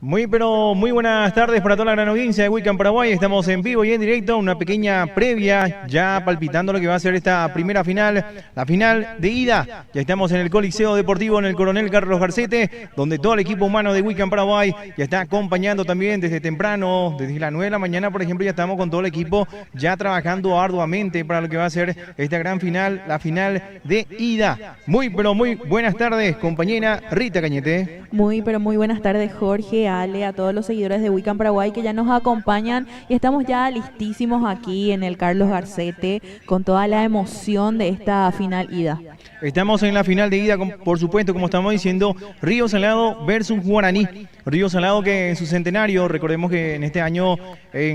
Muy, pero muy buenas tardes para toda la gran audiencia de Wiccan Paraguay. Estamos en vivo y en directo, una pequeña previa, ya palpitando lo que va a ser esta primera final, la final de ida. Ya estamos en el Coliseo Deportivo, en el Coronel Carlos Garcete, donde todo el equipo humano de Wiccan Paraguay ya está acompañando también desde temprano, desde las 9 de la mañana, por ejemplo, ya estamos con todo el equipo ya trabajando arduamente para lo que va a ser esta gran final, la final de ida. Muy, pero muy buenas tardes, compañera Rita Cañete. Muy, pero muy buenas tardes, Jorge, Ale, a todos los seguidores de Wiccan Paraguay que ya nos acompañan y estamos ya listísimos aquí en el Carlos Garcete con toda la emoción de esta final ida. Estamos en la final de ida, por supuesto, como estamos diciendo, Río Salado versus Guaraní. Río Salado que en su centenario, recordemos que en este año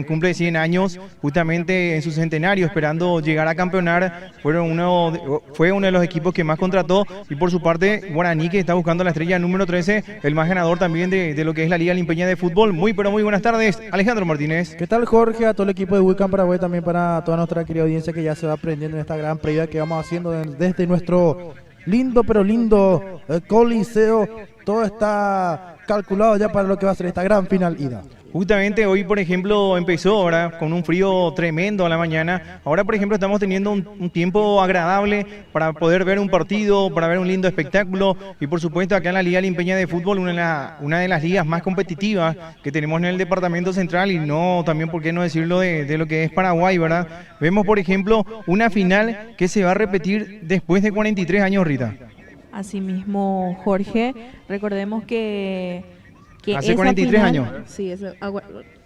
cumple 100 años, justamente en su centenario, esperando llegar a campeonar, fue uno de los equipos que más contrató, y por su parte Guaraní, que está buscando la estrella número 13, el más ganador también de lo que es la Liga Limpeña de Fútbol. Muy, pero muy buenas tardes, Alejandro Martínez. ¿Qué tal, Jorge? A todo el equipo de Wiccan Paraguay, también para toda nuestra querida audiencia que ya se va aprendiendo en esta gran previa que vamos haciendo desde nuestro lindo pero lindo Coliseo. Todo está calculado ya para lo que va a ser esta gran final ida. Justamente hoy, por ejemplo, empezó ahora con un frío tremendo a la mañana. Ahora, por ejemplo, estamos teniendo un tiempo agradable para poder ver un partido, para ver un lindo espectáculo. Y por supuesto, acá en la Liga Limpeña de Fútbol, una de las ligas más competitivas que tenemos en el departamento central, y no, también, por qué no decirlo, de lo que es Paraguay, ¿verdad? Vemos, por ejemplo, una final que se va a repetir después de 43 años, Rita. Asimismo, Jorge, recordemos que hace 43 final, años. Sí, eso.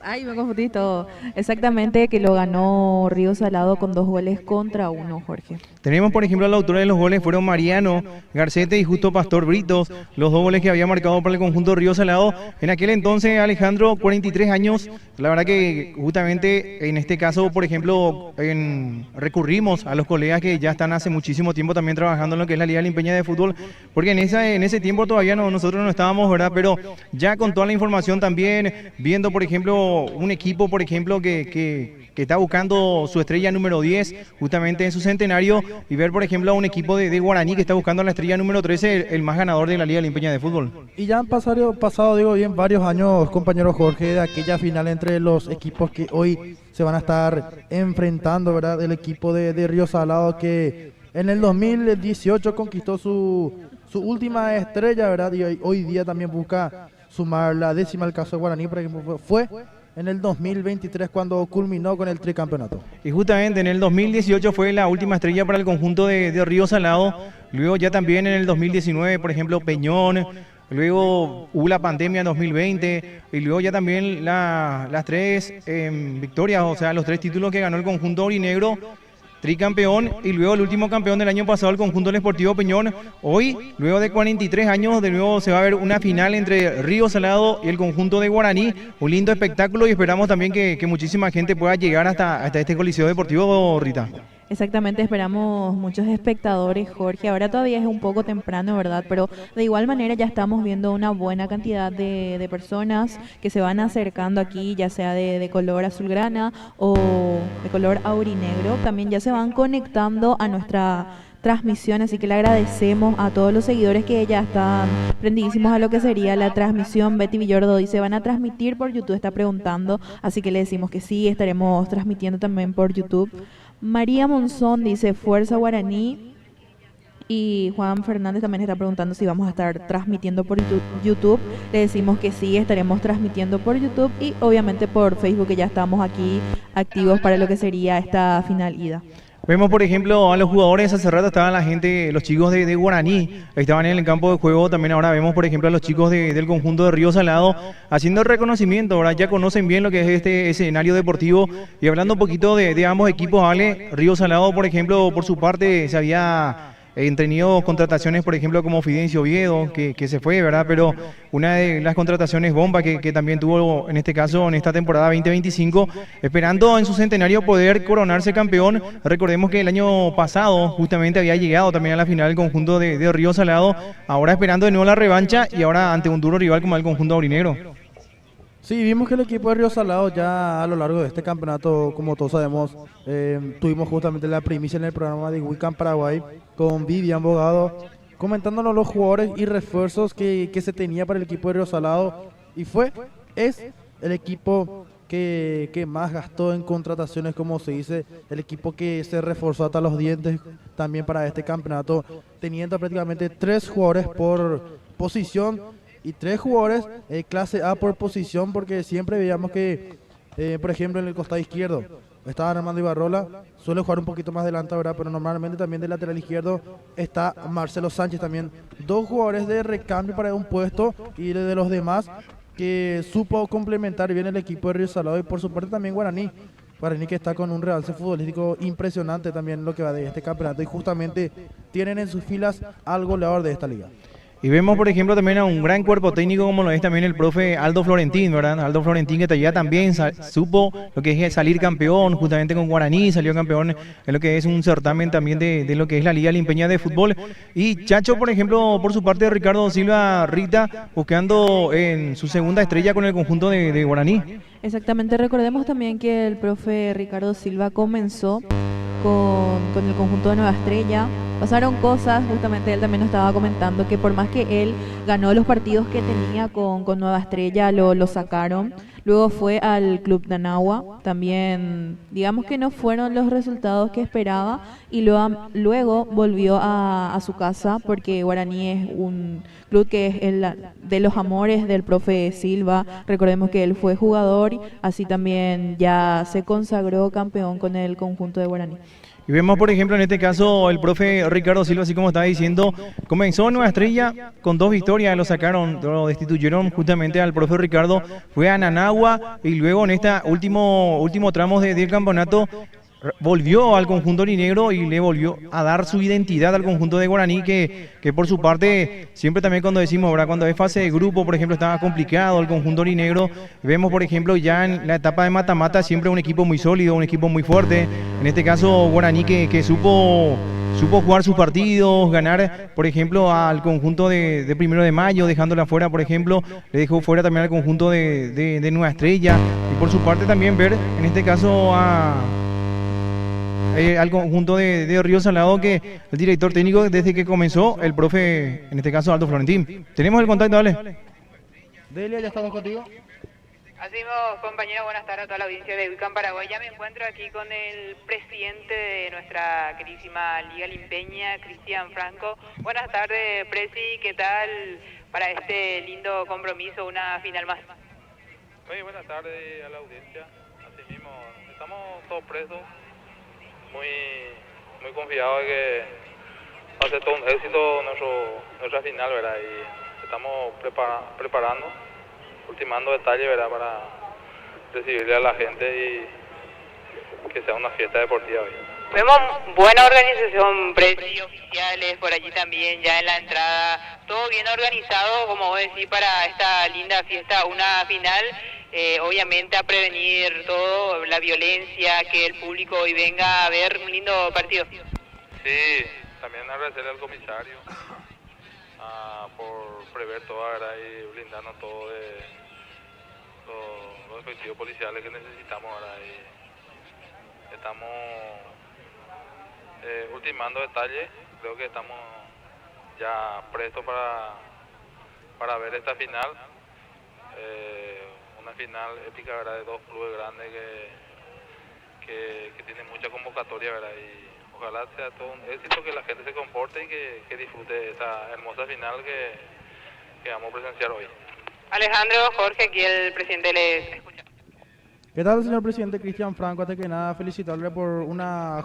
Ay, me confundí todo. Exactamente, que lo ganó Río Salado con 2 goles contra 1, Jorge. Tenemos, por ejemplo, la autora de los goles fueron Mariano Garcete y Justo Pastor Britos, los 2 goles que había marcado para el conjunto Río Salado. En aquel entonces, Alejandro, 43 años, la verdad que justamente en este caso, por ejemplo, recurrimos a los colegas que ya están hace muchísimo tiempo también trabajando en lo que es la Liga Limpeña de Fútbol, porque en ese tiempo todavía nosotros no estábamos, ¿verdad? Pero ya con toda la información también, viendo, por ejemplo, un equipo, por ejemplo, que está buscando su estrella número 10 justamente en su centenario, y ver, por ejemplo, a un equipo de Guaraní que está buscando la estrella número 13, el más ganador de la Liga Limpeña de Fútbol. Y ya han pasado, digo bien, varios años, compañero Jorge, de aquella final entre los equipos que hoy se van a estar enfrentando, ¿verdad? El equipo de Río Salado, que en el 2018 conquistó su última estrella, ¿verdad? Y hoy día también busca sumar la 10ª al caso de Guaraní, por ejemplo, fue en el 2023 cuando culminó con el tricampeonato. Y justamente en el 2018 fue la última estrella para el conjunto de Río Salado. Luego ya también en el 2019, por ejemplo, Peñón. Luego hubo la pandemia en 2020, y luego ya también las 3 victorias, o sea, los 3 títulos que ganó el conjunto aurinegro, tricampeón, y luego el último campeón del año pasado, el conjunto del Sportivo Peñón. Hoy, luego de 43 años, de nuevo se va a ver una final entre Río Salado y el conjunto de Guaraní. Un lindo espectáculo, y esperamos también que muchísima gente pueda llegar hasta este Coliseo Deportivo, Rita. Exactamente, esperamos muchos espectadores, Jorge. Ahora todavía es un poco temprano, ¿verdad? Pero de igual manera ya estamos viendo una buena cantidad de personas que se van acercando aquí, ya sea de color azulgrana o de color aurinegro. También ya se van conectando a nuestra transmisión, así que le agradecemos a todos los seguidores que ya están prendidísimos a lo que sería la transmisión. Betty Villordo dice, ¿van a transmitir por YouTube? Está preguntando, así que le decimos que sí, estaremos transmitiendo también por YouTube. María Monzón dice, fuerza Guaraní. Y Juan Fernández también está preguntando si vamos a estar transmitiendo por YouTube. Le decimos que sí, estaremos transmitiendo por YouTube y obviamente por Facebook, que ya estamos aquí activos para lo que sería esta final ida. Vemos, por ejemplo, a los jugadores. Hace rato estaban la gente, los chicos de Guaraní, estaban en el campo de juego. También ahora vemos, por ejemplo, a los chicos del conjunto de Río Salado haciendo el reconocimiento. Ahora ya conocen bien lo que es este escenario deportivo. Y hablando un poquito de ambos equipos, Ale, Río Salado, por ejemplo, por su parte, se había tenido contrataciones, por ejemplo, como Fidencio Oviedo, que se fue, ¿verdad? Pero una de las contrataciones bomba que también tuvo, en este caso, en esta temporada 2025, esperando en su centenario poder coronarse campeón. Recordemos que el año pasado justamente había llegado también a la final el conjunto de Río Salado, ahora esperando de nuevo la revancha, y ahora ante un duro rival como el conjunto aurinegro. Sí, vimos que el equipo de Río Salado ya a lo largo de este campeonato, como todos sabemos, tuvimos justamente la primicia en el programa de Wiccan Paraguay con Vivian Bogado, comentándonos los jugadores y refuerzos que se tenía para el equipo de Río Salado y es el equipo que más gastó en contrataciones, como se dice, el equipo que se reforzó hasta los dientes también para este campeonato, teniendo prácticamente 3 jugadores por posición y 3 jugadores clase A por posición, porque siempre veíamos que, por ejemplo, en el costado izquierdo estaba Armando Ibarrola, suele jugar un poquito más adelante, ¿verdad? Pero normalmente también del lateral izquierdo está Marcelo Sánchez también. 2 jugadores de recambio para un puesto, y de los demás que supo complementar bien el equipo de Río Salado, y por su parte también Guaraní. Guaraní, que está con un realce futbolístico impresionante también en lo que va de este campeonato, y justamente tienen en sus filas al goleador de esta liga. Y vemos, por ejemplo, también a un gran cuerpo técnico como lo es también el profe Aldo Florentín, ¿verdad? Aldo Florentín, que ya también supo lo que es salir campeón justamente con Guaraní, salió campeón en lo que es un certamen también de lo que es la Liga Limpeña de Fútbol. Y Chacho, por ejemplo, por su parte, Ricardo Silva Rita, buscando en su segunda estrella con el conjunto de Guaraní. Exactamente, recordemos también que el profe Ricardo Silva comenzó con el conjunto de Nueva Estrella. Pasaron cosas, justamente él también nos estaba comentando que por más que él ganó los partidos que tenía con Nueva Estrella, lo sacaron. Luego fue al Club de Anagua, también digamos que no fueron los resultados que esperaba, y luego volvió a su casa, porque Guaraní es un club que es de los amores del profe Silva. Recordemos que él fue jugador, así también ya se consagró campeón con el conjunto de Guaraní. Y vemos, por ejemplo, en este caso, el profe Ricardo Silva, así como estaba diciendo, comenzó Nueva Estrella con 2 victorias, lo sacaron, lo destituyeron justamente al profe Ricardo, fue a Nanagua, y luego en este último tramo del campeonato volvió al conjunto orinegro y le volvió a dar su identidad al conjunto de Guaraní, que por su parte, siempre también cuando decimos, ¿verdad? Cuando es fase de grupo, por ejemplo, estaba complicado el conjunto orinegro. Vemos, por ejemplo, ya en la etapa de mata-mata, siempre un equipo muy sólido, un equipo muy fuerte. En este caso, Guaraní que supo jugar sus partidos, ganar, por ejemplo, al conjunto de 1 de Mayo, dejándola fuera, por ejemplo, le dejó fuera también al conjunto de Nueva Estrella. Y por su parte también ver, en este caso, al conjunto de Río Salado, que el director técnico desde que comenzó, el profe, en este caso Aldo Florentín. Tenemos el contacto, dale. Delia, ¿ya estamos contigo? Así mismo, compañeros, buenas tardes a toda la audiencia de Ucán Paraguay. Ya me encuentro aquí con el presidente de nuestra queridísima Liga Limpeña, Cristian Franco. Buenas tardes, Presi, ¿qué tal para este lindo compromiso, una final más? Muy buenas tardes a la audiencia. Así mismo, estamos todos presos, muy confiados de que va a ser todo un éxito nuestra final, ¿verdad? Y estamos preparando, ultimando detalles, ¿verdad? Para recibirle a la gente y que sea una fiesta deportiva hoy. Vemos buena organización, precios oficiales por allí también, ya en la entrada, todo bien organizado, como vos decís, para esta linda fiesta, una final. Obviamente a prevenir todo, la violencia, que el público hoy venga a ver un lindo partido. Sí, también agradecerle al comisario por prever todo, ¿verdad? Y blindarnos todo de los efectivos policiales que necesitamos, ¿verdad? Y estamos ultimando detalles. Creo que estamos ya prestos para ver esta final. Una final épica, ¿verdad? De 2 clubes grandes que tienen mucha convocatoria, ¿verdad? Y ojalá sea todo un éxito, que la gente se comporte y que disfrute de esta hermosa final que vamos a presenciar hoy. Alejandro, Jorge, aquí el presidente les escucha. ¿Qué tal, señor presidente Cristian Franco? Antes que nada, felicitarle por una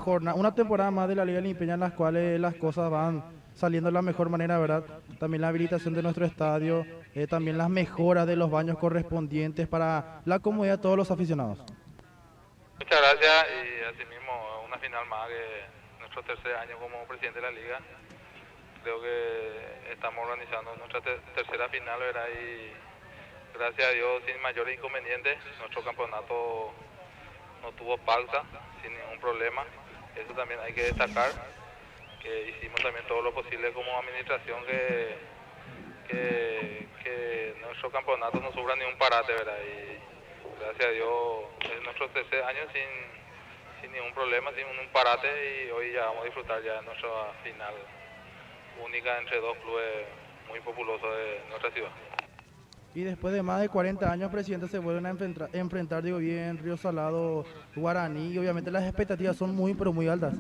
temporada más de la Liga Limpeña, en las cuales las cosas van saliendo de la mejor manera, ¿verdad? También la habilitación de nuestro estadio, también las mejoras de los baños correspondientes para la comodidad de todos los aficionados. Muchas gracias, y asimismo una final más, que nuestro 3er año como presidente de la liga. Creo que estamos organizando nuestra tercera final, ¿verdad? Y gracias a Dios, sin mayores inconvenientes, nuestro campeonato no tuvo pausa, sin ningún problema. Eso también hay que destacar, que hicimos también todo lo posible como administración que nuestro campeonato no sufra ningún parate, ¿verdad? Y gracias a Dios es nuestro 3er año sin ningún problema, sin un parate, y hoy ya vamos a disfrutar ya de nuestra final única entre 2 clubes muy populosos de nuestra ciudad. Y después de más de 40 años, presidente, se vuelven a enfrentar, digo bien, Río Salado, Guaraní, y obviamente las expectativas son muy, pero muy altas.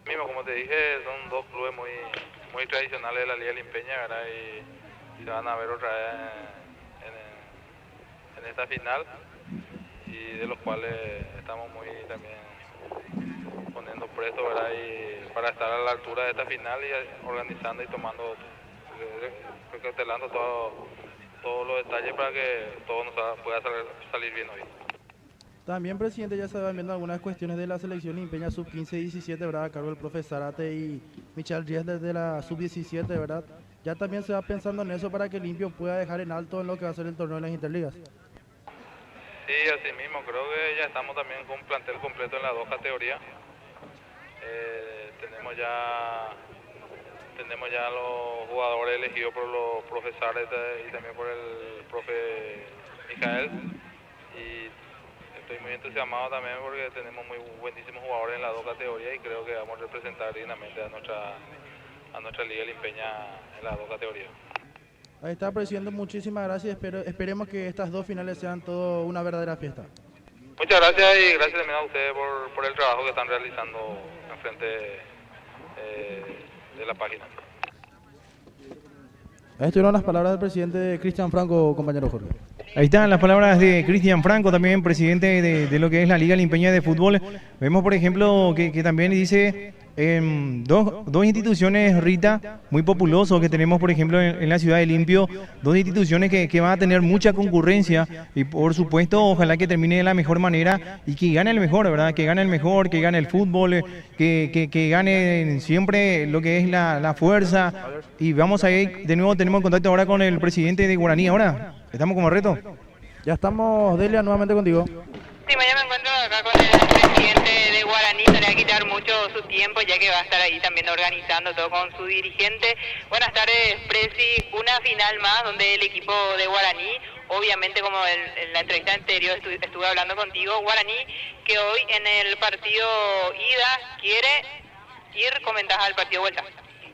Mismo, como te dije, son dos clubes muy tradicionales de la Liga Limpeña, ¿verdad? Y se van a ver otra vez en esta final, y de los cuales estamos muy también poniendo presto, ¿verdad? Y para estar a la altura de esta final y organizando y tomando, recautelando todos los detalles para que todo nos pueda salir bien hoy. También, presidente, ya se van viendo algunas cuestiones de la selección limpeña sub-15 y 17, ¿verdad? A cargo del profe Zárate y Michel Ries desde la sub-17, ¿verdad? Ya también se va pensando en eso para que Limpio pueda dejar en alto en lo que va a ser el torneo de las Interligas. Sí, así mismo, creo que ya estamos también con un plantel completo en las dos categorías. Tenemos ya los jugadores elegidos por los profesores y también por el profe Mijael. Y estoy muy entusiasmado también porque tenemos muy buenísimos jugadores en las dos categorías y creo que vamos a representar dignamente a nuestra Liga Limpeña en las dos categorías. Ahí está, presidente, muchísimas gracias. Esperemos que estas dos finales sean todo una verdadera fiesta. Muchas gracias y gracias también a ustedes por el trabajo que están realizando en frente de la página. Ahí estuvieron las palabras del presidente Cristian Franco, compañero Jorge. Ahí están las palabras de Cristian Franco, también presidente de lo que es la Liga Limpeña de Fútbol. Vemos, por ejemplo, que también dice dos instituciones, Rita, muy populosos que tenemos, por ejemplo, en la ciudad de Limpio, dos instituciones que van a tener mucha concurrencia y, por supuesto, ojalá que termine de la mejor manera y que gane el mejor, ¿verdad? Que gane el mejor, que gane el fútbol, que gane siempre lo que es la fuerza. Y vamos a ir, de nuevo tenemos contacto ahora con el presidente de Guaraní. Ahora, ¿estamos como reto? Ya estamos, Delia, nuevamente contigo. Sí, mañana me encuentro acá con el presidente de Guaraní, no le va a quitar mucho su tiempo ya que va a estar ahí también organizando todo con su dirigente. Buenas tardes, Presi, una final más donde el equipo de Guaraní, obviamente como en la entrevista anterior estuve hablando contigo, Guaraní que hoy en el partido ida quiere ir con ventaja al partido vuelta.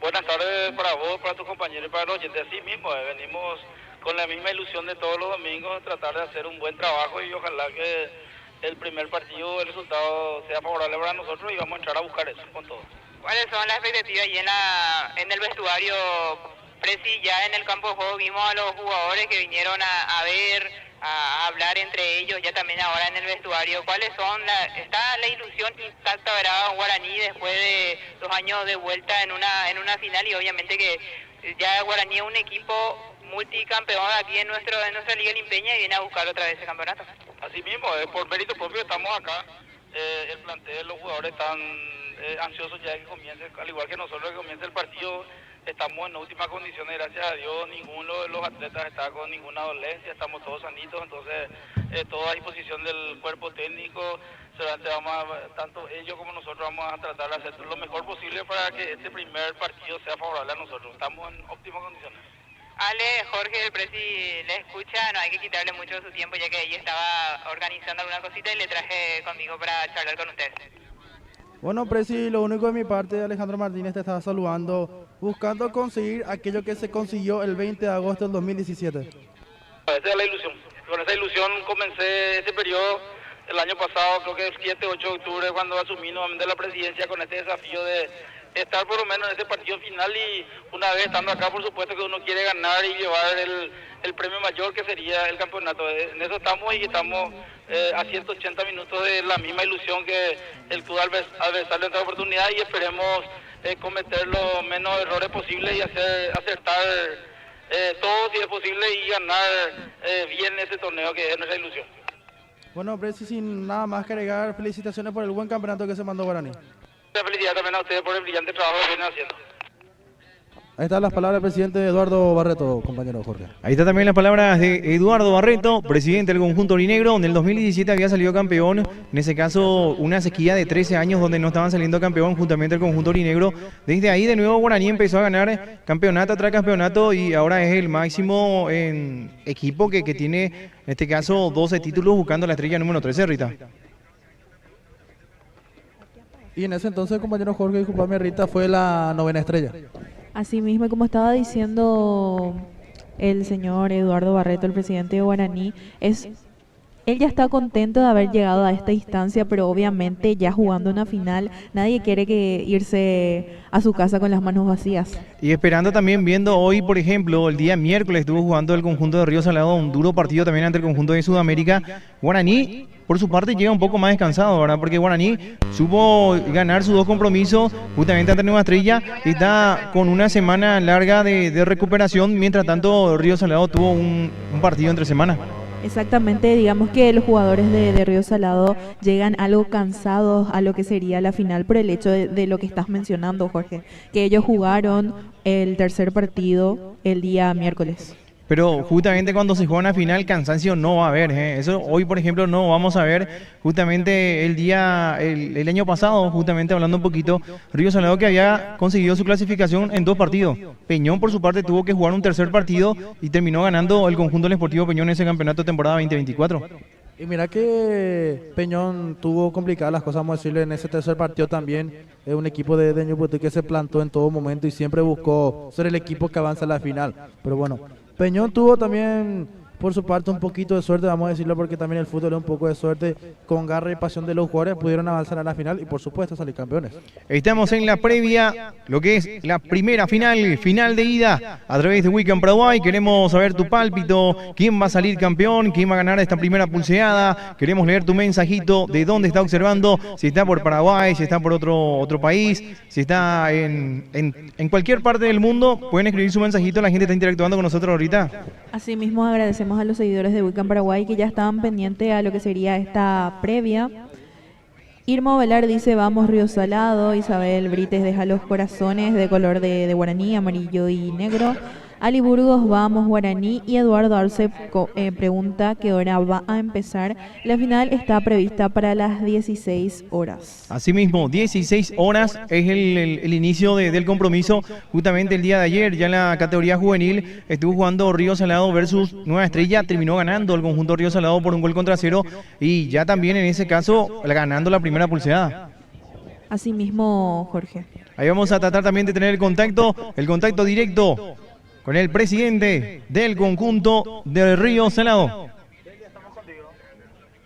Buenas tardes para vos, para tus compañeros y para los oyentes. Así mismo, venimos con la misma ilusión de todos los domingos, tratar de hacer un buen trabajo y ojalá que el primer partido, el resultado sea favorable para nosotros y vamos a entrar a buscar eso con todo. ¿Cuáles son las expectativas ahí en el vestuario, Presi? Ya en el campo de juego vimos a los jugadores que vinieron a ver, a hablar entre ellos, ya también ahora en el vestuario. ¿Cuáles son? ¿Está la ilusión intacta, verdad, Guaraní, después de 2 años de vuelta en una final? Y obviamente que ya Guaraní es un equipo multicampeón aquí en nuestra Liga Limpeña y viene a buscar otra vez ese campeonato. Así mismo, por mérito propio estamos acá. El plantel, los jugadores están ansiosos ya de que comience, al igual que nosotros, que comience el partido. Estamos en óptimas condiciones, gracias a Dios. Ninguno de los atletas está con ninguna dolencia, estamos todos sanitos, entonces todo a disposición del cuerpo técnico. Tanto ellos como nosotros vamos a tratar de hacer lo mejor posible para que este primer partido sea favorable a nosotros. Estamos en óptimas condiciones. Ale, Jorge, el Presi le escucha, no hay que quitarle mucho de su tiempo ya que ella estaba organizando alguna cosita y le traje conmigo para charlar con ustedes. Bueno, Presi, lo único de mi parte, Alejandro Martínez te estaba saludando, buscando conseguir aquello que se consiguió el 20 de agosto del 2017. Esa es la ilusión. Con esa ilusión comencé este periodo el año pasado, creo que el 7-8 de octubre, cuando asumí nuevamente la presidencia con este desafío de estar por lo menos en ese partido final y una vez estando acá, por supuesto que uno quiere ganar y llevar el premio mayor que sería el campeonato. En eso estamos y estamos a 180 minutos de la misma ilusión que el club adversario en esta oportunidad y esperemos cometer los menos errores posibles y acertar todo si es posible y ganar bien ese torneo que es nuestra ilusión. Bueno, Presi, sin nada más que agregar, felicitaciones por el buen campeonato que se mandó Guaraní. Mucha felicidad también a ustedes por el brillante trabajo que vienen haciendo. Ahí están las palabras del presidente Eduardo Barreto, compañero Jorge. Ahí está también las palabras de Eduardo Barreto, presidente del conjunto aurinegro, donde en el 2017 había salido campeón, en ese caso una sequía de 13 años donde no estaban saliendo campeón juntamente el conjunto aurinegro. Desde ahí de nuevo Guaraní empezó a ganar campeonato tras campeonato y ahora es el máximo en equipo que tiene, en este caso, 12 títulos buscando la estrella número 13, Rita. Y en ese entonces, compañero Jorge, disculpame, Rita, fue la 9ª estrella. Así mismo, como estaba diciendo el señor Eduardo Barreto, el presidente de Guaraní, él ya está contento de haber llegado a esta instancia, pero obviamente ya jugando una final, nadie quiere que irse a su casa con las manos vacías. Y esperando también, viendo hoy, por ejemplo, el día miércoles estuvo jugando el conjunto de Río Salado, un duro partido también ante el conjunto de Sudamérica. Guaraní, por su parte, llega un poco más descansado, ¿verdad? Porque Guaraní supo ganar sus 2 compromisos justamente ante Nueva Estrella y está con una semana larga de recuperación. Mientras tanto, Río Salado tuvo un partido entre semana. Exactamente, digamos que los jugadores de Río Salado llegan algo cansados a lo que sería la final por el hecho de lo que estás mencionando, Jorge, que ellos jugaron el tercer partido el día miércoles. Pero justamente cuando se juega una final, cansancio no va a haber. Eso hoy, por ejemplo, no vamos a ver. Justamente el año pasado, justamente hablando un poquito, Río Salado que había conseguido su clasificación en 2 partidos. Peñón, por su parte, tuvo que jugar un tercer partido y terminó ganando el conjunto del Sportivo Peñón en ese campeonato de temporada 2024. Y mira que Peñón tuvo complicadas las cosas, vamos a decirle, en ese tercer partido también. Es un equipo de Ñucuté que se plantó en todo momento y siempre buscó ser el equipo que avanza a la final. Pero bueno, Peñón tuvo también, por su parte, un poquito de suerte, vamos a decirlo, porque también el fútbol es un poco de suerte. Con garra y pasión de los jugadores pudieron avanzar a la final y, por supuesto, salir campeones. Estamos en la previa, lo que es la primera final de ida a través de Weekend Paraguay. Queremos saber tu pálpito, quién va a salir campeón, quién va a ganar esta primera pulseada. Queremos leer tu mensajito, de dónde está observando, si está por Paraguay, si está por otro país, si está en cualquier parte del mundo. Pueden escribir su mensajito, la gente está interactuando con nosotros ahorita. Asimismo, agradecemos a los seguidores de Weekend Paraguay que ya estaban pendientes a lo que sería esta previa. Irma Velar dice, vamos Río Salado. Isabel Brites deja los corazones de color de guaraní, amarillo y negro. Ali Burgos, vamos Guaraní. Y Eduardo Arce pregunta qué hora va a empezar. La final está prevista para las 16 horas. Asimismo, 16 horas es el inicio del compromiso. Justamente el día de ayer, ya en la categoría juvenil, estuvo jugando Río Salado versus Nueva Estrella. Terminó ganando el conjunto Río Salado por 1-0 y ya también en ese caso ganando la primera pulseada. Asimismo, Jorge. Ahí vamos a tratar también de tener el contacto directo con el presidente del conjunto de Río Salado.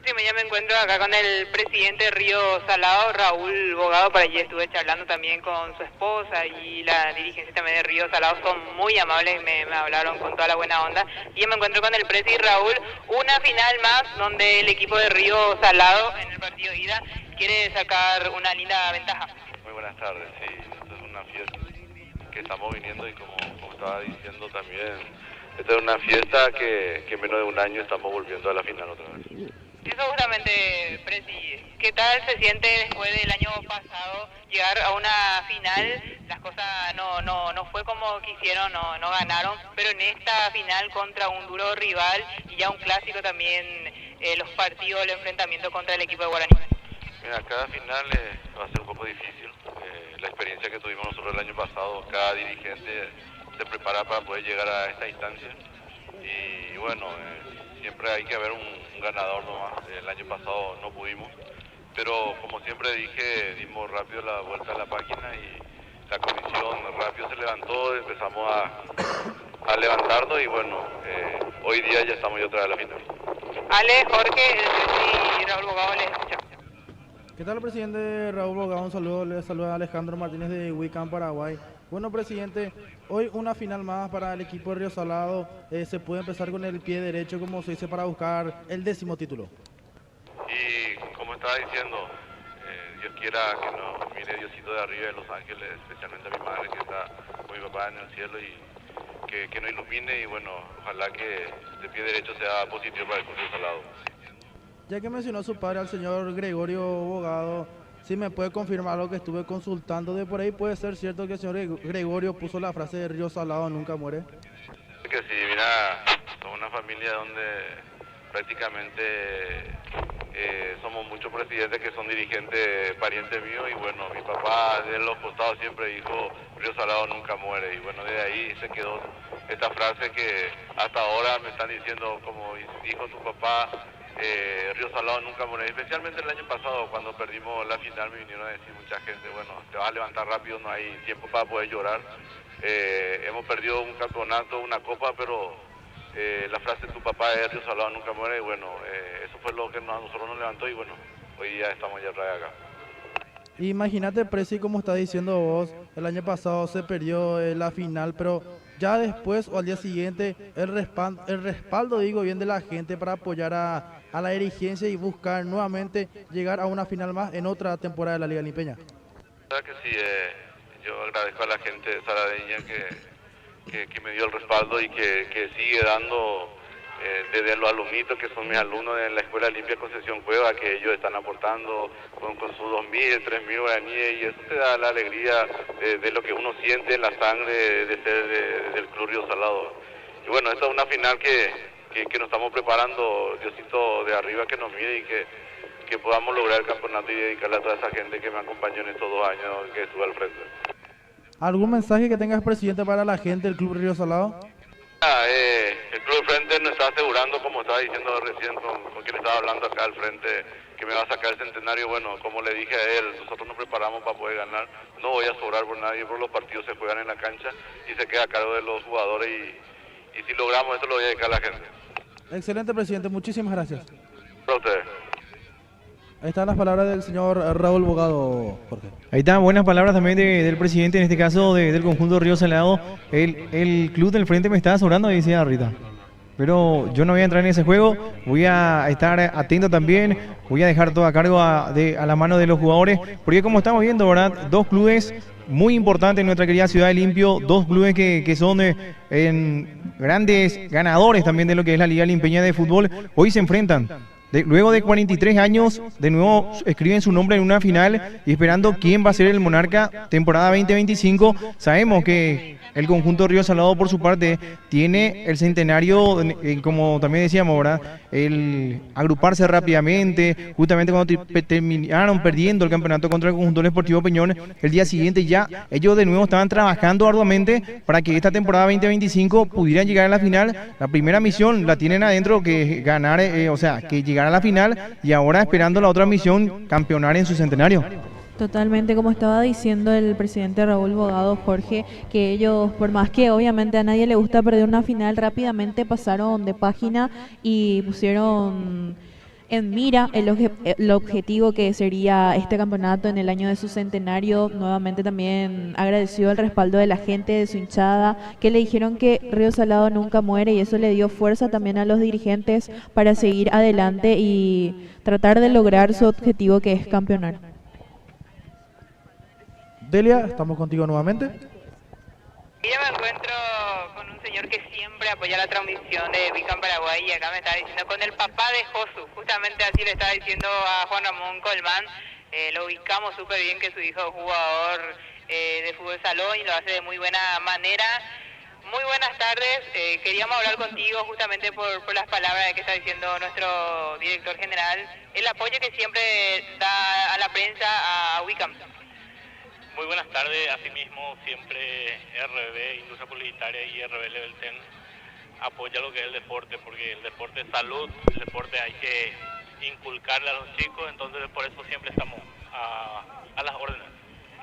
Sí, ya me encuentro acá con el presidente de Río Salado, Raúl Bogado. Por allí estuve charlando también con su esposa y la dirigencia también de Río Salado. Son muy amables, me hablaron con toda la buena onda. Y yo me encuentro con el presidente Raúl, una final más donde el equipo de Río Salado en el partido de ida quiere sacar una linda ventaja. Muy buenas tardes, sí, esto es una fiesta que estamos viniendo y como estaba diciendo también, esta es una fiesta que en menos de un año estamos volviendo a la final otra vez. Eso justamente, Presi, ¿qué tal se siente después del año pasado llegar a una final? Las cosas no fue como quisieron, no ganaron, pero en esta final contra un duro rival y ya un clásico también, los partidos, el enfrentamiento contra el equipo de Guaraní. Mira, cada final va a ser un poco difícil. La experiencia que tuvimos nosotros el año pasado, cada dirigente se prepara para poder llegar a esta instancia. Y bueno, siempre hay que haber un ganador nomás. El año pasado no pudimos, pero como siempre dije, dimos rápido la vuelta a la página y la comisión rápido se levantó, empezamos a levantarnos y bueno, hoy día ya estamos otra vez a la final. Ale, Jorge, y Raúl Bogado les escucha. ¿Qué tal, presidente Raúl Bogado? Un saludo, le saluda a Alejandro Martínez de Weekend Paraguay. Bueno, presidente, hoy una final más para el equipo de Río Salado. Se puede empezar con el pie derecho, como se dice, para buscar el 10º título. Y como estaba diciendo, Dios quiera que nos mire Diosito de arriba de Los Ángeles, especialmente a mi madre que está con mi papá en el cielo y que nos ilumine y bueno, ojalá que de pie derecho sea positivo para el Río Salado. Ya que mencionó su padre, al señor Gregorio Bogado, si me puede confirmar lo que estuve consultando de por ahí, ¿puede ser cierto que el señor Gregorio puso la frase de Río Salado nunca muere? Que sí, mira, somos una familia donde prácticamente somos muchos presidentes que son dirigentes, parientes míos y bueno, mi papá de los costados siempre dijo Río Salado nunca muere y bueno, de ahí se quedó esta frase que hasta ahora me están diciendo, como dijo tu papá, Río Salado nunca muere, especialmente el año pasado cuando perdimos la final me vinieron a decir mucha gente, bueno, te vas a levantar rápido, no hay tiempo para poder llorar, hemos perdido un campeonato, una copa, pero la frase tu papá es Río Salado nunca muere, y bueno, eso fue lo que a nosotros nos levantó, y bueno, hoy ya estamos ya otra vez acá. Imagínate, Presi, como está diciendo vos, el año pasado se perdió la final, pero ya después o al día siguiente el respaldo, digo bien, de la gente para apoyar a la dirigencia y buscar nuevamente llegar a una final más en otra temporada de la Liga Limpeña. La verdad que sí, yo agradezco a la gente de Saradeña que me dio el respaldo y que sigue dando desde los alumnitos que son mis alumnos en la Escuela Limpia Concepción Cueva, que ellos están aportando con sus 2.000, 3.000 guaraníes, y eso te da la alegría de lo que uno siente en la sangre de ser del Club Río Salado. Y bueno, esta es una final que nos estamos preparando, Diosito de arriba que nos mire y que podamos lograr el campeonato y dedicarle a toda esa gente que me acompañó en estos 2 años que estuve al frente. ¿Algún mensaje que tengas, presidente, para la gente del Club Río Salado? El club al frente nos está asegurando, como estaba diciendo recién con quien estaba hablando acá al frente, que me va a sacar el centenario. Bueno, como le dije a él, nosotros nos preparamos para poder ganar. No voy a sobrar por nadie, por los partidos se juegan en la cancha y se queda a cargo de los jugadores, y si logramos esto lo voy a dedicar a la gente. Excelente, presidente, muchísimas gracias. Para ustedes. Ahí están las palabras del señor Raúl Bogado, Jorge. Ahí están buenas palabras también del presidente, en este caso del conjunto Río Salado. El club del frente me está sobrando, decía Rita. Pero yo no voy a entrar en ese juego, voy a estar atento también, voy a dejar todo a cargo a la mano de los jugadores, porque como estamos viendo, ¿verdad? 2 clubes muy importantes en nuestra querida ciudad de Limpio, 2 clubes que son grandes ganadores también de lo que es la Liga Limpeña de Fútbol, hoy se enfrentan. Luego de 43 años, de nuevo escriben su nombre en una final y esperando quién va a ser el monarca temporada 2025. Sabemos que el conjunto Río Salado, por su parte, tiene el centenario, como también decíamos, ¿verdad? El agruparse rápidamente, justamente cuando terminaron perdiendo el campeonato contra el conjunto Deportivo Peñón, el día siguiente ya ellos de nuevo estaban trabajando arduamente para que esta temporada 2025 pudieran llegar a la final. La primera misión la tienen adentro, que es ganar, que llegar a la final, y ahora esperando la otra misión, campeonar en su centenario. Totalmente, como estaba diciendo el presidente Raúl Bogado, Jorge, que ellos, por más que obviamente a nadie le gusta perder una final, rápidamente pasaron de página y pusieron en mira el objetivo que sería este campeonato en el año de su centenario. Nuevamente también agradeció el respaldo de la gente, de su hinchada, que le dijeron que Río Salado nunca muere, y eso le dio fuerza también a los dirigentes para seguir adelante y tratar de lograr su objetivo, que es campeonar. Delia, estamos contigo nuevamente. Yo me encuentro con un señor que siempre apoya la transmisión de Wicam Paraguay, y acá me está diciendo con el papá de Josu, justamente así le estaba diciendo a Juan Ramón Colmán. Lo ubicamos súper bien, que su hijo es jugador de fútbol salón y lo hace de muy buena manera. Muy buenas tardes, queríamos hablar contigo justamente por las palabras que está diciendo nuestro director general, el apoyo que siempre da a la prensa a Wicam. Muy buenas tardes, asimismo siempre RB, Industria Publicitaria, y RB Level 10 apoya lo que es el deporte, porque el deporte es salud, el deporte hay que inculcarle a los chicos, entonces por eso siempre estamos a las órdenes.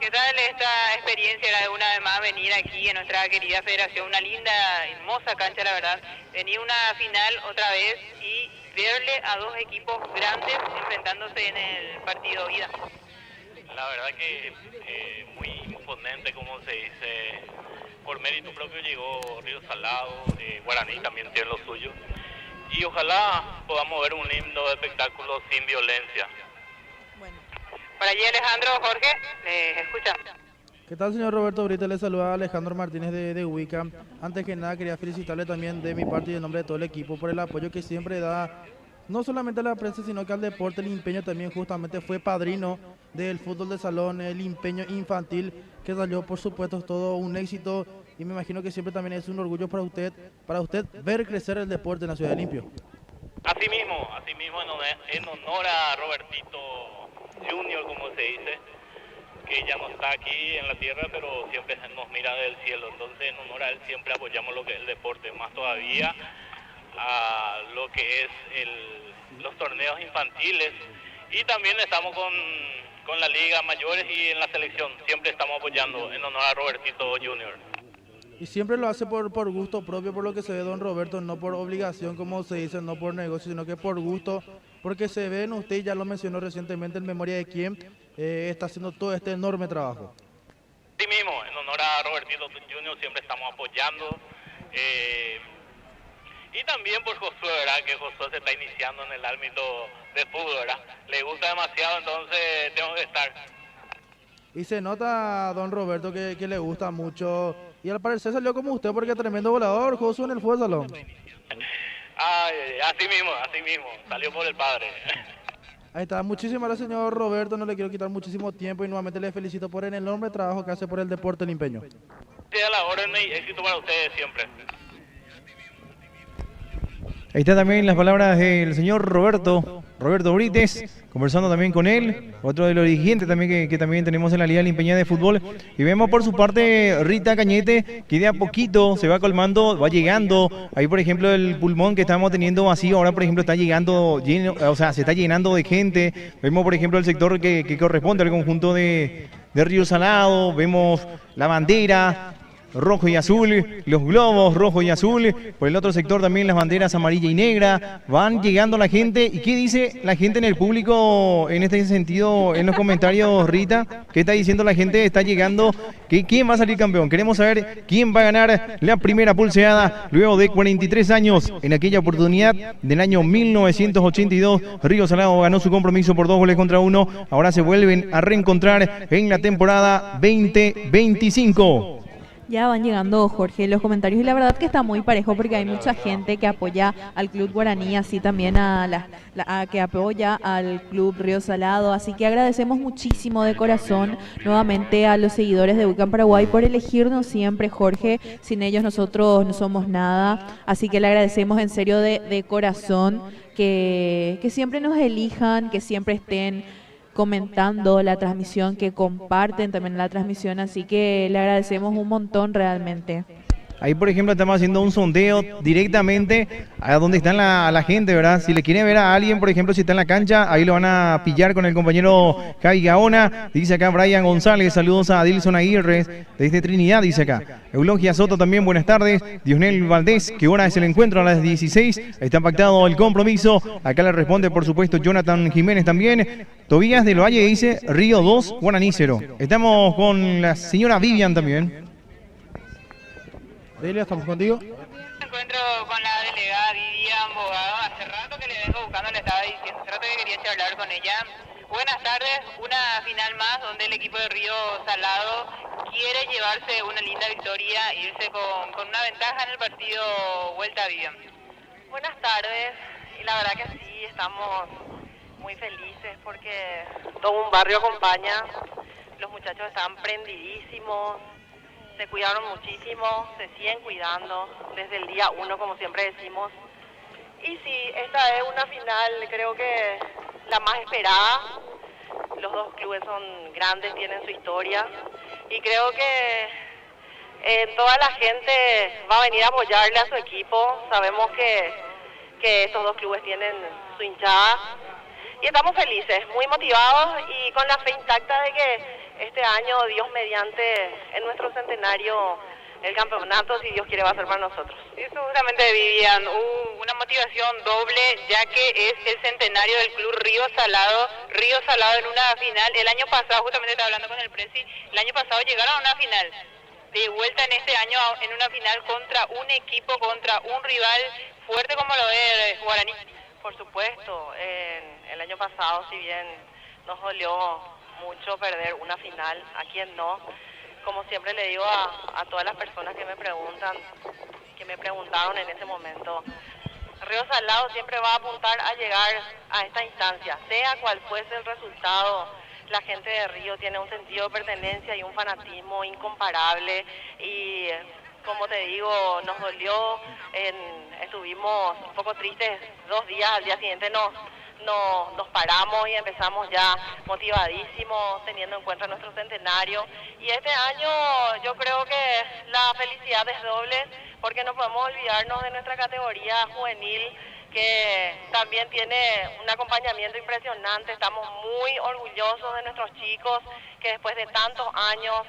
¿Qué tal esta experiencia de una vez más venir aquí en nuestra querida federación? Una linda, hermosa cancha, la verdad. Venir una final otra vez y verle a 2 equipos grandes enfrentándose en el partido ida. La verdad que muy imponente, como se dice, por mérito propio llegó Río Salado, Guaraní también tiene lo suyo, y ojalá podamos ver un lindo espectáculo sin violencia. Bueno. Por allí Alejandro, Jorge, escucha. ¿Qué tal, señor Roberto Brito? Le saluda a Alejandro Martínez de Wicam. Antes que nada quería felicitarle también de mi parte y en nombre de todo el equipo por el apoyo que siempre da, no solamente a la prensa, sino que al deporte. El Limpeño también justamente fue padrino del fútbol de salón, el Limpeño infantil, que salió por supuesto todo un éxito, y me imagino que siempre también es un orgullo para usted ver crecer el deporte en la ciudad de Limpio. Asimismo en honor a Robertito Junior, como se dice, que ya no está aquí en la tierra, pero siempre nos mira del cielo, entonces en honor a él siempre apoyamos lo que es el deporte, más todavía a lo que es los torneos infantiles, y también estamos con la Liga Mayores y en la selección, siempre estamos apoyando en honor a Robertito Junior. Y siempre lo hace por gusto propio, por lo que se ve don Roberto, no por obligación, como se dice, no por negocio, sino que por gusto, porque se ve en usted, ya lo mencionó recientemente, en memoria de quién está haciendo todo este enorme trabajo. Sí mismo, en honor a Robertito Junior siempre estamos apoyando. Y también por Josué, ¿verdad? Que Josué se está iniciando en el ámbito de fútbol, ¿verdad? Le gusta demasiado, entonces tengo que estar. Y se nota, don Roberto, que le gusta mucho. Y al parecer salió como usted, porque tremendo volador, Josué en el fútbol salón. Así mismo, salió por el padre. Ahí está, muchísimas gracias, señor Roberto, no le quiero quitar muchísimo tiempo y nuevamente le felicito por el enorme trabajo que hace por el deporte limpeño. Sí, a la orden y éxito para ustedes siempre. Ahí está también las palabras del señor Roberto Brites, conversando también con él, otro de los dirigentes también que también tenemos en la Liga Limpeña de Fútbol. Y vemos por su parte Rita Cañete, que de a poquito se va colmando, va llegando. Ahí por ejemplo el pulmón que estábamos teniendo vacío, ahora por ejemplo está llegando lleno, o sea, se está llenando de gente. Vemos por ejemplo el sector que corresponde al conjunto de Río Salado, vemos la bandera rojo y azul, los globos rojo y azul, por el otro sector también las banderas amarilla y negra, van llegando la gente. ¿Y qué dice la gente en el público en este sentido, en los comentarios, Rita? ¿Qué está diciendo la gente? Está llegando, ¿quién va a salir campeón? Queremos saber quién va a ganar la primera pulseada luego de 43 años. En aquella oportunidad del año 1982, Río Salado ganó su compromiso por 2-1. Ahora se vuelven a reencontrar en la temporada 2025. Ya van llegando, Jorge, los comentarios y la verdad que está muy parejo porque hay mucha gente que apoya al Club Guaraní, así también a que apoya al Club Río Salado, así que agradecemos muchísimo de corazón nuevamente a los seguidores de Ucán Paraguay por elegirnos siempre, Jorge. Sin ellos nosotros no somos nada, así que le agradecemos en serio de corazón que siempre nos elijan, que siempre estén comentando la transmisión, que comparten también la transmisión, así que le agradecemos un montón realmente. Ahí, por ejemplo, estamos haciendo un sondeo directamente a donde está la gente, ¿verdad? Si le quieren ver a alguien, por ejemplo, si está en la cancha, ahí lo van a pillar con el compañero Javi Gaona. Dice acá Brian González, saludos a Dilson Aguirre, desde Trinidad, dice acá. Eulogia Soto también, buenas tardes. Dionel Valdés, ¿qué hora es el encuentro? A las 16. Está pactado el compromiso. Acá le responde, por supuesto, Jonathan Jiménez también. Tobías del Valle dice Río 2, Guaraní 0. Estamos con la señora Vivian también. Delia, estamos contigo. Me encuentro con la delegada Vivian Bogado. Hace rato que le vengo buscando, le estaba diciendo, hace rato que quería charlar con ella. Buenas tardes, una final más donde el equipo de Río Salado quiere llevarse una linda victoria e irse con una ventaja en el partido vuelta, Vivian. Buenas tardes, y la verdad que sí, estamos muy felices porque todo un barrio acompaña, los muchachos están prendidísimos, se cuidaron muchísimo, se siguen cuidando desde el día 1, como siempre decimos. Y sí, esta es una final, creo que la más esperada. Los dos clubes son grandes, tienen su historia. Y creo que toda la gente va a venir a apoyarle a su equipo. Sabemos que estos dos clubes tienen su hinchada. Y estamos felices, muy motivados y con la fe intacta de que este año, Dios mediante, en nuestro centenario, el campeonato, si Dios quiere, va a ser para nosotros. Eso justamente, Vivian, una motivación doble, ya que es el centenario del Club Río Salado en una final. El año pasado, justamente estaba hablando con el presi, el año pasado llegaron a una final. De vuelta en este año en una final contra un equipo, contra un rival fuerte como lo es Guaraní. Por supuesto, el año pasado, si bien nos dolió mucho perder una final, a quien no, como siempre le digo a todas las personas que me preguntaron en ese momento, Río Salado siempre va a apuntar a llegar a esta instancia, sea cual fuese el resultado. La gente de Río tiene un sentido de pertenencia y un fanatismo incomparable y, como te digo, nos dolió, estuvimos un poco tristes 2 días, al día siguiente nos paramos y empezamos ya motivadísimos, teniendo en cuenta nuestro centenario. Y este año yo creo que la felicidad es doble, porque no podemos olvidarnos de nuestra categoría juvenil, que también tiene un acompañamiento impresionante. Estamos muy orgullosos de nuestros chicos, que después de tantos años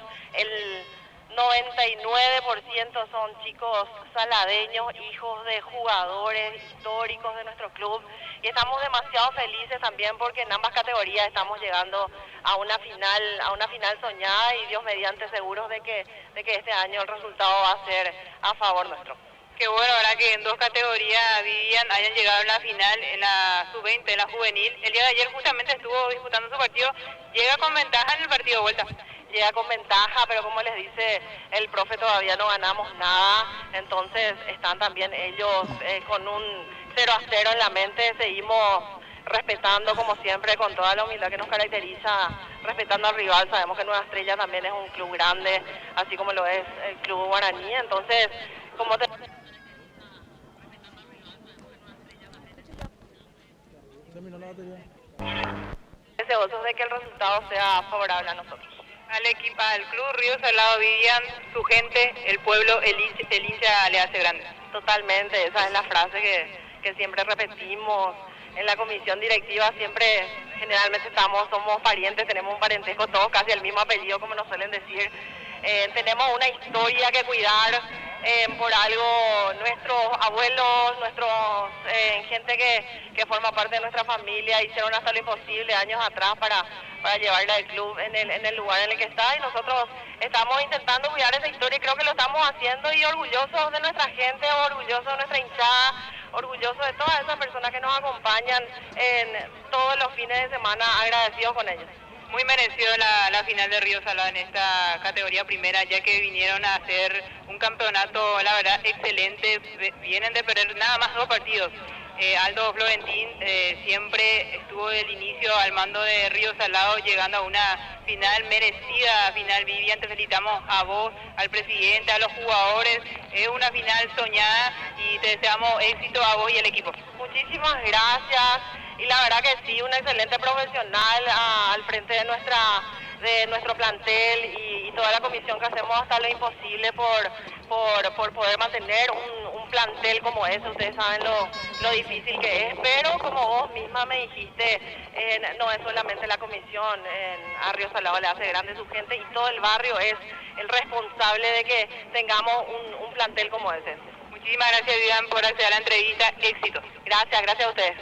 99% son chicos saladeños, hijos de jugadores históricos de nuestro club, y estamos demasiado felices también porque en ambas categorías estamos llegando a una final soñada, y Dios mediante seguros de que este año el resultado va a ser a favor nuestro. Qué bueno, ¿verdad? Que en dos categorías Vivian hayan llegado a la final, en la sub-20, en la juvenil. El día de ayer justamente estuvo disputando su partido, llega con ventaja en el partido de vuelta. Llega con ventaja, pero como les dice el profe, todavía no ganamos nada, entonces están también ellos con un 0-0 en la mente. Seguimos respetando, como siempre, con toda la humildad que nos caracteriza, respetando al rival. Sabemos que Nueva Estrella también es un club grande, así como lo es el Club Guaraní, entonces, como te... deseosos de que el resultado sea favorable a nosotros. Al equipo, al Club Río Salado, Vivian, su gente, el pueblo, el hincha le hace grande. Totalmente, esa es la frase que siempre repetimos en la comisión directiva. Siempre, generalmente somos parientes, tenemos un parentesco, todos casi el mismo apellido, como nos suelen decir. Tenemos una historia que cuidar. Por algo nuestros abuelos, gente que forma parte de nuestra familia hicieron hasta lo imposible años atrás para llevarla al club en el lugar en el que está, y nosotros estamos intentando cuidar esa historia, y creo que lo estamos haciendo, y orgullosos de nuestra gente, orgullosos de nuestra hinchada, orgullosos de todas esas personas que nos acompañan en todos los fines de semana, agradecidos con ellos. Muy merecido la final de Río Salado en esta categoría primera, ya que vinieron a hacer un campeonato, la verdad, excelente. Vienen de perder nada más 2 partidos. Aldo Florentín siempre estuvo del inicio al mando de Río Salado, llegando a una final merecida. Final, Vivian, te felicitamos a vos, al presidente, a los jugadores. Es una final soñada y te deseamos éxito a vos y al equipo. Muchísimas gracias. Y la verdad que sí, un excelente profesional al frente de nuestro plantel, y toda la comisión que hacemos hasta lo imposible por poder mantener un plantel como ese. Ustedes saben lo difícil que es, pero como vos misma me dijiste, no es solamente la comisión, a Río Salado le hace grande su gente, y todo el barrio es el responsable de que tengamos un plantel como ese. Muchísimas gracias, Vivian, por acceder a la entrevista. Éxitos. Gracias a ustedes.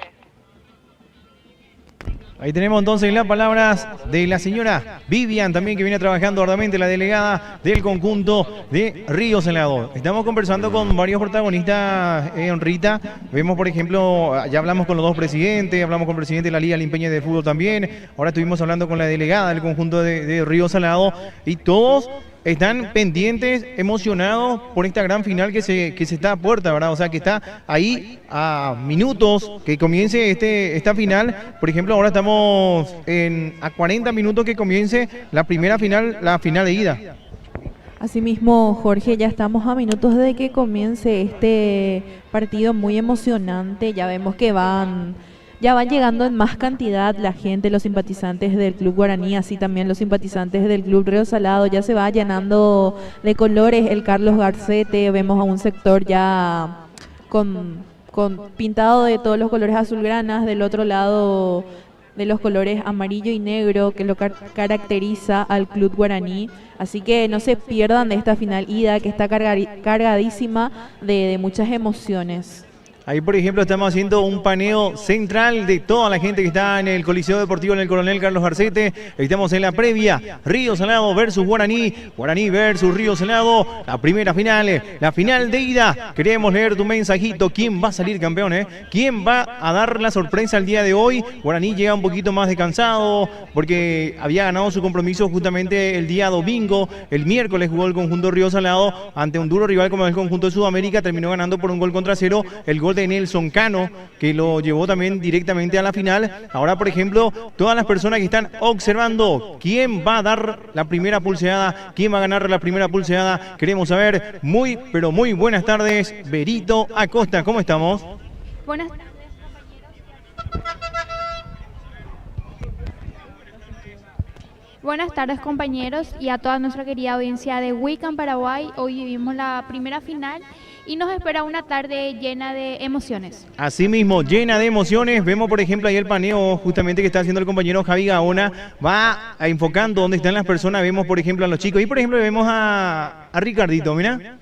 Ahí tenemos entonces las palabras de la señora Vivian, también, que viene trabajando arduamente, la delegada del conjunto de Río Salado. Estamos conversando con varios protagonistas, Rita. Vemos, por ejemplo, ya hablamos con los 2 presidentes, hablamos con el presidente de la Liga Limpeña de Fútbol también. Ahora estuvimos hablando con la delegada del conjunto de Río Salado, y todos están pendientes, emocionados por esta gran final que se está a puerta, ¿verdad? O sea, que está ahí a minutos que comience esta final. Por ejemplo, ahora estamos a 40 minutos que comience la primera final, la final de ida. Asimismo, Jorge, ya estamos a minutos de que comience este partido muy emocionante. Ya vemos que ya van llegando en más cantidad la gente, los simpatizantes del Club Guaraní, así también los simpatizantes del Club Río Salado. Ya se va llenando de colores el Carlos Garcete. Vemos a un sector ya con pintado de todos los colores azulgranas, del otro lado de los colores amarillo y negro, que lo caracteriza al Club Guaraní. Así que no se pierdan de esta final ida, que está cargadísima de muchas emociones. Ahí, por ejemplo, estamos haciendo un paneo central de toda la gente que está en el Coliseo Deportivo en el Coronel Carlos Garcete. Estamos en la previa, Río Salado versus Guaraní, Guaraní versus Río Salado, la primera final, la final de ida. Queremos leer tu mensajito. ¿Quién va a salir campeón? ¿Quién va a dar la sorpresa el día de hoy? Guaraní llega un poquito más descansado porque había ganado su compromiso justamente el día domingo. El miércoles jugó el conjunto Río Salado ante un duro rival como el conjunto de Sudamérica. Terminó ganando por 1-0. El gol de Nelson Cano, que lo llevó también directamente a la final. Ahora, por ejemplo, todas las personas que están observando, ¿quién va a dar la primera pulseada? ¿Quién va a ganar la primera pulseada? Queremos saber. Muy, pero muy buenas tardes, Berito Acosta, ¿cómo estamos? Buenas tardes, compañeros. Buenas tardes, compañeros, y a toda nuestra querida audiencia de Wiccan Paraguay. Hoy vivimos la primera final y nos espera una tarde llena de emociones. Así mismo, llena de emociones. Vemos, por ejemplo, ahí el paneo justamente que está haciendo el compañero Javi Gaona. Va enfocando dónde están las personas. Vemos, por ejemplo, a los chicos. Y, por ejemplo, vemos a Ricardito, mira.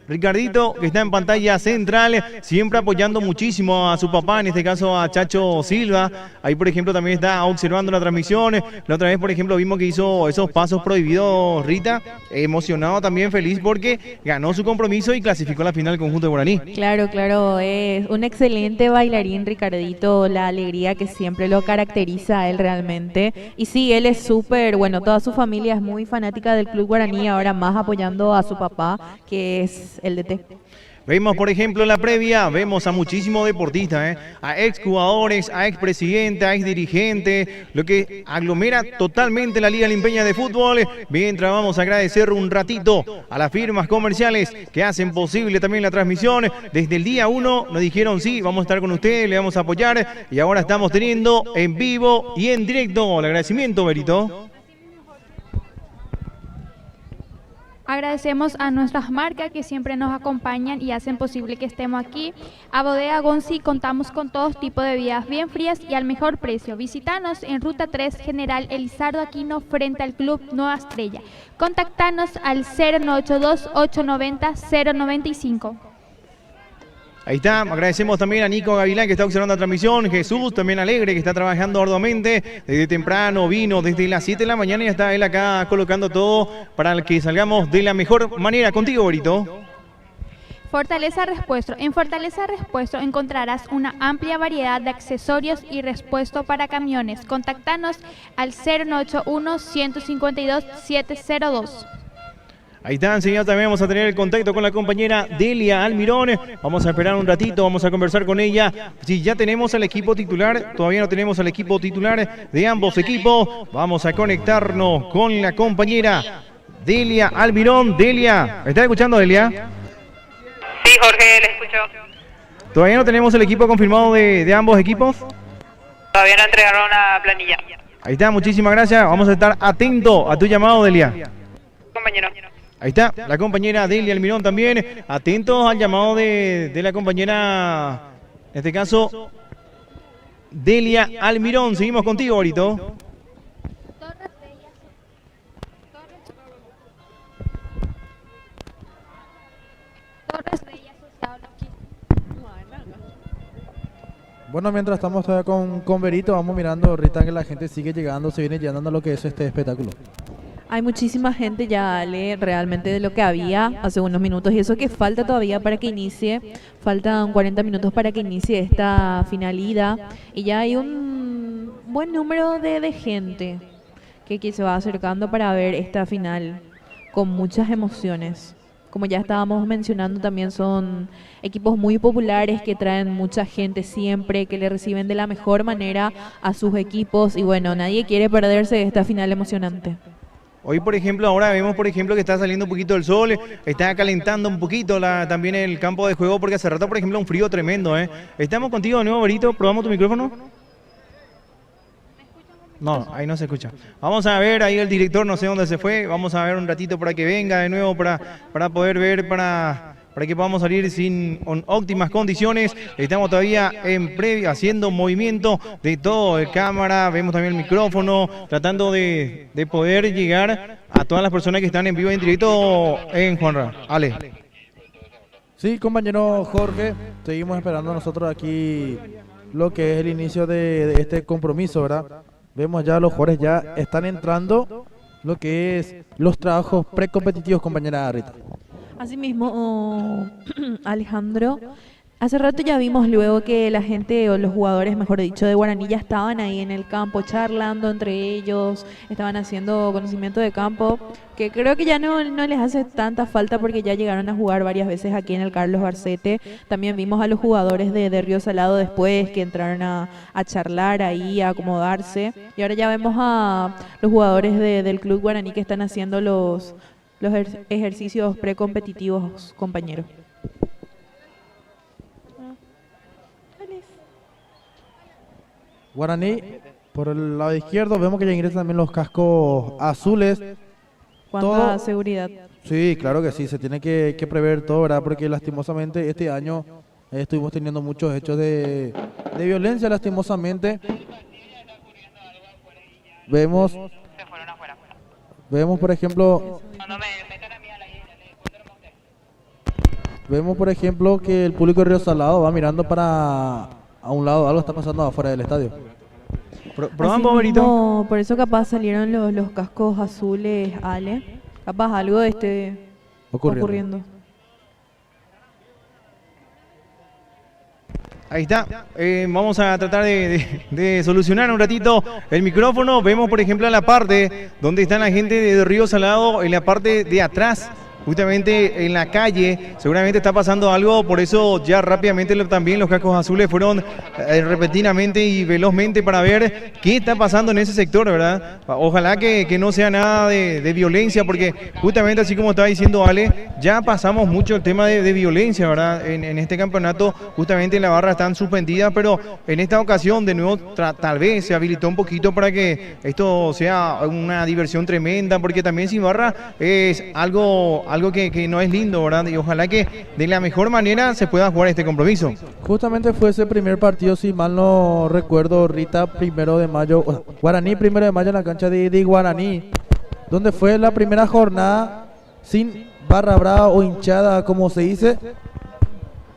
Ricardito, que está en pantalla central, siempre apoyando muchísimo a su papá, en este caso a Chacho Silva. Ahí, por ejemplo, también está observando la transmisión. La otra vez, por ejemplo, vimos que hizo esos pasos prohibidos Rita. Emocionado también, feliz porque ganó su compromiso y clasificó a la final del conjunto de Guaraní. Claro, claro, es un excelente bailarín Ricardito, la alegría que siempre lo caracteriza a él realmente. Y sí, él es súper, bueno, toda su familia es muy fanática del Club Guaraní, ahora más apoyando a su papá, que es el DT. Vemos, por ejemplo, en la previa, vemos a muchísimos deportistas, a exjugadores, a expresidentes, a exdirigentes, lo que aglomera totalmente la Liga Limpeña de Fútbol. Mientras vamos a agradecer un ratito a las firmas comerciales que hacen posible también la transmisión. Desde el día 1 nos dijeron sí, vamos a estar con ustedes, le vamos a apoyar y ahora estamos teniendo en vivo y en directo. El agradecimiento, Berito. Agradecemos a nuestras marcas que siempre nos acompañan y hacen posible que estemos aquí. A Bodega Gonzi contamos con todos tipos de bebidas bien frías y al mejor precio. Visítanos en Ruta 3 General Elizardo Aquino frente al Club Nueva Estrella. Contactanos al 0982-890-095. Ahí está, agradecemos también a Nico Gavilán que está observando la transmisión, Jesús también alegre que está trabajando arduamente, desde temprano vino, desde las 7 de la mañana y ya está él acá colocando todo para que salgamos de la mejor manera. Contigo, Berito. Fortaleza Repuesto. En Fortaleza Repuesto encontrarás una amplia variedad de accesorios y repuesto para camiones. Contactanos al 0981-152-702. Ahí está, enseguida también vamos a tener el contacto con la compañera Delia Almirón. Vamos a esperar un ratito, vamos a conversar con ella. Si ya tenemos al equipo titular, todavía no tenemos al equipo titular de ambos equipos. Vamos a conectarnos con la compañera Delia Almirón. Delia, ¿me estás escuchando, Delia? Sí, Jorge, le escucho. ¿Todavía no tenemos el equipo confirmado de ambos equipos? Todavía no entregaron la planilla. Ahí está, muchísimas gracias. Vamos a estar atentos a tu llamado, Delia. Compañero. Ahí está, la compañera Delia Almirón también, atentos al llamado de la compañera, en este caso, Delia Almirón. Seguimos contigo, ahorita. Bueno, mientras estamos todavía con Berito, vamos mirando, Rita, que la gente sigue llegando, se viene llenando lo que es este espectáculo. Hay muchísima gente ya, Ale, realmente de lo que había hace unos minutos y eso que falta todavía para que inicie, faltan 40 minutos para que inicie esta finalidad y ya hay un buen número de gente que se va acercando para ver esta final con muchas emociones. Como ya estábamos mencionando, también son equipos muy populares que traen mucha gente siempre, que le reciben de la mejor manera a sus equipos y bueno, nadie quiere perderse de esta final emocionante. Hoy, por ejemplo, ahora vemos, por ejemplo, que está saliendo un poquito el sol, está calentando un poquito también el campo de juego, porque hace rato, por ejemplo, un frío tremendo, Estamos contigo de nuevo, Berito, ¿probamos tu micrófono? No, ahí no se escucha. Vamos a ver, ahí el director, no sé dónde se fue, vamos a ver un ratito para que venga de nuevo, para poder ver, para que podamos salir sin óptimas condiciones. Estamos todavía en previa, haciendo movimiento de todo el cámara, vemos también el micrófono, tratando de poder llegar a todas las personas que están en vivo y en directo en Juanra. Ale. Sí, compañero Jorge, seguimos esperando nosotros aquí lo que es el inicio de este compromiso, ¿verdad? Vemos ya los jugadores ya están entrando lo que es los trabajos precompetitivos, compañera Rita. Asimismo, Alejandro, hace rato ya vimos luego que la gente, o los jugadores, mejor dicho, de Guaraní ya estaban ahí en el campo charlando entre ellos, estaban haciendo conocimiento de campo, que creo que ya no les hace tanta falta porque ya llegaron a jugar varias veces aquí en el Carlos Barcete. También vimos a los jugadores de Río Salado después que entraron a charlar ahí, a acomodarse. Y ahora ya vemos a los jugadores del Club Guaraní que están haciendo los ejercicios precompetitivos, compañeros. Guaraní, por el lado izquierdo, vemos que ya ingresan también los cascos azules. ¿Cuánta seguridad? Sí, claro que sí, se tiene que prever todo, ¿verdad? Porque lastimosamente este año estuvimos teniendo muchos hechos de violencia, lastimosamente. Vemos, Se fueron afuera. vemos por ejemplo, No me metan a mí a la isla. vemos por ejemplo que el público de Río Salado va mirando para a un lado, algo está pasando afuera del estadio. Probamos, Así Boberito. mismo, por eso capaz salieron los cascos azules, Ale. Capaz algo ocurriendo. Ahí está. Vamos a tratar de solucionar un ratito el micrófono. Vemos, por ejemplo, en la parte donde está la gente de Río Salado, en la parte de atrás, justamente en la calle. Seguramente está pasando algo, por eso ya rápidamente también los cascos azules fueron repentinamente y velozmente para ver qué está pasando en ese sector, ¿verdad? Ojalá que no sea nada de violencia, porque justamente así como estaba diciendo Ale, ya pasamos mucho el tema de violencia, ¿verdad? En este campeonato justamente las barras están suspendidas, pero en esta ocasión de nuevo tal vez se habilitó un poquito para que esto sea una diversión tremenda, porque también sin barra es algo que no es lindo, ¿verdad? Y ojalá que de la mejor manera se pueda jugar este compromiso. Justamente fue ese primer partido, si mal no recuerdo, Rita, 1 de mayo, Guaraní 1 de mayo en la cancha de Guaraní, donde fue la primera jornada sin barra brava o hinchada, como se dice,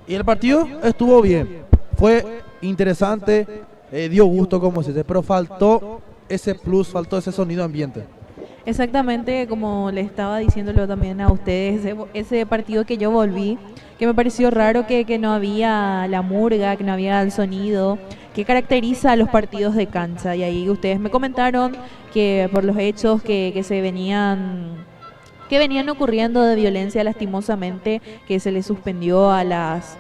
y el partido estuvo bien, fue interesante, dio gusto, como se dice, pero faltó ese plus, faltó ese sonido ambiente. Exactamente, como le estaba diciéndolo también a ustedes, ese partido que yo volví, que me pareció raro que no había la murga, que no había el sonido, que caracteriza a los partidos de cancha. Y ahí ustedes me comentaron que por los hechos que venían ocurriendo de violencia, lastimosamente, que se les suspendió a las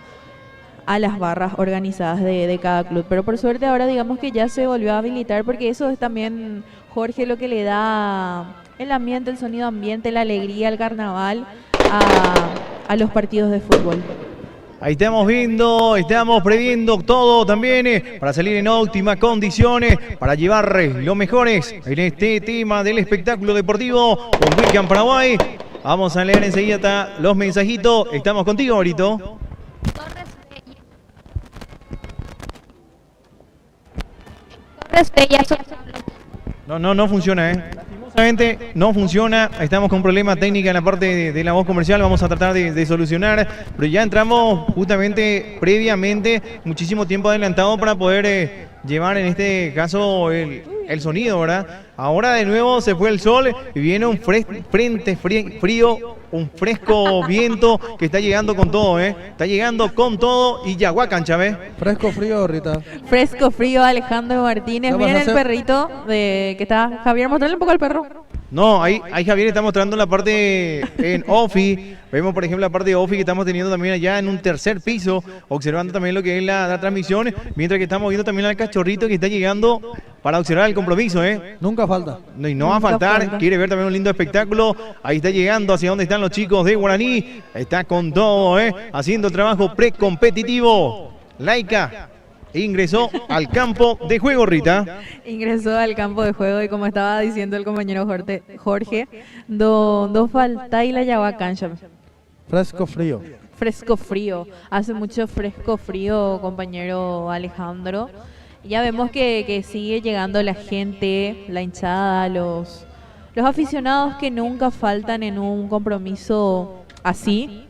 barras organizadas de cada club. Pero por suerte ahora digamos que ya se volvió a habilitar, porque eso es también, Jorge, lo que le da el ambiente, el sonido ambiente, la alegría, el carnaval a los partidos de fútbol. Ahí estamos viendo, estamos previendo todo también para salir en óptimas condiciones, para llevar los mejores en este tema del espectáculo deportivo con Weekend Paraguay. Vamos a leer enseguida los mensajitos. Estamos contigo, Borito. No funciona, Lastimosamente no funciona, estamos con problema técnica en la parte de la voz comercial, vamos a tratar de solucionar, pero ya entramos justamente previamente, muchísimo tiempo adelantado para poder llevar en este caso el sonido, ¿verdad? Ahora de nuevo se fue el sol y viene un frente frío, un fresco viento que está llegando con todo, Está llegando con todo y Yaguá cancha, ¿ves? Fresco frío, Rita. Fresco frío, Alejandro Martínez. Miren el perrito que está. Javier, mostrarle un poco al perro. No, ahí Javier está mostrando la parte en Ofi. Vemos, por ejemplo, la parte de Ofi que estamos teniendo también allá en un tercer piso, observando también lo que es la transmisión, mientras que estamos viendo también al cachorrito que está llegando para observar el compromiso, Nunca falta. No, y no va a faltar, quiere ver también un lindo espectáculo. Ahí está llegando hacia donde están los chicos de Guaraní. Está con todo, haciendo trabajo precompetitivo. Laika ingresó al campo de juego, Rita. Ingresó al campo de juego y como estaba diciendo el compañero Jorge, do falta y la Yaguá cancha. Fresco frío. Fresco frío. Hace mucho fresco frío, compañero Alejandro. Ya vemos que sigue llegando la gente, la hinchada, los aficionados que nunca faltan en un compromiso así.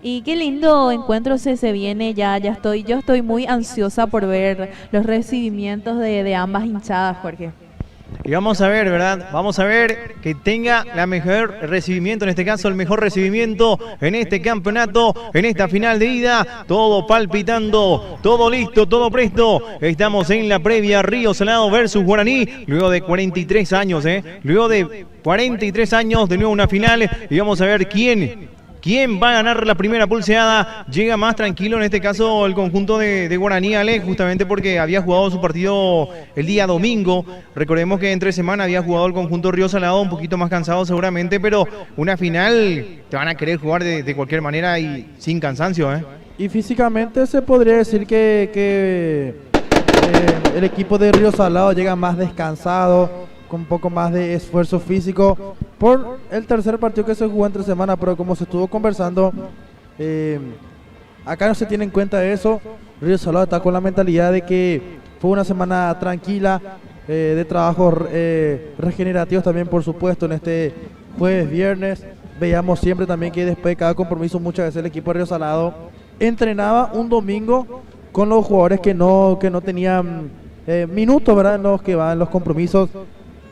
Y qué lindo encuentro se viene, yo estoy muy ansiosa por ver los recibimientos de ambas hinchadas, Jorge. Y vamos a ver, ¿verdad? Vamos a ver que tenga la mejor recibimiento, en este caso el mejor recibimiento en este campeonato, en esta final de ida. Todo palpitando, todo listo, todo presto. Estamos en la previa Río Salado versus Guaraní, luego de 43 años, Luego de 43 años, de nuevo una final. Y vamos a ver quién va a ganar la primera pulseada. Llega más tranquilo en este caso el conjunto de Guaraní, Ale, justamente porque había jugado su partido el día domingo. Recordemos que entre semana había jugado el conjunto Río Salado, un poquito más cansado seguramente, pero una final te van a querer jugar de cualquier manera y sin cansancio, Y físicamente se podría decir que el equipo de Río Salado llega más descansado, con un poco más de esfuerzo físico, por el tercer partido que se jugó entre semana, pero como se estuvo conversando, acá no se tiene en cuenta eso. Río Salado está con la mentalidad de que fue una semana tranquila, de trabajos regenerativos también, por supuesto, en este jueves, viernes. Veíamos siempre también que después de cada compromiso muchas veces el equipo de Río Salado entrenaba un domingo con los jugadores que no tenían minutos, ¿verdad? En los que van los compromisos.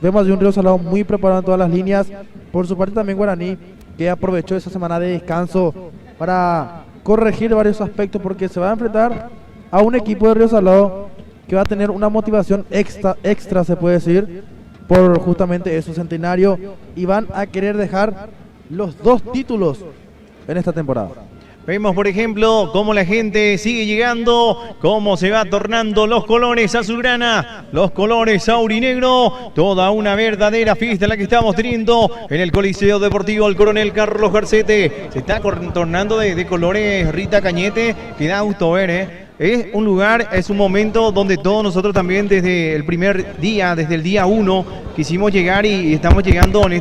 Vemos de un Río Salado muy preparado en todas las líneas. Por su parte también Guaraní, que aprovechó esa semana de descanso para corregir varios aspectos, porque se va a enfrentar a un equipo de Río Salado que va a tener una motivación extra se puede decir, por justamente su centenario, y van a querer dejar los 2 títulos en esta temporada. Vemos, por ejemplo, cómo la gente sigue llegando, cómo se va tornando los colores azulgrana, los colores aurinegro. Toda una verdadera fiesta la que estamos teniendo en el Coliseo Deportivo El Coronel Carlos Garcete. Se está tornando de colores Rita Cañete, que da gusto ver, Es un lugar, es un momento donde todos nosotros también desde el primer día, desde el día 1, quisimos llegar y estamos llegando en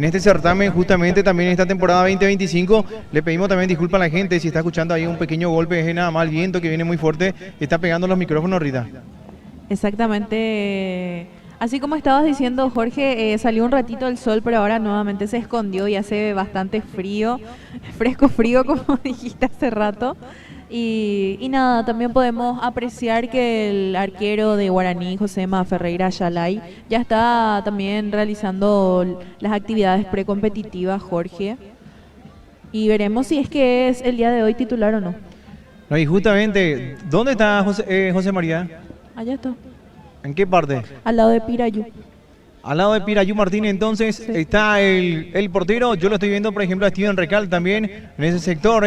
este certamen, justamente también en esta temporada 2025. Le pedimos también disculpas a la gente si está escuchando ahí un pequeño golpe, es nada más el viento que viene muy fuerte, está pegando los micrófonos, Rita. Exactamente. Así como estabas diciendo, Jorge, salió un ratito el sol, pero ahora nuevamente se escondió y hace bastante frío, fresco frío, como dijiste hace rato. Y nada, también podemos apreciar que el arquero de Guaraní, Josema Ferreira Ayalay, ya está también realizando las actividades precompetitivas, Jorge. Y veremos si es que es el día de hoy titular o no. No, y justamente, ¿dónde está José María? Allá está. ¿En qué parte? Al lado de Pirayú. Al lado de Pirayú Martínez, entonces, sí, está el portero. Yo lo estoy viendo, por ejemplo, a Steven Recal también en ese sector.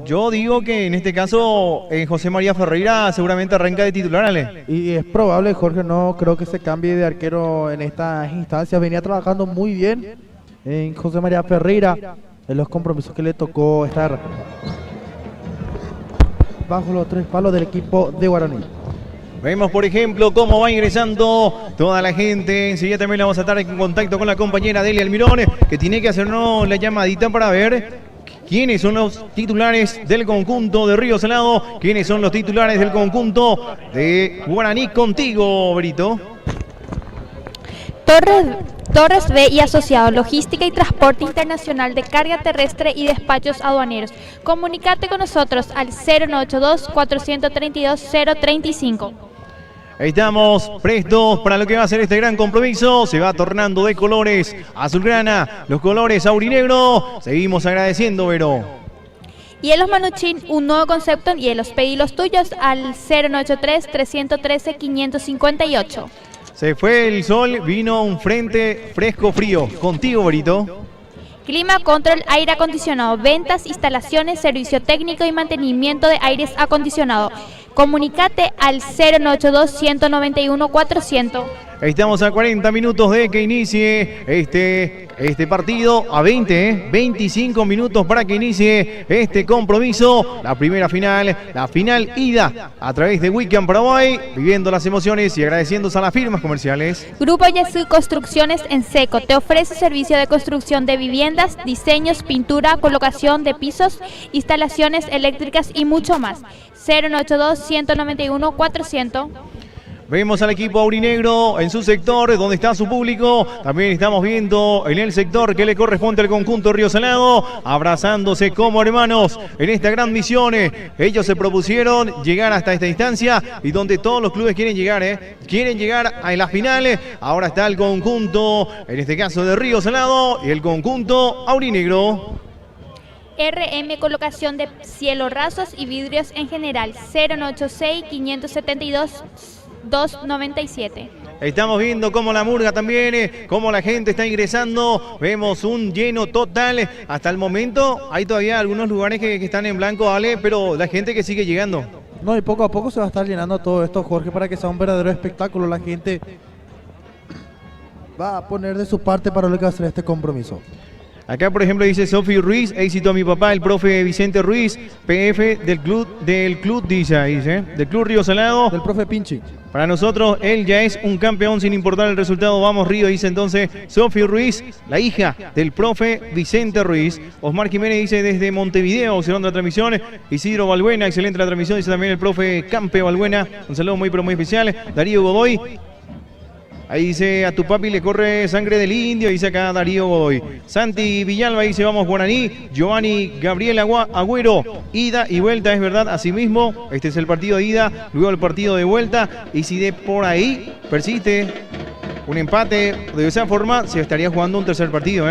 Yo digo que en este caso José María Ferreira seguramente arranca de titular, Ale. Y es probable, Jorge, no creo que se cambie de arquero en estas instancias. Venía trabajando muy bien en José María Ferreira en los compromisos que le tocó estar bajo los 3 palos del equipo de Guaraní. Vemos, por ejemplo, cómo va ingresando toda la gente. Enseguida también vamos a estar en contacto con la compañera Delia Almirón, que tiene que hacernos la llamadita para ver quiénes son los titulares del conjunto de Río Salado, quiénes son los titulares del conjunto de Guaraní. Contigo, Brito. Torres B y Asociados, Logística y Transporte Internacional de Carga Terrestre y Despachos Aduaneros. Comunicate con nosotros al 0982-432-035. Estamos prestos para lo que va a ser este gran compromiso. Se va tornando de colores azulgrana, los colores aurinegro. Seguimos agradeciendo, Vero. Hielos Manuchin, un nuevo concepto en hielos. Pedí los tuyos al 0983-313-558. Se fue el sol, vino un frente fresco frío. Contigo, Brito. Clima Control, aire acondicionado, ventas, instalaciones, servicio técnico y mantenimiento de aires acondicionados. Comunicate al 0982-191-400. Estamos a 40 minutos de que inicie este partido, a 25 minutos para que inicie este compromiso. La primera final, la final ida a través de Weekend Paraguay, viviendo las emociones y agradeciendo a las firmas comerciales. Grupo Yesú Construcciones en Seco te ofrece servicio de construcción de viviendas, diseños, pintura, colocación de pisos, instalaciones eléctricas y mucho más. 0982-191-400. Vemos al equipo aurinegro en su sector, donde está su público. También estamos viendo en el sector que le corresponde al conjunto Río Salado, abrazándose como hermanos en esta gran misión. Ellos se propusieron llegar hasta esta instancia y donde todos los clubes quieren llegar, quieren llegar a las finales. Ahora está el conjunto, en este caso de Río Salado, y el conjunto aurinegro. RM Colocación de Cielo Rasos y Vidrios en general, 0986-572-297. Estamos viendo cómo la murga también, cómo la gente está ingresando. Vemos un lleno total. Hasta el momento hay todavía algunos lugares que están en blanco, Ale, pero la gente que sigue llegando. No, y poco a poco se va a estar llenando todo esto, Jorge, para que sea un verdadero espectáculo. La gente va a poner de su parte para lo que va a ser este compromiso. Acá, por ejemplo, dice Sofi Ruiz, éxito a mi papá, el profe Vicente Ruiz, PF del club dice, del Club Río Salado. Del profe Pinchi. Para nosotros, él ya es un campeón sin importar el resultado. Vamos Río, dice entonces Sofi Ruiz, la hija del profe Vicente Ruiz. Osmar Jiménez dice desde Montevideo, observando la transmisión. Isidro Balbuena, excelente la transmisión, dice también el profe Campe Balbuena. Un saludo muy pero muy especial. Darío Godoy. Ahí dice, a tu papi le corre sangre del indio, dice acá Darío Godoy. Santi Villalba dice, vamos Guaraní. Giovanni Gabriel Agüero, ida y vuelta, es verdad, asimismo. Este es el partido de ida, luego el partido de vuelta. Y si de por ahí persiste un empate de esa forma, se estaría jugando un tercer partido.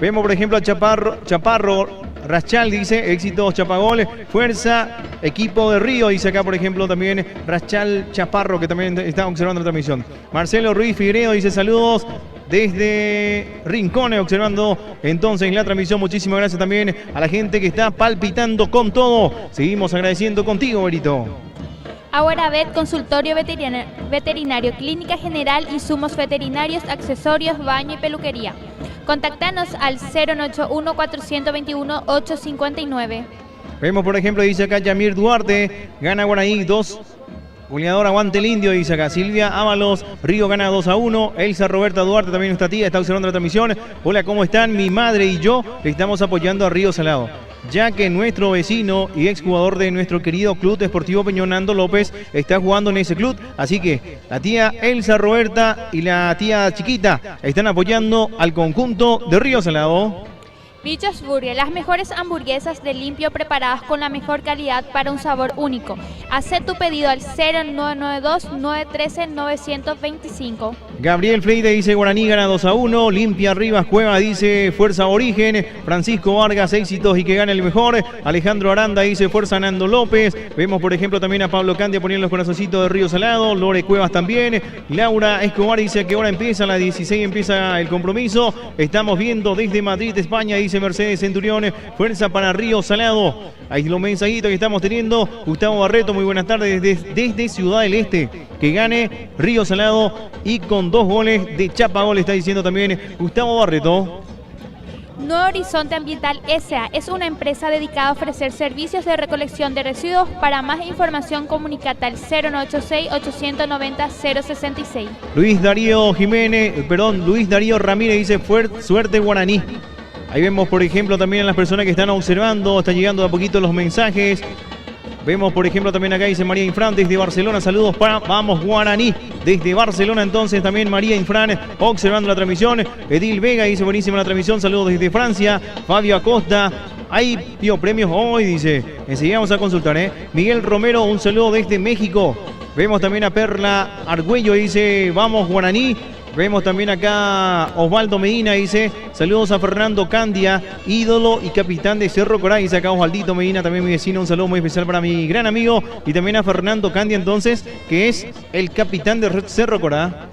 Vemos, por ejemplo, a Chaparro Rachal dice, éxitos Chapagol, fuerza, equipo de Río, dice acá por ejemplo también Rachal Chaparro, que también está observando la transmisión. Marcelo Ruiz Figueiredo dice, saludos desde Rincones, observando entonces la transmisión. Muchísimas gracias también a la gente que está palpitando con todo. Seguimos agradeciendo contigo, Berito. Ahora Vet, consultorio veterinario, clínica general, insumos veterinarios, accesorios, baño y peluquería. Contactanos al 091-421-859. Vemos, por ejemplo, dice acá Yamir Duarte, gana Guaraní 2. Goleador aguante el indio, dice acá Silvia Ábalos, Río gana 2-1. Elsa Roberta Duarte, también nuestra tía, está observando la transmisión. Hola, ¿cómo están? Mi madre y yo le estamos apoyando a Río Salado, ya que nuestro vecino y exjugador de nuestro querido Club Deportivo Peñón, Nando López, está jugando en ese club. Así que la tía Elsa Roberta y la tía chiquita están apoyando al conjunto de Río Salado. Bichos Burger, las mejores hamburguesas de limpio preparadas con la mejor calidad para un sabor único. Haz tu pedido al 0992-913-925. Gabriel Freire dice Guaraní gana 2-1. Limpia Rivas Cueva dice fuerza Origen. Francisco Vargas, éxitos y que gane el mejor. Alejandro Aranda dice fuerza Nando López. Vemos por ejemplo también a Pablo Candia poniendo los corazoncitos de Río Salado. Lore Cuevas también. Laura Escobar dice que ahora empieza, a las 16 empieza el compromiso. Estamos viendo desde Madrid, España, dice Mercedes Centurión, fuerza para Río Salado. Ahí los mensajitos que estamos teniendo. Gustavo Barreto, muy buenas tardes desde Ciudad del Este. Que gane Río Salado y con 2 goles de Chapagol, está diciendo también Gustavo Barreto. Nuevo Horizonte Ambiental S.A. es una empresa dedicada a ofrecer servicios de recolección de residuos. Para más información, comunicate al 0986-890-066. Luis Darío Ramírez dice suerte Guaraní. Ahí vemos, por ejemplo, también a las personas que están observando. Están llegando de a poquito los mensajes. Vemos, por ejemplo, también acá dice María Infran desde Barcelona. Saludos para Vamos Guaraní. Desde Barcelona, entonces, también María Infran observando la transmisión. Edil Vega dice buenísima la transmisión. Saludos desde Francia. Fabio Acosta. Hay premios hoy, dice. Enseguida vamos a consultar, Miguel Romero, un saludo desde México. Vemos también a Perla Argüello, dice Vamos Guaraní. Vemos también acá Osvaldo Medina, dice saludos a Fernando Candia, ídolo y capitán de Cerro Corá. Dice acá Osvaldito Medina, también mi vecino, un saludo muy especial para mi gran amigo. Y también a Fernando Candia entonces, que es el capitán de Cerro Corá.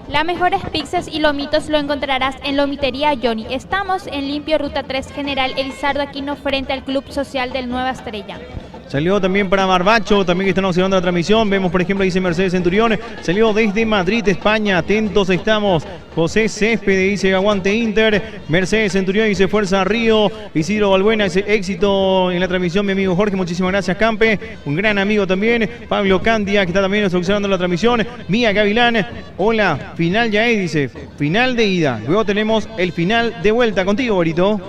Las mejores pizzas y lomitos lo encontrarás en Lomitería Johnny. Estamos en Limpio Ruta 3 General Elizardo Aquino frente al Club Social del Nueva Estrella. Salió también para Barbacho, también que están observando la transmisión. Vemos, por ejemplo, dice Mercedes Centurión. Salió desde Madrid, España. Atentos estamos. José Céspede dice aguante Inter. Mercedes Centurión dice fuerza Río. Isidro Balbuena dice éxito en la transmisión, mi amigo Jorge. Muchísimas gracias, Campe. Un gran amigo también. Pablo Candia, que está también observando la transmisión. Mía Gavilán. Hola, final ya es, dice. Final de ida. Luego tenemos el final de vuelta. Contigo, Borito.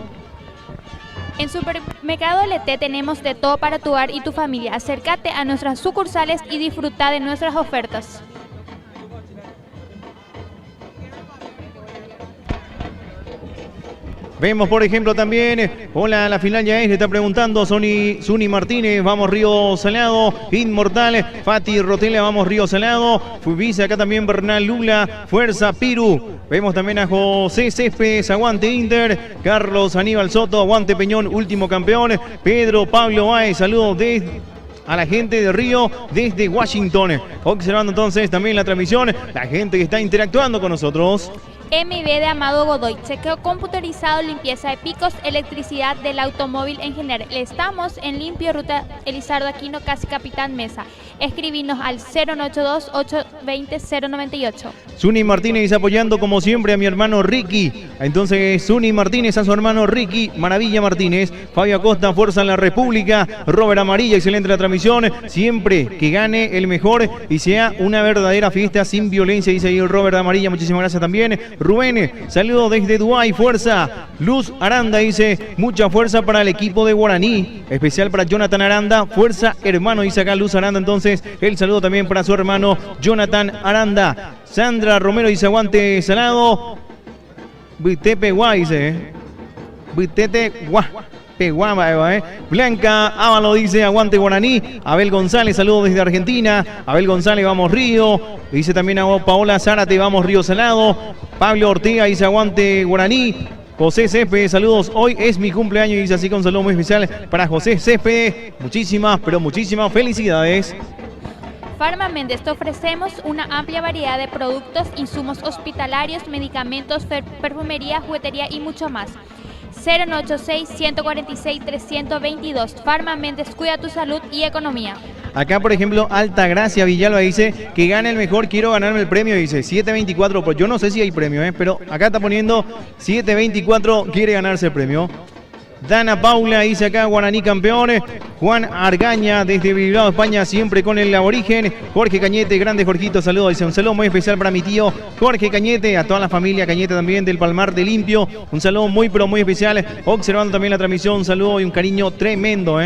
En Supermercado LT tenemos de todo para tu hogar y tu familia. Acércate a nuestras sucursales y disfruta de nuestras ofertas. Vemos, por ejemplo, también, hola, la final ya es, le está preguntando Zuni Martínez, vamos Río Salado, Inmortal, Fati Rotela, vamos Río Salado, Fubice, acá también Bernal Lula, Fuerza Piru. Vemos también a José Céspedes, aguante Inter, Carlos Aníbal Soto, aguante Peñón, último campeón, Pedro Pablo Baez, saludos a la gente de Río desde Washington. Observando entonces también la transmisión, la gente que está interactuando con nosotros. MIB de Amado Godoy, chequeo computarizado, limpieza de picos, electricidad del automóvil en general. Estamos en Limpio, ruta Elizardo Aquino, casi Capitán Mesa. Escribinos al 0982-820-098. Zuni Martínez apoyando como siempre a mi hermano Ricky. Entonces Zuni Martínez a su hermano Ricky, Maravilla Martínez. Fabio Acosta, Fuerza en la República. Robert Amarilla, excelente la transmisión. Siempre que gane el mejor y sea una verdadera fiesta sin violencia, dice ahí el Robert Amarilla. Muchísimas gracias también. Rubén, saludos desde Dubái, fuerza. Luz Aranda dice, mucha fuerza para el equipo de Guaraní. Especial para Jonathan Aranda, fuerza hermano, dice acá Luz Aranda. Entonces el saludo también para su hermano Jonathan Aranda. Sandra Romero dice, aguante Salado. Vitepe Guay, dice. Vitete Guay. Blanca Ávalo dice, aguante Guaraní. Abel González, saludos desde Argentina. Abel González, vamos Río. Dice también a Paola Zárate, vamos Río Salado. Pablo Ortega dice, aguante Guaraní. José Céspedes, saludos, hoy es mi cumpleaños y dice así, con un saludo muy especial para José Céspedes. Muchísimas, pero muchísimas felicidades. Farma Méndez, te ofrecemos una amplia variedad de productos, insumos hospitalarios, medicamentos, perfumería, juguetería y mucho más. 096-146-322. Farma Méndez, cuida tu salud y economía. Acá, por ejemplo, Altagracia Villalba dice que gane el mejor, quiero ganarme el premio, dice 724, pues yo no sé si hay premio, pero acá está poniendo 724, quiere ganarse el premio. Dana Paula dice acá, Guaraní campeones. Juan Argaña desde Bilbao, España, siempre con el aborigen. Jorge Cañete, grande Jorgito, saludos. Dice un saludo muy especial para mi tío Jorge Cañete, a toda la familia Cañete también del Palmar de Limpio. Un saludo muy, pero muy especial. Observando también la transmisión, un saludo y un cariño tremendo,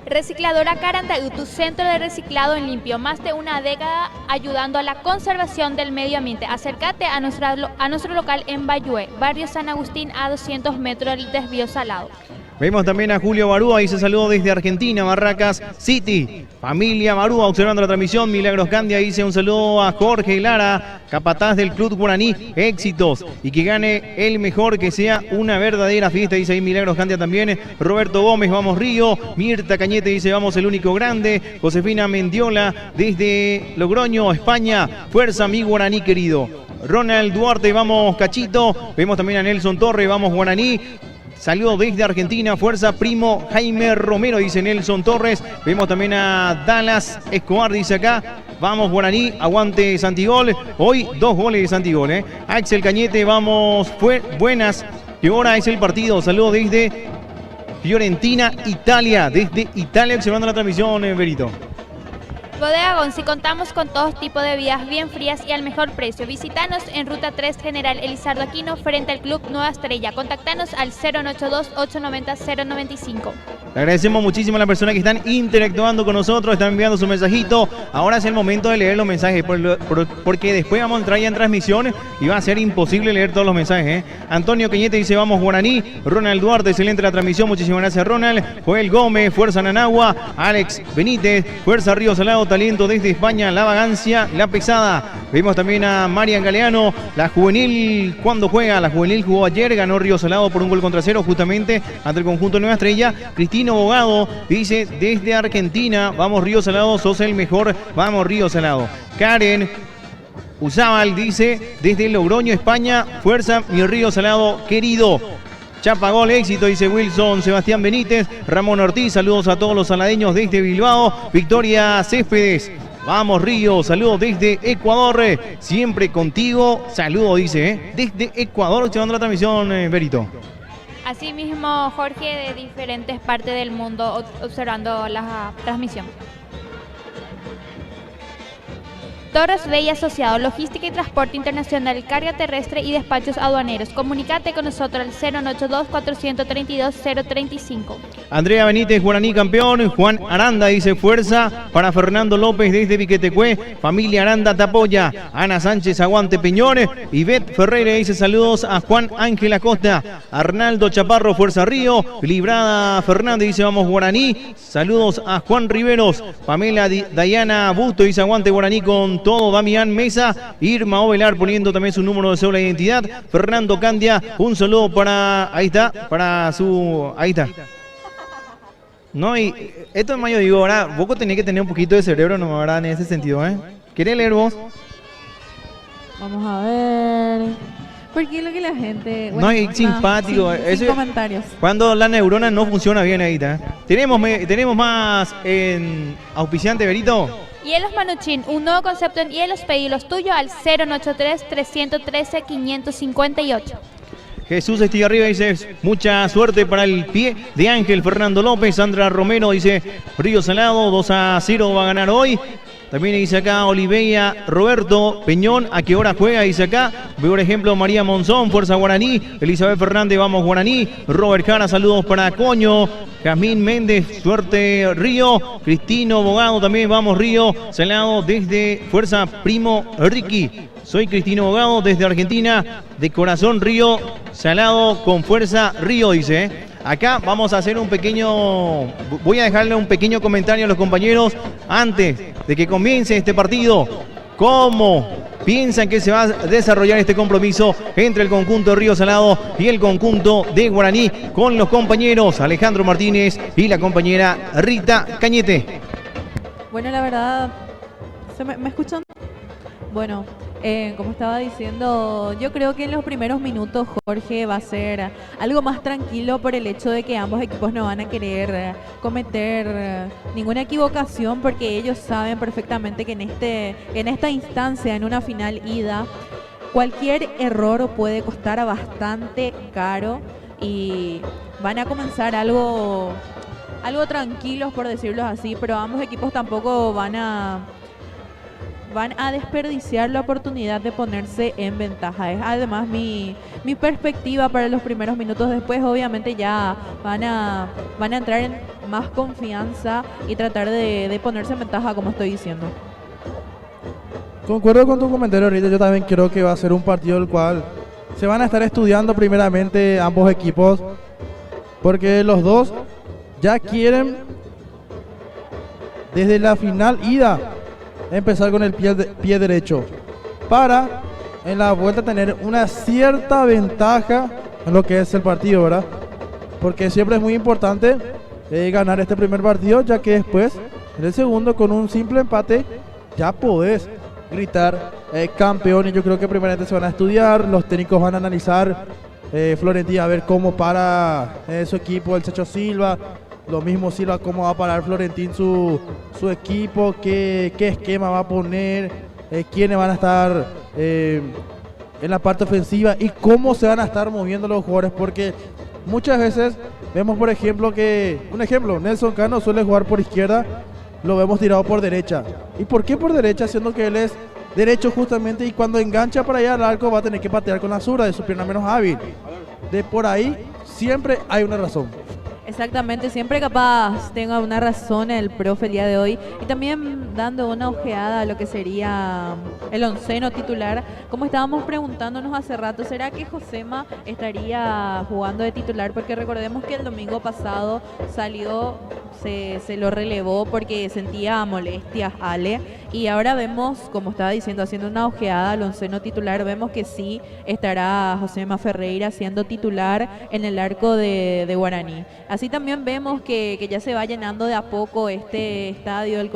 Recicladora Carantaú, tu centro de reciclado en Limpio, más de una década ayudando a la conservación del medio ambiente. Acércate a nuestro local en Bayue, barrio San Agustín, a 200 metros del desvío Salado. Vemos también a Julio Barúa, dice saludos desde Argentina, Barracas City. Familia Barúa observando la transmisión. Milagros Candia dice un saludo a Jorge Lara, capataz del Club Guaraní. Éxitos y que gane el mejor, que sea una verdadera fiesta, dice ahí Milagros Candia también. Roberto Gómez, vamos Río. Mirta Cañete dice vamos el único grande. Josefina Mendiola desde Logroño, España. Fuerza mi Guaraní querido. Ronald Duarte, vamos Cachito. Vemos también a Nelson Torre, vamos Guaraní. Saludos desde Argentina, fuerza primo Jaime Romero, dice Nelson Torres. Vemos también a Dallas Escobar, dice acá. Vamos Guaraní, aguante Santigol. Hoy 2 goles de Santigol, Axel Cañete, vamos, buenas. ¿Qué hora es el partido? Saludos desde Fiorentina, Italia. Desde Italia observando la transmisión, Berito. Bodega Gonzi, contamos con todo tipo de bebidas bien frías y al mejor precio. Visítanos en Ruta 3 General Elizardo Aquino, frente al Club Nueva Estrella. Contáctanos al 092-890-095. Le agradecemos muchísimo a las personas que están interactuando con nosotros, están enviando su mensajito. Ahora es el momento de leer los mensajes, porque después vamos a entrar ya en transmisión y va a ser imposible leer todos los mensajes. Antonio Cañete dice vamos Guaraní. Ronald Duarte, excelente la transmisión, muchísimas gracias Ronald. Joel Gómez, fuerza Nanagua. Alex Benítez, fuerza Río Salado, talento desde España, la vagancia, la pesada. Vemos también a Marian Galeano, la juvenil, cuando juega, la juvenil jugó ayer, ganó Río Salado por 1-0 justamente ante el conjunto Nueva Estrella. Cristina Abogado dice desde Argentina, vamos Río Salado, sos el mejor, vamos Río Salado. Karen Uzábal dice desde Logroño, España, fuerza mi Río Salado querido. Chapagol, éxito, dice Wilson Sebastián Benítez. Ramón Ortiz, saludos a todos los saladeños desde Bilbao. Victoria Céspedes, vamos Río, saludos desde Ecuador. Siempre contigo, saludos, dice, desde Ecuador, observando la transmisión, Berito. Asimismo, Jorge, de diferentes partes del mundo observando la transmisión. Torres Rey Asociado, logística y transporte internacional, carga terrestre y despachos aduaneros. Comunícate con nosotros al 092-432-035. Andrea Benítez, Guaraní campeón. Juan Aranda dice fuerza para Fernando López desde Piquetecué. Familia Aranda te apoya. Ana Sánchez, aguante Peñones. Ivette Ferreira dice saludos a Juan Ángel Acosta. Arnaldo Chaparro, fuerza Río. Librada Fernández dice vamos Guaraní. Saludos a Juan Riveros. Pamela Dayana Busto dice aguante Guaraní con todo. Damián Mesa, Irma Ovelar poniendo también su número de cédula de identidad. Fernando Candia, un saludo para, ahí está, para su, ahí está. No, y esto es mayo, digo, ahora vos tenés que tener un poquito de cerebro, no me en ese sentido, ¿Querés leer vos? Vamos a ver. favor. ¿Por qué lo que la gente...? No, es simpático. Sin comentarios. Cuando la neurona no funciona bien ahí, ¿tá? Tenemos más auspiciante, Berito. Hielos Manuchin, un nuevo concepto en hielos. Pedí los tuyos al 083-313-558. Jesús Estigarriba dice, mucha suerte para el pie de Ángel Fernando López. Sandra Romero dice, Río Salado, 2-0 va a ganar hoy. También dice acá Oliveira Roberto Peñón, ¿a qué hora juega? Dice acá, por ejemplo, María Monzón, Fuerza Guaraní. Elizabeth Fernández, vamos Guaraní. Robert Jara, saludos para Coño. Jazmín Méndez, suerte Río. Cristino Bogado, también vamos Río. Salado desde Fuerza Primo Ricky. Soy Cristino Bogado desde Argentina, de corazón Río, Salado con fuerza Río, dice. Acá vamos a hacer voy a dejarle un pequeño comentario a los compañeros antes de que comience este partido. ¿Cómo piensan que se va a desarrollar este compromiso entre el conjunto Río Salado y el conjunto de Guaraní con los compañeros Alejandro Martínez y la compañera Rita Cañete? Bueno, la verdad, ¿me escuchan? Bueno, como estaba diciendo, yo creo que en los primeros minutos Jorge va a ser algo más tranquilo por el hecho de que ambos equipos no van a querer cometer ninguna equivocación, porque ellos saben perfectamente que en esta instancia, en una final ida, cualquier error puede costar bastante caro y van a comenzar algo tranquilos, por decirlo así, pero ambos equipos tampoco van a desperdiciar la oportunidad de ponerse en ventaja. Es además mi perspectiva para los primeros minutos. Después obviamente ya van a entrar en más confianza y tratar de ponerse en ventaja, como estoy diciendo. Concuerdo con tu comentario ahorita. Yo también creo que va a ser un partido el cual se van a estar estudiando primeramente ambos equipos, porque los dos ya quieren desde la final ida empezar con el pie derecho para en la vuelta tener una cierta ventaja en lo que es el partido, ¿verdad? Porque siempre es muy importante ganar este primer partido, ya que después en el segundo, con un simple empate, ya podés gritar campeón. Y yo creo que primeramente se van a estudiar, los técnicos van a analizar, Florentino a ver cómo para su equipo, el Chacho Silva. Lo mismo Silva, cómo va a parar Florentín su equipo, qué esquema va a poner, quiénes van a estar en la parte ofensiva y cómo se van a estar moviendo los jugadores, porque muchas veces vemos, por ejemplo, Nelson Cano suele jugar por izquierda, lo vemos tirado por derecha. ¿Y por qué por derecha? Siendo que él es derecho justamente, y cuando engancha para allá al arco va a tener que patear con la zurda de su pierna menos hábil. De por ahí siempre hay una razón. Exactamente, siempre capaz tenga una razón el profe el día de hoy, y también dando una ojeada a lo que sería el onceno titular. Como estábamos preguntándonos hace rato, ¿será que Josema estaría jugando de titular? Porque recordemos que el domingo pasado salió, se lo relevó porque sentía molestias Ale, y ahora vemos, como estaba diciendo, haciendo una ojeada al onceno titular, vemos que sí estará Josema Ferreira siendo titular en el arco de Guaraní. Así también vemos que ya se va llenando de a poco este estadio del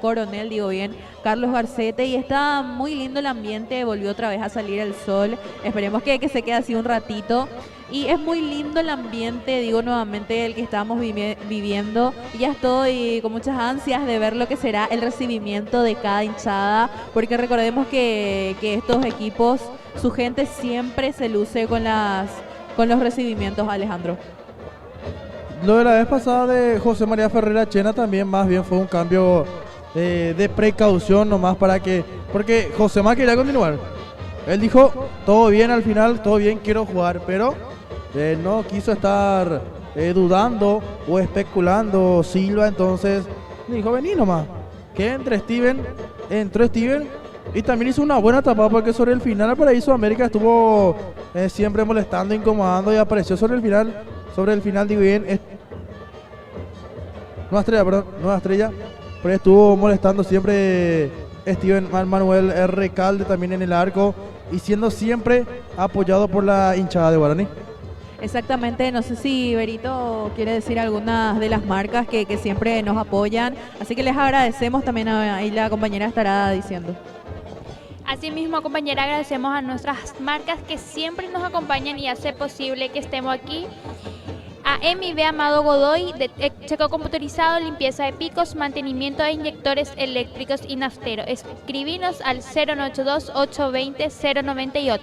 Coronel, digo bien, Carlos Garcete, y está muy lindo el ambiente, volvió otra vez a salir el sol, esperemos que se quede así un ratito. Y es muy lindo el ambiente, digo nuevamente, el que estamos viviendo. Y ya estoy con muchas ansias de ver lo que será el recibimiento de cada hinchada, porque recordemos que estos equipos, su gente siempre se luce con los recibimientos, Alejandro. Lo de la vez pasada de José María Ferreira Chena también más bien fue un cambio de precaución nomás porque José María quería continuar. Él dijo, todo bien al final, todo bien, quiero jugar, pero no quiso estar dudando o especulando Silva, entonces dijo, vení nomás, que entró Steven y también hizo una buena tapada, porque sobre el final el Paraíso América estuvo siempre molestando, incomodando, y apareció sobre el final, digo bien, Nueva Estrella, pero estuvo molestando siempre Steven Manuel Recalde también en el arco, y siendo siempre apoyado por la hinchada de Guaraní. Exactamente, no sé si Berito quiere decir algunas de las marcas que siempre nos apoyan, así que les agradecemos, también ahí la compañera estará diciendo. Asimismo, compañera, agradecemos a nuestras marcas que siempre nos acompañan y hace posible que estemos aquí. A MIB Amado Godoy, de checo computarizado, limpieza de picos, mantenimiento de inyectores eléctricos y naftero. Escribinos al 092-820-098.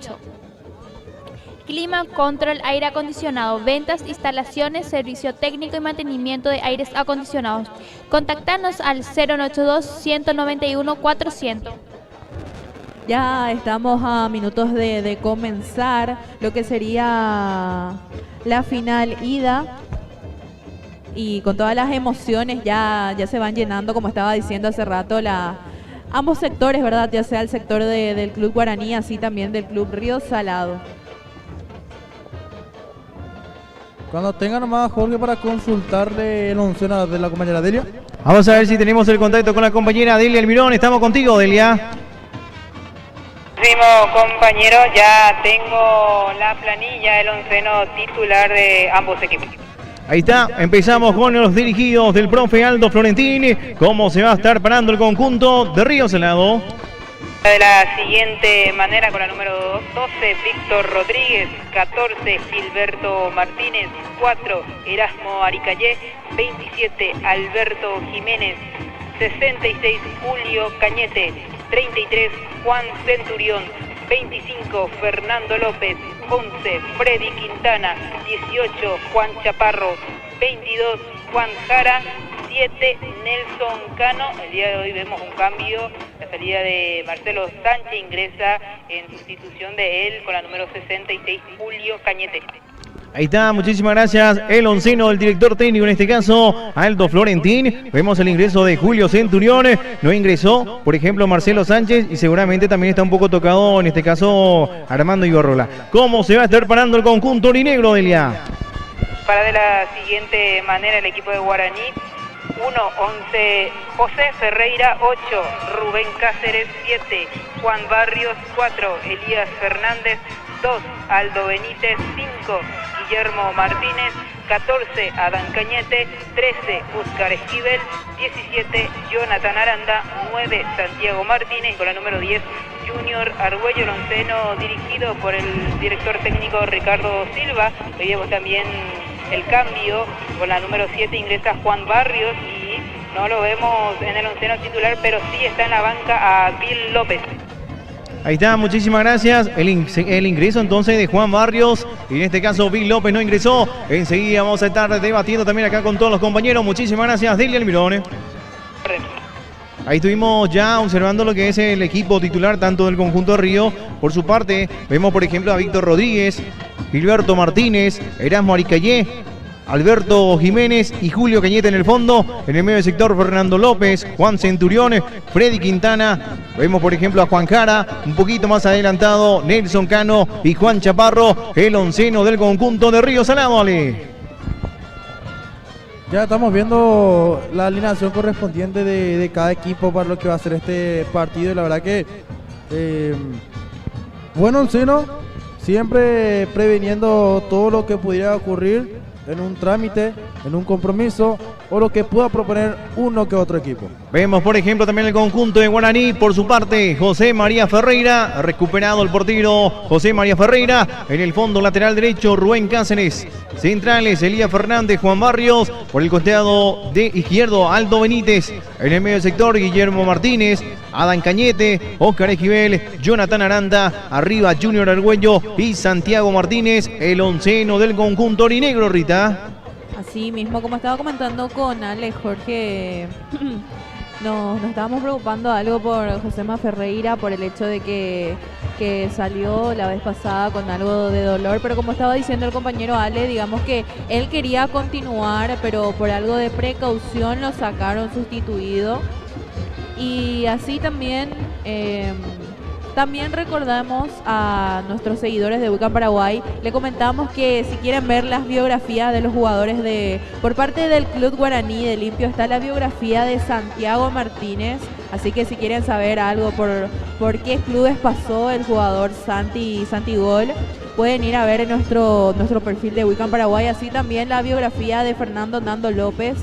Clima Control Aire Acondicionado, ventas, instalaciones, servicio técnico y mantenimiento de aires acondicionados. Contactanos al 092-191-400. Ya estamos a minutos de comenzar lo que sería la final ida, y con todas las emociones ya se van llenando, como estaba diciendo hace rato, ambos sectores, ¿verdad? Ya sea el sector del Club Guaraní, así también del Club Río Salado. Cuando tengan nomás, Jorge, para consultarle el onceno de la compañera Delia. Vamos a ver si tenemos el contacto con la compañera Delia Almirón. Estamos contigo, Delia. Compañero, ya tengo la planilla, el onceno titular de ambos equipos. Ahí está, empezamos con los dirigidos del profe Aldo Florentín. ¿Cómo se va a estar parando el conjunto de Río Salado? De la siguiente manera, con la número 12, Víctor Rodríguez, 14, Gilberto Martínez, 4, Erasmo Aricayé, 27, Alberto Jiménez, 66, Julio Cañete, 33, Juan Centurión, 25, Fernando López, 11, Freddy Quintana, 18, Juan Chaparro, 22, Juan Jara, 7, Nelson Cano. El día de hoy vemos un cambio, la salida de Marcelo Sánchez, ingresa en sustitución de él con la número 66, Julio Cañete. Ahí está, muchísimas gracias. El onceno del director técnico, en este caso, Aldo Florentín. Vemos el ingreso de Julio Centurión. No ingresó, por ejemplo, Marcelo Sánchez, y seguramente también está un poco tocado, en este caso, Armando Ibarrola. ¿Cómo se va a estar parando el conjunto orinegro, Delia? Para de la siguiente manera el equipo de Guaraní: 1, 11, José Ferreira, 8, Rubén Cáceres, 7, Juan Barrios, 4, Elías Fernández, 2, Aldo Benítez, 5, Guillermo Martínez, 14, Adán Cañete, 13, Óscar Esquivel, 17, Jonathan Aranda, 9, Santiago Martínez, con la número 10, Junior Argüello. El onceno dirigido por el director técnico Ricardo Silva. Veíamos también el cambio, con la número 7 ingresa Juan Barrios, y no lo vemos en el onceno titular, pero sí está en la banca a Bill López. Ahí está, muchísimas gracias. El ingreso entonces de Juan Barrios, y en este caso Bill López no ingresó. Enseguida vamos a estar debatiendo también acá con todos los compañeros. Muchísimas gracias, Delia Almirón. Ahí estuvimos ya observando lo que es el equipo titular tanto del conjunto de Río. Por su parte, vemos por ejemplo a Víctor Rodríguez, Gilberto Martínez, Erasmo Aricayé, Alberto Jiménez y Julio Cañete en el fondo. En el medio del sector, Fernando López, Juan Centurión, Freddy Quintana. Vemos por ejemplo a Juan Jara, un poquito más adelantado, Nelson Cano y Juan Chaparro. El onceno del conjunto de Río Salado, Ale. Ya estamos viendo la alineación correspondiente de cada equipo para lo que va a ser este partido. Y la verdad que buen onceno, siempre previniendo todo lo que pudiera ocurrir en un trámite, en un compromiso, o lo que pueda proponer uno que otro equipo. Vemos por ejemplo también el conjunto de Guaraní. Por su parte, José María Ferreira, recuperado el portero José María Ferreira. En el fondo lateral derecho, Rubén Cáceres. Centrales, Elías Fernández, Juan Barrios. Por el costado de izquierdo, Aldo Benítez. En el medio del sector, Guillermo Martínez, Adán Cañete, Óscar Esquivel, Jonathan Aranda. Arriba, Junior Argüello y Santiago Martínez. El onceno del conjunto orinegro, Rita. Así mismo, como estaba comentando con Alex, Jorge, nos estábamos preocupando algo por Josema Ferreira, por el hecho de que salió la vez pasada con algo de dolor, pero como estaba diciendo el compañero Ale, digamos que él quería continuar, pero por algo de precaución lo sacaron sustituido. Y así también recordamos a nuestros seguidores de Wicca Paraguay, le comentamos que si quieren ver las biografías de los jugadores por parte del Club Guaraní de Limpio, está la biografía de Santiago Martínez, así que si quieren saber algo por qué clubes pasó el jugador Santi Gol, pueden ir a ver en nuestro perfil de Wicca Paraguay. Así también la biografía de Fernando Nando López,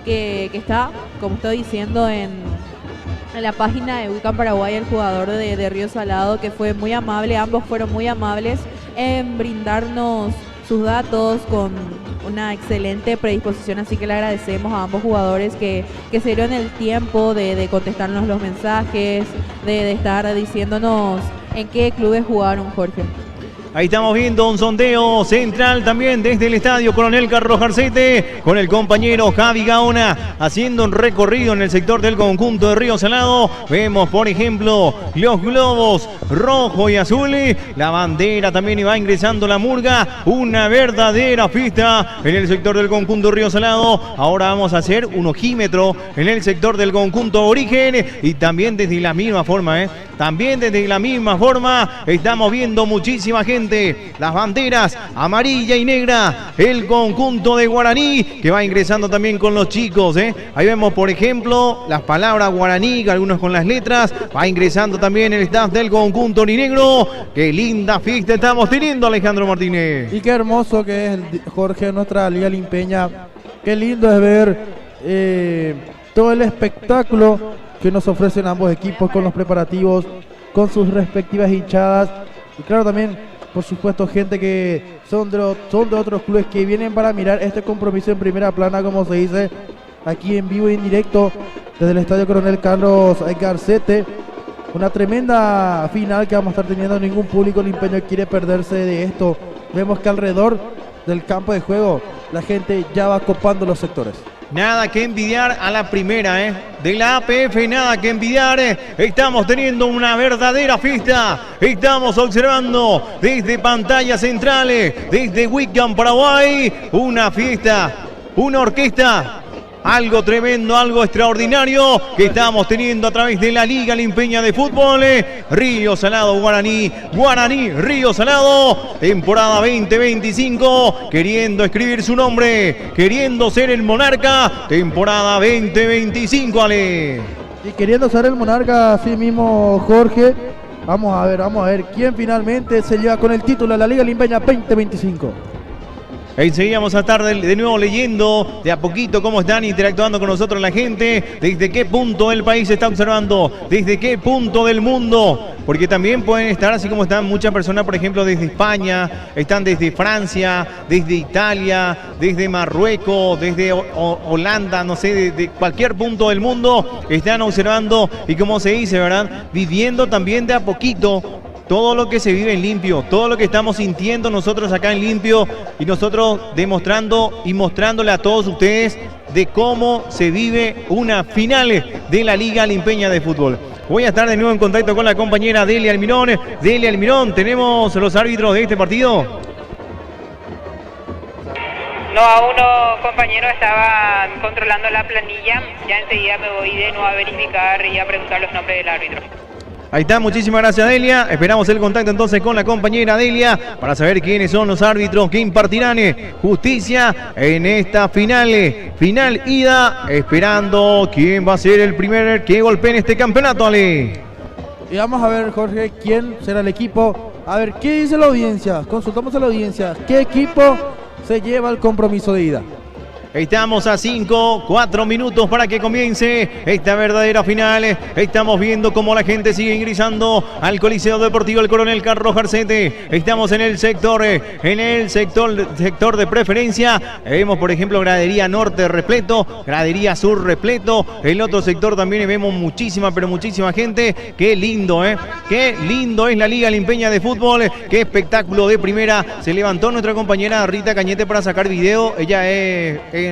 que está, como estoy diciendo, en en la página de Wiccan Paraguay el jugador de Río Salado, que fue muy amable. Ambos fueron muy amables en brindarnos sus datos con una excelente predisposición, así que le agradecemos a ambos jugadores que se dieron el tiempo de contestarnos los mensajes, de estar diciéndonos en qué clubes jugaron, Jorge. Ahí estamos viendo un sondeo central también desde el estadio Coronel Carlos Garcete con el compañero Javi Gaona haciendo un recorrido en el sector del conjunto de Río Salado. Vemos, por ejemplo, los globos rojo y azul. La bandera también iba ingresando la murga. Una verdadera fiesta en el sector del conjunto de Río Salado. Ahora vamos a hacer un ojímetro en el sector del conjunto Origen y también desde la misma forma, También desde la misma forma estamos viendo muchísima gente. Las banderas amarilla y negra. El conjunto de Guaraní que va ingresando también con los chicos. Ahí vemos, por ejemplo, las palabras guaraní, algunos con las letras. Va ingresando también el staff del conjunto orinegro. Qué linda fiesta estamos teniendo, Alejandro Martínez. Y qué hermoso que es, Jorge, nuestra Liga Limpeña. Qué lindo es ver todo el espectáculo que nos ofrecen ambos equipos con los preparativos, con sus respectivas hinchadas. Y claro, también, por supuesto, gente que son de otros clubes que vienen para mirar este compromiso en primera plana, como se dice, aquí en vivo y en directo desde el Estadio Coronel Carlos Garcete. Una tremenda final que vamos a estar teniendo. Ningún público limpeño quiere perderse de esto. Vemos que alrededor del campo de juego la gente ya va copando los sectores. Nada que envidiar a la primera, de la APF, nada que envidiar. Estamos teniendo una verdadera fiesta. Estamos observando desde pantallas centrales, desde Wiccan Paraguay, una fiesta, una orquesta. Algo tremendo, algo extraordinario que estamos teniendo a través de la Liga Limpeña de Fútbol. Río Salado, Guaraní, Guaraní, Río Salado, temporada 2025, queriendo escribir su nombre, queriendo ser el monarca, temporada 2025, Ale. Y queriendo ser el monarca, así mismo, Jorge, vamos a ver quién finalmente se lleva con el título de la Liga Limpeña 2025. Ahí seguimos a estar de nuevo leyendo de a poquito cómo están interactuando con nosotros la gente, desde qué punto del país se está observando, desde qué punto del mundo, porque también pueden estar así como están muchas personas, por ejemplo, desde España, están desde Francia, desde Italia, desde Marruecos, desde Holanda, no sé, de cualquier punto del mundo, están observando y como se dice, ¿verdad? Viviendo también de a poquito todo lo que se vive en Limpio, todo lo que estamos sintiendo nosotros acá en Limpio y nosotros demostrando y mostrándole a todos ustedes de cómo se vive una final de la Liga Limpeña de Fútbol. Voy a estar de nuevo en contacto con la compañera Delia Almirón. Delia Almirón, ¿tenemos los árbitros de este partido? No, aún no, compañeros, estaban controlando la planilla. Ya enseguida me voy de nuevo a verificar y a preguntar los nombres del árbitro. Ahí está, muchísimas gracias, Delia. Esperamos el contacto entonces con la compañera Delia para saber quiénes son los árbitros que impartirán justicia en esta final ida, esperando quién va a ser el primer que golpee en este campeonato, Ale. Y vamos a ver, Jorge, quién será el equipo. A ver, ¿qué dice la audiencia? Consultamos a la audiencia. ¿Qué equipo se lleva el compromiso de ida? Estamos a 4 minutos para que comience esta verdadera final. Estamos viendo cómo la gente sigue ingresando al Coliseo Deportivo El Coronel Carlos Garcete. Estamos en el sector de preferencia. Vemos, por ejemplo, gradería norte repleto, gradería sur repleto. El otro sector también vemos muchísima, pero muchísima gente. Qué lindo, Qué lindo es la Liga Limpeña de Fútbol. Qué espectáculo de primera. Se levantó nuestra compañera Rita Cañete para sacar video. Ella es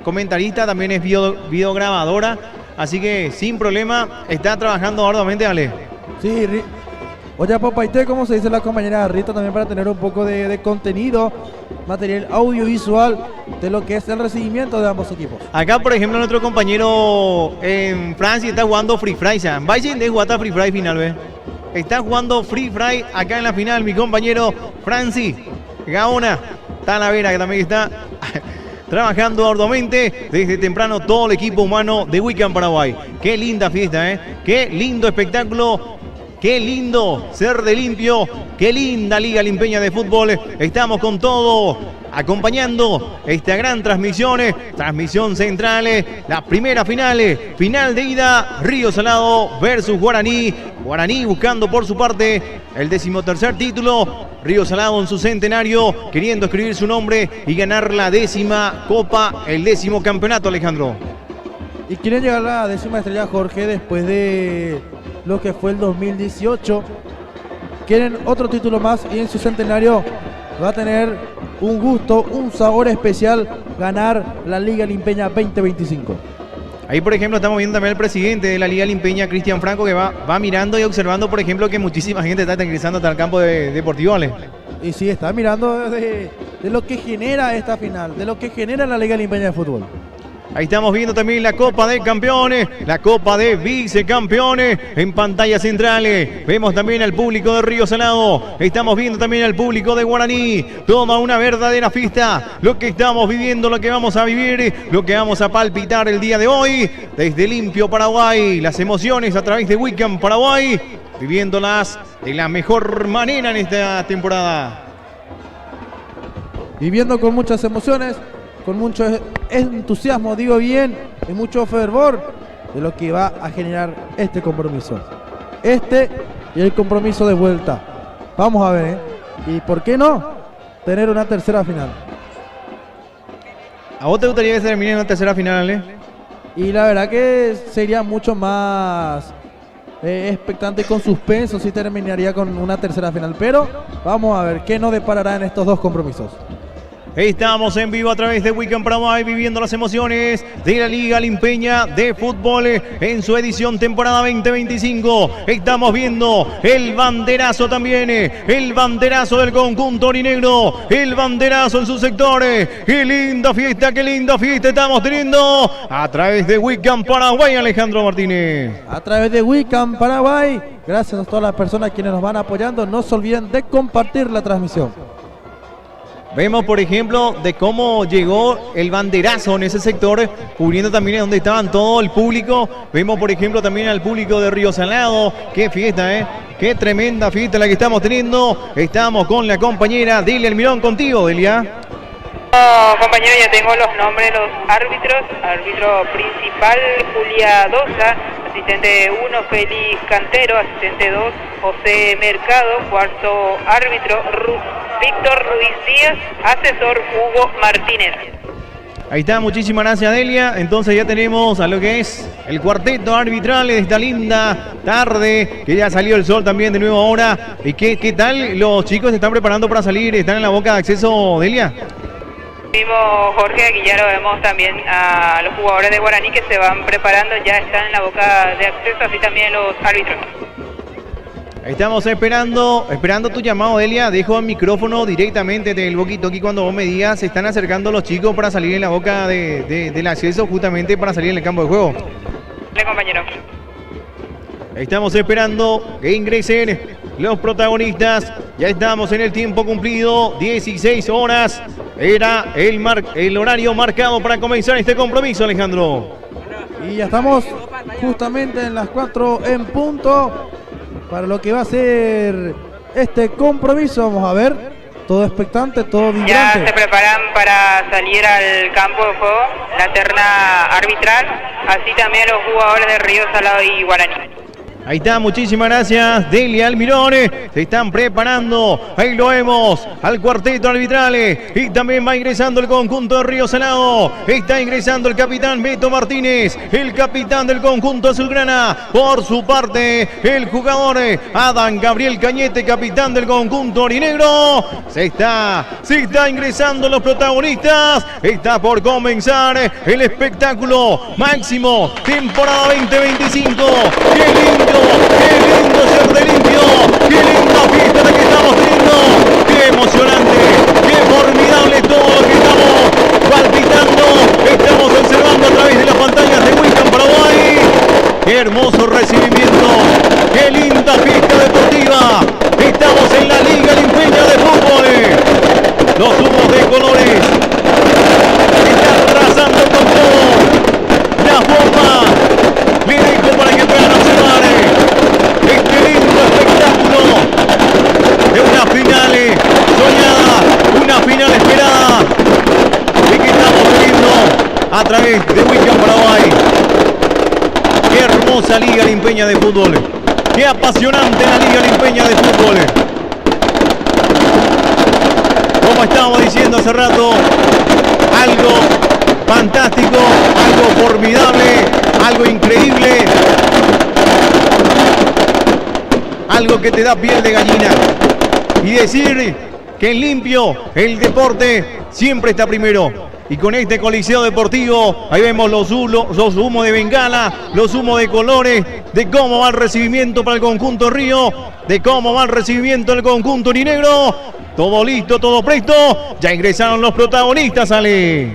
comentarista, también es videograbadora, así que sin problema está trabajando arduamente, Ale. Sí, oye, Popaité, como se dice la compañera Rita, también para tener un poco de contenido, material audiovisual de lo que es el recibimiento de ambos equipos. Acá, por ejemplo, nuestro compañero en Francia está jugando Free Fry, vayan de jugar Free Fry final, ¿ves? Está jugando Free Fry acá en la final mi compañero Franci Gaona Talavera, que también está trabajando arduamente desde temprano todo el equipo humano de Wiccan Paraguay. Qué linda fiesta, Qué lindo espectáculo Qué lindo ser de Limpio, qué linda Liga Limpeña de Fútbol. Estamos con todo, acompañando esta gran transmisión, transmisión central, la primera final de ida, Río Salado versus Guaraní. Guaraní buscando por su parte el 13º título, Río Salado en su centenario, queriendo escribir su nombre y ganar la 10ª Copa, el 10º campeonato, Alejandro. Y quieren llegar a la 10ª estrella, Jorge, después de lo que fue el 2018. Quieren otro título más y en su centenario va a tener un gusto, un sabor especial ganar la Liga Limpeña 2025. Ahí, por ejemplo, estamos viendo también al presidente de la Liga Limpeña, Cristian Franco, que va mirando y observando, por ejemplo, que muchísima gente está ingresando hasta el campo deportivo, ¿vale? Y sí, está mirando de lo que genera esta final, de lo que genera la Liga Limpeña de Fútbol. Ahí estamos viendo también la Copa de Campeones, la Copa de Vicecampeones en pantalla centrales. Vemos también al público de Río Salado. Estamos viendo también al público de Guaraní. Toda una verdadera fiesta. Lo que estamos viviendo, lo que vamos a vivir, lo que vamos a palpitar el día de hoy. Desde Limpio, Paraguay. Las emociones a través de Wicam Paraguay. Viviéndolas de la mejor manera en esta temporada. Viviendo con muchas emociones, con mucho entusiasmo, digo bien, y mucho fervor de lo que va a generar este compromiso. Este y el compromiso de vuelta. Vamos a ver, y por qué no tener una tercera final. ¿A vos te gustaría que se termine en una tercera final, Y la verdad que sería mucho más expectante y con suspenso si terminaría con una tercera final. Pero vamos a ver qué nos deparará en estos dos compromisos. Estamos en vivo a través de Wicam Paraguay, viviendo las emociones de la Liga Limpeña de Fútbol en su edición temporada 2025. Estamos viendo el banderazo también, el banderazo del conjunto orinegro, el banderazo en sus sectores. ¡Qué linda fiesta estamos teniendo! A través de Wicam Paraguay, Alejandro Martínez. A través de Wicam Paraguay, gracias a todas las personas quienes nos van apoyando. No se olviden de compartir la transmisión. Vemos, por ejemplo, de cómo llegó el banderazo en ese sector, cubriendo también donde estaban todo el público. Vemos, por ejemplo, también al público de Río Salado. Qué fiesta, qué tremenda fiesta la que estamos teniendo. Estamos con la compañera Delia Almirón, contigo, Delia. Compañero, ya tengo los nombres de los árbitros. Árbitro principal, Julia Dosa. Asistente 1, Félix Cantero. Asistente 2, José Mercado. Cuarto árbitro, Víctor Ruiz Díaz. Asesor, Hugo Martínez. Ahí está, muchísimas gracias, Delia. Entonces ya tenemos a lo que es el cuarteto arbitral de esta linda tarde, que ya salió el sol también de nuevo ahora. ¿Y qué tal? ¿Los chicos se están preparando para salir? ¿Están en la boca de acceso, Delia? Vimos, Jorge, aquí ya lo vemos también a los jugadores de Guaraní que se van preparando, ya están en la boca de acceso, así también los árbitros. Estamos esperando tu llamado, Delia. Dejo el micrófono directamente del walkie-talkie cuando vos me digas. Se están acercando los chicos para salir en la boca del acceso, justamente para salir en el campo de juego. Dale, compañero. Estamos esperando que ingresen los protagonistas. Ya estamos en el tiempo cumplido, 16 horas. Era el horario marcado para comenzar este compromiso, Alejandro. Y ya estamos justamente en las 4 en punto para lo que va a ser este compromiso. Vamos a ver, todo expectante, todo vibrante. Ya se preparan para salir al campo de juego, la terna arbitral, así también los jugadores de Río Salado y Guaraní. Ahí está, muchísimas gracias, Delia Almirón. Se están preparando, ahí lo vemos, al cuarteto arbitral. Y también va ingresando el conjunto de Río Salado. Está ingresando el capitán Beto Martínez, el capitán del conjunto azulgrana. Por su parte, el jugador Adán Gabriel Cañete, capitán del conjunto orinegro. Se está ingresando los protagonistas. Está por comenzar el espectáculo máximo, temporada 2025. ¡Qué lindo! ¡Qué lindo ser de Limpio! ¡Qué linda fiesta la que estamos teniendo! ¡Qué emocionante! ¡Qué formidable todo lo que estamos palpitando! Estamos observando a través de las pantallas de Wicam Paraguay. ¡Qué hermoso recibimiento! ¡Qué linda fiesta deportiva! Estamos en la Liga Limpeña de Fútbol. Los humos de colores están trazando con todo. La forma le dejo para que puedan observar este lindo hermosa Liga Limpeña de Fútbol. Qué apasionante la Liga Limpeña de Fútbol. Como estábamos diciendo hace rato, algo fantástico, algo formidable, algo increíble, algo que te da piel de gallina. Y decir que en limpio el deporte siempre está primero. Y con este coliseo deportivo, ahí vemos los humos de bengala, los humos de colores, de cómo va el recibimiento para el conjunto Río, de cómo va el recibimiento del conjunto urinegro. Todo listo, todo presto. Ya ingresaron los protagonistas, Ale.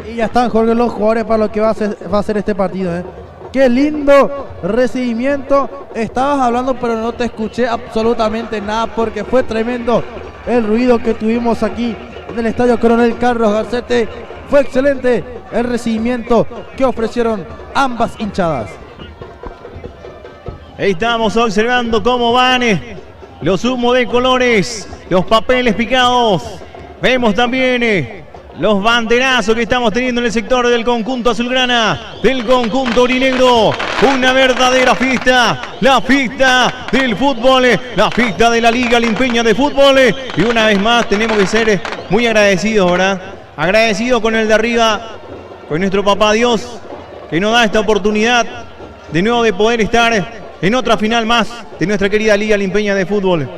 Y ya están, Jorge, los jugadores para lo que va a ser este partido, ¿eh? Qué lindo recibimiento. Estabas hablando, pero no te escuché absolutamente nada porque fue tremendo el ruido que tuvimos aquí en el Estadio Coronel Carlos Garcete. Fue excelente el recibimiento que ofrecieron ambas hinchadas. Estamos observando cómo van los humos de colores, los papeles picados. Vemos también los banderazos que estamos teniendo en el sector del conjunto azulgrana, del conjunto urinegro. Una verdadera fiesta, la fiesta del fútbol, la fiesta de la Liga Limpeña de Fútbol. Y una vez más tenemos que ser muy agradecidos, ¿verdad? Agradecidos con el de arriba, con nuestro papá Dios, que nos da esta oportunidad de nuevo de poder estar en otra final más de nuestra querida Liga Limpeña de Fútbol.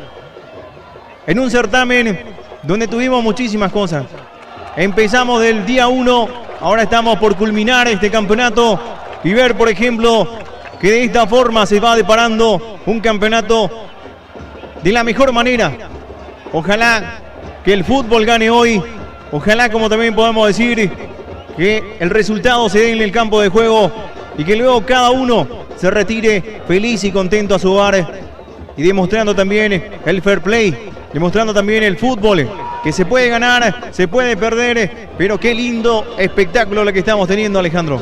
En un certamen donde tuvimos muchísimas cosas. Empezamos del día 1, ahora estamos por culminar este campeonato y ver, por ejemplo, que de esta forma se va deparando un campeonato de la mejor manera. Ojalá que el fútbol gane hoy, ojalá, como también podemos decir, que el resultado se dé en el campo de juego y que luego cada uno se retire feliz y contento a su hogar y demostrando también el fair play, demostrando también el fútbol, que se puede ganar, se puede perder, pero qué lindo espectáculo lo que estamos teniendo, Alejandro.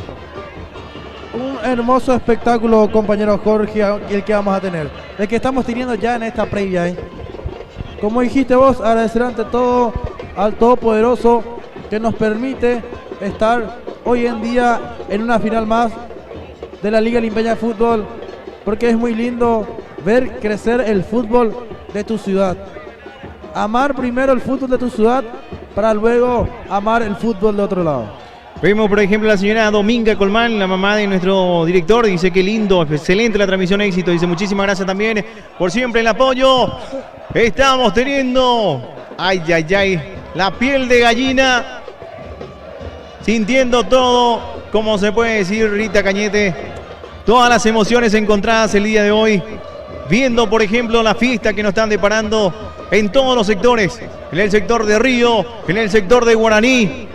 Un hermoso espectáculo, compañero Jorge, el que vamos a tener, el que estamos teniendo ya en esta previa, ¿eh? Como dijiste vos, agradecer ante todo al Todopoderoso que nos permite estar hoy en día en una final más de la Liga Limpeña de Fútbol, porque es muy lindo ver crecer el fútbol de tu ciudad. Amar primero el fútbol de tu ciudad para luego amar el fútbol de otro lado. Vemos, por ejemplo, la señora Dominga Colmán, la mamá de nuestro director, dice que lindo, excelente la transmisión, éxito. Dice muchísimas gracias también por siempre el apoyo. Estamos teniendo, ay, ay, ay, la piel de gallina, sintiendo todo, como se puede decir, Rita Cañete, todas las emociones encontradas el día de hoy, viendo, por ejemplo, la fiesta que nos están deparando en todos los sectores, en el sector de Río, en el sector de Guaraní,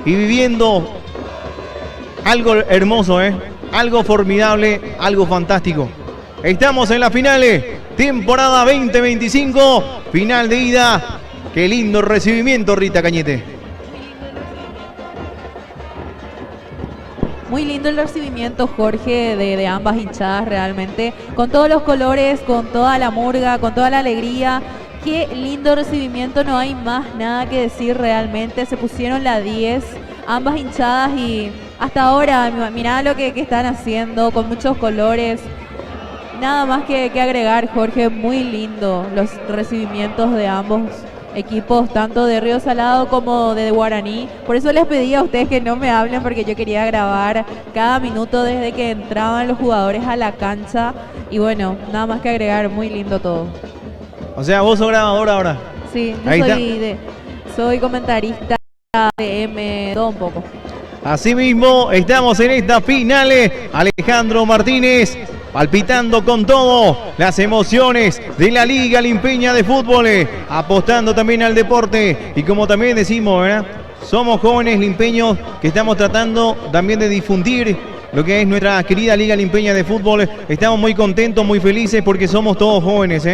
y viviendo algo hermoso, algo formidable, algo fantástico. Estamos en las finales, temporada 2025, final de ida. Qué lindo recibimiento, Rita Cañete. Muy lindo el recibimiento, Jorge, de ambas hinchadas realmente, con todos los colores, con toda la murga, con toda la alegría. Qué lindo recibimiento, no hay más nada que decir realmente. Se pusieron la 10, ambas hinchadas, y hasta ahora, mirá lo que están haciendo, con muchos colores. Nada más que agregar, Jorge, muy lindo los recibimientos de ambos equipos, tanto de Río Salado como de Guaraní. Por eso les pedí a ustedes que no me hablen, porque yo quería grabar cada minuto desde que entraban los jugadores a la cancha. Y bueno, nada más que agregar, muy lindo todo. O sea, vos sos grabadora ahora. Sí, yo soy comentarista de todo un poco. Asimismo, estamos en esta final. Alejandro Martínez palpitando con todo las emociones de la Liga Limpeña de Fútbol, apostando también al deporte. Y como también decimos, ¿verdad? Somos jóvenes limpeños que estamos tratando también de difundir lo que es nuestra querida Liga Limpeña de Fútbol. Estamos muy contentos, muy felices, porque somos todos jóvenes,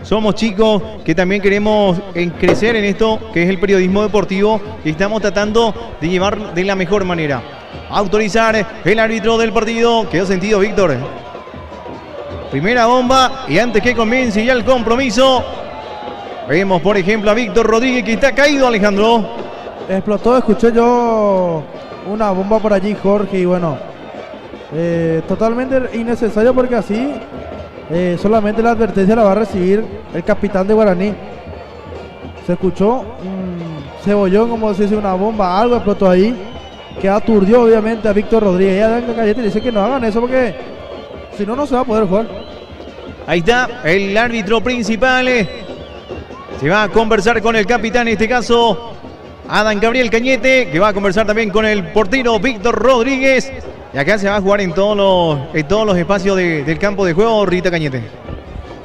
Somos chicos que también queremos crecer en esto que es el periodismo deportivo, y estamos tratando de llevar de la mejor manera. Autorizar el árbitro del partido. Quedó sentido, Víctor. Primera bomba, y antes que comience ya el compromiso, vemos por ejemplo a Víctor Rodríguez, que está caído, Alejandro. Explotó, escuché yo una bomba por allí, Jorge, y bueno, Totalmente innecesario porque así solamente la advertencia la va a recibir el capitán de Guaraní. Se escuchó un cebollón, como si fuese una bomba, algo explotó ahí, que aturdió obviamente a Víctor Rodríguez. Ella dan galleta y dice que no hagan eso porque si no, no se va a poder jugar. Ahí está el árbitro principal. Se va a conversar con el capitán, en este caso Adán Gabriel Cañete, que va a conversar también con el portero Víctor Rodríguez. Y acá se va a jugar en todos los espacios del campo de juego, Rita Cañete.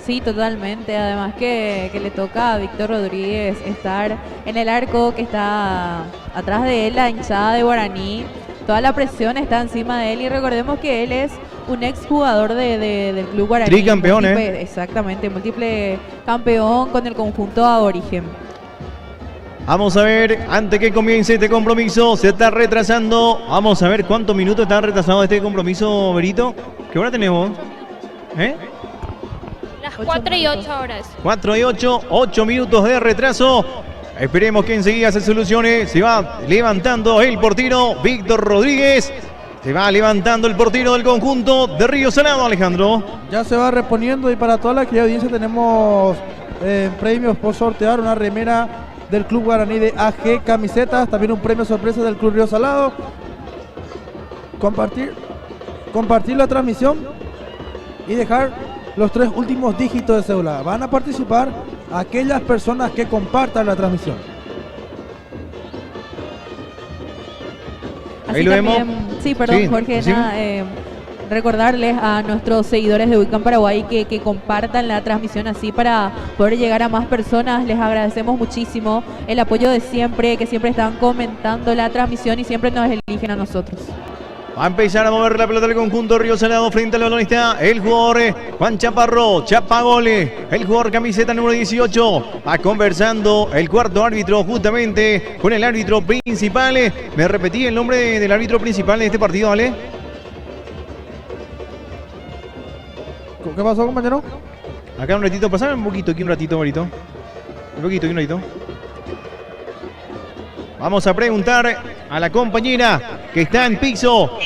Sí, totalmente. Además que le toca a Víctor Rodríguez estar en el arco, que está atrás de él la hinchada de Guaraní. Toda la presión está encima de él y recordemos que él es un exjugador del club Guaraní. Tricampeón, Exactamente, múltiple campeón con el conjunto aborigen. Vamos a ver, antes que comience este compromiso, se está retrasando. Vamos a ver cuántos minutos está retrasado este compromiso, Berito. ¿Qué hora tenemos? Las 4 y 8 horas. 4 y 8, 8 minutos de retraso. Esperemos que enseguida se solucione. Se va levantando el portero Víctor Rodríguez. Se va levantando el portero del conjunto de Río Salado, Alejandro. Ya se va reponiendo y para toda la querida audiencia tenemos premios por sortear, una remera del Club Guaraní de AG, camisetas, también un premio sorpresa del Club Río Salado. Compartir la transmisión y dejar los 3 últimos dígitos de cédula. Van a participar aquellas personas que compartan la transmisión. Ahí lo vemos. Sí, perdón, Sí, Jorge, sí. nada, recordarles a nuestros seguidores de Wiccan Paraguay que compartan la transmisión así para poder llegar a más personas. Les agradecemos muchísimo el apoyo de siempre, que siempre están comentando la transmisión y siempre nos eligen a nosotros. Va a empezar a mover la pelota del conjunto Río Salado frente al balón. Está el jugador Juan Chaparro, Chapagole, el jugador camiseta número 18. Va conversando el cuarto árbitro justamente con el árbitro principal. ¿Me repetí el nombre del árbitro principal de este partido, ¿vale? ¿Qué pasó, compañero? Acá un ratito, pasame un poquito, aquí un ratito, Marito. Un poquito, aquí un ratito. Vamos a preguntar a la compañera que está en piso.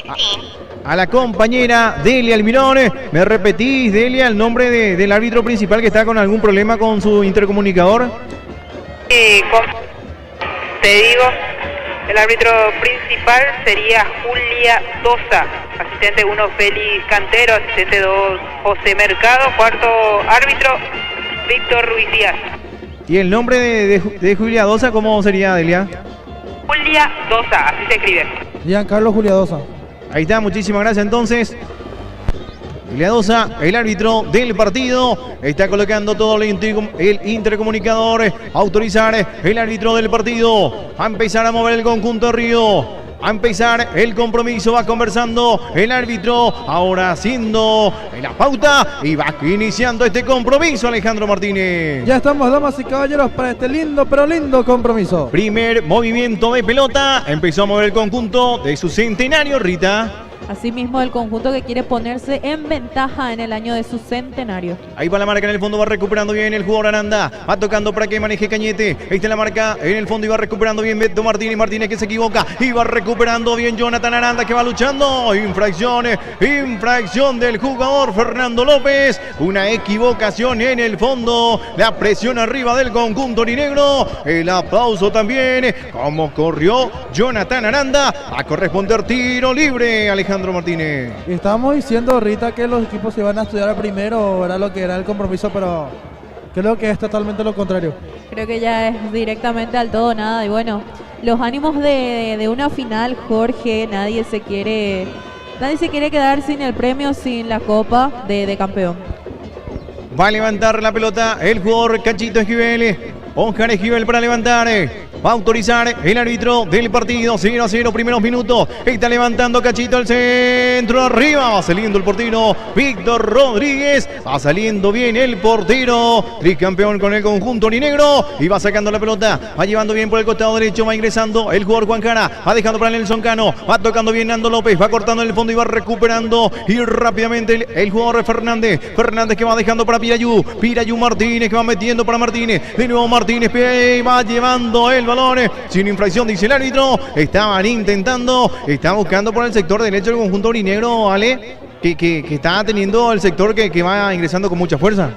A la compañera Delia Almirón. ¿Me repetís, Delia, el nombre del árbitro principal que está con algún problema con su intercomunicador? Te digo, el árbitro principal sería Julia Dosa, asistente 1 Félix Cantero, asistente 2 José Mercado, cuarto árbitro Víctor Ruiz Díaz. ¿Y el nombre de Julia Dosa cómo sería, Delia? Julia Dosa, así se escribe. Giancarlo Juliadosa. Ahí está, muchísimas gracias entonces. Julia Dosa, el árbitro del partido, está colocando todo el intercomunicador. Autorizar el árbitro del partido. A empezar a mover el conjunto de Río. A empezar el compromiso, va conversando el árbitro, ahora haciendo la pauta y va iniciando este compromiso, Alejandro Martínez. Ya estamos, damas y caballeros, para este lindo, pero lindo compromiso. Primer movimiento de pelota, empezó a mover el conjunto de su centenario, Rita. Asimismo, el conjunto que quiere ponerse en ventaja en el año de su centenario. Ahí va la marca en el fondo, va recuperando bien el jugador Aranda. Va tocando para que maneje Cañete. Ahí está la marca en el fondo y va recuperando bien Beto Martínez. Martínez que se equivoca. Y va recuperando bien Jonathan Aranda que va luchando. Infracción del jugador Fernando López. Una equivocación en el fondo. La presión arriba del conjunto orinegro. El aplauso también. Como corrió Jonathan Aranda. A corresponder tiro libre, Alejandro Martínez. Estamos diciendo, Rita, que los equipos se van a estudiar primero, era lo que era el compromiso, pero creo que es totalmente lo contrario. Creo que ya es directamente al todo nada. Y bueno, los ánimos de una final, Jorge, nadie se quiere quedar sin el premio, sin la copa de campeón. Va a levantar la pelota el jugador Cachito Esquivel. Oscar Esquivel para levantar. Va a autorizar el árbitro del partido. 0-0, primeros minutos. Está levantando Cachito al centro. Arriba va saliendo el portero Víctor Rodríguez. Va saliendo bien el portero. Tricampeón con el conjunto orinegro. Y va sacando la pelota. Va llevando bien por el costado derecho. Va ingresando el jugador Juan Cara. Va dejando para Nelson Cano. Va tocando bien Nando López. Va cortando en el fondo y va recuperando. Y rápidamente el jugador Fernández. Fernández que va dejando para Pirayú. Pirayú Martínez que va metiendo para Martínez. De nuevo Martínez. Va llevando el balón. Sin infracción, dice el árbitro. Estaban intentando, está buscando por el sector derecho el conjunto aurinegro, Ale, que está teniendo el sector que va ingresando con mucha fuerza.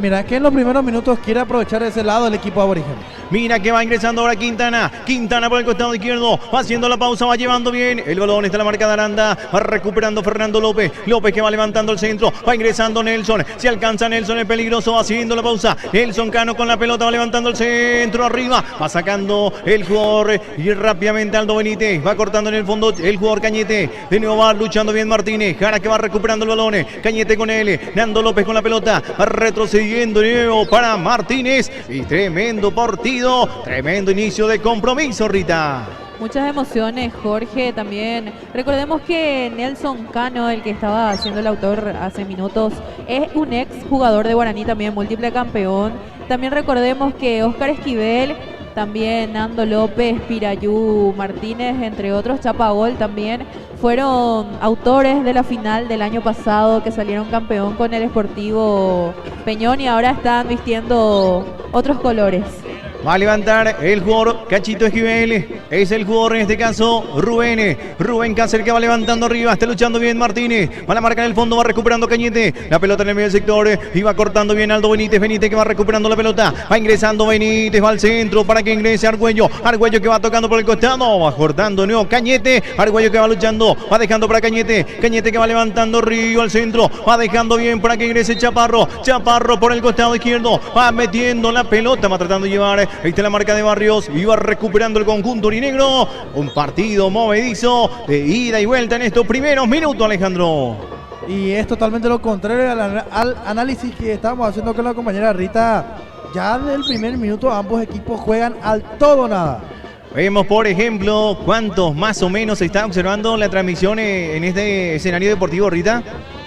Mira que en los primeros minutos quiere aprovechar ese lado el equipo aborigen. Mira que va ingresando ahora Quintana. Quintana por el costado izquierdo. Va haciendo la pausa, va llevando bien. El balón está en la marca de Aranda. Va recuperando Fernando López. López que va levantando el centro. Va ingresando Nelson. Se alcanza Nelson, el peligroso. Va haciendo la pausa. Nelson Cano con la pelota. Va levantando el centro arriba. Va sacando el jugador. Y rápidamente Aldo Benítez. Va cortando en el fondo el jugador Cañete. De nuevo va luchando bien Martínez. Jara que va recuperando el balón. Cañete con él. Nando López con la pelota. Va retrocediendo de nuevo para Martínez. Y tremendo partido. Tremendo inicio de compromiso, Rita. Muchas emociones, Jorge, también. Recordemos que Nelson Cano, el que estaba haciendo el autor hace minutos, es un ex jugador de Guaraní también, múltiple campeón. También recordemos que Oscar Esquivel, también Nando López, Pirayú Martínez, entre otros, Chapagol también, fueron autores de la final del año pasado, que salieron campeón con el Sportivo Peñón y ahora están vistiendo otros colores. Va a levantar el jugador Cachito Esquivel. Es el jugador en este caso Rubén Cáceres que va levantando arriba. Está luchando bien Martínez. Va a la marca en el fondo. Va recuperando Cañete. La pelota en el medio del sector. Y va cortando bien Aldo Benítez. Benítez que va recuperando la pelota. Va ingresando Benítez. Va al centro para que ingrese Argüello. Argüello que va tocando por el costado. Va cortando nuevo Cañete. Argüello que va luchando. Va dejando para Cañete. Cañete que va levantando Río al centro. Va dejando bien para que ingrese Chaparro. Chaparro por el costado izquierdo. Va metiendo la pelota. Va tratando de llevar. Ahí está la marca de Barrios. Iba recuperando el conjunto aurinegro. Un partido movedizo de ida y vuelta en estos primeros minutos, Alejandro. Y es totalmente lo contrario al análisis que estábamos haciendo con la compañera Rita. Ya desde el primer minuto ambos equipos juegan al todo o nada. Vemos, por ejemplo, cuántos más o menos se está observando la transmisión en este escenario deportivo, Rita.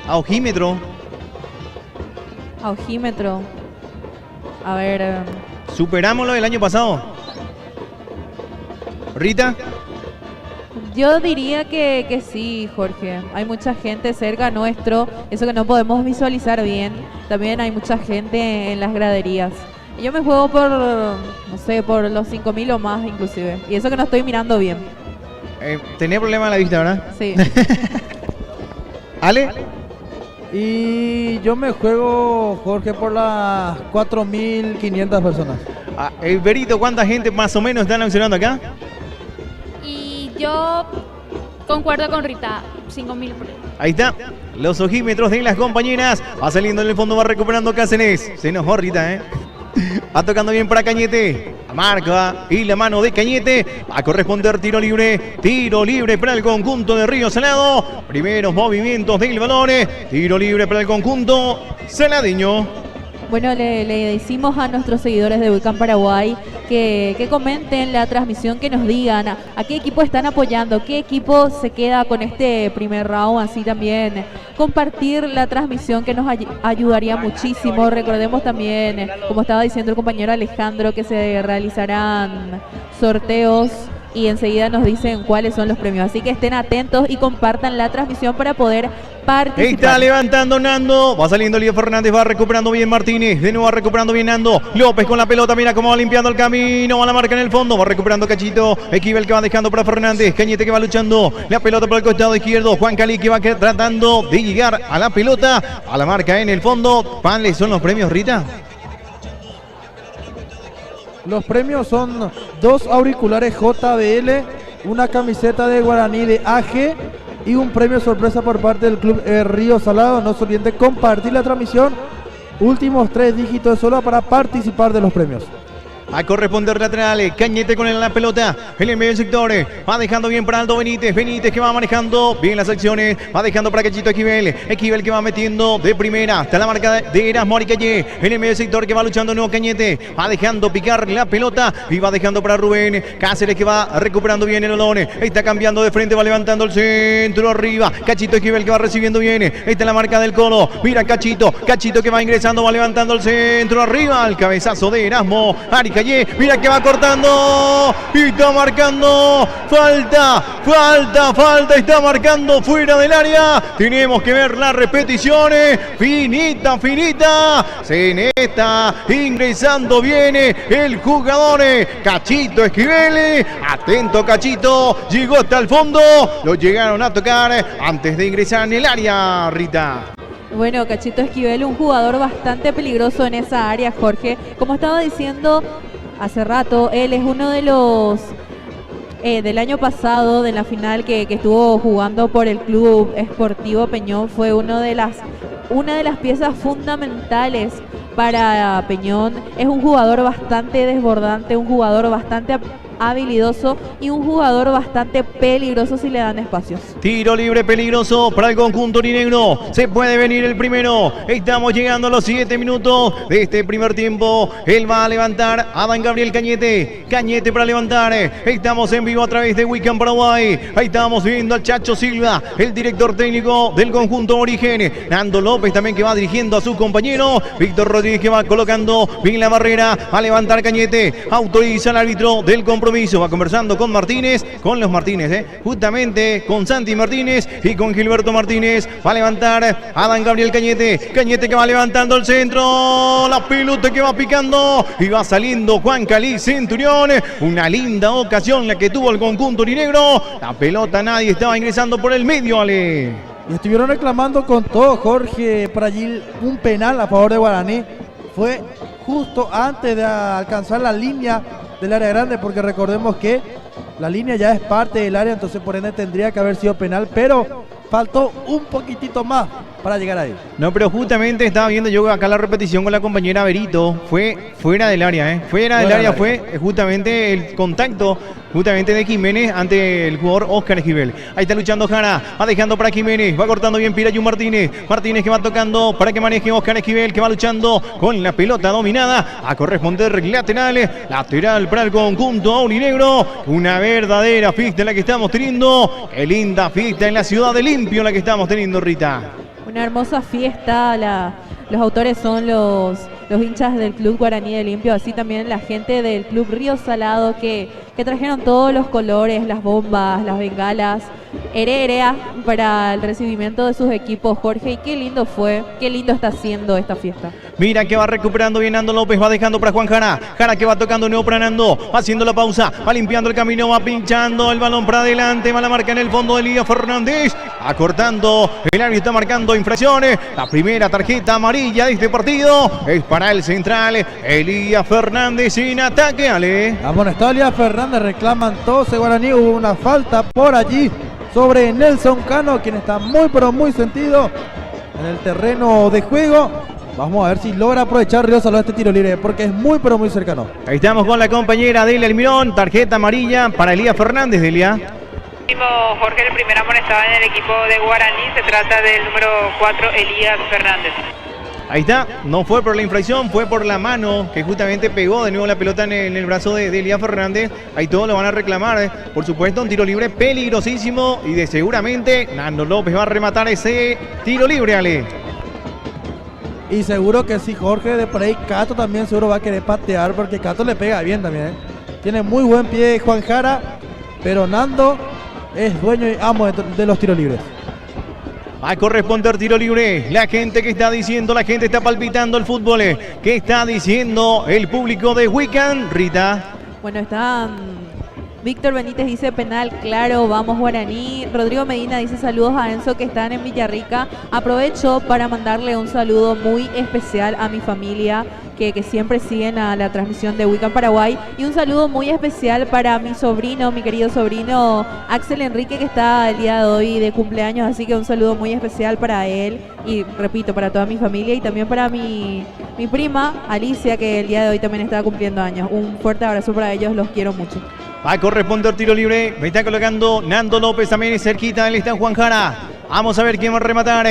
A ojímetro. A ver. ¿Superamos lo del año pasado? ¿Rita? Yo diría que sí, Jorge. Hay mucha gente cerca nuestro, eso que no podemos visualizar bien. También hay mucha gente en las graderías. Yo me juego por, no sé, por los 5.000 o más inclusive. Y eso que no estoy mirando bien. Tenía problema en la vista, ¿verdad? Sí. ¿Ale? Y yo me juego, Jorge, por las 4.500 personas. Berito, ¿cuánta gente más o menos están observando acá? Y yo concuerdo con Rita, 5.000 por ahí. Ahí está, los ojímetros de las compañeras. Va saliendo en el fondo, va recuperando Cáceres. Se enojó Rita, Va tocando bien para Cañete. Marca y la mano de Cañete. Va a corresponder tiro libre. Tiro libre para el conjunto de Río Salado. Primeros movimientos del balón. Tiro libre para el conjunto saladeño. Bueno, le decimos a nuestros seguidores de Vulcan Paraguay que comenten la transmisión, que nos digan a qué equipo están apoyando, qué equipo se queda con este primer round, así también compartir la transmisión, que nos ayudaría muchísimo. Recordemos también, como estaba diciendo el compañero Alejandro, que se realizarán sorteos y enseguida nos dicen cuáles son los premios, así que estén atentos y compartan la transmisión para poder participar. Está levantando Nando, va saliendo Lío Fernández, va recuperando bien Martínez, de nuevo va recuperando bien Nando, López con la pelota, mira cómo va limpiando el camino, va la marca en el fondo, va recuperando Cachito, Esquivel que va dejando para Fernández, Cañete que va luchando, la pelota por el costado izquierdo, Juan Cali que va tratando de llegar a la pelota, a la marca en el fondo. ¿Cuáles son los premios, Rita? Los premios son 2 auriculares JBL, una camiseta de Guaraní de AG y un premio sorpresa por parte del Club Río Salado. No se olviden de compartir la transmisión. Últimos 3 dígitos solo para participar de los premios. A corresponder laterales, Cañete con la pelota en el medio del sector, va dejando bien para Aldo Benítez, Benítez que va manejando bien las acciones, va dejando para Cachito Esquivel que va metiendo de primera, está la marca de Erasmo Aricalle, en el medio del sector que va luchando nuevo Cañete, va dejando picar la pelota y va dejando para Rubén Cáceres que va recuperando bien el balón, está cambiando de frente, va levantando el centro arriba, Cachito Esquivel que va recibiendo bien, está la marca del Colo, mira Cachito que va ingresando, va levantando el centro arriba, el cabezazo de Erasmo Aricalle Calle. Mira que va cortando. Y está marcando. Falta. Está marcando fuera del área. Tenemos que ver las repeticiones. Finita. Se está ingresando. Viene el jugador Cachito Esquivel. Atento Cachito. Llegó hasta el fondo. Lo llegaron a tocar antes de ingresar en el área, Rita. Bueno, Cachito Esquivel, un jugador bastante peligroso en esa área, Jorge. Como estaba diciendo hace rato, él es uno de los del año pasado, de la final que estuvo jugando por el Club Esportivo Peñón. Fue una de las piezas fundamentales para Peñón. Es un jugador bastante desbordante, un jugador bastante habilidoso y un jugador bastante peligroso si le dan espacios. Tiro libre peligroso para el conjunto aurinegro. Se puede venir el primero. Estamos llegando a los 7 minutos de este primer tiempo. Él va a levantar a Adán Gabriel Cañete. Cañete para levantar. Estamos en vivo a través de Weekend Paraguay. Ahí estamos viendo al Chacho Silva, el director técnico del conjunto Origen. Nando López también, que va dirigiendo a su compañero. Víctor Rodríguez, que va colocando bien la barrera. A levantar Cañete. Autoriza al árbitro del compromiso. Va conversando con Martínez, con los Martínez, justamente con Santi Martínez y con Gilberto Martínez. Va a levantar Adán Gabriel Cañete. Cañete que va levantando el centro. La pelota que va picando y va saliendo Juan Calí Centurión. Una linda ocasión la que tuvo el conjunto aurinegro. La pelota nadie estaba ingresando por el medio, Ale. Y estuvieron reclamando con todo, Jorge, por allí un penal a favor de Guaraní. Fue justo antes de alcanzar la línea del área grande, porque recordemos que la línea ya es parte del área, entonces por ende tendría que haber sido penal, pero faltó un poquitito más para llegar ahí. No, pero justamente estaba viendo yo acá la repetición con la compañera Berito. Fue fuera del área, Fuera del área fue justamente el contacto justamente de Jiménez ante el jugador Oscar Esquivel. Ahí está luchando Jara, va dejando para Jiménez, va cortando bien Pirayu Martínez. Martínez que va tocando para que maneje Oscar Esquivel, que va luchando con la pelota dominada a corresponder lateral para el conjunto aurinegro. Una verdadera fiesta la que estamos teniendo. Qué linda fiesta en la ciudad de Limpio la que estamos teniendo, Rita. Una hermosa fiesta. Los autores son los hinchas del Club Guaraní de Limpio, así también la gente del Club Río Salado que trajeron todos los colores, las bombas, las bengalas, herea para el recibimiento de sus equipos, Jorge, y qué lindo fue, qué lindo está haciendo esta fiesta. Mira que va recuperando bien Nando López, va dejando para Juan Jara. Jara que va tocando nuevo para Nando, va haciendo la pausa, va limpiando el camino, va pinchando el balón para adelante, va la marca en el fondo de Elías Fernández, acortando, el árbitro está marcando infracciones. La primera tarjeta amarilla de este partido es para el central Elías Fernández en ataque, Ale. Amonestado Elías Fernández, reclaman todos el Guaraní, hubo una falta por allí sobre Nelson Cano, quien está muy pero muy sentido en el terreno de juego. Vamos a ver si logra aprovechar Río Salado este tiro libre, porque es muy pero muy cercano. Ahí estamos con la compañera Delia Almirón, tarjeta amarilla para Elías Fernández, Delia. Jorge, el primer amonestado en el equipo de Guaraní, se trata del número 4, Elías Fernández. Ahí está, no fue por la infracción, fue por la mano que justamente pegó de nuevo la pelota en el brazo de Elías Fernández. Ahí todos lo van a reclamar, por supuesto, un tiro libre peligrosísimo y de seguramente Nando López va a rematar ese tiro libre, Ale. Y seguro que sí, Jorge, de por ahí Cato también seguro va a querer patear, porque Cato le pega bien también, Tiene muy buen pie Juan Jara, pero Nando es dueño y amo de los tiros libres. Va a corresponder tiro libre. La gente que está diciendo, la gente está palpitando el fútbol. ¿Qué está diciendo el público de Weekend, Rita? Bueno, Víctor Benítez dice penal, claro, vamos Guaraní. Rodrigo Medina dice saludos a Enzo que están en Villarrica. Aprovecho para mandarle un saludo muy especial a mi familia que siempre siguen a la transmisión de Weekend Paraguay. Y un saludo muy especial para mi sobrino, mi querido sobrino Axel Enrique, que está el día de hoy de cumpleaños. Así que un saludo muy especial para él y, repito, para toda mi familia y también para mi prima Alicia, que el día de hoy también está cumpliendo años. Un fuerte abrazo para ellos, los quiero mucho. Va a corresponder tiro libre. Me está colocando Nando López también cerquita. Él está Juan Jara. Vamos a ver quién va a rematar.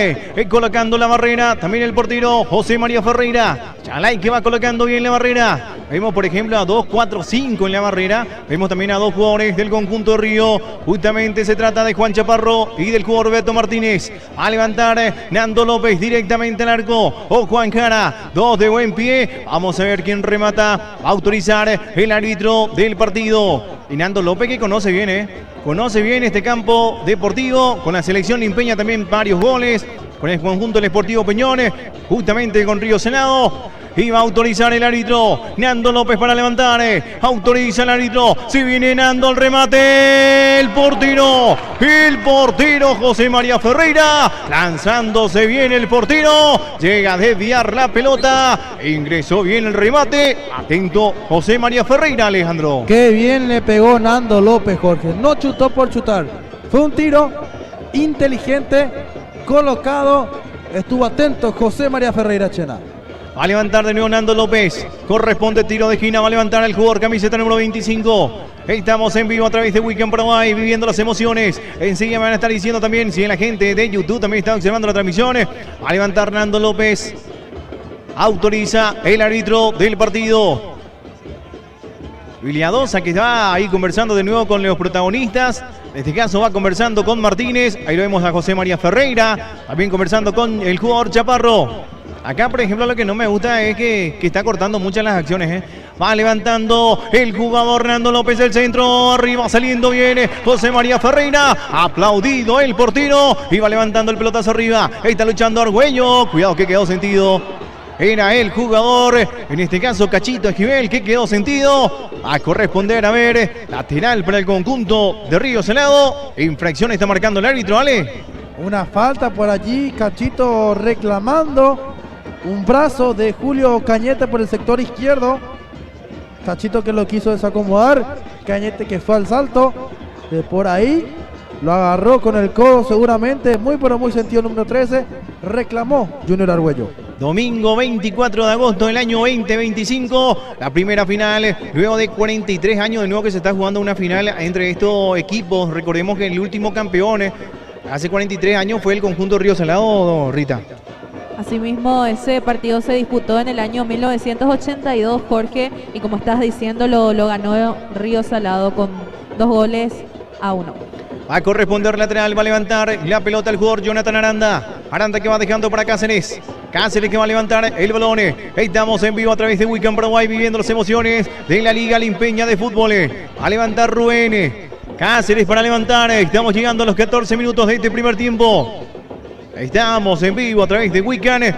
Colocando la barrera. También el portero José María Ferreira. Chalay que va colocando bien la barrera. Vemos por ejemplo a 2, 4, 5 en la barrera. Vemos también a 2 jugadores del conjunto de Río. Justamente se trata de Juan Chaparro y del jugador Beto Martínez. A levantar Nando López directamente al arco. O Juan Jara. 2 de buen pie. Vamos a ver quién remata. Va a autorizar el árbitro del partido. Y Nando López que conoce bien, conoce bien este campo deportivo. Con la selección limpeña también varios goles. Con el conjunto del Sportivo Peñones. Justamente con Río Senado. Y va a autorizar el árbitro. Nando López para levantar. Autoriza el árbitro. Si viene Nando al remate. El portero José María Ferreira. Lanzándose bien el portero. Llega a desviar la pelota. Ingresó bien el remate. Atento José María Ferreira, Alejandro. Qué bien le pegó Nando López, Jorge. No chutó por chutar. Fue un tiro inteligente, colocado. Estuvo atento José María Ferreira, Chena. Va a levantar de nuevo Nando López. Corresponde tiro de esquina. Va a levantar el jugador camiseta número 25. Estamos en vivo a través de Weekend Paraguay, viviendo las emociones. Enseguida me van a estar diciendo también si la gente de YouTube también está observando la transmisión. Va a levantar Nando López. Autoriza el árbitro del partido. Viliadosa que está ahí conversando de nuevo con los protagonistas. En este caso va conversando con Martínez. Ahí lo vemos a José María Ferreira. También conversando con el jugador Chaparro. Acá, por ejemplo, lo que no me gusta es que está cortando muchas las acciones. Va levantando el jugador Nando López del centro. Arriba saliendo bien José María Ferreira. Aplaudido el portero. Y va levantando el pelotazo arriba. Está luchando Argüello. Cuidado que quedó sentido. Era el jugador, en este caso Cachito Esquivel, que quedó sentido. A corresponder, a ver, lateral para el conjunto de Río Salado. Infracción está marcando el árbitro, Ale. Una falta por allí, Cachito reclamando. Un brazo de Julio Cañete por el sector izquierdo. Cachito que lo quiso desacomodar. Cañete que fue al salto. De por ahí lo agarró con el codo seguramente. Muy pero muy sentido el número 13. Reclamó Junior Argüello. Domingo 24 de agosto del año 2025. La primera final. Luego de 43 años de nuevo que se está jugando una final entre estos equipos. Recordemos que el último campeón hace 43 años fue el conjunto Río Salado, Rita. Asimismo, ese partido se disputó en el año 1982, Jorge, y como estás diciendo, lo ganó Río Salado con 2-1. Va a corresponder lateral, va a levantar la pelota el jugador Jonathan Aranda. Aranda que va dejando para Cáceres. Cáceres que va a levantar el balón. Estamos en vivo a través de Weekend Paraguay, viviendo las emociones de la Liga Limpeña de Fútbol. Va a levantar Rubén. Cáceres para levantar. Estamos llegando a los 14 minutos de este primer tiempo. Estamos en vivo a través de Weekend.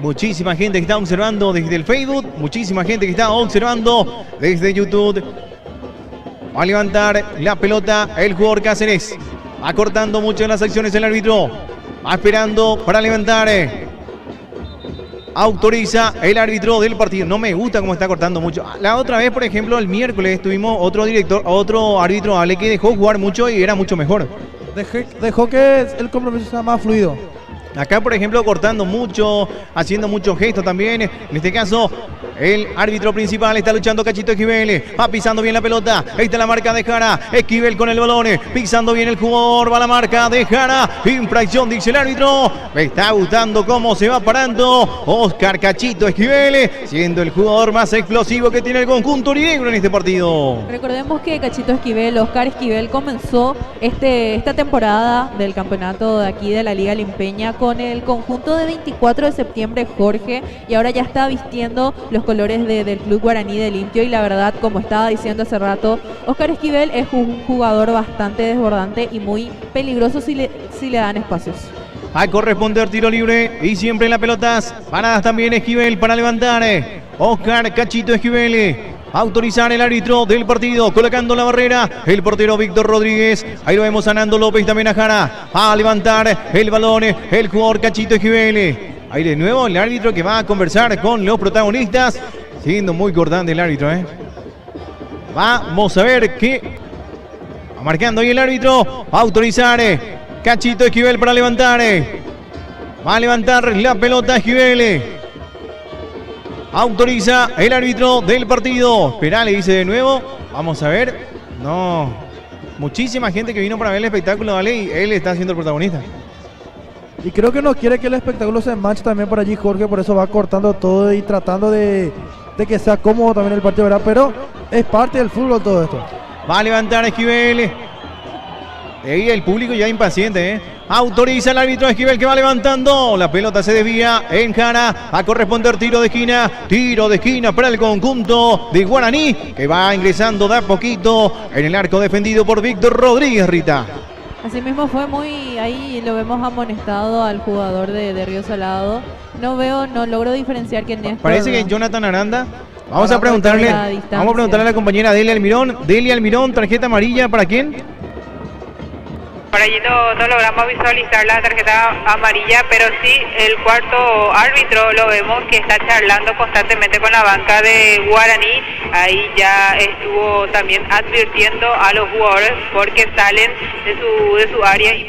Muchísima gente que está observando desde el Facebook. Muchísima gente que está observando desde YouTube. Va a levantar la pelota el jugador Cáceres. Va cortando mucho las acciones el árbitro. Va esperando para levantar. Autoriza el árbitro del partido. No me gusta cómo está cortando mucho. La otra vez, por ejemplo, el miércoles tuvimos otro árbitro, Ale, que dejó jugar mucho y era mucho mejor. Dejó que el compromiso sea más fluido. Acá, por ejemplo, cortando mucho, haciendo muchos gestos también. En este caso, el árbitro principal está luchando Cachito Esquivel. Va pisando bien la pelota. Ahí está la marca de Jara. Esquivel con el balón. Pisando bien el jugador. Va la marca de Jara. Infracción, dice el árbitro. Me está gustando cómo se va parando Oscar Cachito Esquivel, siendo el jugador más explosivo que tiene el conjunto urinegro en este partido. Recordemos que Cachito Esquivel, Oscar Esquivel, comenzó esta temporada del campeonato de aquí de la Liga Limpeña con el conjunto de 24 de septiembre, Jorge, y ahora ya está vistiendo los colores del Club Guaraní del Limpio. Y la verdad, como estaba diciendo hace rato, Oscar Esquivel es un jugador bastante desbordante y muy peligroso si le dan espacios. A corresponder tiro libre y siempre en las pelotas paradas también Esquivel para levantar. Oscar Cachito Esquivel. Autorizar el árbitro del partido, colocando la barrera, el portero Víctor Rodríguez. Ahí lo vemos a Nando López, también a Jara. A levantar el balón, el jugador Cachito Esquivel. Ahí de nuevo el árbitro que va a conversar con los protagonistas. Siendo muy cortante el árbitro, Vamos a ver qué va marcando ahí el árbitro. Va a autorizar Cachito Esquivel para levantar. Va a levantar la pelota Esquivel. Autoriza el árbitro del partido. Esperá, le dice de nuevo. Vamos a ver. No. Muchísima gente que vino para ver el espectáculo, ¿vale? Y él está siendo el protagonista. Y creo que no quiere que el espectáculo se manche también por allí, Jorge, por eso va cortando todo y tratando de que sea cómodo también el partido, ¿verdad? Pero es parte del fútbol todo esto. Va a levantar Esquivel. Y el público ya impaciente, ¿eh? Autoriza el árbitro Esquivel que va levantando. La pelota se desvía, encara a corresponder tiro de esquina. Tiro de esquina para el conjunto de Guaraní, que va ingresando de a poquito en el arco defendido por Víctor Rodríguez, Rita. Así mismo fue muy, ahí lo vemos amonestado al jugador de Río Salado. No logro diferenciar quién es. Parece que Jonathan Aranda. Vamos a preguntarle a la compañera Delia Almirón. Delia Almirón, tarjeta amarilla, ¿para quién? Por allí no logramos visualizar la tarjeta amarilla, pero sí el cuarto árbitro lo vemos que está charlando constantemente con la banca de Guaraní. Ahí ya estuvo también advirtiendo a los jugadores porque salen de su área y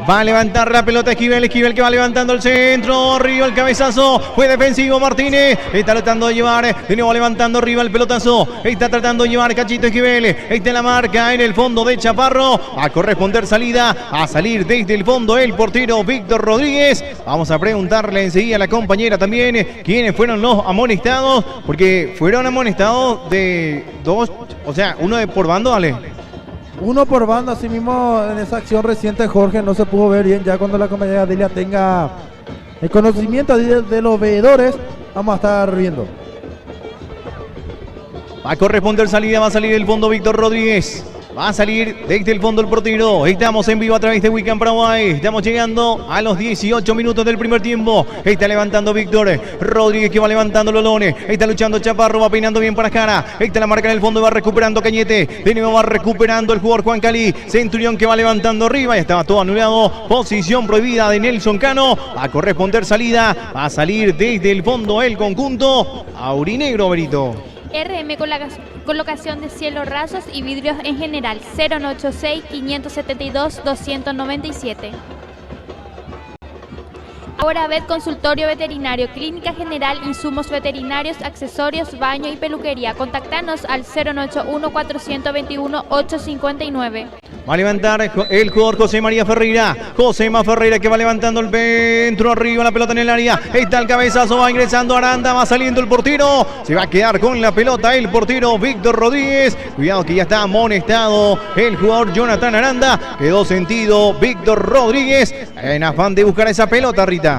va a levantar la pelota Esquivel que va levantando el centro, arriba el cabezazo, fue defensivo Martínez, está tratando de llevar, de nuevo levantando arriba el pelotazo, está tratando de llevar Cachito Esquivel, está la marca en el fondo de Chaparro, a corresponder salida, a salir desde el fondo el portero Víctor Rodríguez. Vamos a preguntarle enseguida a la compañera también quiénes fueron los amonestados, porque fueron amonestados de dos, o sea, uno por bando, Ale. Uno por banda, así mismo en esa acción reciente, Jorge, no se pudo ver bien. Ya cuando la compañera Delia tenga el conocimiento de los veedores, vamos a estar viendo. Va a corresponder salida, va a salir el fondo Víctor Rodríguez. Va a salir desde el fondo el portero. Estamos en vivo a través de Wiccan Paraguay. Estamos llegando a los 18 minutos del primer tiempo. Está levantando Víctor Rodríguez, que va levantando Lolone. Está luchando Chaparro, va peinando bien para cara. Está la marca en el fondo y va recuperando Cañete. De nuevo va recuperando el jugador Juan Cali. Centurión que va levantando arriba. Ya estaba todo anulado. Posición prohibida de Nelson Cano. Va a corresponder salida. Va a salir desde el fondo el conjunto aurinegro, Berito. RM colocación de cielos rasos y vidrios en general 086-572-297. Ahora ved consultorio veterinario, clínica general, insumos veterinarios, accesorios, baño y peluquería. Contactanos al 091-421-859. Va a levantar el jugador José María Ferreira. Josema Ferreira que va levantando el centro arriba, la pelota en el área. Está el cabezazo, va ingresando Aranda, va saliendo el portero. Se va a quedar con la pelota el portero Víctor Rodríguez. Cuidado que ya está amonestado el jugador Jonathan Aranda. Quedó sentido Víctor Rodríguez en afán de buscar esa pelota, Rita.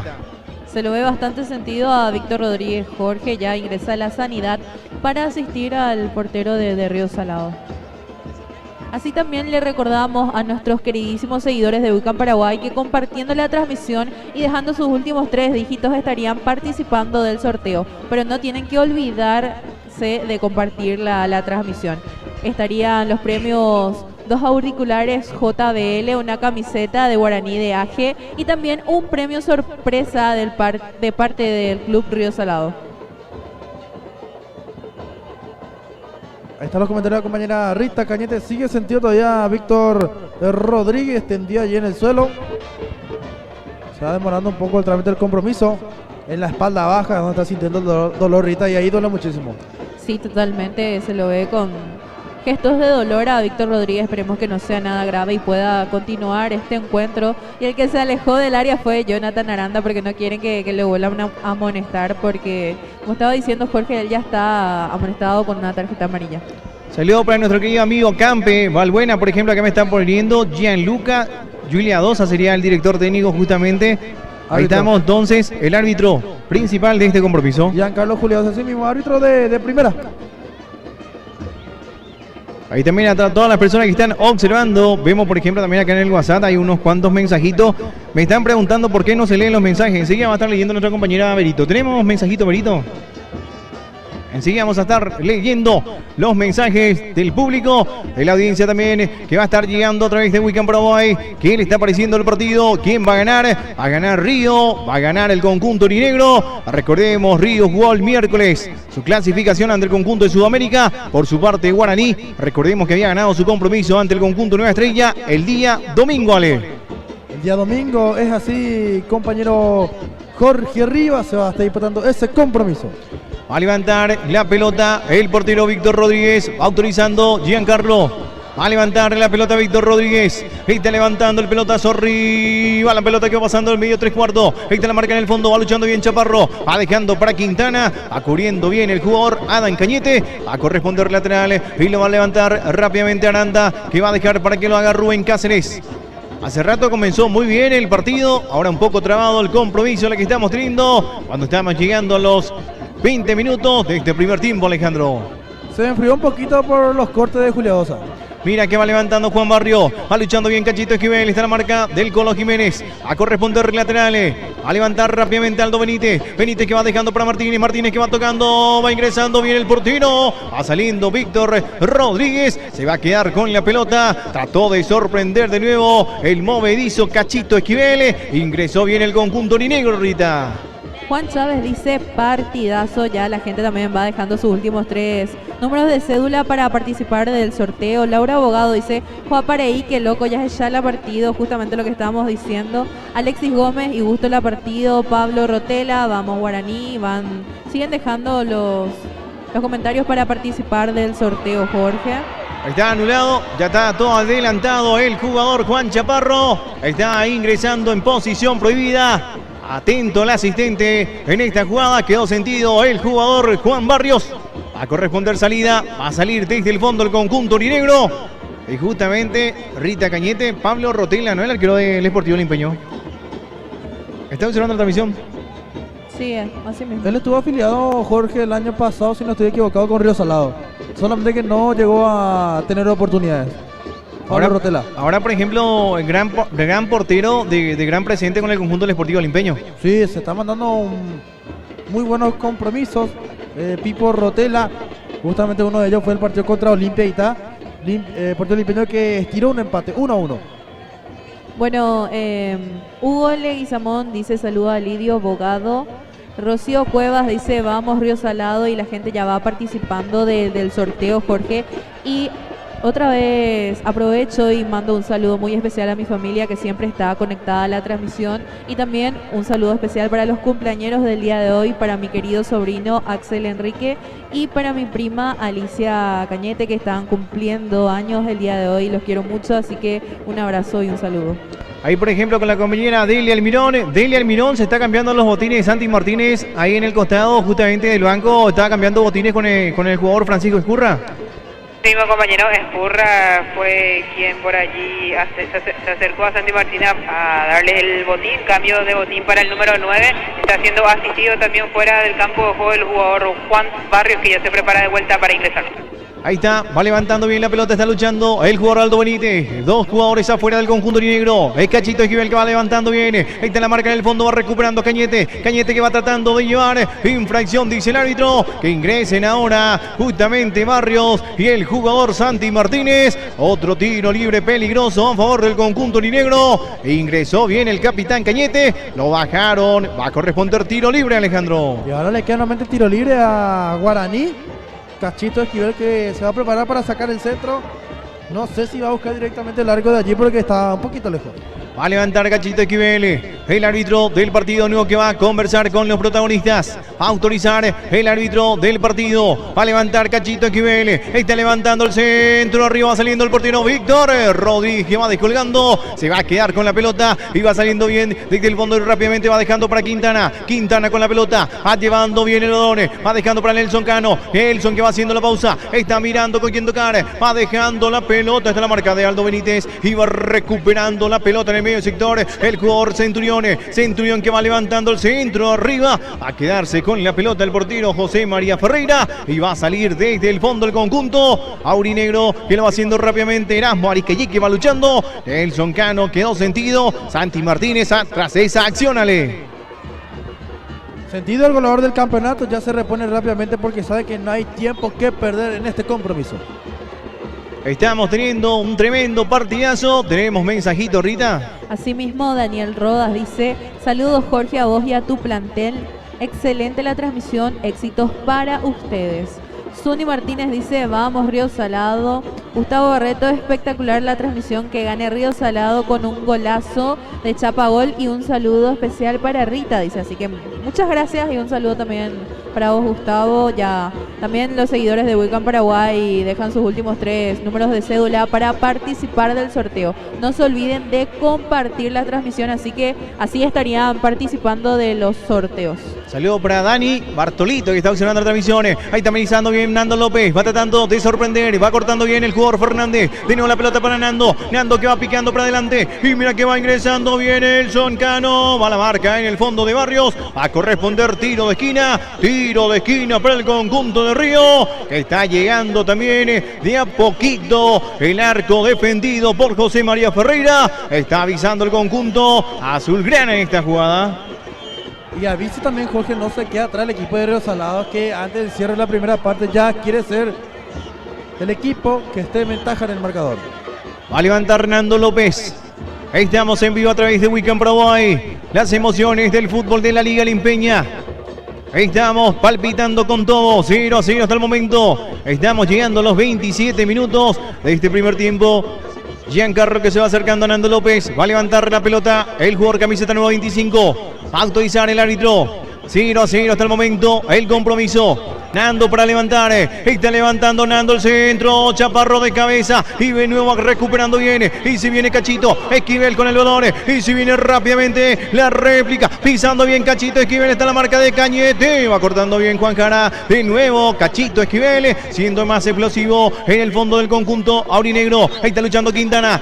Se lo ve bastante sentido a Víctor Rodríguez. Jorge ya ingresa a la sanidad para asistir al portero de Río Salado. Así también le recordamos a nuestros queridísimos seguidores de Wiccan Paraguay que compartiendo la transmisión y dejando sus últimos 3 dígitos estarían participando del sorteo, pero no tienen que olvidarse de compartir la transmisión. Estarían los premios 2 auriculares JBL, una camiseta de Guaraní de AG y también un premio sorpresa de parte del Club Río Salado. Ahí están los comentarios de la compañera Rita Cañete. Sigue sentido todavía Víctor Rodríguez tendido allí en el suelo. Se va demorando un poco el trámite del compromiso. En la espalda baja, donde está sintiendo el dolor Rita, y ahí duele muchísimo. Sí, totalmente. Se lo ve con gestos de dolor a Víctor Rodríguez. Esperemos que no sea nada grave y pueda continuar este encuentro. Y el que se alejó del área fue Jonathan Aranda, porque no quieren que le vuelvan a amonestar, porque, como estaba diciendo Jorge, él ya está amonestado con una tarjeta amarilla. Saludos para nuestro querido amigo Campe Valbuena, por ejemplo, acá me están poniendo Gianluca Julia Dosa, sería el director técnico justamente. Ahí estamos entonces, el árbitro principal de este compromiso. Giancarlo Julia Dosa, sí mismo, árbitro de primera. Ahí también a todas las personas que están observando. Vemos, por ejemplo, también acá en el WhatsApp hay unos cuantos mensajitos. Me están preguntando por qué no se leen los mensajes. Enseguida va a estar leyendo nuestra compañera Berito. ¿Tenemos mensajito, Berito? Enseguida vamos a estar leyendo los mensajes del público, de la audiencia también, que va a estar llegando a través de Wiccan Paraguay. ¿Qué le está pareciendo el partido? ¿Quién va a ganar? Va a ganar Río, va a ganar el conjunto aurinegro. Recordemos, Río jugó el miércoles su clasificación ante el conjunto de Sudamérica. Por su parte, Guaraní, recordemos que había ganado su compromiso ante el conjunto Nueva Estrella el día domingo, Ale. El día domingo es así, compañero Jorge Rivas se va a estar disputando ese compromiso. Va a levantar la pelota el portero Víctor Rodríguez, autorizando Giancarlo. Va a levantar la pelota Víctor Rodríguez. Está levantando el pelotazo arriba. La pelota que va pasando el medio 3/4. Está la marca en el fondo. Va luchando bien Chaparro. Va dejando para Quintana. Va cubriendo bien el jugador Adam Cañete. Va a corresponder laterales. Y lo va a levantar rápidamente Aranda. Que va a dejar para que lo haga Rubén Cáceres. Hace rato comenzó muy bien el partido. Ahora un poco trabado el compromiso el que estamos teniendo. Cuando estamos llegando a los 20 minutos de este primer tiempo, Alejandro. Se enfrió un poquito por los cortes de Julio Osa. Mira que va levantando Juan Barrio. Va luchando bien Cachito Esquivel. Está la marca del Colo Jiménez. A corresponder laterales. A levantar rápidamente Aldo Benítez. Benítez que va dejando para Martínez. Martínez que va tocando. Va ingresando bien el portero. Va saliendo Víctor Rodríguez. Se va a quedar con la pelota. Trató de sorprender de nuevo el movedizo Cachito Esquivel. Ingresó bien el conjunto orinegro, Rita. Juan Chávez dice partidazo, ya la gente también va dejando sus últimos 3 números de cédula para participar del sorteo. Laura Abogado dice, Juan Pareí, qué loco, ya es ya la partido, justamente lo que estábamos diciendo. Alexis Gómez, y gusto la partido. Pablo Rotela, vamos Guaraní, siguen dejando los comentarios para participar del sorteo, Jorge. Está anulado, ya está todo adelantado el jugador Juan Chaparro. Está ingresando en posición prohibida. Atento el asistente en esta jugada, quedó sentido el jugador Juan Barrios. Va a corresponder salida, va a salir desde el fondo el conjunto orinegro. Y justamente Rita Cañete, Pablo Rotela, ¿no? El arquero del Sportivo Limpeño. ¿Está observando la transmisión? Sí, así mismo. Él estuvo afiliado, Jorge, el año pasado, si no estoy equivocado, con Río Salado. Solamente que no llegó a tener oportunidades. Pablo Rotela. Ahora, por ejemplo, el gran portero de gran presente con el conjunto del Sportivo Limpeño. Sí, se está mandando muy buenos compromisos. Pipo Rotela, justamente uno de ellos fue el partido contra Olimpia y está. Portero Limpeño que estiró un empate, 1-1. Bueno, Hugo Leguizamón dice saluda a Lidio Bogado. Rocío Cuevas dice vamos Río Salado, y la gente ya va participando del sorteo, Jorge. Y otra vez aprovecho y mando un saludo muy especial a mi familia que siempre está conectada a la transmisión, y también un saludo especial para los cumpleañeros del día de hoy, para mi querido sobrino Axel Enrique y para mi prima Alicia Cañete, que están cumpliendo años el día de hoy. Los quiero mucho, así que un abrazo y un saludo. Ahí, por ejemplo, con la compañera Delia Almirón. Delia Almirón se está cambiando los botines de Santi Martínez ahí en el costado justamente del banco. Estaba cambiando botines con el jugador Francisco Escurra. Mi compañero Escurra fue quien por allí se acercó a Santi Martínez a darle el botín, cambio de botín para el número 9. Está siendo asistido también fuera del campo de juego el jugador Juan Barrios, que ya se prepara de vuelta para ingresar. Ahí está, va levantando bien la pelota, está luchando el jugador Aldo Benítez. 2 jugadores afuera del conjunto orinegro. Es Cachito Esquivel que va levantando bien. Ahí está la marca en el fondo, va recuperando Cañete. Cañete que va tratando de llevar infracción, dice el árbitro. Que ingresen ahora justamente Barrios y el jugador Santi Martínez. Otro tiro libre peligroso a favor del conjunto orinegro. Ingresó bien el capitán Cañete. Lo bajaron. Va a corresponder tiro libre, Alejandro. Y ahora le queda nuevamente tiro libre a Guaraní. Cachito Esquivel que se va a preparar para sacar el centro. No sé si va a buscar directamente el arco de allí porque está un poquito lejos. Va a levantar Cachito Esquivel, el árbitro del partido nuevo que va a conversar con los protagonistas. Va a autorizar el árbitro del partido. Va a levantar Cachito Esquivel. Está levantando el centro. Arriba va saliendo el portero Víctor Rodríguez. Va descolgando. Se va a quedar con la pelota. Y va saliendo bien desde el fondo y rápidamente va dejando para Quintana. Quintana con la pelota. Va llevando bien el Odone. Va dejando para Nelson Cano. Nelson que va haciendo la pausa. Está mirando con quién tocar. Va dejando la pelota. Está la marca de Aldo Benítez. Y va recuperando la pelota en el medio sector el jugador Centurión que va levantando el centro arriba, a quedarse con la pelota el portero José María Ferreira, y va a salir desde el fondo del conjunto aurinegro, que lo va haciendo rápidamente Erasmo Ariquellí, que va luchando. Nelson Cano quedó sentido. Santi Martínez tras esa acción, Ale. Sentido el goleador del campeonato, ya se repone rápidamente porque sabe que no hay tiempo que perder en este compromiso. Estamos teniendo un tremendo partidazo. Tenemos mensajito, Rita. Asimismo, Daniel Rodas dice: saludos Jorge, a vos y a tu plantel. Excelente la transmisión, éxitos para ustedes. Suni Martínez dice: vamos Río Salado. Gustavo Barreto, espectacular la transmisión, que gane Río Salado con un golazo de chapa gol, y un saludo especial para Rita, dice. Así que muchas gracias y un saludo también para vos, Gustavo. Ya también los seguidores de Wiccan Paraguay dejan sus últimos 3 números de cédula para participar del sorteo. No se olviden de compartir la transmisión, así que así estarían participando de los sorteos. Saludo para Dani Bartolito, que está observando las transmisiones. Ahí está amenizando bien Nando López. Va tratando de sorprender. Va cortando bien el jugador Fernández. De nuevo la pelota para Nando. Nando que va picando para adelante. Y mira que va ingresando bien el Cano. Va la marca en el fondo de Barrios. Va a corresponder tiro de esquina. Tiro de esquina para el conjunto de Río, que está llegando también de a poquito el arco defendido por José María Ferreira. Está avisando el conjunto azulgrana en esta jugada. Y avise también, Jorge, no se queda atrás el equipo de Río Salado, que antes del cierre de la primera parte ya quiere ser el equipo que esté en ventaja en el marcador. Va a levantar Nando López. Estamos en vivo a través de Wiccan Paraguay. Las emociones del fútbol de la Liga Limpeña. Estamos palpitando con todo, 0-0 hasta el momento. Estamos llegando a los 27 minutos de este primer tiempo. Giancarlo, que se va acercando a Nando López. Va a levantar la pelota el jugador camiseta número 25. Va a autorizar el árbitro. 0-0 hasta el momento el compromiso. Nando para levantar, está levantando Nando el centro, Chaparro de cabeza y de nuevo recuperando bien, y si viene Cachito, Esquivel con el balón, y si viene rápidamente la réplica, pisando bien Cachito, Esquivel está la marca de Cañete, va cortando bien Juan Jara, de nuevo Cachito Esquivel, siendo más explosivo en el fondo del conjunto aurinegro. Ahí está luchando Quintana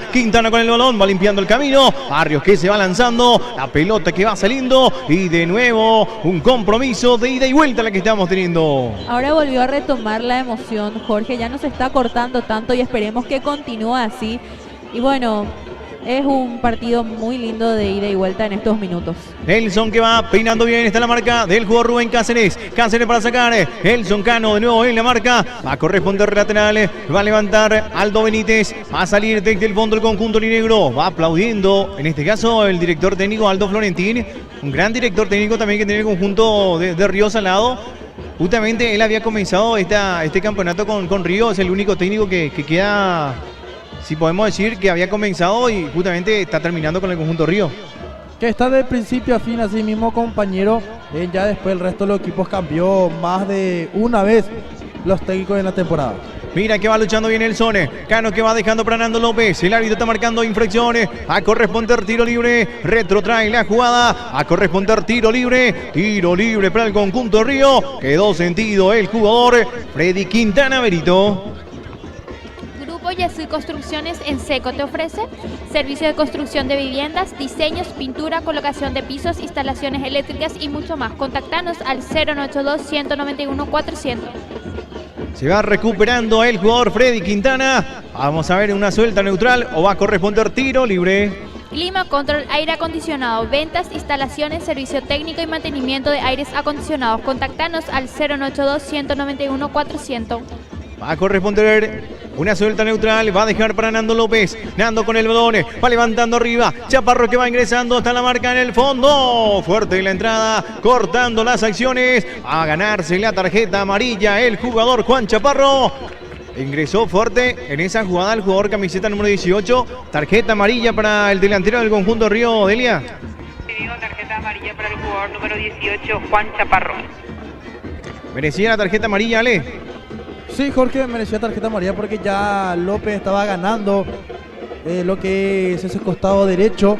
con el balón, va limpiando el camino, Barrios que se va lanzando, la pelota que va saliendo, y de nuevo un compromiso de ida y vuelta la que estamos teniendo. Ahora volvió a retomar la emoción, Jorge, ya no se está cortando tanto y esperemos que continúe así. Y bueno, es un partido muy lindo de ida y vuelta en estos minutos. Nelson que va peinando bien, está la marca del jugador Rubén Cáceres. Cáceres para sacar, Nelson Cano de nuevo en la marca, va a corresponder lateral, va a levantar Aldo Benítez, va a salir desde el fondo del conjunto negro, va aplaudiendo, en este caso el director técnico Aldo Florentín, un gran director técnico también que tiene el conjunto de Río Salado. Justamente él había comenzado este campeonato con Río, es el único técnico que queda, si podemos decir, que había comenzado y justamente está terminando con el conjunto Río. Que está de principio a fin, así mismo, compañero. Ya después el resto de los equipos cambió más de una vez los técnicos en la temporada. Mira que va luchando bien el Zone. Cano que va dejando para Nando López. El árbitro está marcando infracciones. A corresponder tiro libre. Retrotrae la jugada. A corresponder tiro libre. Tiro libre para el conjunto Río. Quedó sentido el jugador Freddy Quintana Berito. Grupo Yasui Construcciones en Seco te ofrece servicio de construcción de viviendas, diseños, pintura, colocación de pisos, instalaciones eléctricas y mucho más. Contactanos al 0982-191-400. Se va recuperando el jugador Freddy Quintana. Vamos a ver una suelta neutral o va a corresponder tiro libre. Clima Control Aire Acondicionado, ventas, instalaciones, servicio técnico y mantenimiento de aires acondicionados. Contactanos al 0982-191-400. Va a corresponder una suelta neutral, va a dejar para Nando López. Nando con el balón, va levantando arriba. Chaparro que va ingresando hasta la marca en el fondo. Fuerte en la entrada, cortando las acciones. A ganarse la tarjeta amarilla el jugador Juan Chaparro. Ingresó fuerte en esa jugada el jugador camiseta número 18. Tarjeta amarilla para el delantero del conjunto Río, Delia. Tarjeta amarilla para el jugador número 18, Juan Chaparro. ¿Merecía la tarjeta amarilla, Ale? Sí, Jorge, merecía tarjeta amarilla porque ya López estaba ganando lo que es ese costado derecho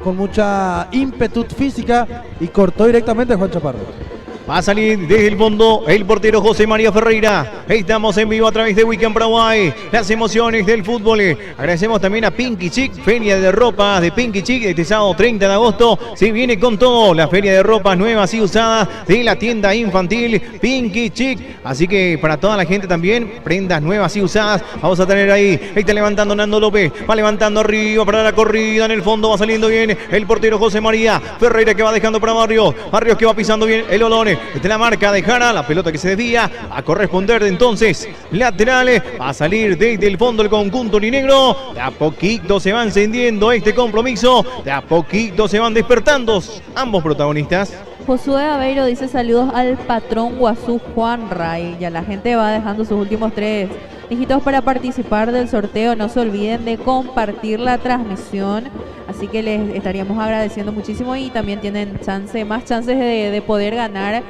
con mucha ímpetu física y cortó directamente a Juan Chaparro. Va a salir desde el fondo el portero José María Ferreira. Estamos en vivo a través de Wiccan Paraguay. Las emociones del fútbol. Agradecemos también a Pinky Chic, feria de ropas de Pinky Chic este sábado 30 de agosto. Se viene con todo la feria de ropas nuevas y usadas de la tienda infantil Pinky Chic. Así que para toda la gente también, prendas nuevas y usadas. Vamos a tener ahí. Está levantando Nando López. Va levantando arriba para la corrida. En el fondo va saliendo bien el portero José María Ferreira que va dejando para Barrios. Barrios que va pisando bien el Olone. Esta es la marca de Jara, la pelota que se desvía, a corresponder de entonces laterales, va a salir desde el fondo el conjunto linegro. De a poquito se va encendiendo este compromiso, de a poquito se van despertando ambos protagonistas. Josué Aveiro dice saludos al patrón Guazú Juan Ray. Ya la gente va dejando sus últimos 3 Dígitos para participar del sorteo, no se olviden de compartir la transmisión, así que les estaríamos agradeciendo muchísimo y también tienen más chances de poder ganar.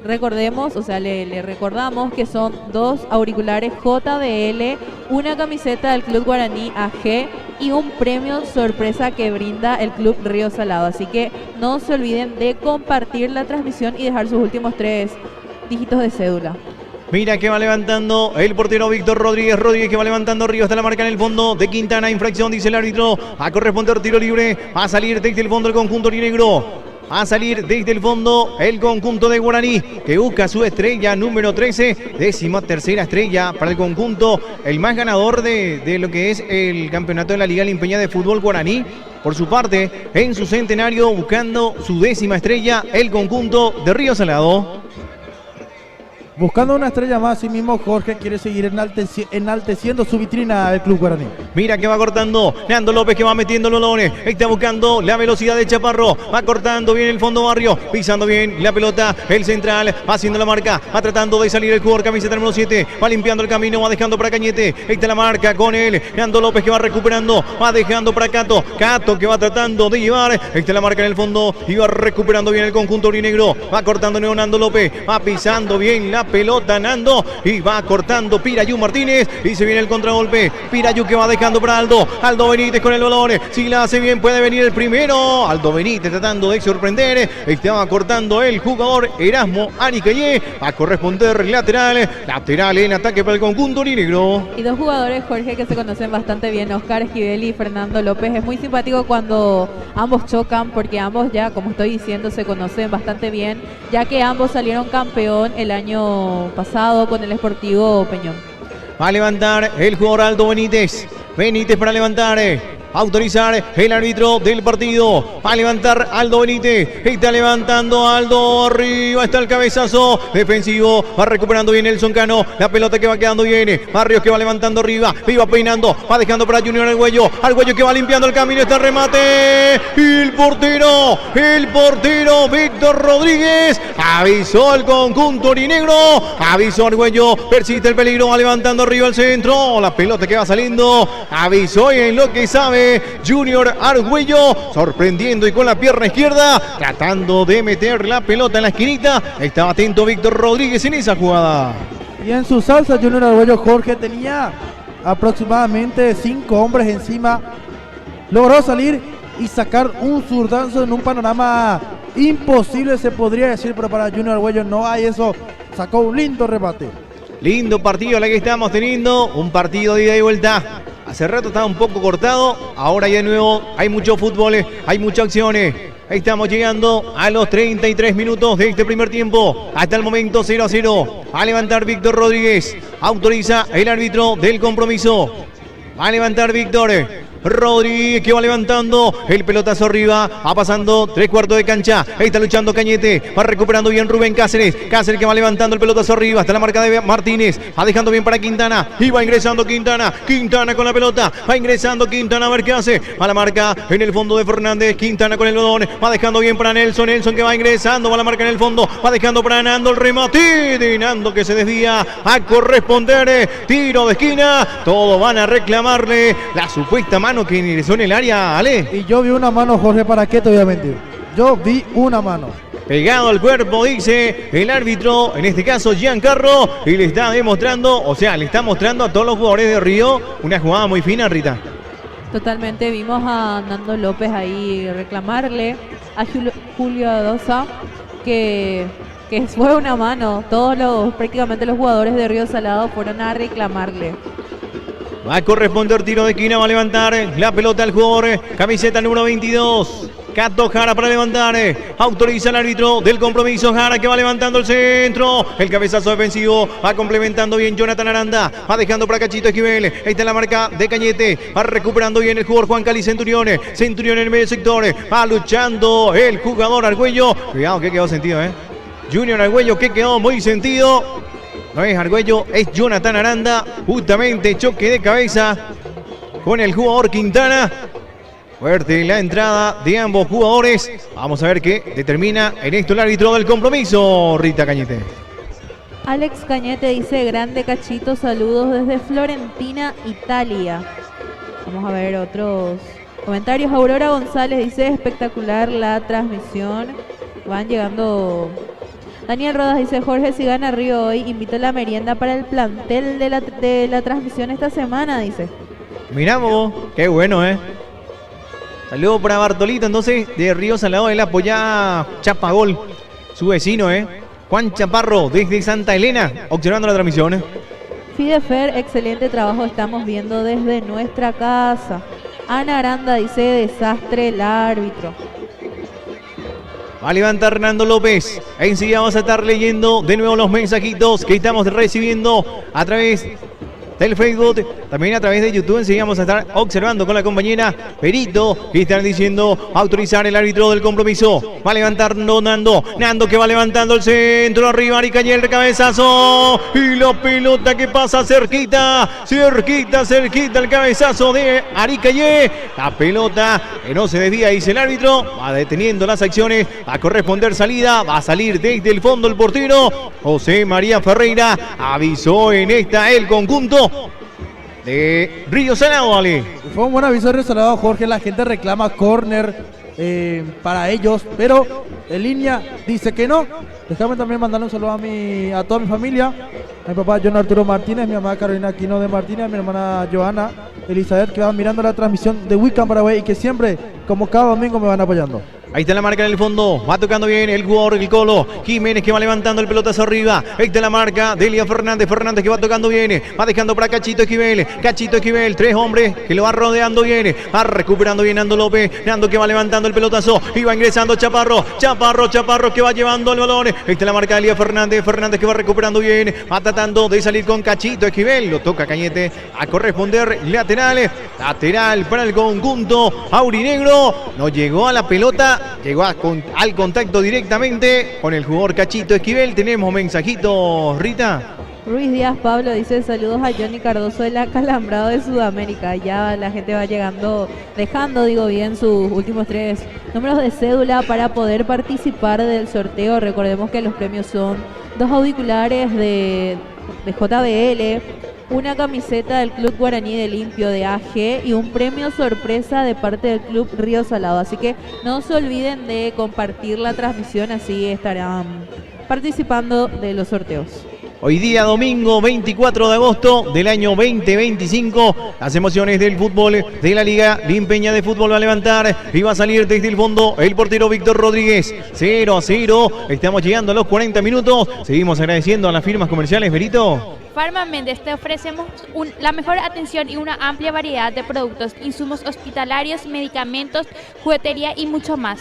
Recordemos, o sea, le recordamos que son 2 auriculares JBL, una camiseta del Club Guaraní AG y un premio sorpresa que brinda el Club Río Salado. Así que no se olviden de compartir la transmisión y dejar sus últimos 3 dígitos de cédula. Mira que va levantando el portero Víctor Rodríguez. Rodríguez que va levantando Río hasta la marca en el fondo de Quintana. Infracción, dice el árbitro. A corresponder tiro libre. Va a salir desde el fondo el conjunto negro. A salir desde el fondo el conjunto de Guaraní, que busca su estrella número 13, 13ª estrella para el conjunto, el más ganador de lo que es el campeonato de la Liga Limpeña de Fútbol Guaraní. Por su parte, en su centenario, buscando su 10ª estrella, el conjunto de Río Salado. Buscando una estrella más, sí mismo Jorge quiere seguir enalteciendo su vitrina del Club Guaraní. Mira que va cortando Nando López, que va metiendo los lones. Está buscando la velocidad de Chaparro. Va cortando bien el fondo Barrio. Pisando bien la pelota. El central va haciendo la marca. Va tratando de salir el jugador camiseta número 7. Va limpiando el camino. Va dejando para Cañete. Está la marca con él. Nando López que va recuperando. Va dejando para Cato. Cato que va tratando de llevar. Está la marca en el fondo. Y va recuperando bien el conjunto aurinegro. Va cortando nuevo Nando López. Va pisando bien la pelota Nando y va cortando Pirayú Martínez y se viene el contragolpe. Pirayú que va dejando para Aldo Benítez con el balón. Si la hace bien puede venir el primero. Aldo Benítez tratando de sorprender. Estaba cortando el jugador Erasmo Aricaye. Va a corresponder lateral en ataque para el conjunto aurinegro. Y 2 jugadores, Jorge, que se conocen bastante bien, Oscar Esquivel y Fernando López. Es muy simpático cuando ambos chocan porque ambos ya, como estoy diciendo, se conocen bastante bien, ya que ambos salieron campeón el año pasado con el Sportivo Peñón. Va a levantar el jugador Aldo Benítez. Benítez para levantar. Autorizar el árbitro del partido. Va a levantar Aldo Benítez. Está levantando Aldo. Arriba está el cabezazo defensivo. Va recuperando bien Nelson Cano. La pelota que va quedando bien. Barrios que va levantando arriba. Iba peinando. Va dejando para Junior Argüello. Argüello que va limpiando el camino. Está el remate. Y el portero Víctor Rodríguez. Avisó al conjunto aurinegro. Avisó Argüello. Persiste el peligro. Va levantando arriba al centro. La pelota que va saliendo. Avisó y en lo que sabe Junior Argüello, sorprendiendo y con la pierna izquierda, tratando de meter la pelota en la esquinita. Estaba atento Víctor Rodríguez en esa jugada. Y en su salsa Junior Argüello, Jorge, tenía aproximadamente 5 hombres encima. Logró salir y sacar un zurdazo en un panorama imposible, se podría decir, pero para Junior Argüello no hay eso. Sacó un lindo remate. Lindo partido la que estamos teniendo, un partido de ida y vuelta. Hace rato estaba un poco cortado, ahora ya de nuevo hay mucho fútbol, hay muchas acciones. Estamos llegando a los 33 minutos de este primer tiempo. Hasta el momento 0-0. Va a levantar Víctor Rodríguez. Autoriza el árbitro del compromiso. Va a levantar Víctor Rodríguez que va levantando el pelotazo arriba, va pasando 3/4 de cancha, ahí está luchando Cañete, va recuperando bien Rubén Cáceres que va levantando el pelotazo arriba, hasta la marca de Martínez, va dejando bien para Quintana, y va ingresando Quintana con la pelota, va ingresando Quintana a ver qué hace, a la marca en el fondo de Fernández, Quintana con el balón, va dejando bien para Nelson que va ingresando, va a la marca en el fondo, va dejando para Nando el remate de Nando que se desvía a corresponder, tiro de esquina, todos van a reclamarle la supuesta mano que ingresó en el área, Ale. Y yo vi una mano, Jorge, ¿para qué te voy a mentir? Yo vi una mano. Pegado al cuerpo, dice el árbitro, en este caso Giancarlo, y le está demostrando, o sea, le está mostrando a todos los jugadores de Río una jugada muy fina, Rita. Totalmente, vimos a Nando López ahí reclamarle a Julio Adosa que fue una mano. Prácticamente los jugadores de Río Salado fueron a reclamarle. Va a corresponder tiro de esquina, va a levantar la pelota al jugador, camiseta número 22. Cato Jara para levantar, autoriza el árbitro del compromiso, Jara que va levantando el centro, el cabezazo defensivo, va complementando bien Jonathan Aranda, va dejando para Cachito Esquivel, ahí está la marca de Cañete, va recuperando bien el jugador Juan Cali Centurión en el medio sector, va luchando el jugador Argüello, cuidado que quedó sentido, Junior Argüello que quedó muy sentido. No es Argüello, es Jonathan Aranda. Justamente choque de cabeza con el jugador Quintana. Fuerte la entrada de ambos jugadores. Vamos a ver qué determina en esto el árbitro del compromiso, Rita Cañete. Alex Cañete dice, grande Cachito, saludos desde Florentina, Italia. Vamos a ver otros comentarios. Aurora González dice, espectacular la transmisión. Van llegando. Daniel Rodas dice, Jorge, si gana Río hoy, invita a la merienda para el plantel de la transmisión esta semana, dice. Miramos, qué bueno, Saludos para Bartolito, entonces, de Río Salado. Él apoya a Chapagol, su vecino, Juan Chaparro, desde Santa Elena, observando la transmisión. Fidefer, excelente trabajo, estamos viendo desde nuestra casa. Ana Aranda dice, desastre el árbitro. Va a levantar Hernando López. Enseguida vamos a estar leyendo de nuevo los mensajitos que estamos recibiendo a través del Facebook, también a través de YouTube. Enseguida vamos a estar observando con la compañera Perito, que están diciendo autorizar el árbitro del compromiso. Va a levantar Nando que va levantando el centro arriba, Aricalle el cabezazo y la pelota que pasa cerquita el cabezazo de Aricalle. La pelota que no se desvía, dice el árbitro, va deteniendo las acciones, va a corresponder salida, va a salir desde el fondo el portero José María Ferreira. Avisó en esta el conjunto de Río Salado, Ale. Fue un buen aviso de Río Salado, Jorge. La gente reclama córner para ellos, pero en línea dice que no. Déjame también mandarle un saludo a toda mi familia, a mi papá John Arturo Martínez, mi mamá Carolina Aquino de Martínez, mi hermana Joana Elizabeth, que van mirando la transmisión de Wiccan Paraguay y que siempre, como cada domingo, me van apoyando. Ahí está la marca en el fondo, va tocando bien el jugador, el Colo Jiménez, que va levantando el pelotazo arriba. Ahí está la marca de Elia Fernández que va tocando bien, va dejando para Cachito Esquivel, 3 hombres que lo va rodeando bien, va recuperando bien Nando López, Nando que va levantando el pelotazo y va ingresando Chaparro que va llevando el balón. Ahí está la marca de Elia Fernández que va recuperando bien, va tratando de salir con Cachito Esquivel, lo toca Cañete a corresponder lateral para el conjunto aurinegro. No llegó a la pelota, llegó al contacto directamente con el jugador Cachito Esquivel. Tenemos mensajitos, Rita. Ruiz Díaz Pablo dice, saludos a Johnny Cardoso, el acalambrado de Sudamérica. Ya la gente va llegando, dejando, bien, sus últimos 3 números de cédula para poder participar del sorteo. Recordemos que los premios son 2 auriculares de JBL, una camiseta del Club Guaraní de Limpio de AG y un premio sorpresa de parte del Club Río Salado. Así que no se olviden de compartir la transmisión, así estarán participando de los sorteos. Hoy día domingo 24 de agosto del año 2025, las emociones del fútbol de la Liga Limpeña de Fútbol va a levantar y va a salir desde el fondo el portero Víctor Rodríguez. 0-0, estamos llegando a los 40 minutos, seguimos agradeciendo a las firmas comerciales, Berito. Farma Méndez, te ofrecemos la mejor atención y una amplia variedad de productos, insumos hospitalarios, medicamentos, juguetería y mucho más.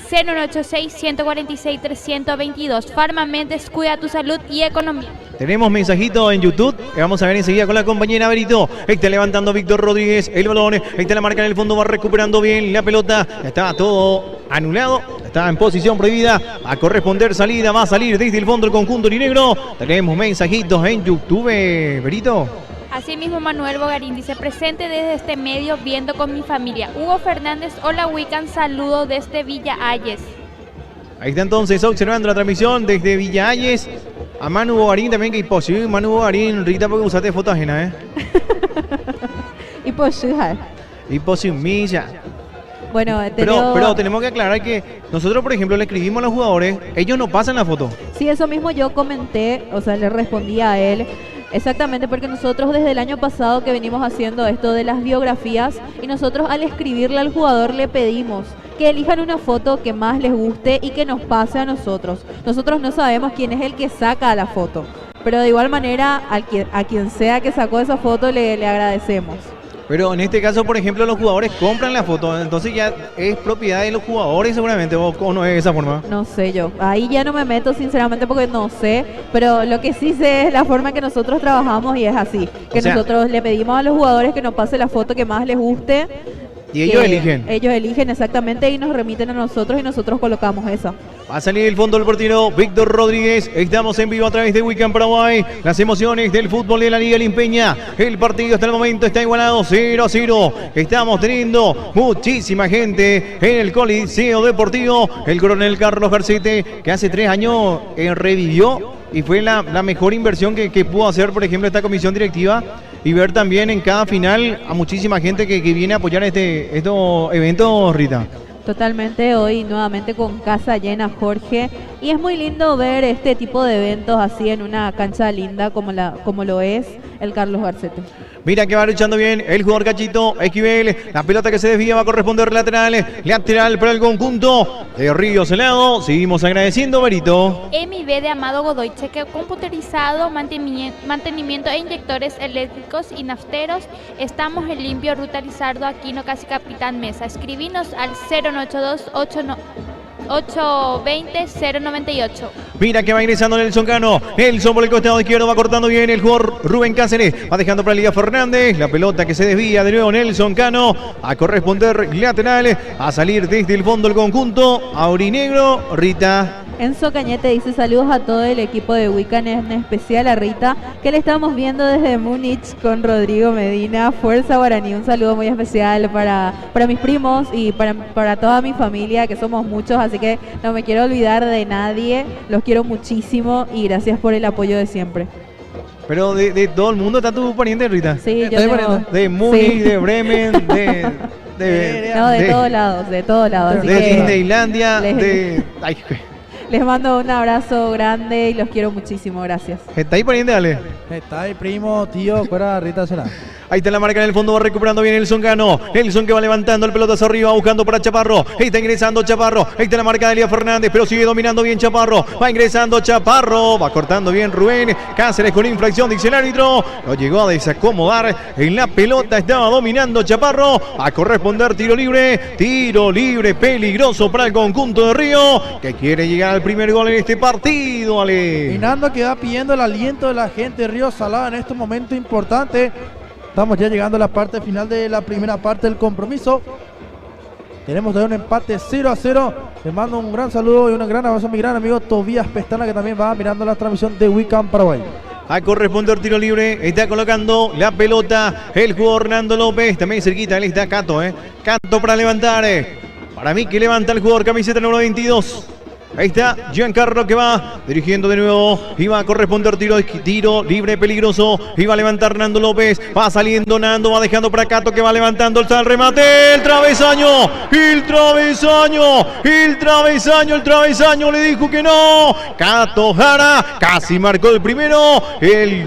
0986-146-322. Farma Méndez, cuida tu salud y economía. Tenemos mensajito en YouTube que vamos a ver enseguida con la compañera Berito. Está levantando Víctor Rodríguez el balón. Está la marca en el fondo, va recuperando bien la pelota. Ya está todo anulado. Está en posición prohibida. Va a corresponder salida. Va a salir desde el fondo el conjunto negro. Tenemos mensajitos en YouTube, Berito. Asimismo, Manuel Bogarín dice, presente desde este medio viendo con mi familia. Hugo Fernández, hola Wiccan, saludo desde Villa Ayes. Ahí está entonces observando la transmisión desde Villa Ayes. A Manu Bogarín también, que imposible. Manu Bogarín, Rita, porque usaste foto ajena, Imposible. Bueno, pero tenemos que aclarar que nosotros, por ejemplo, le escribimos a los jugadores, ellos no pasan la foto. Sí, eso mismo yo comenté, le respondí a él. Exactamente, porque nosotros desde el año pasado que venimos haciendo esto de las biografías y nosotros al escribirle al jugador le pedimos que elijan una foto que más les guste y que nos pase a nosotros. Nosotros no sabemos quién es el que saca la foto, pero de igual manera a quien sea que sacó esa foto le agradecemos. Pero en este caso, por ejemplo, los jugadores compran la foto, entonces ya es propiedad de los jugadores seguramente, ¿o no es de esa forma? No sé yo, ahí ya no me meto sinceramente porque no sé, pero lo que sí sé es la forma que nosotros trabajamos y es así, que nosotros le pedimos a los jugadores que nos pase la foto que más les guste Y ellos eligen. Ellos eligen exactamente y nos remiten a nosotros y nosotros colocamos esa. Va a salir el fondo del portero Víctor Rodríguez. Estamos en vivo a través de Wicam Paraguay. Las emociones del fútbol de la Liga Limpeña. El partido hasta el momento está igualado 0-0. Estamos teniendo muchísima gente en el Coliseo Deportivo. El coronel Carlos Garcete, que hace 3 años revivió y fue la mejor inversión que pudo hacer, por ejemplo, esta comisión directiva. Y ver también en cada final a muchísima gente que viene a apoyar estos eventos, Rita. Totalmente, hoy nuevamente con casa llena, Jorge, y es muy lindo ver este tipo de eventos así en una cancha linda como lo es el Carlos Garcete. Mira que va luchando bien el jugador Cachito Esquivel. La pelota que se desvía va a corresponder lateral para el conjunto de Río Salado. Seguimos agradeciendo, Berito. MIB de Amado Godoy, chequeo computerizado, mantenimiento e inyectores eléctricos y nafteros. Estamos en limpio, Ruta Lizardo, Aquino, casi Capitán Mesa. Escribinos al 0982 820-098. Mira que va ingresando Nelson Cano. Nelson por el costado izquierdo va cortando bien el jugador Rubén Cáceres. Va dejando para Liga Fernández. La pelota que se desvía de nuevo Nelson Cano. A corresponder lateral. A salir desde el fondo el conjunto aurinegro. Rita. Enzo Cañete dice saludos a todo el equipo de Wicam, en especial a Rita, que le estamos viendo desde Múnich con Rodrigo Medina. Fuerza Guaraní, un saludo muy especial para mis primos y para toda mi familia, que somos muchos, así que no me quiero olvidar de nadie. Los quiero muchísimo y gracias por el apoyo de siempre. Pero de todo el mundo está tu pariente, Rita. Sí, yo tengo... De Múnich, sí. De Bremen, de todos lados, de todos lados. De Disneylandia, Les mando un abrazo grande y los quiero muchísimo, gracias. ¿Está ahí pariente, Ale? Está ahí, primo, tío, fuera Rita Será. Ahí está la marca en el fondo, va recuperando bien Nelson Cano. Nelson que va levantando el pelotazo arriba, buscando para Chaparro. Ahí está ingresando Chaparro. Ahí está la marca de Elías Fernández, pero sigue dominando bien Chaparro. Va ingresando Chaparro, va cortando bien Rubén Cáceres con infracción, dice el árbitro. Lo llegó a desacomodar en la pelota, estaba dominando Chaparro. A corresponder tiro libre peligroso para el conjunto de Río, que quiere llegar al primer gol en este partido, Ale. Y Nando que va pidiendo el aliento de la gente de Río Salado en este momento importante. Estamos ya llegando a la parte final de la primera parte del compromiso. Tenemos de un empate 0-0. Les mando un gran saludo y un gran abrazo a mi gran amigo Tobías Pestana, que también va mirando la transmisión de Wicam Paraguay. A corresponder tiro libre, está colocando la pelota el jugador Hernando López, también cerquita, él está Cato, Cato para levantar, para mí que levanta el jugador camiseta número 22. Ahí está Giancarlo que va dirigiendo de nuevo. Iba a corresponder tiro libre peligroso. Iba a levantar Nando López. Va saliendo Nando. Va dejando para Cato que va levantando. Está el remate. El travesaño. El travesaño le dijo que no. Cato Jara casi marcó el primero. El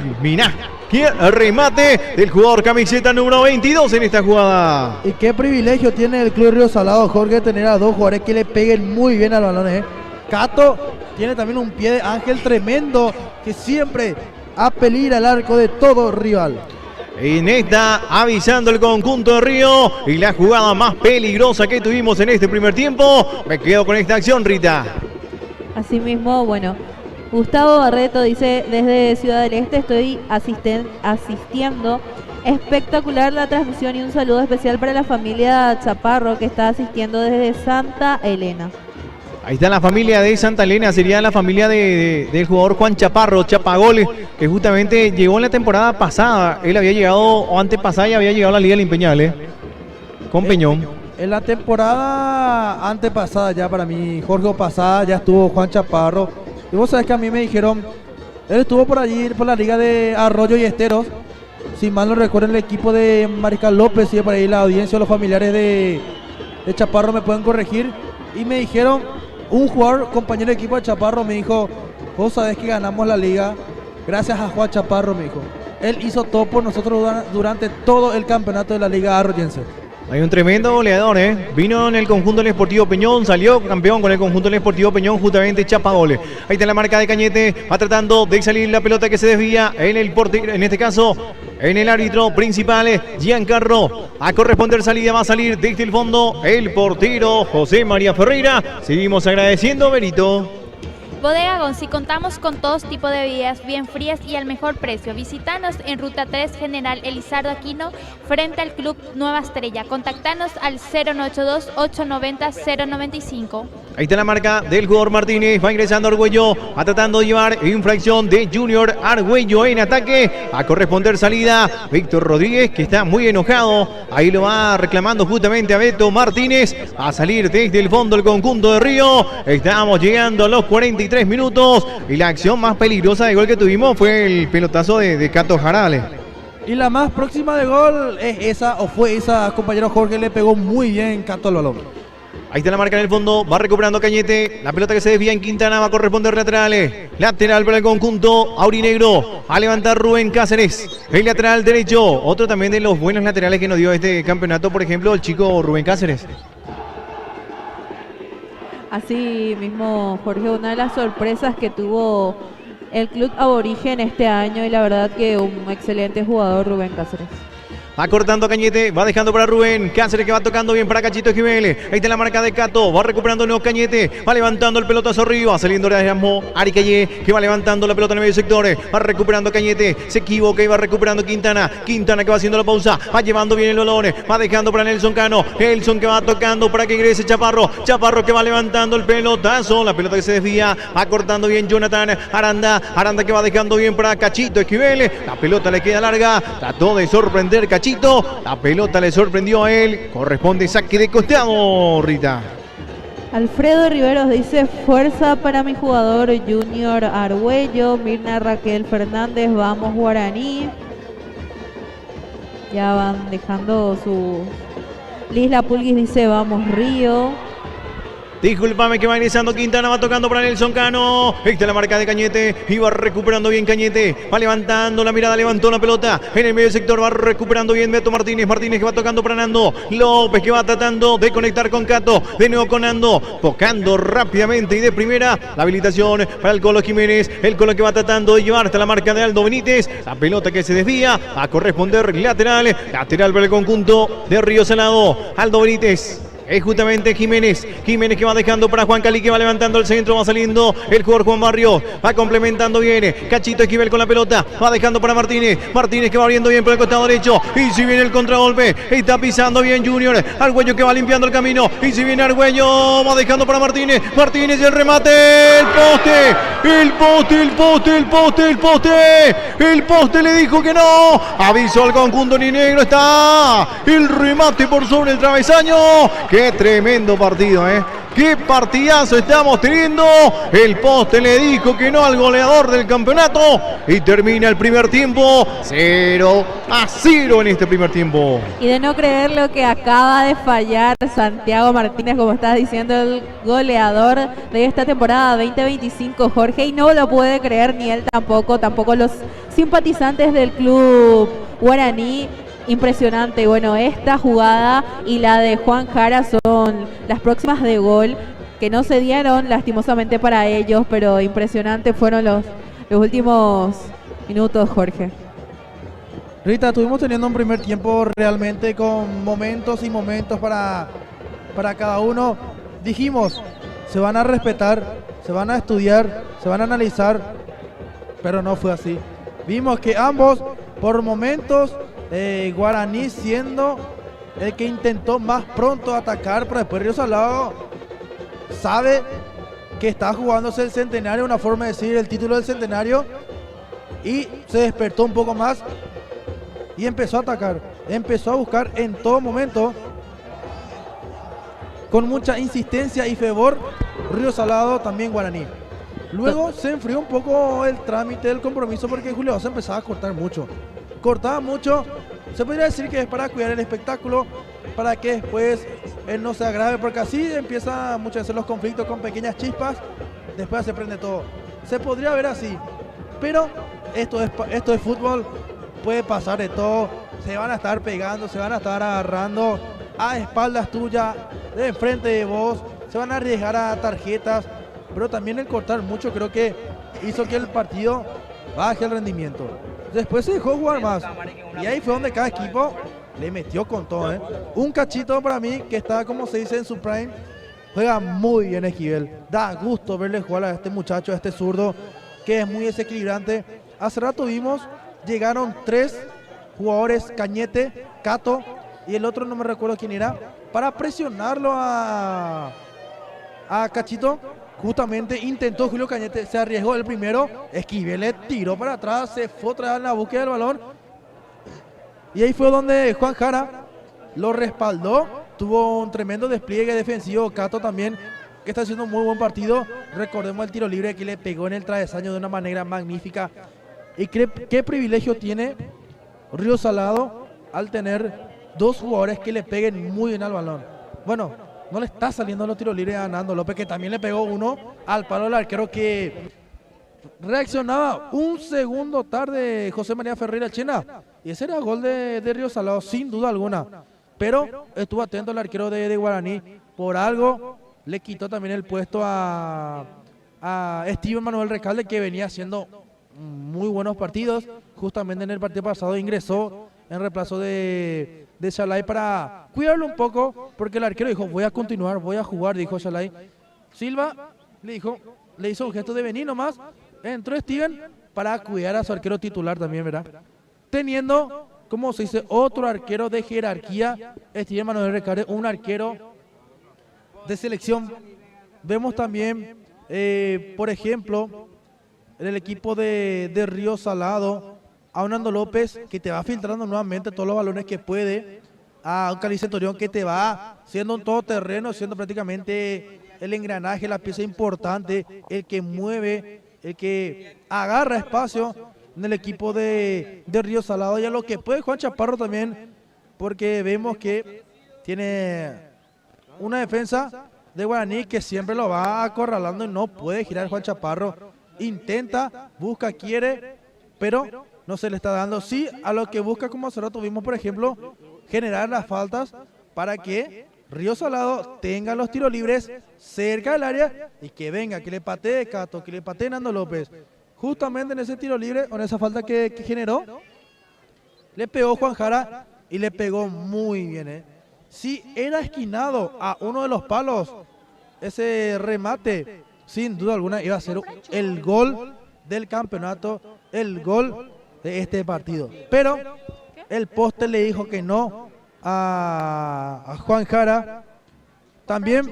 remate del jugador camiseta número 22 en esta jugada. Y qué privilegio tiene el Club Río Salado, Jorge, tener a dos jugadores que le peguen muy bien al balón, Cato tiene también un pie de ángel tremendo que siempre apelira al arco de todo rival. En esta avisando el conjunto de Río y la jugada más peligrosa que tuvimos en este primer tiempo. Me quedo con esta acción, Rita. Asimismo, bueno, Gustavo Barreto dice desde Ciudad del Este estoy asistiendo. Espectacular la transmisión y un saludo especial para la familia Chaparro que está asistiendo desde Santa Elena. Ahí está la familia de Santa Elena, sería la familia del jugador Juan Chaparro, Chapagole, que justamente llegó en la temporada pasada. Él había llegado, o antepasada, y había llegado a la Liga Limpeñal, con Peñón. En la temporada antepasada ya para mí, Jorge pasada, ya estuvo Juan Chaparro. Y vos sabés que a mí me dijeron, él estuvo por allí, por la Liga de Arroyo y Esteros. Si mal no recuerdo, el equipo de Mariscal López y por ahí la audiencia, los familiares de Chaparro me pueden corregir. Y me dijeron, un jugador, compañero de equipo de Chaparro, me dijo, vos sabés que ganamos la liga gracias a Juan Chaparro, me dijo. Él hizo todo por nosotros durante todo el campeonato de la Liga Arroyense. Hay un tremendo goleador, Vino en el conjunto del Sportivo Peñón, salió campeón con el conjunto del Sportivo Peñón, justamente Chapagole. Ahí está la marca de Cañete, va tratando de salir la pelota que se desvía en el portero, en este caso, en el árbitro principal, Giancarlo. A corresponder salida, va a salir desde el fondo el portero José María Ferreira. Seguimos agradeciendo, Benito. Bodega Gonzi, contamos con todos tipos de bebidas bien frías y al mejor precio. Visítanos en Ruta 3 General Elizardo Aquino, frente al Club Nueva Estrella. Contactanos al 092-890-095. Ahí está la marca del jugador Martínez, va ingresando Argüello, va tratando de llevar infracción de Junior Argüello en ataque, a corresponder salida Víctor Rodríguez, que está muy enojado, ahí lo va reclamando justamente a Beto Martínez, a salir desde el fondo el conjunto de Río. Estamos llegando a los 43 minutos y la acción más peligrosa de gol que tuvimos fue el pelotazo de Cato Jarales. Y la más próxima de gol es esa, o fue esa, compañero Jorge, le pegó muy bien Cato al balón. Ahí está la marca en el fondo, va recuperando Cañete, la pelota que se desvía en Quintana va a corresponder laterales. Lateral para el conjunto aurinegro, a levantar Rubén Cáceres, el lateral derecho. Otro también de los buenos laterales que nos dio este campeonato, por ejemplo, el chico Rubén Cáceres. Así mismo, Jorge, una de las sorpresas que tuvo el club aborigen este año, y la verdad que un excelente jugador Rubén Cáceres. Va cortando Cañete, va dejando para Rubén Cáceres, que va tocando bien para Cachito Jiménez. Ahí está la marca de Cato, va recuperando nuevo Cañete, va levantando el pelotazo arriba, saliendo de Asmo Aricalle, que va levantando la pelota en el medio sector, va recuperando Cañete, se equivoca y va recuperando Quintana que va haciendo la pausa, va llevando bien el balón, va dejando para Nelson Cano, Nelson que va tocando para que ingrese Chaparro que va levantando el pelotazo, la pelota que se desvía, va cortando bien Jonathan Aranda que va dejando bien para Cachito Esquivel, la pelota le queda larga, trató de sorprender Cachito. La pelota le sorprendió a él. Corresponde saque de costado, Rita. Alfredo Riveros dice: fuerza para mi jugador Junior Argüello. Mirna Raquel Fernández: vamos Guaraní. Ya van dejando su... Lisla Pulguis dice: vamos Río. Discúlpame que va ingresando Quintana, va tocando para Nelson Cano. Esta es la marca de Cañete. Y va recuperando bien Cañete. Va levantando la mirada, levantó la pelota. En el medio sector va recuperando bien Beto Martínez. Martínez que va tocando para Nando. López que va tratando de conectar con Cato. De nuevo con Nando. Tocando rápidamente y de primera. La habilitación para el Colo Jiménez. El Colo que va tratando de llevar hasta la marca de Aldo Benítez. La pelota que se desvía. A corresponder lateral. Lateral para el conjunto de Río Salado. Aldo Benítez. Es justamente Jiménez que va dejando para Juan Cali, que va levantando el centro, va saliendo el jugador Juan Barrio, va complementando bien, Cachito Esquivel con la pelota, va dejando para Martínez que va abriendo bien por el costado derecho, y si viene el contragolpe, está pisando bien Junior, Argüello que va limpiando el camino, y si viene Argüello, va dejando para Martínez y el remate, el poste le dijo que no, aviso al conjunto ninegro, está el remate por sobre el travesaño. Qué tremendo partido, qué partidazo estamos teniendo. El poste le dijo que no al goleador del campeonato y termina el primer tiempo 0-0 en este primer tiempo. Y de no creer lo que acaba de fallar Santiago Martínez, como estás diciendo, el goleador de esta temporada 2025, Jorge, y no lo puede creer ni él tampoco los simpatizantes del club guaraní. Impresionante. Bueno, esta jugada y la de Juan Jara son las próximas de gol, que no se dieron lastimosamente para ellos, pero impresionante fueron los últimos minutos, Jorge. Rita, estuvimos teniendo un primer tiempo realmente con momentos y momentos para cada uno. Dijimos, se van a respetar, se van a estudiar, se van a analizar, pero no fue así. Vimos que ambos, por momentos, Guaraní siendo el que intentó más pronto atacar, pero después Río Salado sabe que está jugándose el centenario, una forma de decir el título del centenario, y se despertó un poco más y empezó a atacar, empezó a buscar en todo momento, con mucha insistencia y fervor, Río Salado, también Guaraní. Luego se enfrió un poco el trámite del compromiso porque Julio se empezaba a cortar mucho. Cortaba mucho, se podría decir que es para cuidar el espectáculo, para que después él no se agrave, porque así empiezan muchas veces los conflictos con pequeñas chispas, después se prende todo. Se podría ver así, pero esto es fútbol, puede pasar de todo, se van a estar pegando, se van a estar agarrando a espaldas tuyas, de frente de vos, se van a arriesgar a tarjetas, pero también el cortar mucho creo que hizo que el partido baje el rendimiento. Después se dejó jugar más y ahí fue donde cada equipo le metió con todo, Un cachito para mí que está, como se dice, en su prime, Juega muy bien Esquivel. Da gusto verle jugar a este muchacho, a este zurdo, que es muy desequilibrante. Hace rato vimos, llegaron 3 jugadores, Cañete, Cato y el otro no me recuerdo quién era, para presionarlo a Cachito. Justamente intentó Julio Cañete, se arriesgó el primero, Esquivel le tiró para atrás, se fue otra vez en la búsqueda del balón. Y ahí fue donde Juan Jara lo respaldó, tuvo un tremendo despliegue defensivo. Cato también, que está haciendo un muy buen partido. Recordemos el tiro libre que le pegó en el travesaño de una manera magnífica. Y qué privilegio tiene Río Salado al tener 2 jugadores que le peguen muy bien al balón. Bueno, no le está saliendo los tiros libres a Nando López, que también le pegó uno al palo del arquero, que reaccionaba un segundo tarde José María Ferreira Chena. Y ese era gol de Río Salado, sin duda alguna. Pero estuvo atento el arquero de Guaraní. Por algo le quitó también el puesto a Steven Manuel Recalde, que venía haciendo muy buenos partidos. Justamente en el partido pasado ingresó en reemplazo de Shalai para cuidarlo un poco, porque el arquero dijo: voy a continuar, voy a jugar, dijo Shalai. Silva le hizo un gesto de venir nomás. Entró Steven para cuidar a su arquero titular también, ¿verdad? Teniendo, como se dice, otro arquero de jerarquía, Steven Manuel Recalde, un arquero de selección. Vemos también, por ejemplo, en el equipo de Río Salado, a un Nando López que te va filtrando nuevamente todos los balones que puede, a un Cali Centurión que te va siendo un todoterreno, siendo prácticamente el engranaje, la pieza importante, el que mueve, el que agarra espacio en el equipo de Río Salado. Y a lo que puede Juan Chaparro también, porque vemos que tiene una defensa de Guaraní que siempre lo va acorralando y no puede girar Juan Chaparro. Intenta, busca, quiere, pero no se le está dando. Sí, a lo que busca, como hace rato vimos, por ejemplo, generar las faltas para que Río Salado tenga los tiros libres cerca del área y que venga, que le patee Cato, que le patee Nando López. Justamente en ese tiro libre, o en esa falta que generó, le pegó Juan Jara y le pegó muy bien. Si era esquinado a uno de los palos, ese remate, sin duda alguna iba a ser el gol del campeonato, el gol de este partido. Pero el poste le dijo que no a Juan Jara. También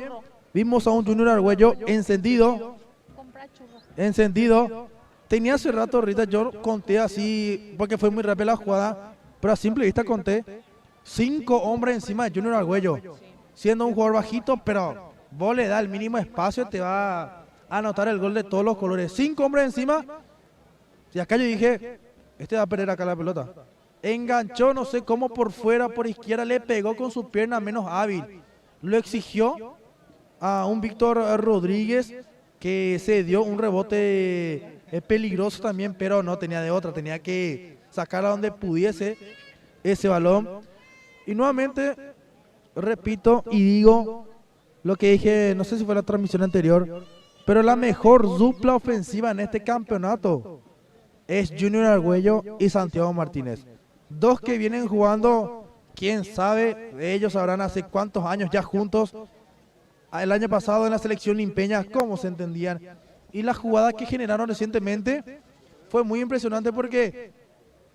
vimos a un Junior Argüello encendido. Tenía hace rato, Rita, yo conté así, porque fue muy rápida la jugada, pero a simple vista conté 5 hombres encima de Junior Argüello, siendo un jugador bajito, pero vos le das el mínimo espacio, te va a anotar el gol de todos los colores. 5 hombres encima, y acá yo dije, este va a perder acá la pelota. Enganchó, no sé cómo, por fuera, por izquierda, le pegó con su pierna menos hábil. Lo exigió a un Víctor Rodríguez, que se dio un rebote peligroso también, pero no tenía de otra, tenía que sacar a donde pudiese ese balón. Y nuevamente repito y digo lo que dije, no sé si fue la transmisión anterior, pero la mejor dupla ofensiva en este campeonato es Junior Argüello y Santiago Martínez. 2 que vienen jugando, quién sabe, ellos sabrán hace cuántos años ya juntos. El año pasado en la selección limpeña, cómo se entendían. Y la jugada que generaron recientemente fue muy impresionante, porque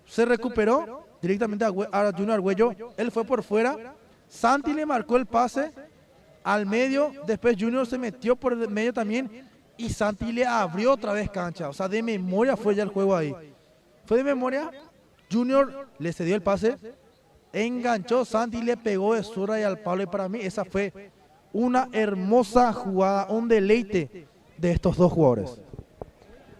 se recuperó directamente a Junior Argüello. Él fue por fuera, Santi le marcó el pase al medio, después Junior se metió por el medio también y Santi le abrió otra vez cancha. O sea, de memoria fue ya el juego ahí. Fue de memoria, Junior le cedió el pase, enganchó, Santi le pegó de zurda y al palo, y para mí esa fue una hermosa jugada, un deleite de estos 2 jugadores.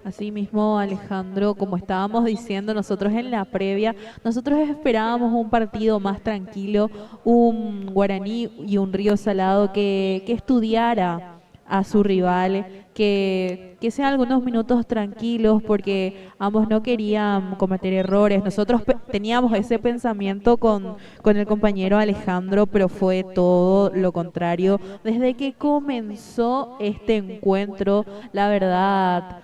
Así mismo, Alejandro, como estábamos diciendo nosotros en la previa, nosotros esperábamos un partido más tranquilo, un Guaraní y un Río Salado que estudiara a su rival, que sean algunos minutos tranquilos, porque ambos no querían cometer errores. Nosotros teníamos ese pensamiento con el compañero Alejandro, pero fue todo lo contrario. Desde que comenzó este encuentro, la verdad,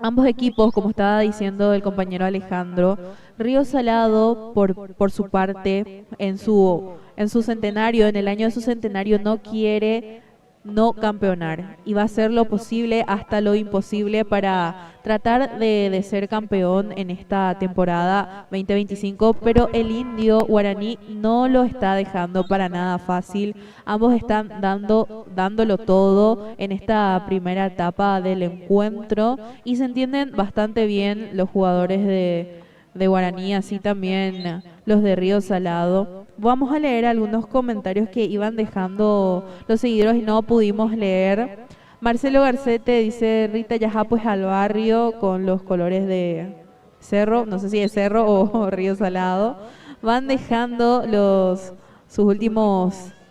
ambos equipos, como estaba diciendo el compañero Alejandro, Río Salado, por su parte, en su centenario, en el año de su centenario, no quiere no campeonar y va a hacer lo posible hasta lo imposible para tratar de ser campeón en esta temporada 2025, pero el Indio Guaraní no lo está dejando para nada fácil. Ambos están dándolo todo en esta primera etapa del encuentro y se entienden bastante bien los jugadores de Guaraní, así también los de Río Salado. Vamos a leer algunos comentarios que iban dejando los seguidores y no pudimos leer. Marcelo Garcete dice: Rita Yaja pues al barrio con los colores de Cerro, no sé si es Cerro o Río Salado. Van dejando sus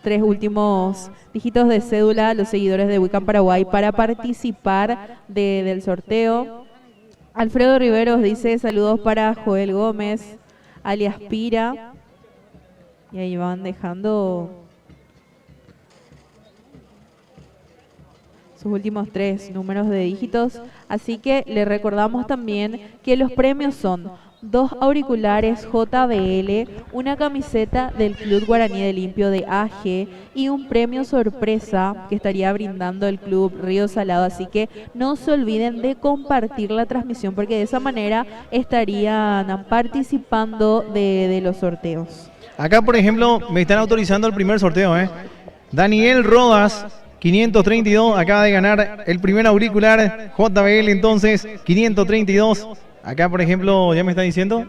tres últimos dígitos de cédula los seguidores de Wicam Paraguay para participar del sorteo. Alfredo Riveros dice: saludos para Joel Gómez, alias Pira. Y ahí van dejando sus últimos 3 números de dígitos. Así que le recordamos también que los premios son 2 auriculares JBL, una camiseta del Club Guaraní de Limpio de AG y un premio sorpresa que estaría brindando el Club Río Salado. Así que no se olviden de compartir la transmisión porque de esa manera estarían participando de los sorteos. Acá, por ejemplo, me están autorizando el primer sorteo, Daniel Rodas, 532, acaba de ganar el primer auricular JBL, entonces, 532. Acá, por ejemplo, ya me está diciendo.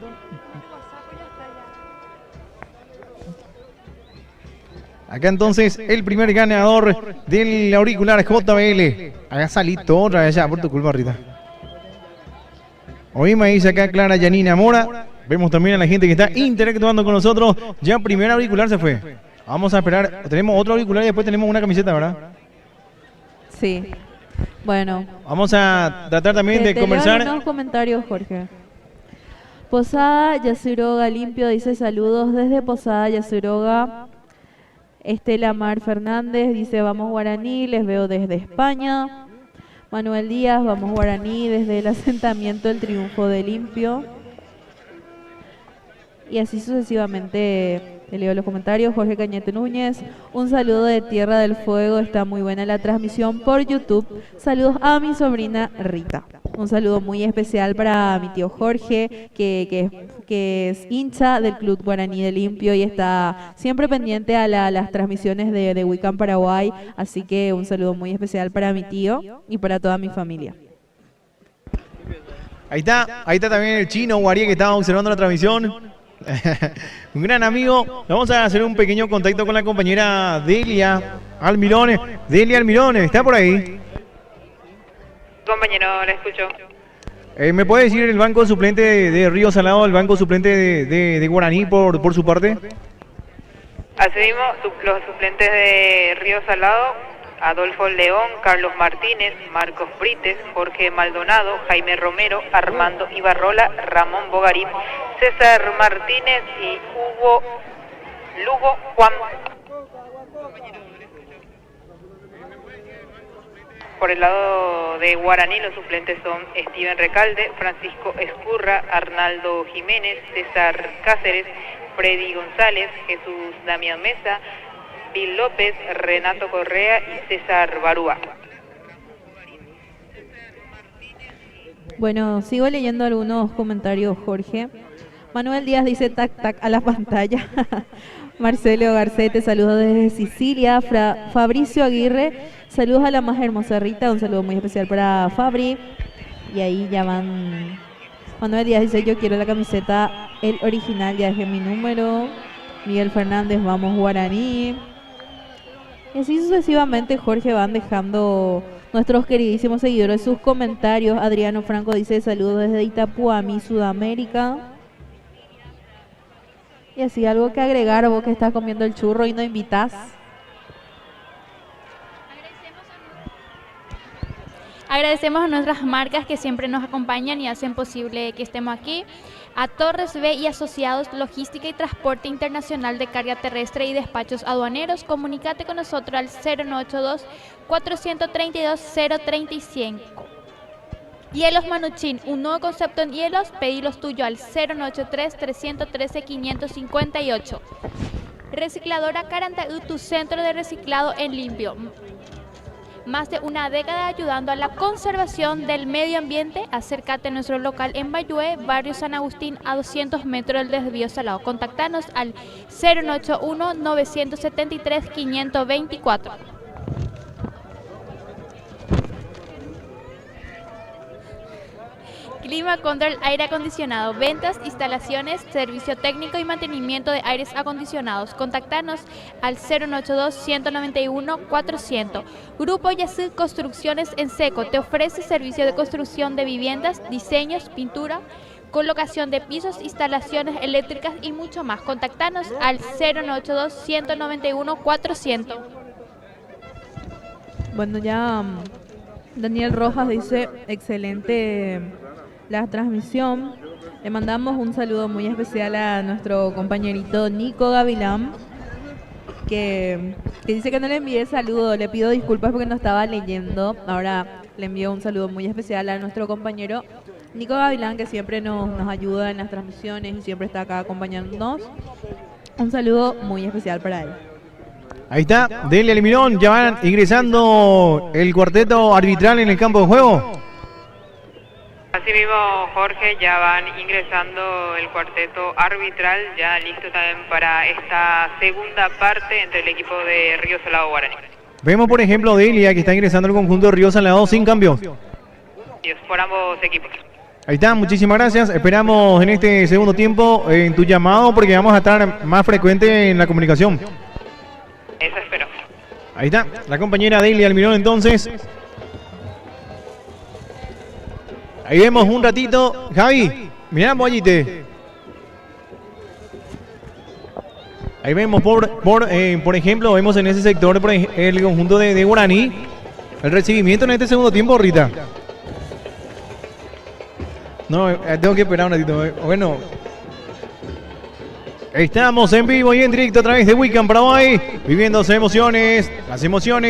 Acá, entonces, el primer ganador del auricular JBL. Acá salí todo otra vez ya, por tu culpa, Rita. Hoy me dice acá Clara Yanina Mora. Vemos también a la gente que está interactuando con nosotros. Ya primer auricular se fue. Vamos a esperar. Tenemos otro auricular y después tenemos una camiseta, ¿verdad? Sí. Bueno. Vamos a tratar también de conversar. Unos comentarios, Jorge. Posada Yaciroga Limpio dice: saludos desde Posada Yaciroga. Estela Mar Fernández dice: vamos Guaraní, les veo desde España. Manuel Díaz: vamos Guaraní, desde el asentamiento El Triunfo de Limpio. Y así sucesivamente. Te leo los comentarios. Jorge Cañete Núñez: un saludo de Tierra del Fuego, está muy buena la transmisión por YouTube. Saludos a mi sobrina Rita. Un saludo muy especial para mi tío Jorge, que es hincha del Club Guaraní de Limpio y está siempre pendiente a las transmisiones de Wicam Paraguay. Así que un saludo muy especial para mi tío y para toda mi familia. Ahí está también el chino Guarí que estaba observando la transmisión. Un gran amigo. Vamos a hacer un pequeño contacto con la compañera Delia Almirón. Delia Almirón, ¿está por ahí? Compañero, la escucho. ¿Me puede decir el banco suplente de Río Salado, el banco suplente de Guaraní por su parte? Así mismo, los suplentes de Río Salado: Adolfo León, Carlos Martínez, Marcos Brites, Jorge Maldonado, Jaime Romero, Armando Ibarrola, Ramón Bogarín, César Martínez y Hugo Lugo Juan. Por el lado de Guaraní, los suplentes son Steven Recalde, Francisco Escurra, Arnaldo Jiménez, César Cáceres, Freddy González, Jesús Damián Mesa, Bill López, Renato Correa y César Barúa. Bueno, sigo leyendo algunos comentarios, Jorge. Manuel Díaz dice: tac, tac a la pantalla. Marcelo Garcete: saludos desde Sicilia. Fabricio Aguirre: saludos a la más hermosa Rita. Un saludo muy especial para Fabri. Y ahí ya van. Manuel Díaz dice: yo quiero la camiseta, el original, ya dejé mi número. Miguel Fernández: vamos Guaraní. Y así sucesivamente, Jorge, van dejando nuestros queridísimos seguidores sus comentarios. Adriano Franco dice: saludos desde Itapuamí, Sudamérica. Y así, algo que agregar, vos que estás comiendo el churro y no invitas. Agradecemos a nuestras marcas que siempre nos acompañan y hacen posible que estemos aquí. A Torres B y Asociados, Logística y Transporte Internacional de Carga Terrestre y Despachos Aduaneros. Comunícate con nosotros al 0982-432-035. Hielos Manuchin, un nuevo concepto en hielos. Pedilos tuyo al 0983-313-558. Recicladora Carantaú, tu centro de reciclado en limpio. más de una década ayudando a la conservación del medio ambiente. Acércate a nuestro local en Bayue, barrio San Agustín, a 200 metros del desvío Salado. Contactanos al 081-973-524. Clima Control Aire Acondicionado, ventas, instalaciones, servicio técnico y mantenimiento de aires acondicionados. Contactanos al 0182-191-400. Grupo Yacid Construcciones en Seco te ofrece servicio de construcción de viviendas, diseños, pintura, colocación de pisos, instalaciones eléctricas y mucho más. Contactanos al 0182-191-400. Bueno, ya Daniel Rojas dice, excelente la transmisión. Le mandamos un saludo muy especial a nuestro compañerito Nico Gavilán, que dice que no le envié saludo. Le pido disculpas porque no estaba leyendo. Ahora le envío un saludo muy especial a nuestro compañero Nico Gavilán, que siempre nos ayuda en las transmisiones y siempre está acá acompañándonos. Un saludo muy especial para él. Ahí está, Delia Almirón, ya van ingresando el cuarteto arbitral en el campo de juego. Así mismo, Jorge, ya van ingresando el cuarteto arbitral, ya listo también para esta segunda parte entre el equipo de Río Salado Guaraní. Vemos, por ejemplo, Delia, que está ingresando al conjunto de Río Salado sin cambios. Por ambos equipos. Ahí está, muchísimas gracias. Esperamos en este segundo tiempo en tu llamado porque vamos a estar más frecuente en la comunicación. Eso espero. Ahí está, la compañera Delia Almirón entonces. Ahí vemos un ratito. Javi, mirá Bollite. Ahí vemos por ejemplo, vemos en ese sector el conjunto de Guaraní. El recibimiento en este segundo tiempo, Rita. No, tengo que esperar un ratito. Bueno. Estamos en vivo y en directo a través de Wiccan Paraguay, viviendo las emociones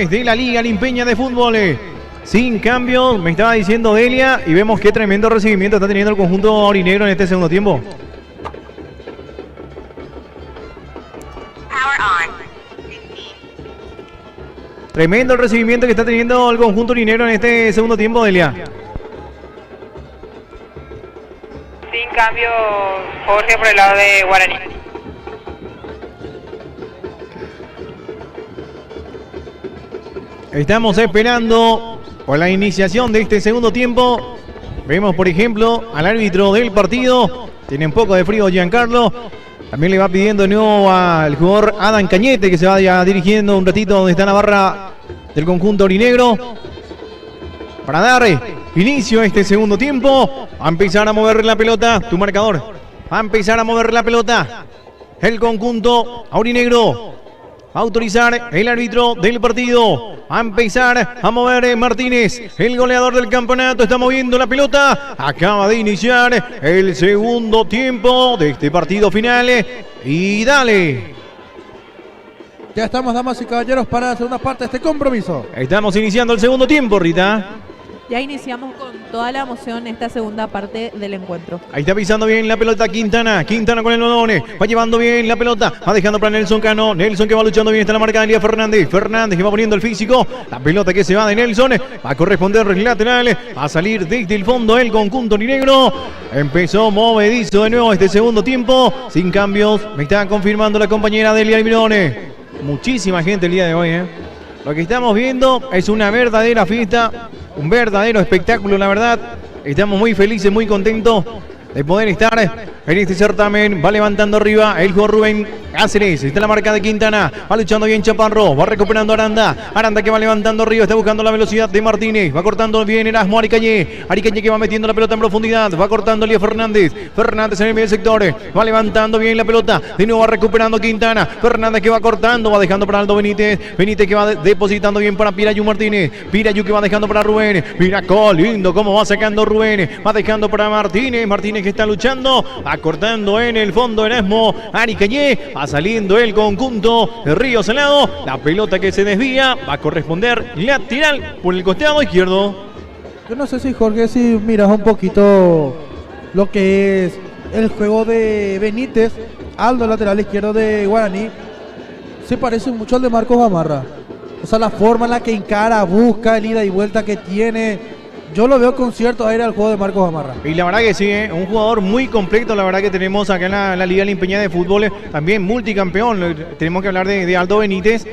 de la Liga Limpeña de Fútbol. Sin cambio, me estaba diciendo Delia, y vemos qué tremendo recibimiento está teniendo el conjunto aurinegro en este segundo tiempo. Tremendo el recibimiento que está teniendo el conjunto aurinegro en este segundo tiempo, Delia. Sin cambio, Jorge, por el lado de Guaraní. Estamos esperando por la iniciación de este segundo tiempo. Vemos, por ejemplo, al árbitro del partido. Tiene un poco de frío Giancarlo. También le va pidiendo de nuevo al jugador Adam Cañete, que se vaya dirigiendo un ratito donde está la barra del conjunto aurinegro, para dar inicio a este segundo tiempo. A empezar a mover la pelota, tu marcador. A empezar a mover la pelota el conjunto aurinegro. A autorizar el árbitro del partido. A empezar a mover Martínez, el goleador del campeonato. Está moviendo la pelota. Acaba de iniciar el segundo tiempo de este partido final. Y dale. Ya estamos, damas y caballeros, para la segunda parte de este compromiso. Estamos iniciando el segundo tiempo, Rita. Ya iniciamos con toda la emoción esta segunda parte del encuentro. Ahí está pisando bien la pelota Quintana. Quintana con el balón. Va llevando bien la pelota. Va dejando para Nelson Cano. Nelson que va luchando bien. Está la marca de Elías Fernández. Fernández que va poniendo el físico. La pelota que se va de Nelson. Va a corresponder el lateral. Va a salir desde el fondo el conjunto negro. Empezó movedizo de nuevo este segundo tiempo. Sin cambios. Me está confirmando la compañera Delia Almirón. Muchísima gente el día de hoy. Lo que estamos viendo es una verdadera fiesta. Un verdadero espectáculo, la verdad. Estamos muy felices, muy contentos de poder estar en este certamen. Va levantando arriba el jugador Rubén Cáceres. Está la marca de Quintana. Va luchando bien Chaparro. Va recuperando Aranda. Aranda que va levantando arriba. Está buscando la velocidad de Martínez. Va cortando bien Erasmo Aricañé. Aricañé que va metiendo la pelota en profundidad. Va cortando Elías Fernández. Fernández en el medio sector. Va levantando bien la pelota. De nuevo va recuperando Quintana. Fernández que va cortando. Va dejando para Aldo Benítez. Benítez que va depositando bien para Pirayu Martínez. Pirayu que va dejando para Rubén. Mira cómo lindo cómo va sacando Rubén. Va dejando para Martínez. Martínez que está luchando. Va cortando en el fondo Erasmo Aricañé. Va saliendo el conjunto de Río Salado. La pelota que se desvía va a corresponder lateral por el costado izquierdo. Yo no sé si, Jorge, si miras un poquito lo que es el juego de Benítez, Aldo, lateral izquierdo de Guaraní, se parece mucho al de Marcos Gamarra. O sea, la forma en la que encara, busca, el ida y vuelta que tiene. Yo lo veo con cierto aire al juego de Marcos Gamarra. Y la verdad que sí, un jugador muy completo, la verdad que tenemos acá en la Liga Limpeña de Fútbol, también multicampeón. Tenemos que hablar de Aldo Benítez,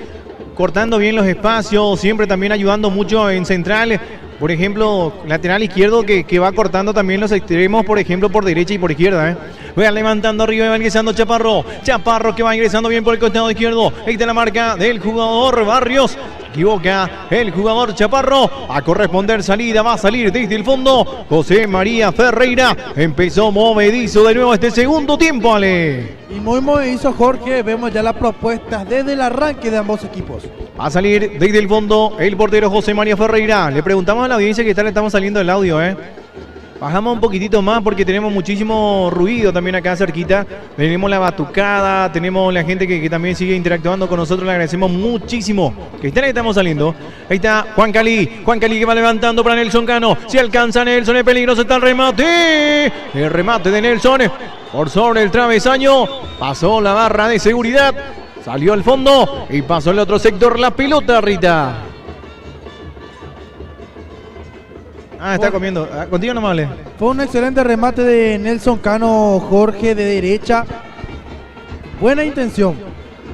cortando bien los espacios, siempre también ayudando mucho en central. Por ejemplo, lateral izquierdo que va cortando también los extremos, por ejemplo, por derecha y por izquierda. Va levantando arriba y va ingresando Chaparro. Chaparro que va ingresando bien por el costado izquierdo. Ahí está la marca del jugador Barrios. Equivoca el jugador Chaparro. A corresponder salida, va a salir desde el fondo José María Ferreira. Empezó movedizo de nuevo este segundo tiempo, Ale. Y muy movedizo, Jorge. Vemos ya las propuestas desde el arranque de ambos equipos. Va a salir desde el fondo el portero José María Ferreira. Le preguntamos a la audiencia qué tal estamos saliendo el audio, Bajamos un poquitito más porque tenemos muchísimo ruido también acá cerquita. Tenemos la batucada, tenemos la gente que también sigue interactuando con nosotros. Le agradecemos muchísimo. ¿Qué tal estamos saliendo? Ahí está Juan Cali. Juan Cali que va levantando para Nelson Cano. Si alcanza Nelson, es peligroso, está el remate. El remate de Nelson por sobre el travesaño. Pasó la barra de seguridad. Salió al fondo y pasó el otro sector la pelota, Rita. Está comiendo. Contigo no me hablé. Fue un excelente remate de Nelson Cano, Jorge, de derecha. Buena intención.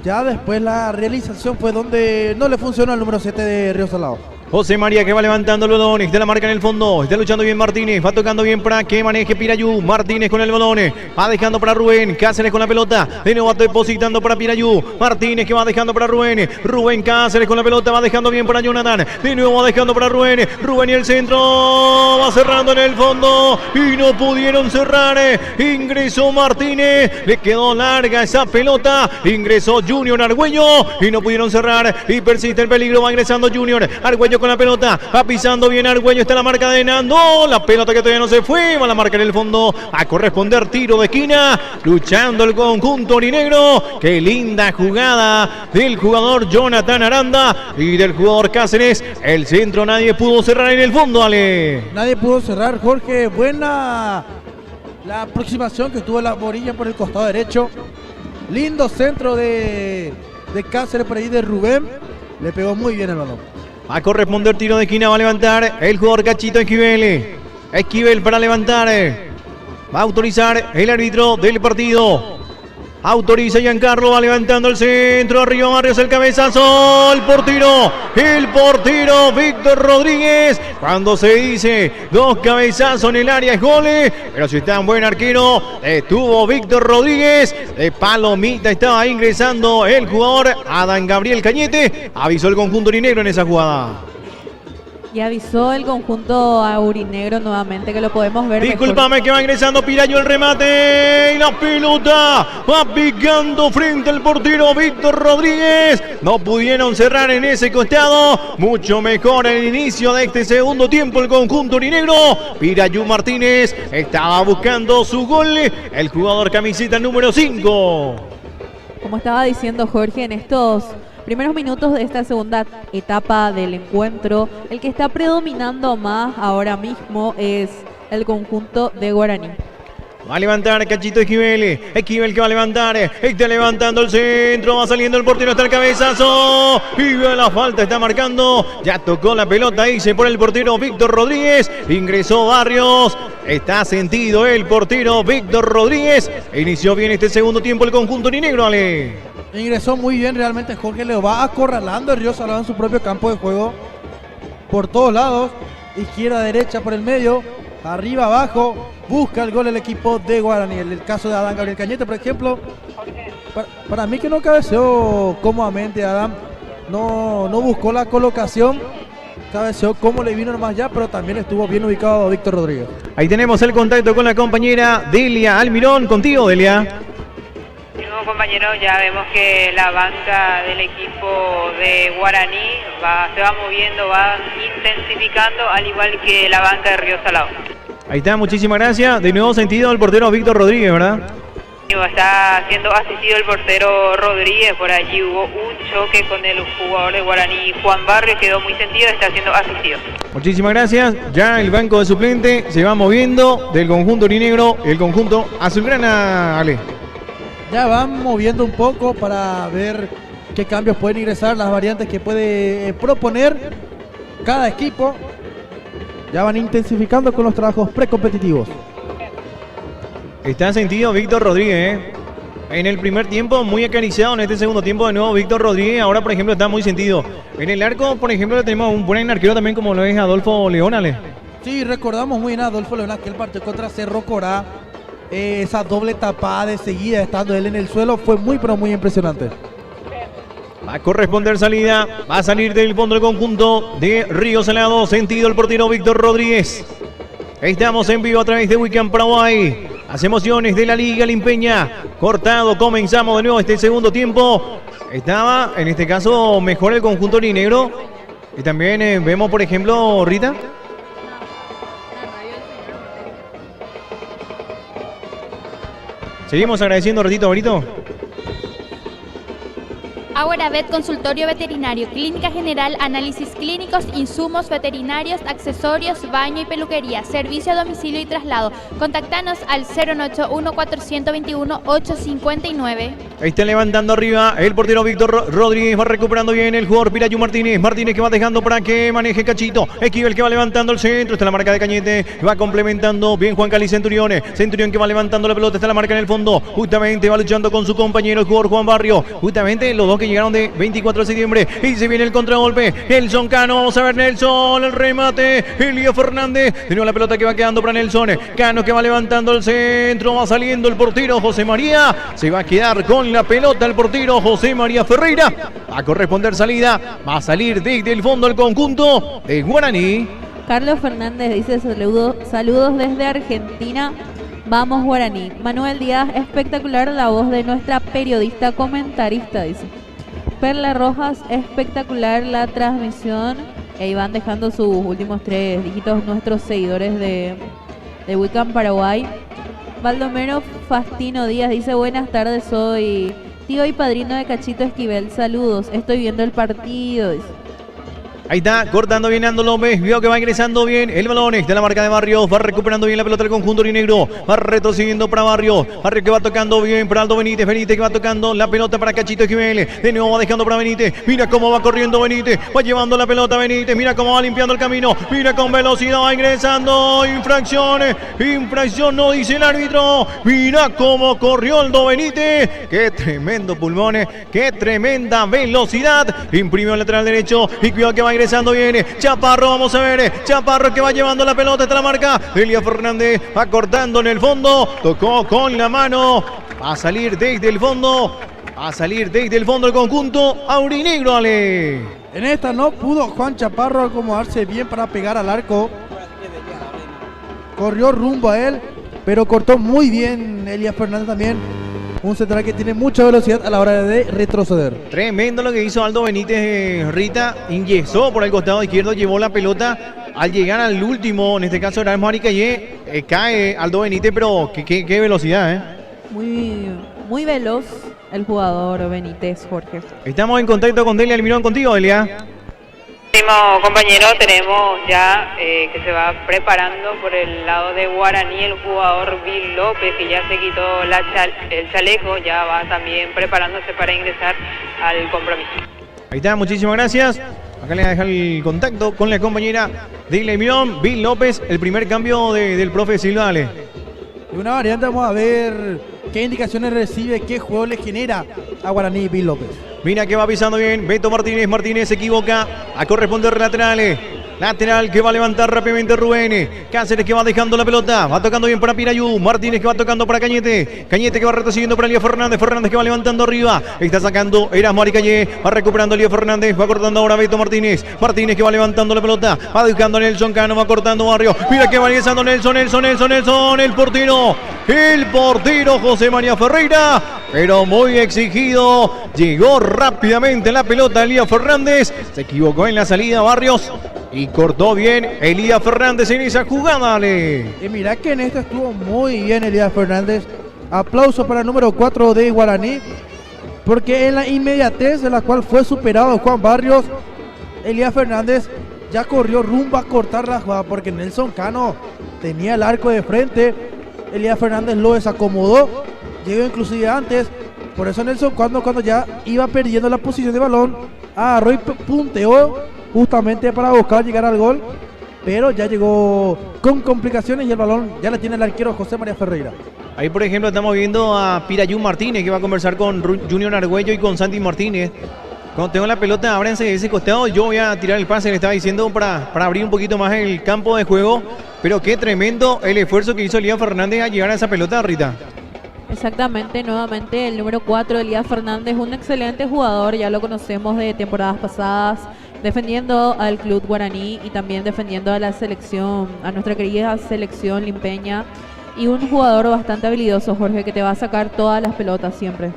Ya después la realización fue donde no le funcionó al número 7 de Río Salado. José María que va levantando los balones, de la marca en el fondo, está luchando bien Martínez, va tocando bien para que maneje Pirayú, Martínez con el balón, va dejando para Rubén, Cáceres con la pelota, de nuevo va depositando para Pirayú, Martínez que va dejando para Rubén, Rubén Cáceres con la pelota, va dejando bien para Jonathan, de nuevo va dejando para Rubén, Rubén y el centro, va cerrando en el fondo y no pudieron cerrar, ingresó Martínez, le quedó larga esa pelota, ingresó Junior Argüello y no pudieron cerrar y persiste el peligro, va ingresando Junior, Argüello con la pelota, va pisando bien Argüello, está la marca de Nando, la pelota que todavía no se fue, va la marca en el fondo, a corresponder tiro de esquina, luchando el conjunto orinegro, qué linda jugada del jugador Jonathan Aranda y del jugador Cáceres, el centro nadie pudo cerrar en el fondo, Ale. Nadie pudo cerrar, Jorge, buena la aproximación que tuvo la Morilla por el costado derecho, lindo centro de Cáceres por ahí de Rubén, le pegó muy bien el balón. Va a corresponder tiro de esquina, va a levantar el jugador Cachito Esquivel. Esquivel para levantar. Va a autorizar el árbitro del partido. Autoriza Giancarlo, va levantando el centro, arriba Barrios, el cabezazo, el portero Víctor Rodríguez. Cuando se dice dos cabezazos en el área es gol, pero si está un buen arquero, estuvo Víctor Rodríguez, de palomita estaba ingresando el jugador Adán Gabriel Cañete, avisó el conjunto orinegro en esa jugada. Y avisó el conjunto aurinegro nuevamente que lo podemos ver. Discúlpame mejor. Que va ingresando Pirayo el remate y la pelota va picando frente al portero Víctor Rodríguez. No pudieron cerrar en ese costado. Mucho mejor el inicio de este segundo tiempo el conjunto orinegro. Pirayo Martínez estaba buscando su gol. El jugador camiseta número 5. Como estaba diciendo Jorge, en estos primeros minutos de esta segunda etapa del encuentro, el que está predominando más ahora mismo es el conjunto de Guaraní. Va a levantar Cachito Esquivel que va a levantar, está levantando el centro, va saliendo el portero, está el cabezazo, y la falta está marcando, ya tocó la pelota, dice por el portero Víctor Rodríguez, ingresó Barrios, está sentido el portero Víctor Rodríguez, inició bien este segundo tiempo el conjunto orinegro, Ale. Ingresó muy bien realmente Jorge, le va acorralando el Río Salado en su propio campo de juego, por todos lados, izquierda, derecha, por el medio, arriba, abajo, busca el gol el equipo de Guaraní. En el caso de Adán Gabriel Cañete, por ejemplo, para mí que no cabeceó cómodamente Adán, no buscó la colocación, cabeceó como le vino nomás ya, pero también estuvo bien ubicado Víctor Rodríguez. Ahí tenemos el contacto con la compañera Delia Almirón, contigo Delia. Compañeros, ya vemos que la banca del equipo de Guaraní se va moviendo, va intensificando, al igual que la banca de Río Salado. Ahí está, muchísimas gracias. De nuevo sentido el portero Víctor Rodríguez, ¿verdad? Está siendo asistido el portero Rodríguez, por allí hubo un choque con el jugador de Guaraní, Juan Barrios, quedó muy sentido, está siendo asistido. Muchísimas gracias. Ya el banco de suplente se va moviendo del conjunto orinegro, el conjunto azulgrana, Ale. Ya van moviendo un poco para ver qué cambios pueden ingresar, las variantes que puede proponer cada equipo. Ya van intensificando con los trabajos precompetitivos. Está sentido Víctor Rodríguez, ¿eh? En el primer tiempo muy acariciado, en este segundo tiempo de nuevo Víctor Rodríguez, ahora por ejemplo está muy sentido. En el arco, por ejemplo, tenemos un buen arquero también como lo es Adolfo Leónale. Sí, recordamos muy bien a Adolfo Leónale, aquel partido contra Cerro Corá, esa doble tapada de seguida estando él en el suelo fue muy pero muy impresionante. Va a corresponder salida, va a salir del fondo del conjunto de Río Salado, sentido el portero Víctor Rodríguez. Estamos en vivo a través de Weekend Paraguay. Las emociones de la Liga Limpeña. Cortado, comenzamos de nuevo este segundo tiempo. Estaba, en este caso, mejor el conjunto aurinegro. Y también vemos, por ejemplo, Rita. Seguimos agradeciendo, Ratito, Brito. Ahora Vet Consultorio Veterinario, Clínica General, análisis clínicos, insumos veterinarios, accesorios, baño y peluquería, servicio a domicilio y traslado. Contactanos al 098-1421-859. Ahí está levantando arriba el portero Víctor Rodríguez, va recuperando bien el jugador Pirayu Martínez. Martínez que va dejando para que maneje Cachito. Esquivel que va levantando el centro, está la marca de Cañete, va complementando bien Juan Cali Centuriones. Centurión que va levantando la pelota, está la marca en el fondo. Justamente va luchando con su compañero el jugador Juan Barrio. Justamente los dos que llegaron de 24 de septiembre y se viene el contragolpe. Nelson Cano, vamos a ver Nelson, el remate. Elías Fernández, de nuevo la pelota que va quedando para Nelson. Cano que va levantando el centro, va saliendo el portero José María. Se va a quedar con la pelota el portero José María Ferreira. Va a corresponder salida, va a salir desde el fondo el conjunto de Guaraní. Carlos Fernández dice saludos desde Argentina. Vamos Guaraní. Manuel Díaz, espectacular la voz de nuestra periodista comentarista, dice. Perla Rojas, espectacular la transmisión. Ahí van dejando sus últimos 3 dígitos nuestros seguidores de Weekend Paraguay. Baldomero Fastino Díaz dice buenas tardes, soy tío y padrino de Cachito Esquivel. Saludos, estoy viendo el partido, dice. Ahí está, cortando bien Ando López, vio que va ingresando bien el balón, está la marca de Barrios, va recuperando bien la pelota del conjunto aurinegro, va retrocediendo para Barrios, Barrios que va tocando bien para Aldo Benítez, Benítez que va tocando la pelota para Cachito Esquivel, de nuevo va dejando para Benítez, mira cómo va corriendo Benítez, va llevando la pelota Benítez, mira cómo va limpiando el camino, mira con velocidad, va ingresando, infracción no dice el árbitro, mira cómo corrió Aldo Benítez, qué tremendo pulmones, qué tremenda velocidad, imprimió el lateral derecho y cuidado que va ingresando bien Chaparro, vamos a ver, Chaparro que va llevando la pelota, está la marca, Elías Fernández va cortando en el fondo, tocó con la mano, va a salir desde el fondo, el conjunto aurinegro, Ale. En esta no pudo Juan Chaparro acomodarse bien para pegar al arco, corrió rumbo a él, pero cortó muy bien Elías Fernández también. Un central que tiene mucha velocidad a la hora de retroceder. Tremendo lo que hizo Aldo Benítez, Rita. Inyectó por el costado izquierdo, llevó la pelota. Al llegar al último, en este caso era Maricayé, cae Aldo Benítez, pero qué velocidad, Muy veloz el jugador Benítez, Jorge. Estamos en contacto con Delia Almirón, contigo, Delia. Compañero, tenemos ya que se va preparando por el lado de Guaraní el jugador Bill López, que ya se quitó el chaleco, ya va también preparándose para ingresar al compromiso. Ahí está, muchísimas gracias. Acá le voy a dejar el contacto con la compañera de Almirón, Bill López, el primer cambio del profe Silva, dale. Y una variante, vamos a ver qué indicaciones recibe, qué juego le genera a Guaraní Bill López. Mira que va pisando bien Beto Martínez, Martínez se equivoca, a corresponder laterales. Lateral que va a levantar rápidamente Rubén. Cáceres que va dejando la pelota. Va tocando bien para Pirayú. Martínez que va tocando para Cañete. Cañete que va retrocediendo para Elías Fernández. Fernández que va levantando arriba. Está sacando Erasmo Aricayé. Va recuperando Elías Fernández. Va cortando ahora Beto Martínez. Martínez que va levantando la pelota. Va buscando Nelson Cano. Va cortando Barrio. Mira que va ingresando Nelson. El portero. El portero José María Ferreira. Pero muy exigido. Llegó rápidamente la pelota Elías Fernández. Se equivocó en la salida Barrios. Y cortó bien Elías Fernández en esa jugada, Ale. Y mira que en esto estuvo muy bien Elías Fernández. Aplauso para el número 4 de Guaraní. Porque en la inmediatez en la cual fue superado Juan Barrios, Elías Fernández ya corrió rumbo a cortar la jugada. Porque Nelson Cano tenía el arco de frente. Elías Fernández lo desacomodó. Llegó inclusive antes. Por eso Nelson, cuando ya iba perdiendo la posición de balón, agarró y punteó justamente para buscar llegar al gol, pero ya llegó con complicaciones y el balón ya la tiene el arquero José María Ferreira. Ahí, por ejemplo, estamos viendo a Pirayú Martínez, que va a conversar con Junior Argüello y con Santi Martínez. Cuando tengo la pelota, ábranse de ese costado, yo voy a tirar el pase, le estaba diciendo, para abrir un poquito más el campo de juego. Pero qué tremendo el esfuerzo que hizo Elías Fernández a llegar a esa pelota, Rita. Exactamente, nuevamente el número 4, Elías Fernández, un excelente jugador, ya lo conocemos de temporadas pasadas, defendiendo al Club Guaraní y también defendiendo a la selección, a nuestra querida selección limpeña. Y un jugador bastante habilidoso, Jorge, que te va a sacar todas las pelotas siempre.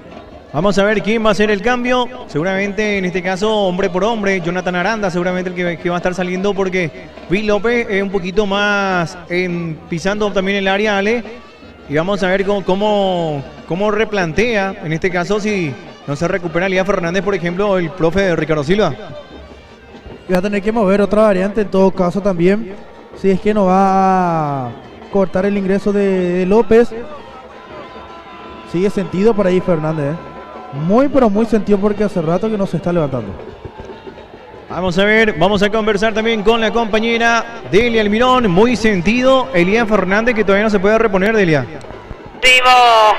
Vamos a ver quién va a hacer el cambio. Seguramente en este caso hombre por hombre. Jonathan Aranda seguramente el que va a estar saliendo, porque Luis López es un poquito más pisando también el área, Ale. Y vamos a ver cómo replantea, en este caso, si no se recupera Elías Fernández, por ejemplo, el profe de Ricardo Silva. Y va a tener que mover otra variante en todo caso también, si es que no va a cortar el ingreso de López. Sigue sentido por ahí Fernández, muy pero muy sentido, porque hace rato que no se está levantando. Vamos a ver, vamos a conversar también con la compañera Delia Almirón. Muy sentido Elías Fernández, que todavía no se puede reponer, Delia.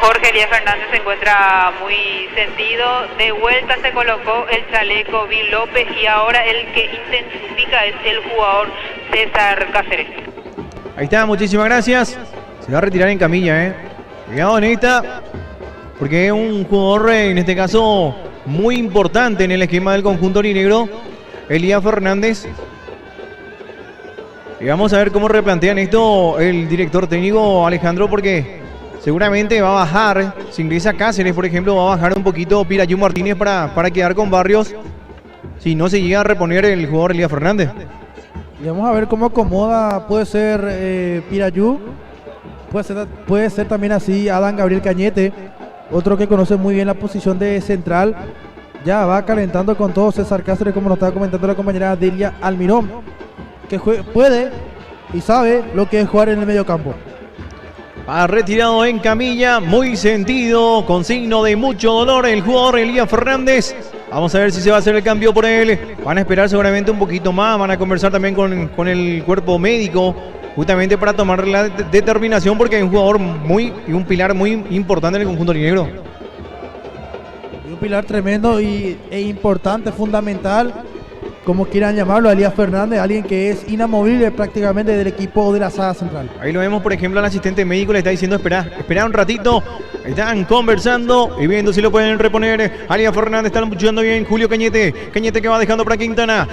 Jorge, Elías Fernández se encuentra muy sentido. De vuelta se colocó el chaleco Bill López y ahora el que intensifica es el jugador César Cáceres. Ahí está, muchísimas gracias. Se va a retirar en camilla, Cuidado en esta, porque es un jugador, en este caso, muy importante en el esquema del conjunto aurinegro, Elías Fernández. Y vamos a ver cómo replantean esto el director técnico Alejandro, porque seguramente va a bajar, si ingresa Cáceres, por ejemplo, va a bajar un poquito Pirayú Martínez para quedar con Barrios, si no se llega a reponer el jugador Elías Fernández. Y vamos a ver cómo acomoda, puede ser Pirayú, puede ser también así Adán Gabriel Cañete, otro que conoce muy bien la posición de central. Ya va calentando con todo César Cáceres, como nos estaba comentando la compañera Delia Almirón, que puede y sabe lo que es jugar en el medio campo. Ha retirado en camilla, muy sentido, con signo de mucho dolor, el jugador Elías Fernández. Vamos a ver si se va a hacer el cambio por él. Van a esperar seguramente un poquito más, van a conversar también con el cuerpo médico, justamente para tomar la determinación, porque es un jugador y un pilar muy importante en el conjunto aurinegro. Un pilar tremendo e importante, fundamental, como quieran llamarlo, Elías Fernández, alguien que es inamovible prácticamente del equipo de la saga central. Ahí lo vemos, por ejemplo, al asistente médico le está diciendo esperar un ratito. Están conversando y viendo si lo pueden reponer. Elías Fernández está luchando bien. Julio Cañete que va dejando para Quintana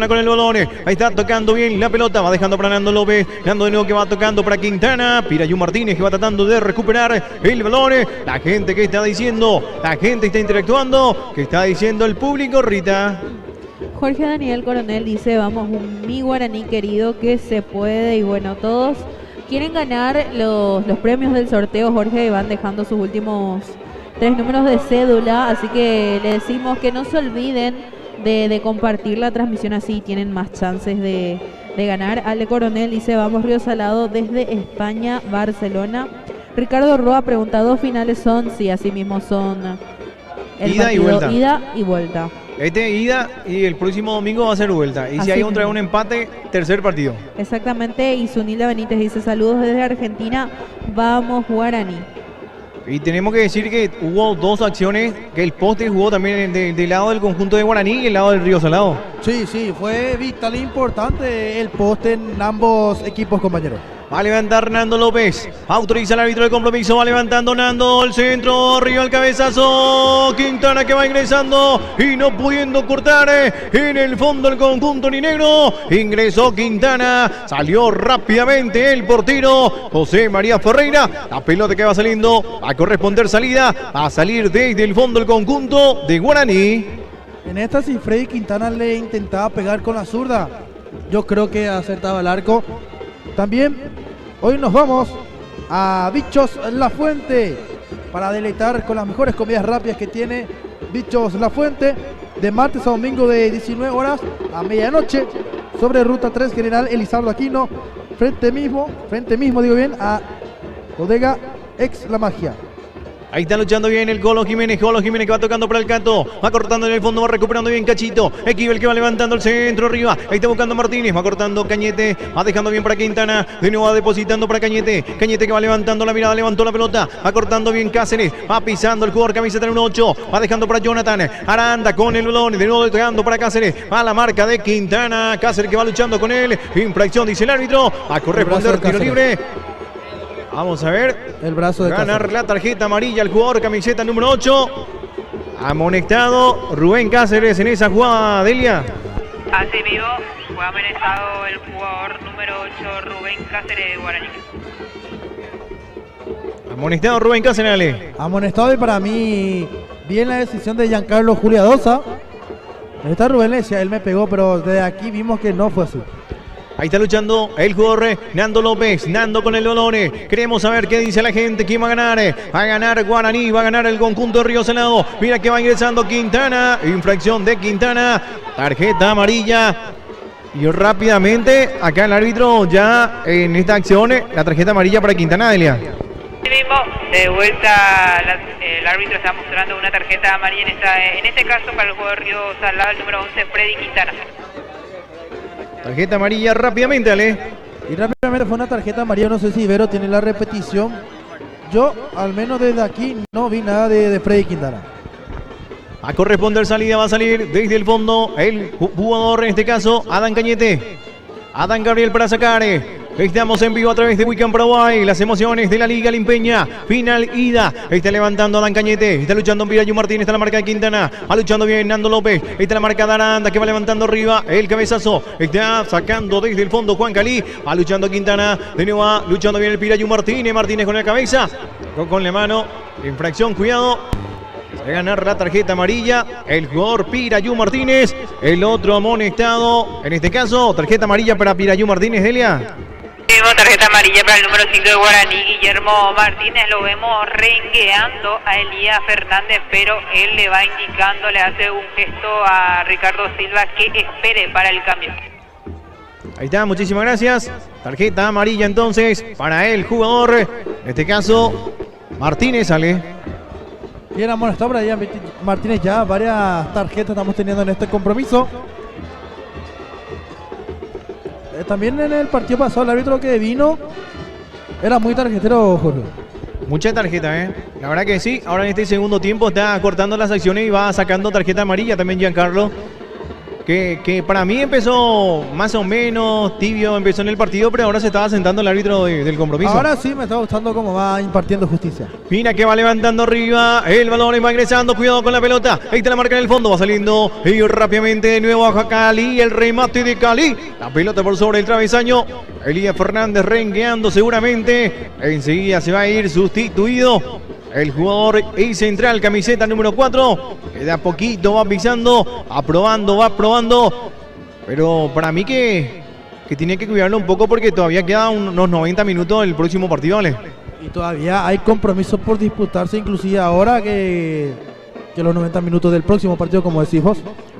con el balón. Ahí está tocando bien la pelota, va dejando para Nando López. Nando de nuevo que va tocando para Quintana. Pirayú Martínez que va tratando de recuperar el balón. La gente que está diciendo, la gente está interactuando, que está diciendo el público, Rita. Jorge Daniel Coronel dice, vamos, mi Guaraní querido, que se puede. Y bueno, todos quieren ganar los premios del sorteo, Jorge, y van dejando sus últimos 3 números de cédula, así que le decimos que no se olviden de compartir la transmisión, así tienen más chances de ganar. Ale Coronel dice, vamos Río Salado desde España, Barcelona. Ricardo Roa pregunta, ¿2 finales son? Sí, así mismo son. Ida y vuelta. Ida y vuelta. Ida y el próximo domingo va a ser vuelta. Y así si hay un empate, tercer partido. Exactamente. Y Zunilda Benítez dice, saludos desde Argentina, vamos Guaraní. Y tenemos que decir que hubo 2 acciones, que el poste jugó también del lado del conjunto de Guaraní y el lado del Río Salado. Sí, fue vital e importante el poste en ambos equipos, compañeros. Va a levantar Nando López. Autoriza el árbitro de compromiso. Va levantando Nando. El centro. Arriba el cabezazo. Quintana que va ingresando y no pudiendo cortar en el fondo el conjunto aurinegro. Ingresó Quintana. Salió rápidamente el portero José María Ferreira. La pelota que va saliendo. Va a corresponder salida. Va a salir desde el fondo el conjunto de Guaraní. En esta, si Freddy Quintana le intentaba pegar con la zurda, yo creo que acertaba el arco. También hoy nos vamos a Bichos La Fuente para deleitar con las mejores comidas rápidas que tiene Bichos La Fuente, de martes a domingo de 19 horas a medianoche, sobre Ruta 3 General Elizardo Aquino, frente mismo a Bodega Ex La Magia. Ahí está luchando bien el Colo Jiménez que va tocando para el canto, va cortando en el fondo, va recuperando bien Cachito. Esquivel que va levantando el centro arriba. Ahí está buscando Martínez, va cortando Cañete, va dejando bien para Quintana. De nuevo va depositando para Cañete. Cañete que va levantando la mirada, levantó la pelota, va cortando bien Cáceres, va pisando el jugador camiseta número 8, va dejando para Jonathan. Aranda con el balón, de nuevo tocando para Cáceres. Va a la marca de Quintana. Cáceres que va luchando con él. Infracción, dice el árbitro. A corresponder tiro libre. Vamos a ver. El brazo de ganar Cáceres. la tarjeta amarilla el jugador camiseta número 8. Amonestado Rubén Cáceres en esa jugada, Delia. Así mismo, fue amenazado el jugador número 8, Rubén Cáceres de Guaraní. Amonestado Rubén Cáceres, Ale. Amonestado, y para mí, bien la decisión de Giancarlo Juliadosa. Esta Rubén le decía, él me pegó, pero desde aquí vimos que no fue así. Ahí está luchando el jugador Nando López. Nando con el balón. Queremos saber qué dice la gente. ¿Quién va a ganar? Va a ganar Guaraní. Va a ganar el conjunto de Río Salado. Mira que va ingresando Quintana. Infracción de Quintana. Tarjeta amarilla. Y rápidamente acá el árbitro ya en esta acción. La tarjeta amarilla para Quintana, Delia. Mismo, de vuelta el árbitro está mostrando una tarjeta amarilla en este caso para el jugador Río Salado, el número 11, Freddy Quintana. Tarjeta amarilla rápidamente, Ale. Y rápidamente fue una tarjeta amarilla, no sé si Ibero tiene la repetición. Yo, al menos desde aquí, no vi nada de Freddy Quintana. A corresponder salida, va a salir desde el fondo el jugador, en este caso, Adán Cañete. Adán Gabriel para sacar. Estamos en vivo a través de Wiccan Paraguay. Las emociones de la Liga Limpeña. Final ida. Está levantando Adán Cañete. Está luchando Pirayu Martínez. Está la marca de Quintana. Va luchando bien Nando López. Está la marca de Aranda que va levantando arriba. El cabezazo. Está sacando desde el fondo Juan Calí. Va luchando Quintana. De nuevo va luchando bien el Pirayu Martínez. Martínez con la cabeza. Con la mano. Infracción. Cuidado. De ganar la tarjeta amarilla el jugador Pirayu Martínez, el otro amonestado, en este caso tarjeta amarilla para Pirayu Martínez, Delia. Tarjeta amarilla para el número 5 de Guaraní, Guillermo Martínez. Lo vemos rengueando a Elías Fernández, pero él le va indicando, le hace un gesto a Ricardo Silva que espere para el cambio. Ahí está, muchísimas gracias. Tarjeta amarilla entonces para el jugador, en este caso Martínez, sale. Bien amonestado para allá Martínez, ya varias tarjetas estamos teniendo en este compromiso. También en el partido pasado el árbitro que vino era muy tarjetero, Jorge. Mucha tarjeta, la verdad que sí. Ahora en este segundo tiempo está cortando las acciones y va sacando tarjeta amarilla también Giancarlo. Que para mí empezó más o menos tibio, empezó en el partido, pero ahora se estaba sentando el árbitro del compromiso. Ahora sí me está gustando cómo va impartiendo justicia. Mira que va levantando arriba, el balón va ingresando, cuidado con la pelota, ahí está la marca en el fondo, va saliendo y rápidamente de nuevo a Cali, el remate de Cali, la pelota por sobre el travesaño, Elías Fernández rengueando seguramente, enseguida se va a ir sustituido. El jugador y central, camiseta número 4, que de a poquito va pisando, va probando. Pero para mí que tiene que cuidarlo un poco porque todavía quedan unos 90 minutos del próximo partido, ¿vale? Y todavía hay compromisos por disputarse, inclusive ahora que los 90 minutos del próximo partido, como decís vos.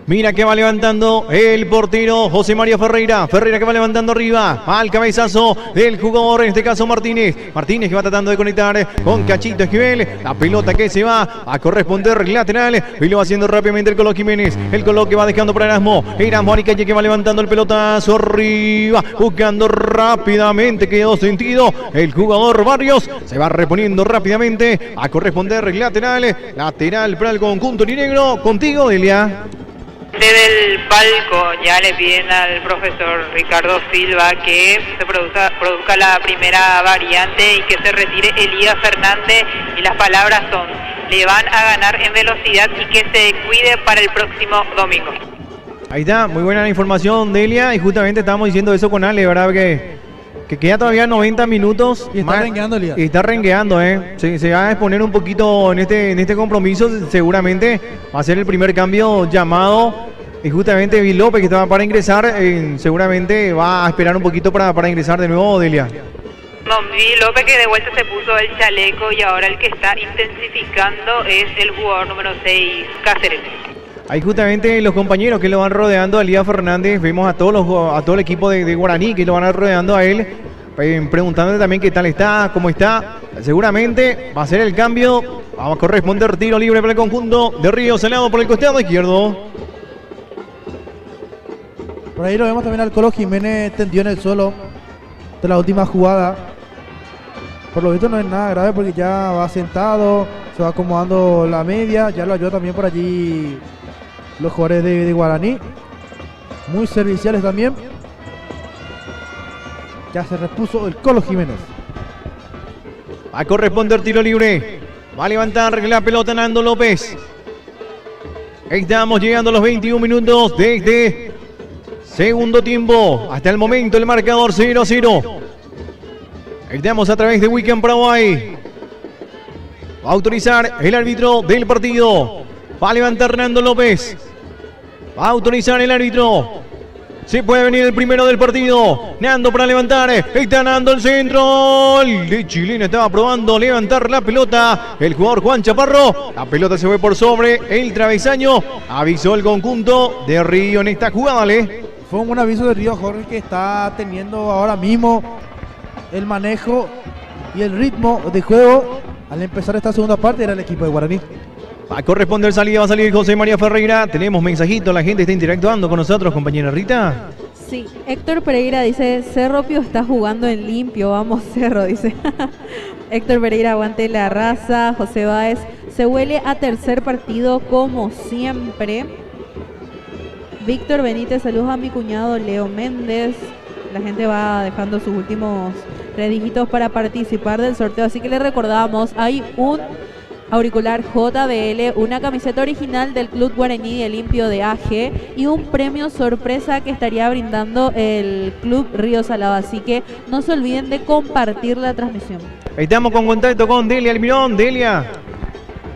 Mira que va levantando el portero José María Ferreira. Ferreira que va levantando arriba al cabezazo del jugador, en este caso Martínez. Martínez que va tratando de conectar con Cachito Esquivel. La pelota que se va a corresponder lateral. Y lo va haciendo rápidamente el Colo Jiménez. El Colo que va dejando para Erasmo. Erasmo Aricalle que va levantando el pelotazo arriba. Buscando rápidamente. Quedó sentido. El jugador Barrios se va reponiendo rápidamente a corresponder lateral. Lateral para el conjunto negro. Contigo, Delia. Desde el palco ya le piden al profesor Ricardo Silva que se produzca la primera variante y que se retire Elías Fernández, y las palabras son: le van a ganar en velocidad y que se cuide para el próximo domingo. Ahí está, muy buena la información, Delia, y justamente estábamos diciendo eso con Ale, ¿verdad? Que queda todavía 90 minutos. Y está rengueando, Elías. Y está rengueando, se va a exponer un poquito en este compromiso. Seguramente va a ser el primer cambio llamado. Y justamente Vil López, que estaba para ingresar, seguramente va a esperar un poquito para ingresar de nuevo, Delia. No, Vil López que de vuelta se puso el chaleco, y ahora el que está intensificando es el jugador número 6, Cáceres. Hay justamente los compañeros que lo van rodeando a Elías Fernández. Vemos a todo el equipo de Guaraní que lo van rodeando a él, preguntándole también qué tal está, cómo está. Seguramente va a ser el cambio Va a corresponder tiro libre para el conjunto de Río Salado por el costado izquierdo. Por ahí lo vemos también al Colo Jiménez tendido en el suelo de la última jugada. Por lo visto no es nada grave porque ya va sentado, se va acomodando la media. Ya lo ayudó también por allí los jugadores de Guaraní. Muy serviciales también. Ya se repuso el Colo Jiménez. Va a corresponder tiro libre. Va a levantar la pelota Nando López. Estamos llegando a los 21 minutos de este segundo tiempo. Hasta el momento el marcador 0-0. Estamos a través de Weekend Paraguay. Va a autorizar el árbitro del partido. Va a levantar Nando López. Va a autorizar el árbitro. Se puede venir el primero del partido. Nando para levantar. Está Nando el centro. El de Chilena estaba probando levantar la pelota. El jugador Juan Chaparro. La pelota se fue por sobre el travesaño. Avisó el conjunto de Río en esta jugada, ¿vale? Fue un aviso de Río, Jorge, que está teniendo ahora mismo el manejo y el ritmo de juego. Al empezar esta segunda parte era el equipo de Guaraní. Va a corresponder salida, va a salir José María Ferreira. Tenemos mensajitos, la gente está interactuando con nosotros, compañera Rita. Sí, Héctor Pereira dice, Cerro Pio está jugando en limpio, vamos Cerro, dice. Héctor Pereira, aguante la raza. José Báez, se huele a tercer partido como siempre. Víctor Benítez, saludos a mi cuñado Leo Méndez. La gente va dejando sus últimos 3 dígitos para participar del sorteo, así que les recordamos, hay un auricular JBL, una camiseta original del Club Guaraní de Limpio de AG y un premio sorpresa que estaría brindando el Club Río Salado, así que no se olviden de compartir la transmisión. Estamos con contacto con Delia Almirón. Delia.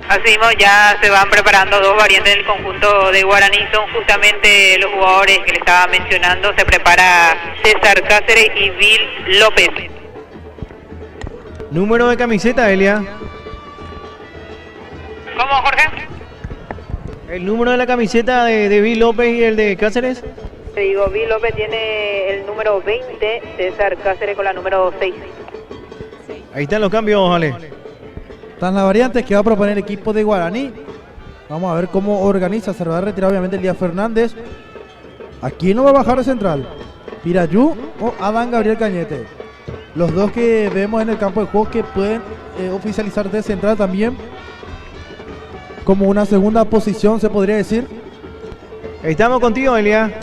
Así mismo ya se van preparando 2 variantes del conjunto de Guaraní, son justamente los jugadores que le estaba mencionando. Se prepara César Cáceres y Bill López. Número de camiseta, Delia. ¿Cómo, Jorge? El número de la camiseta de Bill López y el de Cáceres. Te digo, Bill López tiene el número 20, César Cáceres con la número 6. Ahí están los cambios, vale. Están las variantes que va a proponer el equipo de Guaraní. Vamos a ver cómo organiza. Se va a retirar obviamente Elías Fernández. ¿A quién no va a bajar de central? ¿Pirayú o Adán Gabriel Cañete? Los dos que vemos en el campo de juego que pueden oficializar de central también. Como una segunda posición, se podría decir. Estamos contigo, Elia.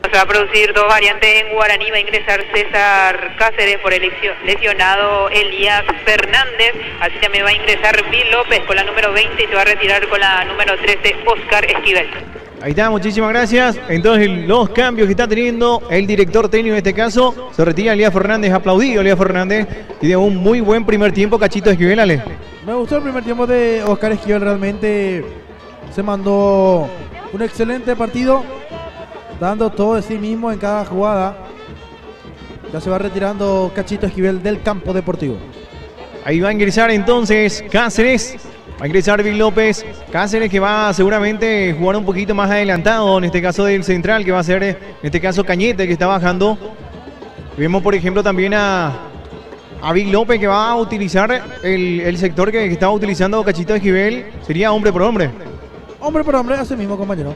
Se va a producir 2 variantes en Guaraní. Va a ingresar César Cáceres por el lesionado Elías Fernández. Así también va a ingresar Bill López con la número 20 y se va a retirar con la número 13 Oscar Esquivel. Ahí está, muchísimas gracias. Entonces los cambios que está teniendo el director técnico en este caso. Se retira Elías Fernández, aplaudido Elías Fernández. Tiene un muy buen primer tiempo, Cachito Esquivel, Ale. Me gustó el primer tiempo de Oscar Esquivel, realmente se mandó un excelente partido, dando todo de sí mismo en cada jugada. Ya se va retirando Cachito Esquivel del campo deportivo. Ahí va a ingresar entonces Cáceres. Va a ingresar Bill López. Cáceres que va a seguramente jugar un poquito más adelantado, en este caso del central, que va a ser en este caso Cañete, que está bajando. Vemos por ejemplo también a Bill López, que va a utilizar el sector que estaba utilizando Cachito Esquivel. Sería hombre por hombre. Hombre por hombre, así mismo, compañero.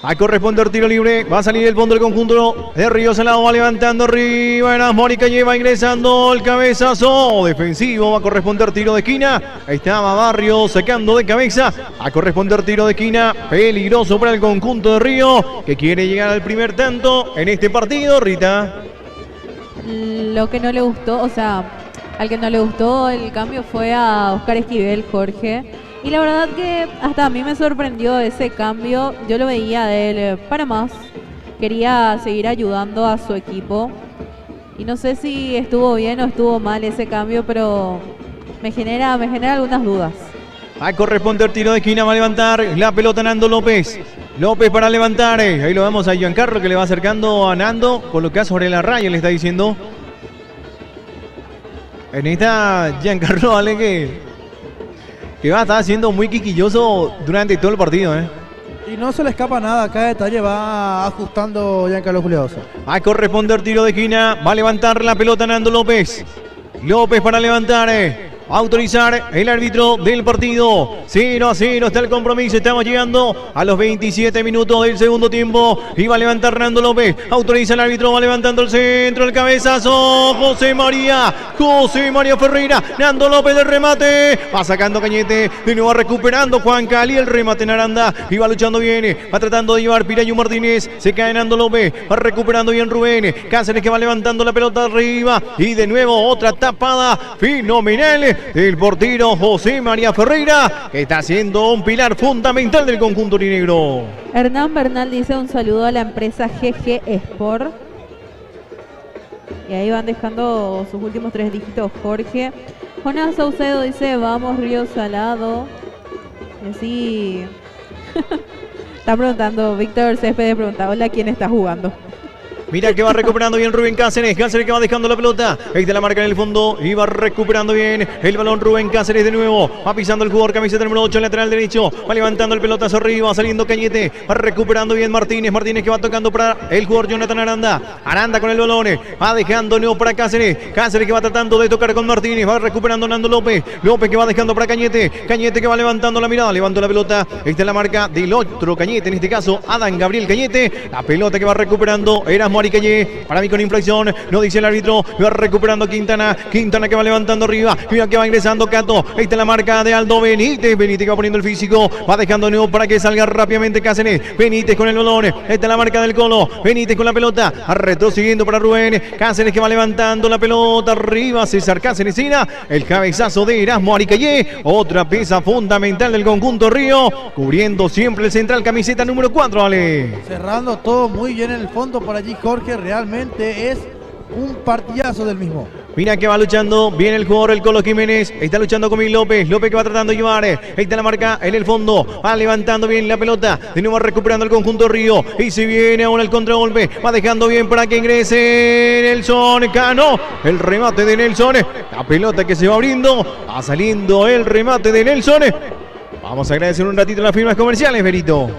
A corresponder tiro libre, va a salir el fondo del conjunto de Río Salado, va levantando arriba, en Mónica lleva ingresando el cabezazo defensivo, va a corresponder tiro de esquina, ahí estaba Barrio sacando de cabeza, a corresponder tiro de esquina, peligroso para el conjunto de Río, que quiere llegar al primer tanto en este partido, Rita. Lo que no le gustó, o sea, al que no le gustó el cambio fue a Oscar Esquivel, Jorge. Y la verdad que hasta a mí me sorprendió ese cambio. Yo lo veía de él para más. Quería seguir ayudando a su equipo. Y no sé si estuvo bien o estuvo mal ese cambio, pero me genera algunas dudas. A corresponder tiro de esquina, va a levantar la pelota Nando López. López para levantar. Ahí lo vemos a Giancarlo que le va acercando a Nando. Coloca sobre la raya, le está diciendo. En esta Giancarlo, vale que va a estar siendo muy quisquilloso durante todo el partido, Y no se le escapa nada, cada detalle va ajustando Giancarlo Julioso. A corresponder tiro de esquina, va a levantar la pelota Nando López. López para levantar, autorizar el árbitro del partido. 0-0 está el compromiso. Estamos llegando a los 27 minutos del segundo tiempo. Y va a levantar Nando López. Autoriza el árbitro. Va levantando el centro. El cabezazo. José María Ferreira. Nando López del remate. Va sacando Cañete. De nuevo recuperando Juan Cali. El remate en Aranda. Y va luchando bien. Va tratando de llevar Pirayu Martínez. Se cae Nando López. Va recuperando bien Rubén. Cáceres que va levantando la pelota arriba. Y de nuevo otra tapada fenomenal del portero José María Ferreira, que está siendo un pilar fundamental del conjunto aurinegro. Hernán Bernal dice un saludo a la empresa GG Sport. Y ahí van dejando sus últimos 3 dígitos Jorge. Jonas Saucedo dice vamos Río Salado. Y así está preguntando, Víctor Céspedes pregunta, hola, ¿quién está jugando? Mira que va recuperando bien Rubén Cáceres. Cáceres que va dejando la pelota. Ahí está la marca en el fondo. Y va recuperando bien el balón Rubén Cáceres de nuevo. Va pisando el jugador camiseta número 8, lateral derecho. Va levantando el pelotazo arriba. Saliendo Cañete. Va recuperando bien Martínez. Martínez que va tocando para el jugador Jonathan Aranda. Aranda con el balón. Va dejando de nuevo para Cáceres. Cáceres que va tratando de tocar con Martínez. Va recuperando Nando López. López que va dejando para Cañete. Cañete que va levantando la mirada. Levantó la pelota. Ahí está la marca del otro Cañete. En este caso, Adán Gabriel Cañete. La pelota que va recuperando Erasmo Ari Calle. Para mí con infracción. No dice el árbitro. Va recuperando Quintana. Quintana que va levantando arriba. Mira que va ingresando Cato. Ahí está la marca de Aldo Benítez. Benítez que va poniendo el físico. Va dejando de nuevo para que salga rápidamente Cáceres. Benítez con el balón. Ahí está la marca del Colo. Benítez con la pelota. Retrocediendo para Rubén. Cáceres que va levantando la pelota arriba. César Cáceres. El cabezazo de Erasmo Aricayé. Otra pieza fundamental del conjunto Río. Cubriendo siempre el central, camiseta número 4, Ale. Cerrando todo muy bien en el fondo por allí, Jorge. Realmente es un partidazo del mismo. Mira que va luchando bien el jugador, el Colo Jiménez. Está luchando con Mil López. López que va tratando de llevar. Ahí está la marca en el fondo. Va levantando bien la pelota. De nuevo va recuperando el conjunto Río. Y si viene ahora el contragolpe. Va dejando bien para que ingrese Nelson Cano. El remate de Nelson. La pelota que se va abriendo. Va saliendo el remate de Nelson. Vamos a agradecer un ratito las firmas comerciales, Berito.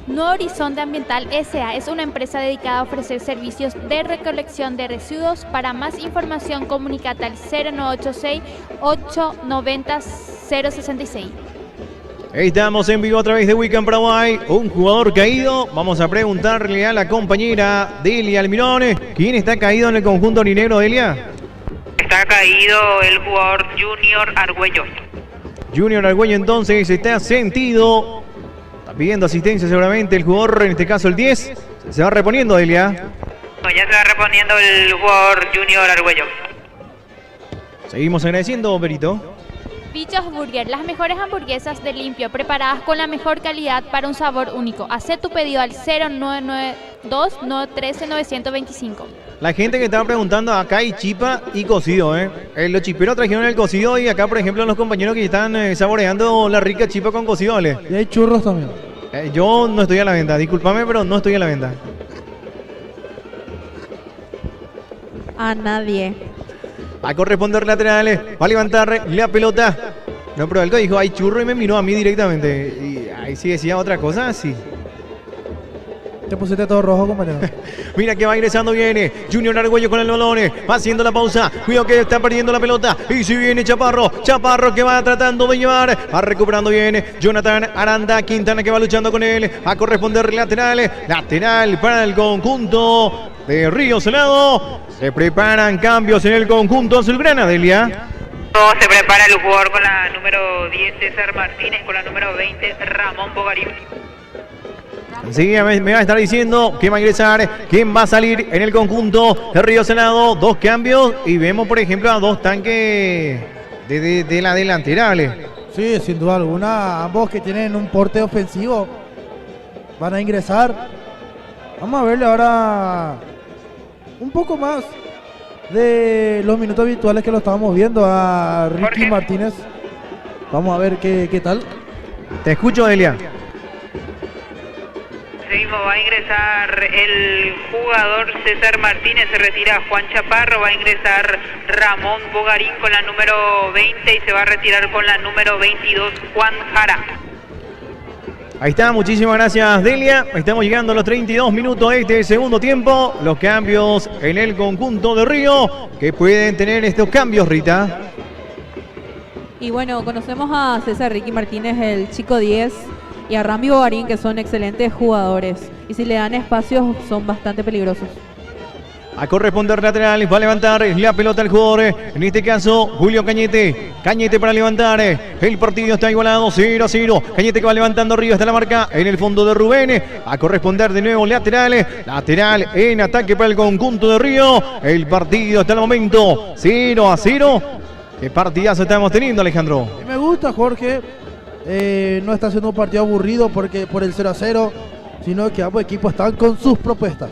Nuevo Horizonte Ambiental S.A. es una empresa dedicada a ofrecer servicios de recolección de residuos. Para más información, comunícate al 0986-890-066. Estamos en vivo a través de Weekend Paraguay. Un jugador caído. Vamos a preguntarle a la compañera Delia Almirón. ¿Quién está caído en el conjunto aurinegro, Delia? Está caído el jugador Junior Argüello. Junior Argüello entonces está sentido. Pidiendo asistencia seguramente el jugador, en este caso el 10. Se va reponiendo, Delia. No, ya se va reponiendo el jugador Junior Argüello. Seguimos agradeciendo, Berito. Bichos Burger, las mejores hamburguesas de limpio, preparadas con la mejor calidad para un sabor único. Haz tu pedido al 0992-913-925. La gente que estaba preguntando, acá hay chipa y cocido, los chiperos trajeron el cocido y acá, por ejemplo, los compañeros que están saboreando la rica chipa con cocido, ¿vale? Y hay churros también. Yo no estoy a la venta, discúlpame, pero no estoy a la venta. A nadie. Va a corresponder laterales, va a levantar la pelota. No, pero algo dijo, hay churro y me miró a mí directamente. Y ahí sí decía otra cosa, sí. Te pusiste todo rojo, compañero. Mira que va ingresando, viene Junior Argüello con el balón, va haciendo la pausa. Cuidado que está perdiendo la pelota. Y si viene Chaparro que va tratando de llevar. Va recuperando bien Jonathan Aranda. Quintana que va luchando con él. Va a corresponder lateral para el conjunto de Río Salado. Se preparan cambios en el conjunto azulgrana, Delia. Se prepara el jugador con la número 10 César Martínez, con la número 20 Ramón Bogarín. Sí, me va a estar diciendo quién va a ingresar, quién va a salir en el conjunto de Río Salado. 2 cambios y vemos, por ejemplo, a 2 tanques de la delantera, ¿vale? Sí, sin duda alguna. Ambos que tienen un porte ofensivo van a ingresar. Vamos a verle ahora un poco más de los minutos habituales que lo estábamos viendo a Ricky Jorge Martínez. Vamos a ver qué tal. Te escucho, Delia. Seguimos, va a ingresar el jugador César Martínez, se retira Juan Chaparro, va a ingresar Ramón Bogarín con la número 20 y se va a retirar con la número 22 Juan Jara. Ahí está, muchísimas gracias, Delia. Estamos llegando a los 32 minutos de este segundo tiempo. Los cambios en el conjunto de Río. ¿Qué pueden tener estos cambios, Rita? Y bueno, conocemos a César Ricky Martínez, el chico 10, y a Rami Bogarín, que son excelentes jugadores. Y si le dan espacios, son bastante peligrosos. A corresponder lateral, va a levantar la pelota el jugador, en este caso Julio Cañete. Cañete para levantar, el partido está igualado 0-0. Cañete que va levantando arriba, está la marca en el fondo de Rubén. A corresponder de nuevo lateral en ataque para el conjunto de Río. El partido hasta el momento 0-0. ¿Qué partidazo estamos teniendo, Alejandro? Me gusta, Jorge. No está siendo un partido aburrido porque por el 0-0, sino que ambos equipos están con sus propuestas.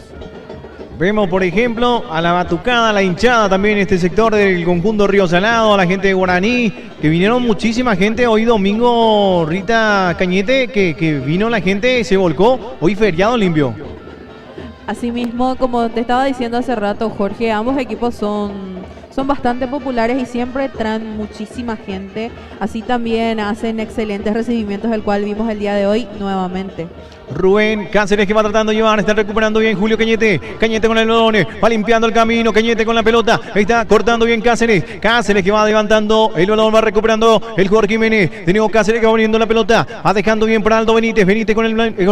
Vemos, por ejemplo, a la batucada, a la hinchada también en este sector del conjunto Río Salado, a la gente de Guaraní, que vinieron muchísima gente hoy domingo, Rita Cañete, que vino la gente, se volcó, hoy feriado limpio. Asimismo, como te estaba diciendo hace rato, Jorge, ambos equipos son bastante populares y siempre traen muchísima gente. Así también hacen excelentes recibimientos, el cual vimos el día de hoy nuevamente. Rubén Cáceres que va tratando de llevar, está recuperando bien Julio Cañete. Cañete con el balón, va limpiando el camino, Cañete con la pelota, está cortando bien Cáceres. Cáceres que va levantando el balón, va recuperando el jugador Jiménez. De nuevo Cáceres que va poniendo la pelota, va dejando bien para Aldo Benítez. Benítez con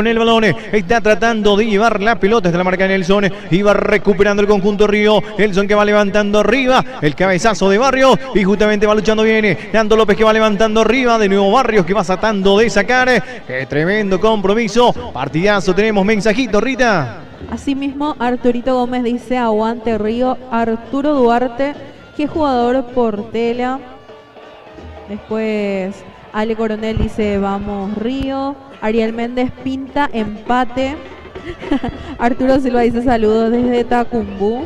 el balón, está tratando de llevar la pelota hasta la marca de Nelson y va recuperando el conjunto Río. Nelson que va levantando arriba, el cabezazo de Barrios y justamente va luchando bien. Nando López que va levantando arriba, de nuevo Barrios que va tratando de sacar. Qué tremendo compromiso. Partidazo, tenemos mensajito, Rita. Asimismo, Arturito Gómez dice: aguante Río. Arturo Duarte, qué jugador por tela. Después Ale Coronel dice: vamos Río. Ariel Méndez pinta empate. Arturo Silva dice: saludos desde Tacumbú.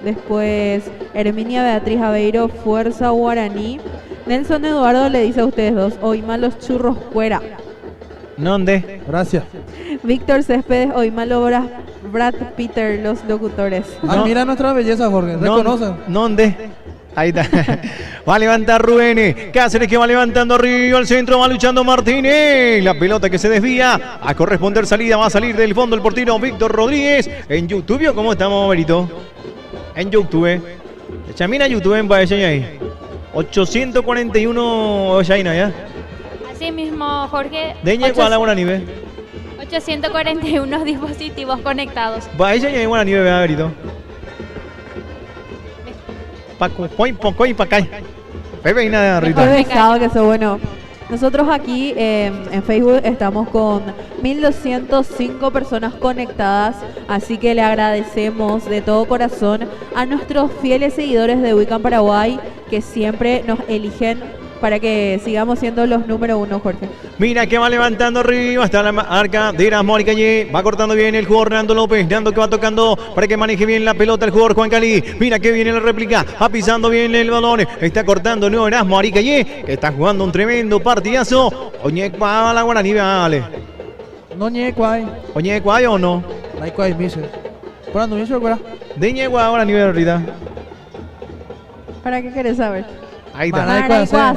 Después Herminia Beatriz Aveiro, fuerza Guaraní. Nelson Eduardo le dice a ustedes dos: hoy malos churros fuera. ¿Dónde? Gracias. Víctor Céspedes: hoy malo Brad Peter, los locutores. Admira nuestra belleza, Jorge. Reconocen. ¿Dónde? Ahí está. Va a levantar Rubén Cáceres que va levantando arriba al centro, va luchando Martínez. La pelota que se desvía. A corresponder salida, va a salir del fondo el portero Víctor Rodríguez. En YouTube, ¿cómo estamos, Berito? En YouTube. Mira YouTube en Baella ahí. 841 Yaina, ¿ya? Así mismo, Jorge. Deñe cuál buena nivel. 841 dispositivos conectados. Baella y buena nivel, vea, Berito. Poco y pa' acá. Pepe y nada, Rita. Mejor pescado que eso, bueno. Nosotros aquí en Facebook estamos con 1205 personas conectadas, así que le agradecemos de todo corazón a nuestros fieles seguidores de Wiccan Paraguay que siempre nos eligen para que sigamos siendo los número uno, Jorge. Mira que va levantando arriba, está la marca de Erasmo Calle, va cortando bien el jugador Nando López, Nando que va tocando para que maneje bien la pelota el jugador Juan Cali. Mira que viene la réplica, va pisando bien el balón, está cortando de nuevo Erasmo Calle, que está jugando un tremendo partidazo. Oñecuá, la Guaraní, vale. No ñecuay. Oñecuá o no. No hay cuay, mise. ¿Por dónde mise, cuál? De Ñecuá, Guaraní, Rita. ¿Para qué querés saber? Ahí está.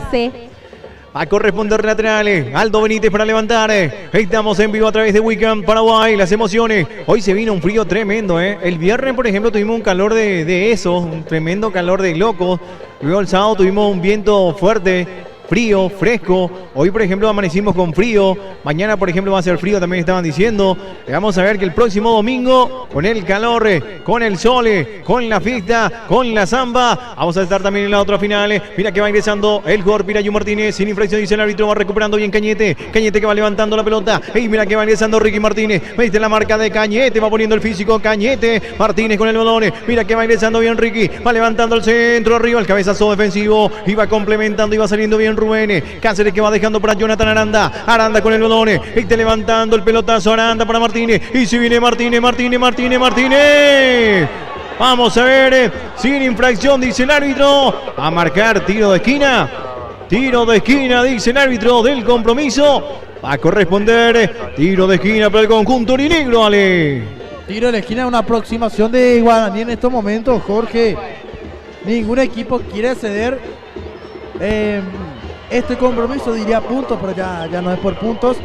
A corresponder laterales, Aldo Benítez para levantar. Estamos en vivo a través de Wiccan Paraguay. Las emociones. Hoy se vino un frío tremendo, El viernes, por ejemplo, tuvimos un calor de eso, un tremendo calor de locos. Luego el sábado tuvimos un viento fuerte, frío, fresco. Hoy, por ejemplo, amanecimos con frío. Mañana, por ejemplo, va a ser frío, también estaban diciendo. Vamos a ver que el próximo domingo, con el calor, con el sol, con la fiesta, con la samba, vamos a estar también en la otra final. Mira que va ingresando el jugador Pirayu Martínez. Sin infracción, dice el árbitro, va recuperando bien Cañete. Cañete que va levantando la pelota. Y mira que va ingresando Ricky Martínez. Viste la marca de Cañete, va poniendo el físico Cañete. Martínez con el balón. Mira que va ingresando bien Ricky. Va levantando el centro arriba, el cabezazo defensivo. Y va complementando y va saliendo bien Rubén Cáceres que va dejando para Jonathan Aranda. Aranda con el balón. Está levantando el pelotazo Aranda para Martínez. Y si viene Martínez. Vamos a ver. Sin infracción, dice el árbitro. A marcar tiro de esquina. Tiro de esquina, dice el árbitro del compromiso. Va a corresponder tiro de esquina para el conjunto urinegro, Ale. Tiro de esquina, una aproximación de Guaraní en estos momentos, Jorge. Ningún equipo quiere ceder. Este compromiso diría puntos, pero ya no es por puntos.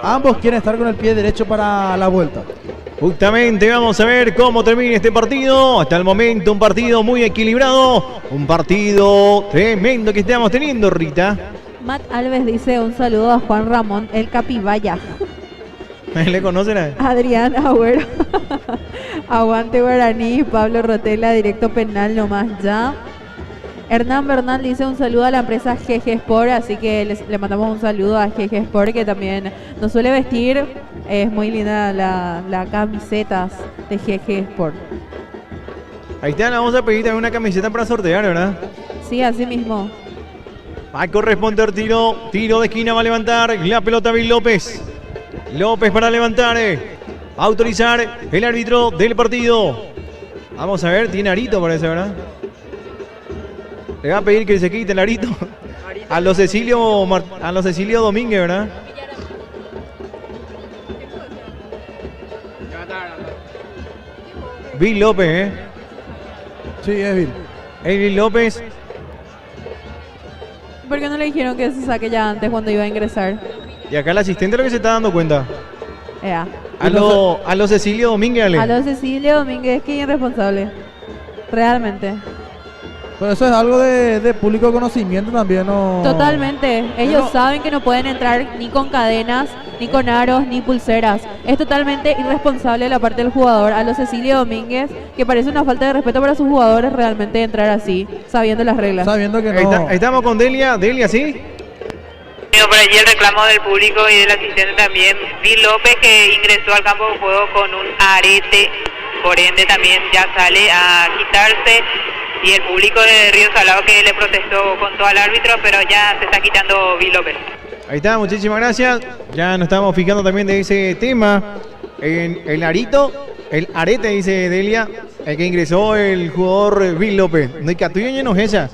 Ambos quieren estar con el pie derecho para la vuelta. Justamente vamos a ver cómo termina este partido. Hasta el momento un partido muy equilibrado. Un partido tremendo que estamos teniendo, Rita. Matt Alves dice un saludo a Juan Ramón, el Capibaya. ¿Le conocen a él? Adrián Agüero. Aguante Guaraní. Pablo Rotela, directo penal nomás ya. Hernán Bernal dice un saludo a la empresa GG Sport, así que le mandamos un saludo a GG Sport, que también nos suele vestir. Es muy linda la camisetas de GG Sport. Ahí está, le vamos a pedir también una camiseta para sortear, ¿verdad? Sí, así mismo. Va a corresponder tiro de esquina, va a levantar la pelota Bill López. López para levantar, autorizar el árbitro del partido. Vamos a ver, tiene arito parece, ¿verdad? Le va a pedir que se quite el arito a los Cecilio Domínguez, ¿verdad? Bill López, Sí, es Bill. Bill López. ¿Por qué no le dijeron que se saque ya antes cuando iba a ingresar? Y acá el asistente lo que se está dando cuenta. Ea. A los Cecilio Domínguez, Ale. A los Cecilio Domínguez, qué irresponsable. Realmente. Pero eso es algo de público conocimiento también, ¿no? Totalmente. Ellos saben que no pueden entrar ni con cadenas, ni con aros, ni pulseras. Es totalmente irresponsable de la parte del jugador. A los Cecilio Domínguez, que parece una falta de respeto para sus jugadores realmente entrar así, sabiendo las reglas. Sabiendo que no. Ahí estamos con Delia. Delia, ¿sí? Por allí el reclamo del público y del asistente también. Bill López, que ingresó al campo de juego con un arete, por ende también ya sale a quitarse. Y el público de Río Salado que le protestó con todo al árbitro, pero ya se está quitando Bill López. Ahí está, muchísimas gracias. Ya nos estamos fijando también de ese tema. En el arete, dice Delia, el que ingresó el jugador Bill López. No hay catuyo ni enojecha.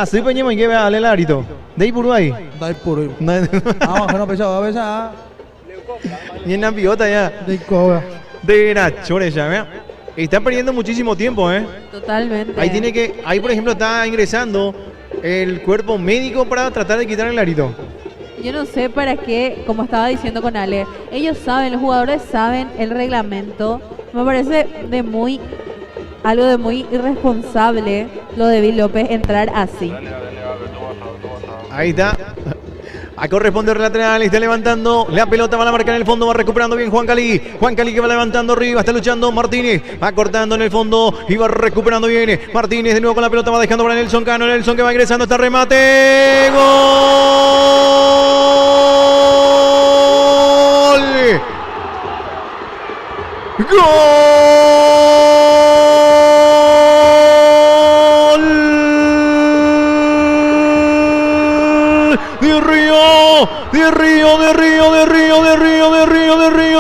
Soy peñemo y que va a darle el arito. De ahí por ahí. Dai puro. Vamos, no pesa, va. Ni en la piota ya. De cobra. De Nachores ya, vea. Está perdiendo muchísimo tiempo, Totalmente. Ahí por ejemplo está ingresando el cuerpo médico para tratar de quitar el arito. Yo no sé para qué, como estaba diciendo con Ale, ellos saben, los jugadores saben el reglamento. Me parece algo de muy irresponsable lo de Bill López entrar así. Ahí está. A corresponder lateral, está levantando la pelota, va a marcar en el fondo, va recuperando bien Juan Cali. Juan Cali que va levantando arriba, está luchando Martínez, va cortando en el fondo y va recuperando bien. Martínez de nuevo con la pelota, va dejando para Nelson Cano. Nelson que va ingresando, está remate. ¡Gol!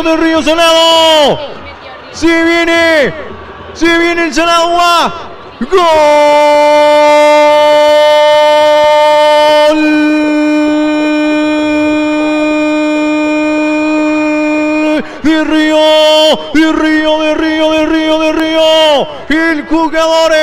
De Río Salado. Si viene el Salagua. Gol de Río. El jugador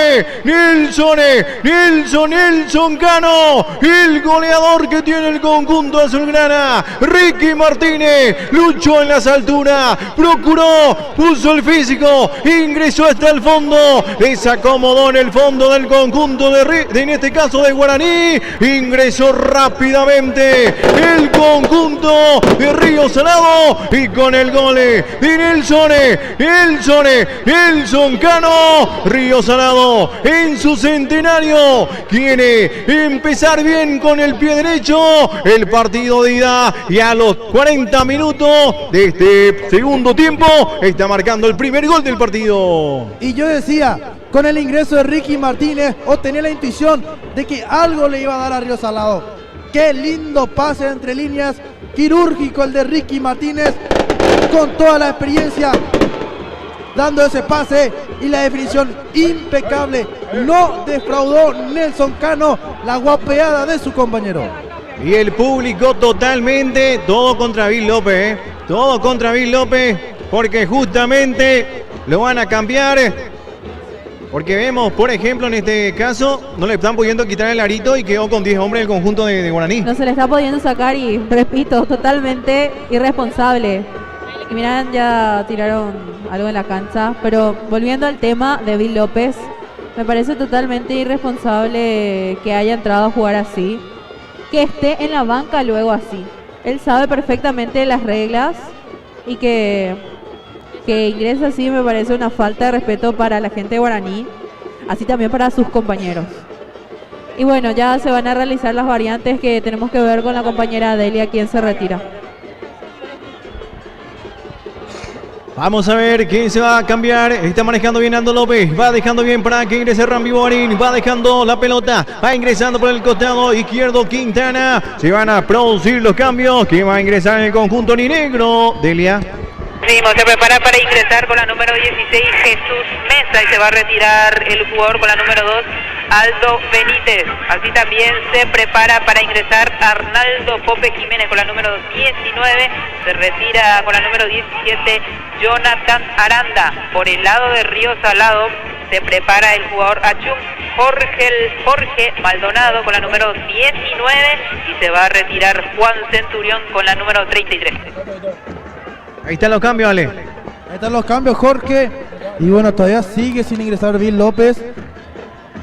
Nelson Cano, el goleador que tiene el conjunto azulgrana. Ricky Martínez luchó en las alturas, procuró, puso el físico, ingresó hasta el fondo, se acomodó en el fondo del conjunto en este caso de Guaraní, ingresó rápidamente el conjunto de Río Salado y con el gol de Nelson Cano, Río Salado en su centenario quiere empezar bien con el pie derecho el partido de ida y a los 40 minutos de este segundo tiempo está marcando el primer gol del partido. Y yo decía, con el ingreso de Ricky Martínez, tenía la intuición de que algo le iba a dar a Río Salado. Qué lindo pase entre líneas, quirúrgico el de Ricky Martínez, con toda la experiencia, dando ese pase y la definición impecable. No defraudó Nelson Cano la guapeada de su compañero. Y el público totalmente, todo contra Bill López, todo contra Bill López, porque justamente lo van a cambiar. Porque vemos, por ejemplo, en este caso, no le están pudiendo quitar el arito y quedó con 10 hombres el conjunto de Guaraní. No se le está pudiendo sacar y, repito, totalmente irresponsable. Y miran, ya tiraron algo en la cancha, pero volviendo al tema de Bill López, me parece totalmente irresponsable que haya entrado a jugar así, que esté en la banca luego así. Él sabe perfectamente las reglas y que ingrese así me parece una falta de respeto para la gente de Guaraní, así también para sus compañeros. Y bueno, ya se van a realizar las variantes que tenemos que ver con la compañera Delia, quien se retira. Vamos a ver quién se va a cambiar. Está manejando bien Nando López. Va dejando bien para que ingrese Rambi Bogarín. Va dejando la pelota. Va ingresando por el costado izquierdo Quintana. Se van a producir los cambios. ¿Quién va a ingresar en el conjunto ninegro? Delia. Seguimos, se prepara para ingresar con la número 16 Jesús Mesa y se va a retirar el jugador con la número 2 Aldo Benítez. Así también se prepara para ingresar Arnaldo Pope Jiménez con la número 19. Se retira con la número 17 Jonathan Aranda. Por el lado de Río Salado se prepara el jugador Achum Jorge Maldonado con la número 19 y se va a retirar Juan Centurión con la número 33. Ahí están los cambios, Ale. Ahí están los cambios, Jorge. Y bueno, todavía sigue sin ingresar Bill López.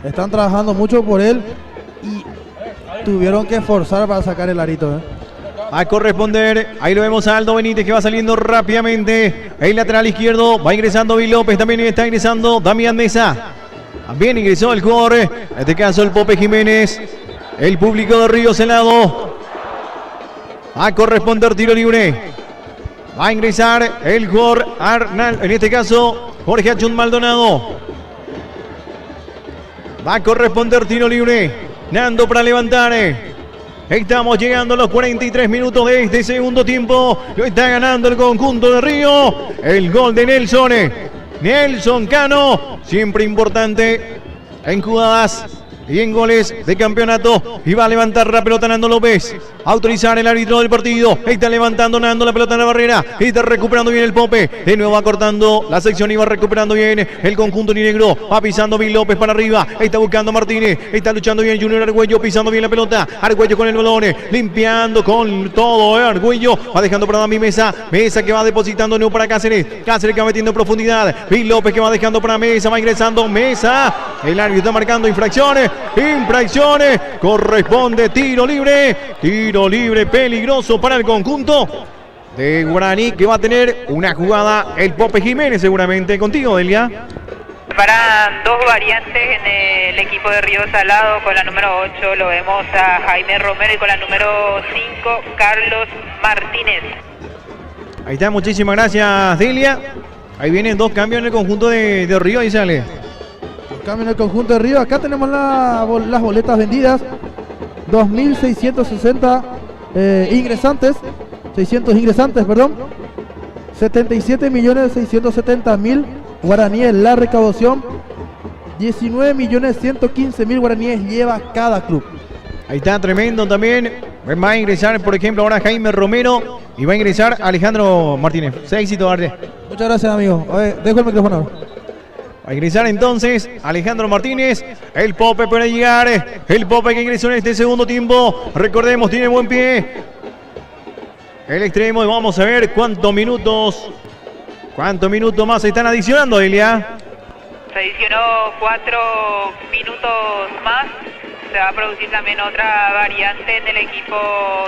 Están trabajando mucho por él y tuvieron que forzar para sacar el arito. A corresponder, ahí lo vemos a Aldo Benítez que va saliendo rápidamente. El lateral izquierdo va ingresando Bill López, también está ingresando Damián Mesa. También ingresó el jugador, en este caso el Pope Jiménez. El público de Río Salado. A corresponder tiro libre. Va a ingresar el jugador Arnal, en este caso Jorge Achun Maldonado. Va a corresponder tiro libre. Nando para levantar. Estamos llegando a los 43 minutos de este segundo tiempo. Lo está ganando el conjunto de Río. El gol de Nelson. Nelson Cano. Siempre importante en jugadas y en goles de campeonato. Y va a levantar la pelota Nando López. Autorizar el árbitro del partido. Está levantando Nando la pelota en la barrera. Está recuperando bien el Pope. De nuevo va cortando la sección y va recuperando bien el conjunto ninegro. Va pisando Bill López para arriba. Está buscando a Martínez. Está luchando bien Junior Argüello. Pisando bien la pelota. Argüello con el balón. Limpiando con todo Argüello. Va dejando para Dami Mesa. Mesa que va depositando de nuevo para Cáceres. Cáceres que va metiendo en profundidad. Bill López que va dejando para Mesa. Va ingresando Mesa. El árbitro está marcando infracciones. Infracciones. Corresponde tiro libre. Tiro libre peligroso para el conjunto de Guaraní, que va a tener una jugada el Pope Jiménez seguramente. Contigo, Delia. Para dos variantes en el equipo de Río Salado. Con la número 8 lo vemos a Jaime Romero y con la número 5 Carlos Martínez. Ahí está, muchísimas gracias, Delia. Ahí vienen dos cambios en el conjunto de Río. Ahí sale cambio en el conjunto de Río. Acá tenemos las boletas vendidas. 2.660 ingresantes. 600 ingresantes, perdón. 77.670.000 guaraníes la recaudación. 19.115.000 guaraníes lleva cada club. Ahí está, tremendo también. Va a ingresar, por ejemplo, ahora Jaime Romero y va a ingresar Alejandro Martínez. Sea éxito, Arde. Muchas gracias, amigo. A ver, dejo el micrófono ahora. Va a ingresar entonces Alejandro Martínez. El Pope para llegar. El Pope que ingresó en este segundo tiempo. Recordemos, tiene buen pie. El extremo. Y vamos a ver cuántos minutos más se están adicionando, Elia. Se adicionó 4 minutos más. Se va a producir también otra variante en el equipo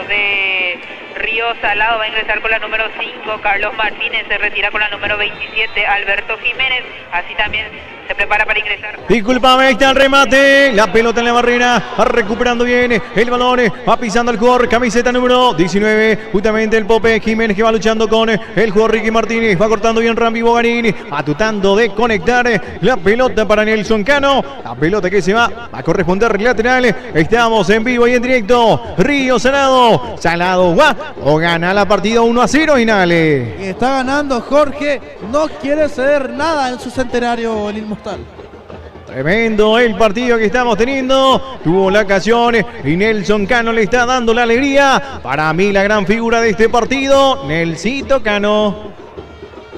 de Río Salado. Va a ingresar con la número 5 Carlos Martínez. Se retira con la número 27 Alberto Jiménez. Así también se prepara para ingresar. Disculpame, ahí está el remate. La pelota en la barrera. Va recuperando bien el balón. Va pisando el jugador. Camiseta número 19. Justamente el Pope Jiménez que va luchando con el jugador Ricky Martínez. Va cortando bien Rambi Bogarín. Va tratando de conectar la pelota para Nelson Cano. La pelota que se va a corresponder lateral. Estamos en vivo y en directo. Río Salado. Salado va o gana la partida 1-0 Inale. Está ganando Jorge. No quiere ceder nada en su centenario el Inmortal. Tremendo el partido que estamos teniendo. Tuvo la ocasión y Nelson Cano le está dando la alegría. Para mí la gran figura de este partido, Nelsito Cano.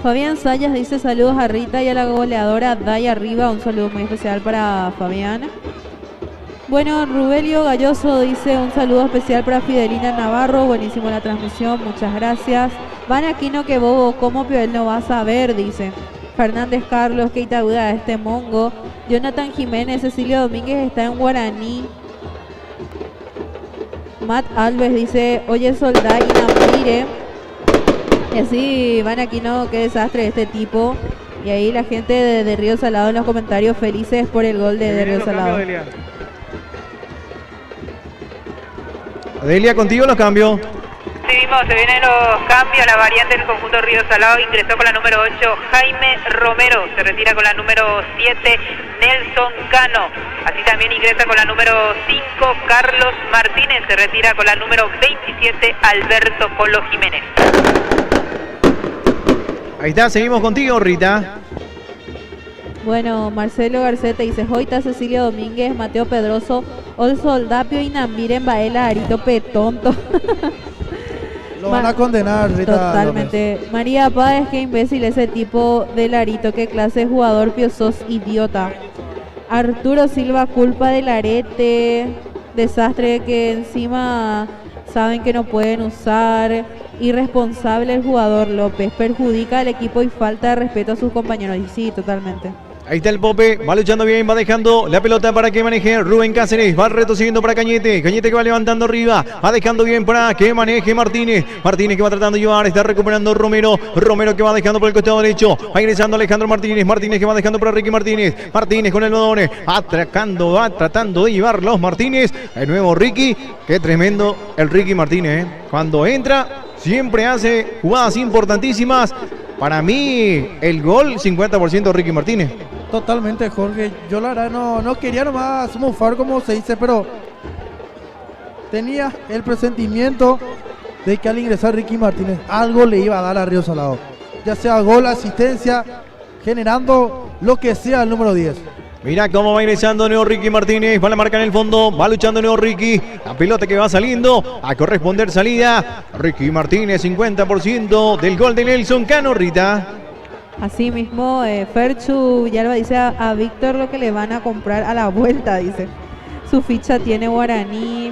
Fabián Sayas dice saludos a Rita y a la goleadora Daya Arriba. Un saludo muy especial para Fabián. Bueno, Rubelio Galloso dice un saludo especial para Fidelina Navarro. Buenísimo la transmisión, muchas gracias. Van Aquino, que bobo, ¿cómo él no va a saber? Dice Fernández Carlos, que duda este mongo. Jonathan Jiménez, Cecilio Domínguez está en Guaraní. Matt Alves dice, oye Soldá y Nampire. Y así Van Aquino, qué desastre este tipo. Y ahí la gente de Río Salado en los comentarios felices por el gol de Río Salado. Delia, contigo los cambios. Sí mismo, se vienen los cambios, la variante del conjunto Río Salado ingresó con la número 8 Jaime Romero, se retira con la número 7 Nelson Cano, así también ingresa con la número 5 Carlos Martínez, se retira con la número 27 Alberto Polo Jiménez. Ahí está, seguimos contigo, Rita. Bueno, Marcelo Garcete dice, Joita, Cecilio Domínguez, Mateo Pedroso, Ol Soldapio y Nambiren Baela, Arito Petonto. Lo van a condenar, Rita. Totalmente. López. María Páez, qué imbécil ese tipo de Larito, qué clase de jugador, Pio, sos idiota. Arturo Silva, culpa del arete, desastre que encima saben que no pueden usar. Irresponsable el jugador López, perjudica al equipo y falta de respeto a sus compañeros. Y sí, totalmente. Ahí está el Pope, va luchando bien, va dejando la pelota para que maneje Rubén Cáceres, va retrocediendo para Cañete, Cañete que va levantando arriba, va dejando bien para que maneje Martínez, Martínez que va tratando de llevar, está recuperando Romero, Romero que va dejando por el costado derecho, va ingresando Alejandro Martínez, Martínez que va dejando para Ricky Martínez, Martínez con el Bodone, atracando, va tratando de llevar los Martínez, el nuevo Ricky, qué tremendo el Ricky Martínez, cuando entra siempre hace jugadas importantísimas. Para mí, el gol 50% Ricky Martínez. Totalmente, Jorge. Yo la verdad no quería nomás mofar como se dice, pero tenía el presentimiento de que al ingresar Ricky Martínez algo le iba a dar a Río Salado. Ya sea gol, asistencia, generando lo que sea el número 10. Mira cómo va ingresando Neo Ricky Martínez, va a la marca en el fondo, va luchando Neo Ricky, la pelota que va saliendo, a corresponder salida, Ricky Martínez 50% del gol de Nelson Cano, Rita. Así mismo, Ferchu Yalba dice a Víctor lo que le van a comprar a la vuelta, dice. Su ficha tiene Guaraní.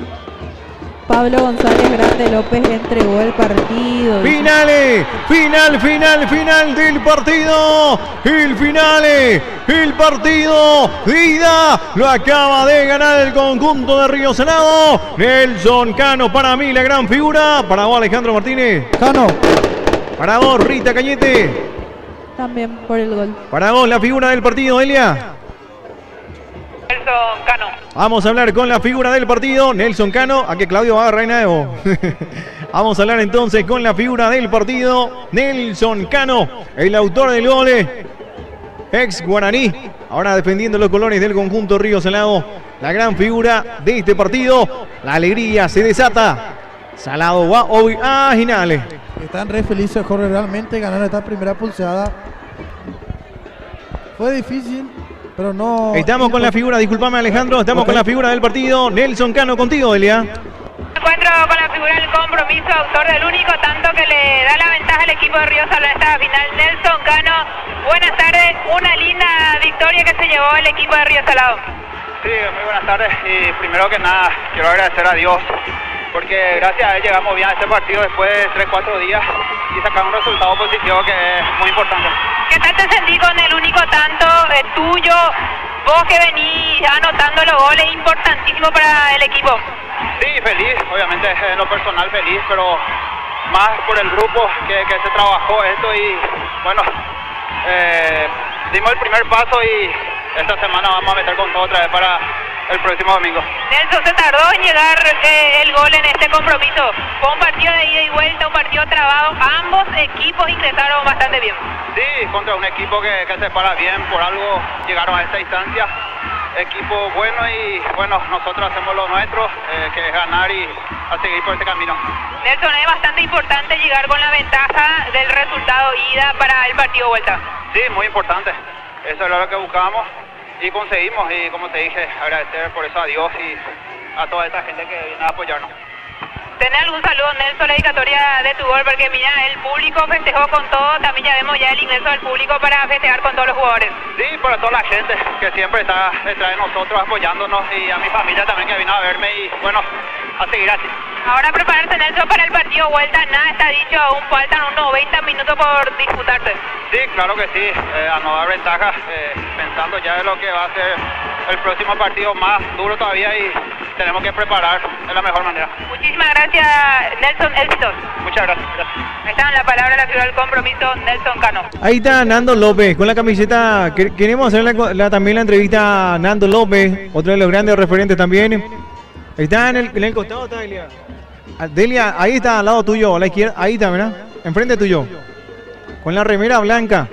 Pablo González Grande López entregó el partido. Finales, final del partido. El finale, el partido de ida lo acaba de ganar el conjunto de Río Salado. Nelson Cano, para mí la gran figura. Para vos, Alejandro Martínez. Cano. Para vos, Rita Cañete. También por el gol. Para vos, la figura del partido, Elia. Nelson Cano. Vamos a hablar con la figura del partido, Nelson Cano, a que Claudio va a agarrar de nuevo. Vamos a hablar entonces con la figura del partido, Nelson Cano, el autor del gol, ex Guaraní, ahora defendiendo los colores del conjunto Río Salado, la gran figura de este partido, la alegría se desata, Salado va hoy a finales. Están re felices, Jorge, realmente ganar esta primera pulseada. Fue difícil, pero no... Estamos con la figura, discúlpame Alejandro, estamos con la figura del partido, Nelson Cano, contigo, Elia. Me encuentro con la figura del compromiso, autor del único tanto que le da la ventaja al equipo de Río Salado en esta final, Nelson Cano. Buenas tardes, una linda victoria que se llevó el equipo de Río Salado. Sí, muy buenas tardes y primero que nada quiero agradecer a Dios porque gracias a él llegamos bien a este partido después de 3-4 días y sacar un resultado positivo que es muy importante. ¿Qué tal te sentí con el único tanto tuyo? Vos que venís anotando los goles, importantísimo para el equipo. Sí, feliz, obviamente en lo personal feliz, pero más por el grupo que se trabajó esto y bueno, dimos el primer paso y esta semana vamos a meter con todo otra vez para el próximo domingo. Nelson, se tardó en llegar el gol en este compromiso. Fue un partido de ida y vuelta, un partido trabado. Ambos equipos ingresaron bastante bien. Sí, contra un equipo que se para bien, por algo llegaron a esta instancia. Equipo bueno y bueno, nosotros hacemos lo nuestro, que es ganar y a seguir por este camino. Nelson, es bastante importante llegar con la ventaja del resultado ida para el partido vuelta. Sí, muy importante. Eso es lo que buscábamos y conseguimos y como te dije, agradecer por eso a Dios y a toda esta gente que viene a apoyarnos. ¿Tenés algún saludo, Nelson, la dedicatoria de tu gol? Porque mira, el público festejó con todo, también ya vemos ya el ingreso del público para festejar con todos los jugadores. Sí, para toda la gente que siempre está detrás de nosotros apoyándonos y a mi familia también que vino a verme y bueno, a seguir así. Ahora prepararse, Nelson, para el partido vuelta, nada está dicho, aún faltan unos 90 minutos por disputarse. Sí, claro que sí, a no dar ventaja, pensando ya en lo que va a ser el próximo partido más duro todavía y tenemos que preparar de la mejor manera. Muchísimas gracias, Nelson, éxitos. Muchas gracias. Ahí está la palabra de la figura del compromiso, Nelson Cano. Ahí está Nando López con la camiseta. Queremos hacer también la entrevista a Nando López, otro de los grandes referentes también. Ahí está en el costado, está Delia. Delia, ahí está al lado tuyo, a la izquierda, ahí está, ¿verdad? Enfrente tuyo. Con la remera blanca.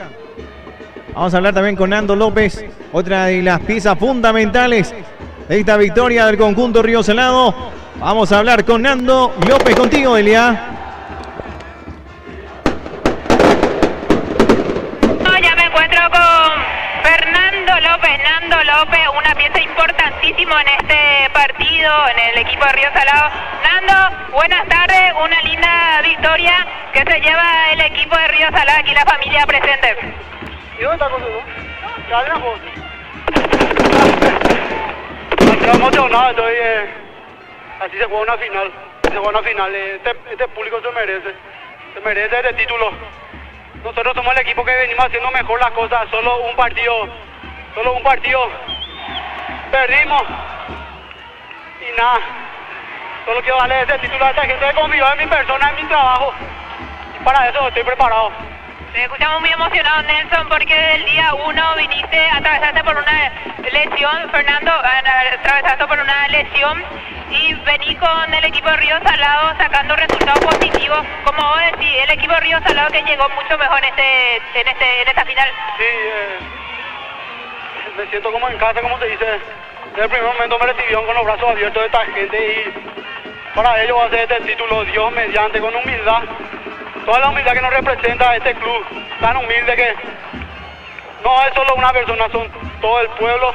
Vamos a hablar también con Nando López, otra de las piezas fundamentales de esta victoria del conjunto Río Salado. Vamos a hablar con Nando López, contigo, Delia. Ya me encuentro con Fernando López, Nando López, una pieza importantísima en este partido, en el equipo de Río Salado. Nando, buenas tardes, una linda victoria que se lleva el equipo de Río Salado, aquí la familia presente. ¿Y dónde está con tú? Dale una foto. Estoy emocionado, así se juega una final. Este público se merece este título. Nosotros somos el equipo que venimos haciendo mejor las cosas, solo un partido perdimos y nada. Solo quiero darle ese título a esta gente que confió en mi persona, en mi trabajo y para eso estoy preparado. Te escuchamos muy emocionado, Nelson, porque del día 1 atravesaste por una lesión, Fernando, atravesaste por una lesión y vení con el equipo de Río Salado sacando resultados positivos. Como vos decís, el equipo de Río Salado que llegó mucho mejor en esta final. Sí, me siento como en casa, como se dice. Desde el primer momento me recibieron con los brazos abiertos de esta gente y para ellos va a ser este título, Dios mediante, con humildad. Toda la humildad que nos representa este club, tan humilde que no es solo una persona, son todo el pueblo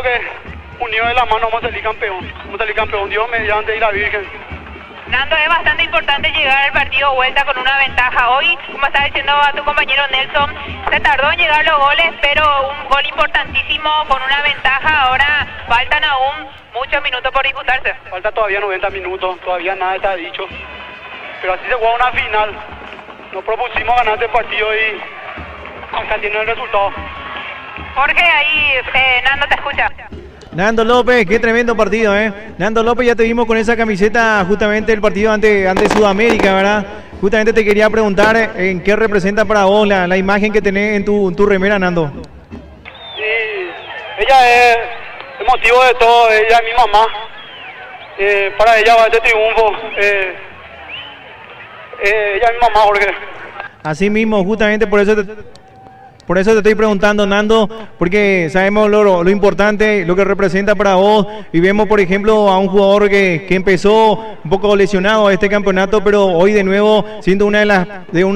que unido de la mano vamos a salir campeón, Dios mediante y la Virgen. Nando, es bastante importante llegar al partido vuelta con una ventaja. Hoy, como estaba diciendo a tu compañero Nelson, se tardó en llegar los goles, pero un gol importantísimo con una ventaja. Ahora faltan aún muchos minutos por disputarse. Falta todavía 90 minutos, todavía nada está dicho. Pero así se juega una final. Nos propusimos ganar este partido y acá tiene el resultado. Jorge, ahí Nando te escucha. Nando López, qué tremendo partido, ¿eh? Nando López, ya te vimos con esa camiseta justamente el partido ante Sudamérica, ¿verdad? Justamente te quería preguntar en qué representa para vos la imagen que tenés en tu remera, Nando. Sí, ella es el motivo de todo, ella es mi mamá. Para ella va este triunfo. Ella es mi mamá, Jorge. Así mismo, justamente por eso te estoy preguntando, Nando, porque sabemos lo importante, lo que representa para vos, y vemos, por ejemplo, a un jugador que empezó un poco lesionado este campeonato, pero hoy de nuevo siendo uno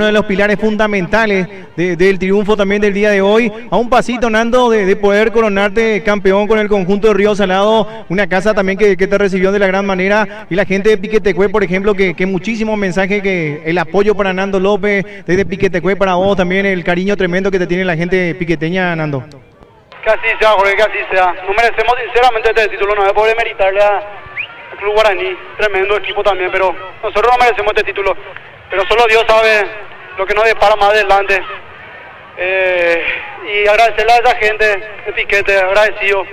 de los pilares fundamentales del triunfo también del día de hoy. A un pasito, Nando, de poder coronarte campeón con el conjunto de Río Salado, una casa también que te recibió de la gran manera, y la gente de Piquetecué, por ejemplo, que muchísimos mensajes, que el apoyo para Nando López, desde Piquetecué para vos también, el cariño tremendo que te tiene la gente piqueteña, Nando. Que así sea, Jorge, que así sea. No merecemos sinceramente este título, no es por meritarle al Club Guaraní, tremendo equipo también, pero nosotros no merecemos este título. Pero solo Dios sabe lo que nos depara más adelante. Y agradecerle a esa gente de Piquete, agradecido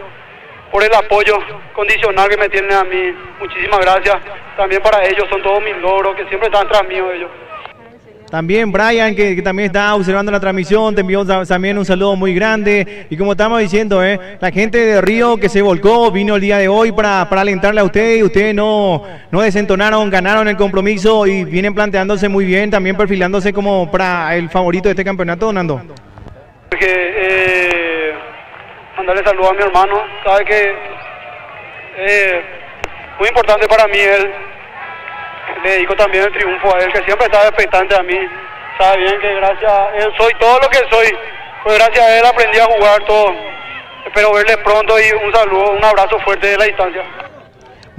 por el apoyo condicional que me tienen a mí. Muchísimas gracias. También para ellos, son todos mis logros, que siempre están tras mío ellos. También Brian, que también está observando la transmisión, te envió también un saludo muy grande. Y como estamos diciendo, la gente de Río que se volcó, vino el día de hoy para alentarle a ustedes, y ustedes no desentonaron, ganaron el compromiso y vienen planteándose muy bien, también perfilándose como para el favorito de este campeonato, Nando. Mandarle saludos a mi hermano, sabe que muy importante para mí él. Le dedico también el triunfo a él, que siempre está expectante a mí. Sabe bien que gracias a él soy todo lo que soy. Pues gracias a él aprendí a jugar todo. Espero verle pronto y un saludo, un abrazo fuerte de la distancia.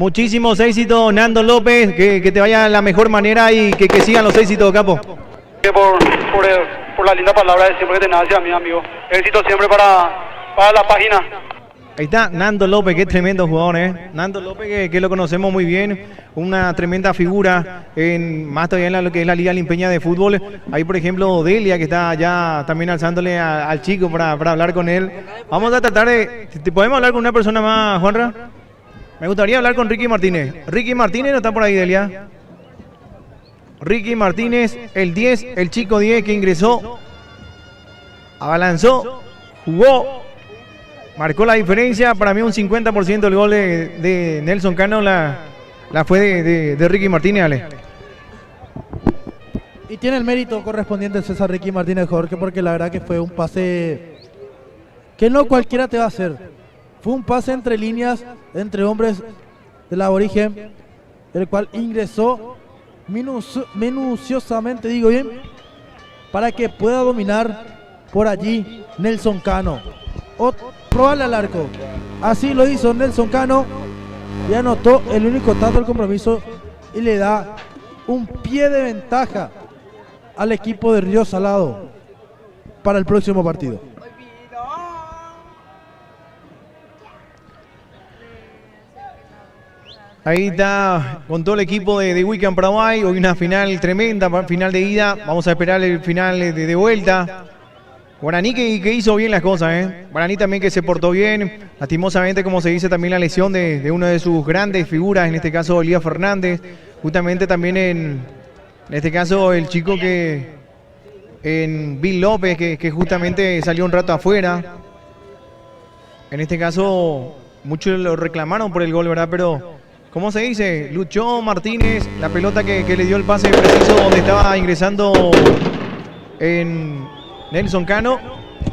Muchísimos éxitos, Nando López, que te vaya de la mejor manera y que sigan los éxitos, capo. Por la linda palabra de siempre que tenés hacia mí, amigo. Éxito siempre para la página. Ahí está Nando López, qué tremendo jugador, Nando López, que lo conocemos muy bien, una tremenda figura, más todavía en lo que es la Liga Limpeña de Fútbol. Ahí, por ejemplo, Delia, que está ya también alzándole al chico para hablar con él. Vamos a tratar de... ¿Podemos hablar con una persona más, Juanra? Me gustaría hablar con Ricky Martínez. Ricky Martínez no está por ahí, Delia. Ricky Martínez, el 10, el chico 10 que ingresó, abalanzó, jugó, marcó la diferencia. Para mí un 50% el gol de Nelson Cano la fue de Ricky Martínez, Ale. Y tiene el mérito correspondiente César Ricky Martínez, Jorge, porque la verdad que fue un pase que no cualquiera te va a hacer. Fue un pase entre líneas, entre hombres del aborigen, el cual ingresó minuciosamente, digo bien, para que pueda dominar por allí Nelson Cano. Probarle al arco. Así lo hizo Nelson Cano y anotó el único tanto del compromiso y le da un pie de ventaja al equipo de Río Salado para el próximo partido. Ahí está con todo el equipo de Weekend Paraguay. Hoy una final tremenda, final de ida. Vamos a esperar el final de vuelta. Guaraní que hizo bien las cosas, Guaraní también que se portó bien. Lastimosamente, como se dice, también la lesión de una de sus grandes figuras, en este caso Elías Fernández. Justamente también en este caso el chico en Bill López, que justamente salió un rato afuera. En este caso, muchos lo reclamaron por el gol, ¿verdad? Pero... ¿cómo se dice? Luchó Martínez, la pelota que le dio el pase preciso donde estaba ingresando en Nelson Cano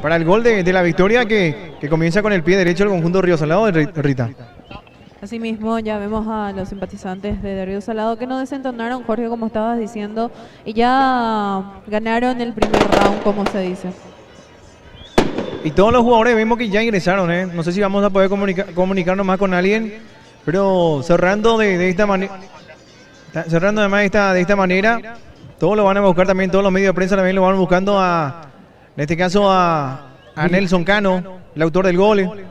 para el gol de la victoria que comienza con el pie derecho del conjunto Río Salado, Rita. Asimismo, ya vemos a los simpatizantes de Río Salado que no desentonaron, Jorge, como estabas diciendo, y ya ganaron el primer round, como se dice. Y todos los jugadores vemos que ya ingresaron, No sé si vamos a poder comunicarnos más con alguien. Pero cerrando de esta manera, cerrando además de esta manera, todos lo van a buscar también, todos los medios de prensa también lo van buscando en este caso a Nelson Cano, el autor del gol.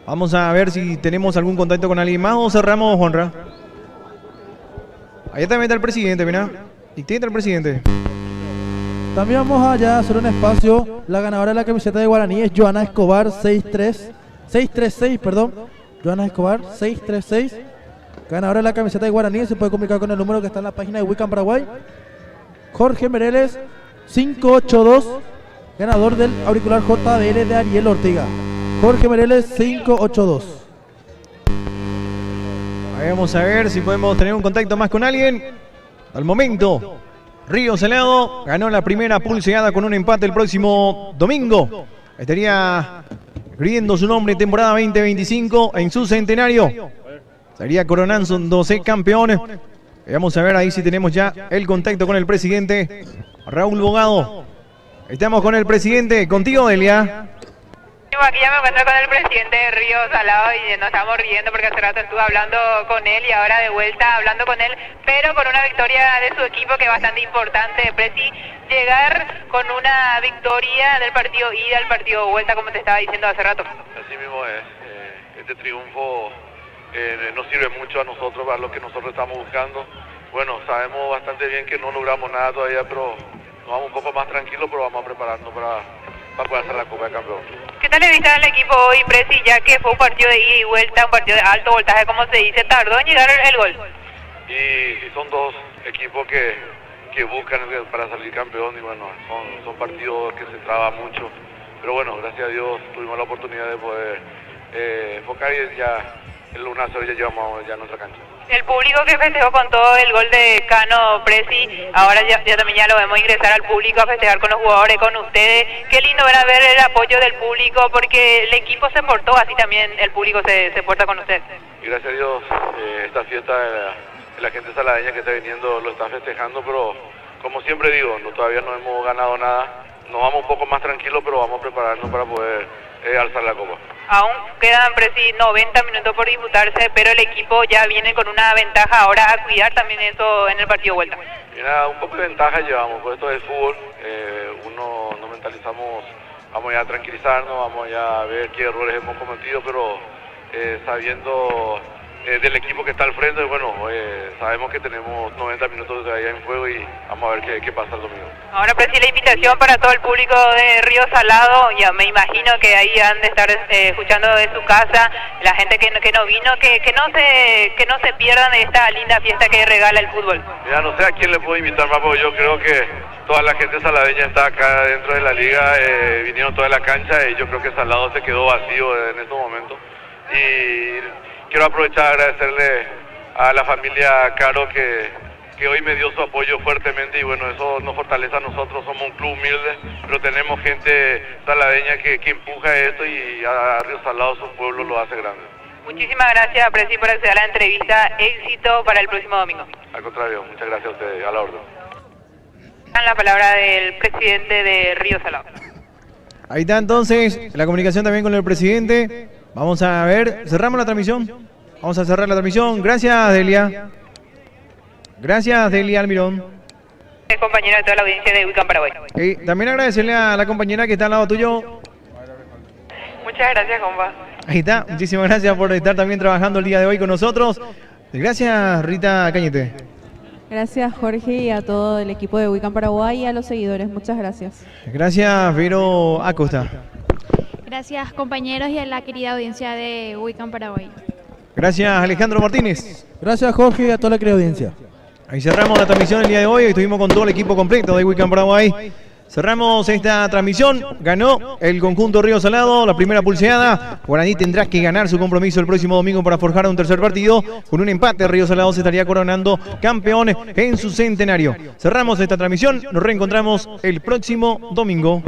Vamos a ver si tenemos algún contacto con alguien más o cerramos, Juanra. Allá también está el presidente, mira. ¿Y quién está el presidente? También vamos allá a hacer un espacio. La ganadora de la camiseta de Guaraní es Joana Escobar, 636, perdón. Joana Escobar, 636. Ganadora de la camiseta de Guaraní. Se puede comunicar con el número que está en la página de Weekend Paraguay. Jorge Mereles, 582. Ganador del auricular JBL de Ariel Ortega. Jorge Mereles, 582. Vamos a ver si podemos tener un contacto más con alguien. Al momento, Río Salado ganó la primera pulseada con un empate el próximo domingo. Estaría escribiendo su nombre temporada 2025 en su centenario. Estaría coronándose campeón. Vamos a ver ahí si tenemos ya el contacto con el presidente Raúl Bogado. Estamos con el presidente, contigo, Delia. Aquí ya me encuentro con el presidente de Río Salado y nos estamos riendo porque hace rato estuve hablando con él y ahora de vuelta hablando con él, pero con una victoria de su equipo que es bastante importante, Presi, llegar con una victoria del partido ida al partido vuelta, como te estaba diciendo hace rato. Así mismo es, este triunfo nos sirve mucho a nosotros para lo que nosotros estamos buscando. Bueno, sabemos bastante bien que no logramos nada todavía, pero nos vamos un poco más tranquilos, pero vamos a prepararnos para poder hacer la Copa de Campeón. ¿Qué tal le viste al equipo hoy, Presi, ya que fue un partido de ida y vuelta, un partido de alto voltaje, como se dice, tardó en llegar el gol? Y son dos equipos que buscan para salir campeón y bueno, son partidos que se traba mucho, pero bueno, gracias a Dios tuvimos la oportunidad de poder enfocar y ya el 1-0 ya llevamos ya a nuestra cancha. El público que festejó con todo el gol de Cano, Presi, ahora ya también ya lo vemos ingresar al público a festejar con los jugadores, con ustedes. Qué lindo era ver el apoyo del público, porque el equipo se portó, así también el público se porta con usted. Y gracias a Dios, esta fiesta la gente saladeña que está viniendo lo está festejando, pero como siempre digo, todavía no hemos ganado nada. Nos vamos un poco más tranquilos, pero vamos a prepararnos para poder alzar la copa. Aún quedan casi 90 minutos por disputarse, pero el equipo ya viene con una ventaja ahora a cuidar también eso en el partido de vuelta. Mira, un poco de ventaja llevamos, por esto es fútbol, nos mentalizamos, vamos ya a tranquilizarnos, vamos ya a ver qué errores hemos cometido, pero sabiendo del equipo que está al frente, bueno, sabemos que tenemos 90 minutos de allá en juego y vamos a ver qué pasa el domingo. Ahora, Presi, la invitación para todo el público de Río Salado, ya me imagino que ahí han de estar escuchando de su casa, la gente que no vino, que no se pierdan de esta linda fiesta que regala el fútbol. Mira, no sé a quién le puedo invitar más, porque yo creo que toda la gente saladeña está acá dentro de la liga, vinieron toda la cancha y yo creo que Salado se quedó vacío en estos momentos. Y quiero aprovechar a agradecerle a la familia Caro que hoy me dio su apoyo fuertemente y bueno, eso nos fortalece a nosotros, somos un club humilde, pero tenemos gente saladeña que empuja esto y a Río Salado, su pueblo, lo hace grande. Muchísimas gracias, Presi, por acceder a la entrevista. Éxito para el próximo domingo. Al contrario, muchas gracias a ustedes, a la orden. La palabra del presidente de Río Salado. Ahí está entonces la comunicación también con el presidente. Vamos a ver, cerramos la transmisión. Vamos a cerrar la transmisión. Gracias, Delia. Gracias, Delia Almirón. Compañero de toda la audiencia de Wicam Paraguay. También agradecerle a la compañera que está al lado tuyo. Muchas gracias, compa. Ahí está, muchísimas gracias por estar también trabajando el día de hoy con nosotros. Gracias, Rita Cañete. Gracias, Jorge, y a todo el equipo de Wicam Paraguay y a los seguidores. Muchas gracias. Gracias, Vero Acosta. Gracias, compañeros, y a la querida audiencia de Wicam Paraguay. Gracias, Alejandro Martínez. Gracias, Jorge, y a toda la querida audiencia. Ahí cerramos la transmisión el día de hoy. Estuvimos con todo el equipo completo de Wicam Paraguay. Cerramos esta transmisión. Ganó el conjunto Río Salado la primera pulseada. Guaraní tendrá que ganar su compromiso el próximo domingo para forjar un tercer partido. Con un empate, Río Salado se estaría coronando campeón en su centenario. Cerramos esta transmisión. Nos reencontramos el próximo domingo.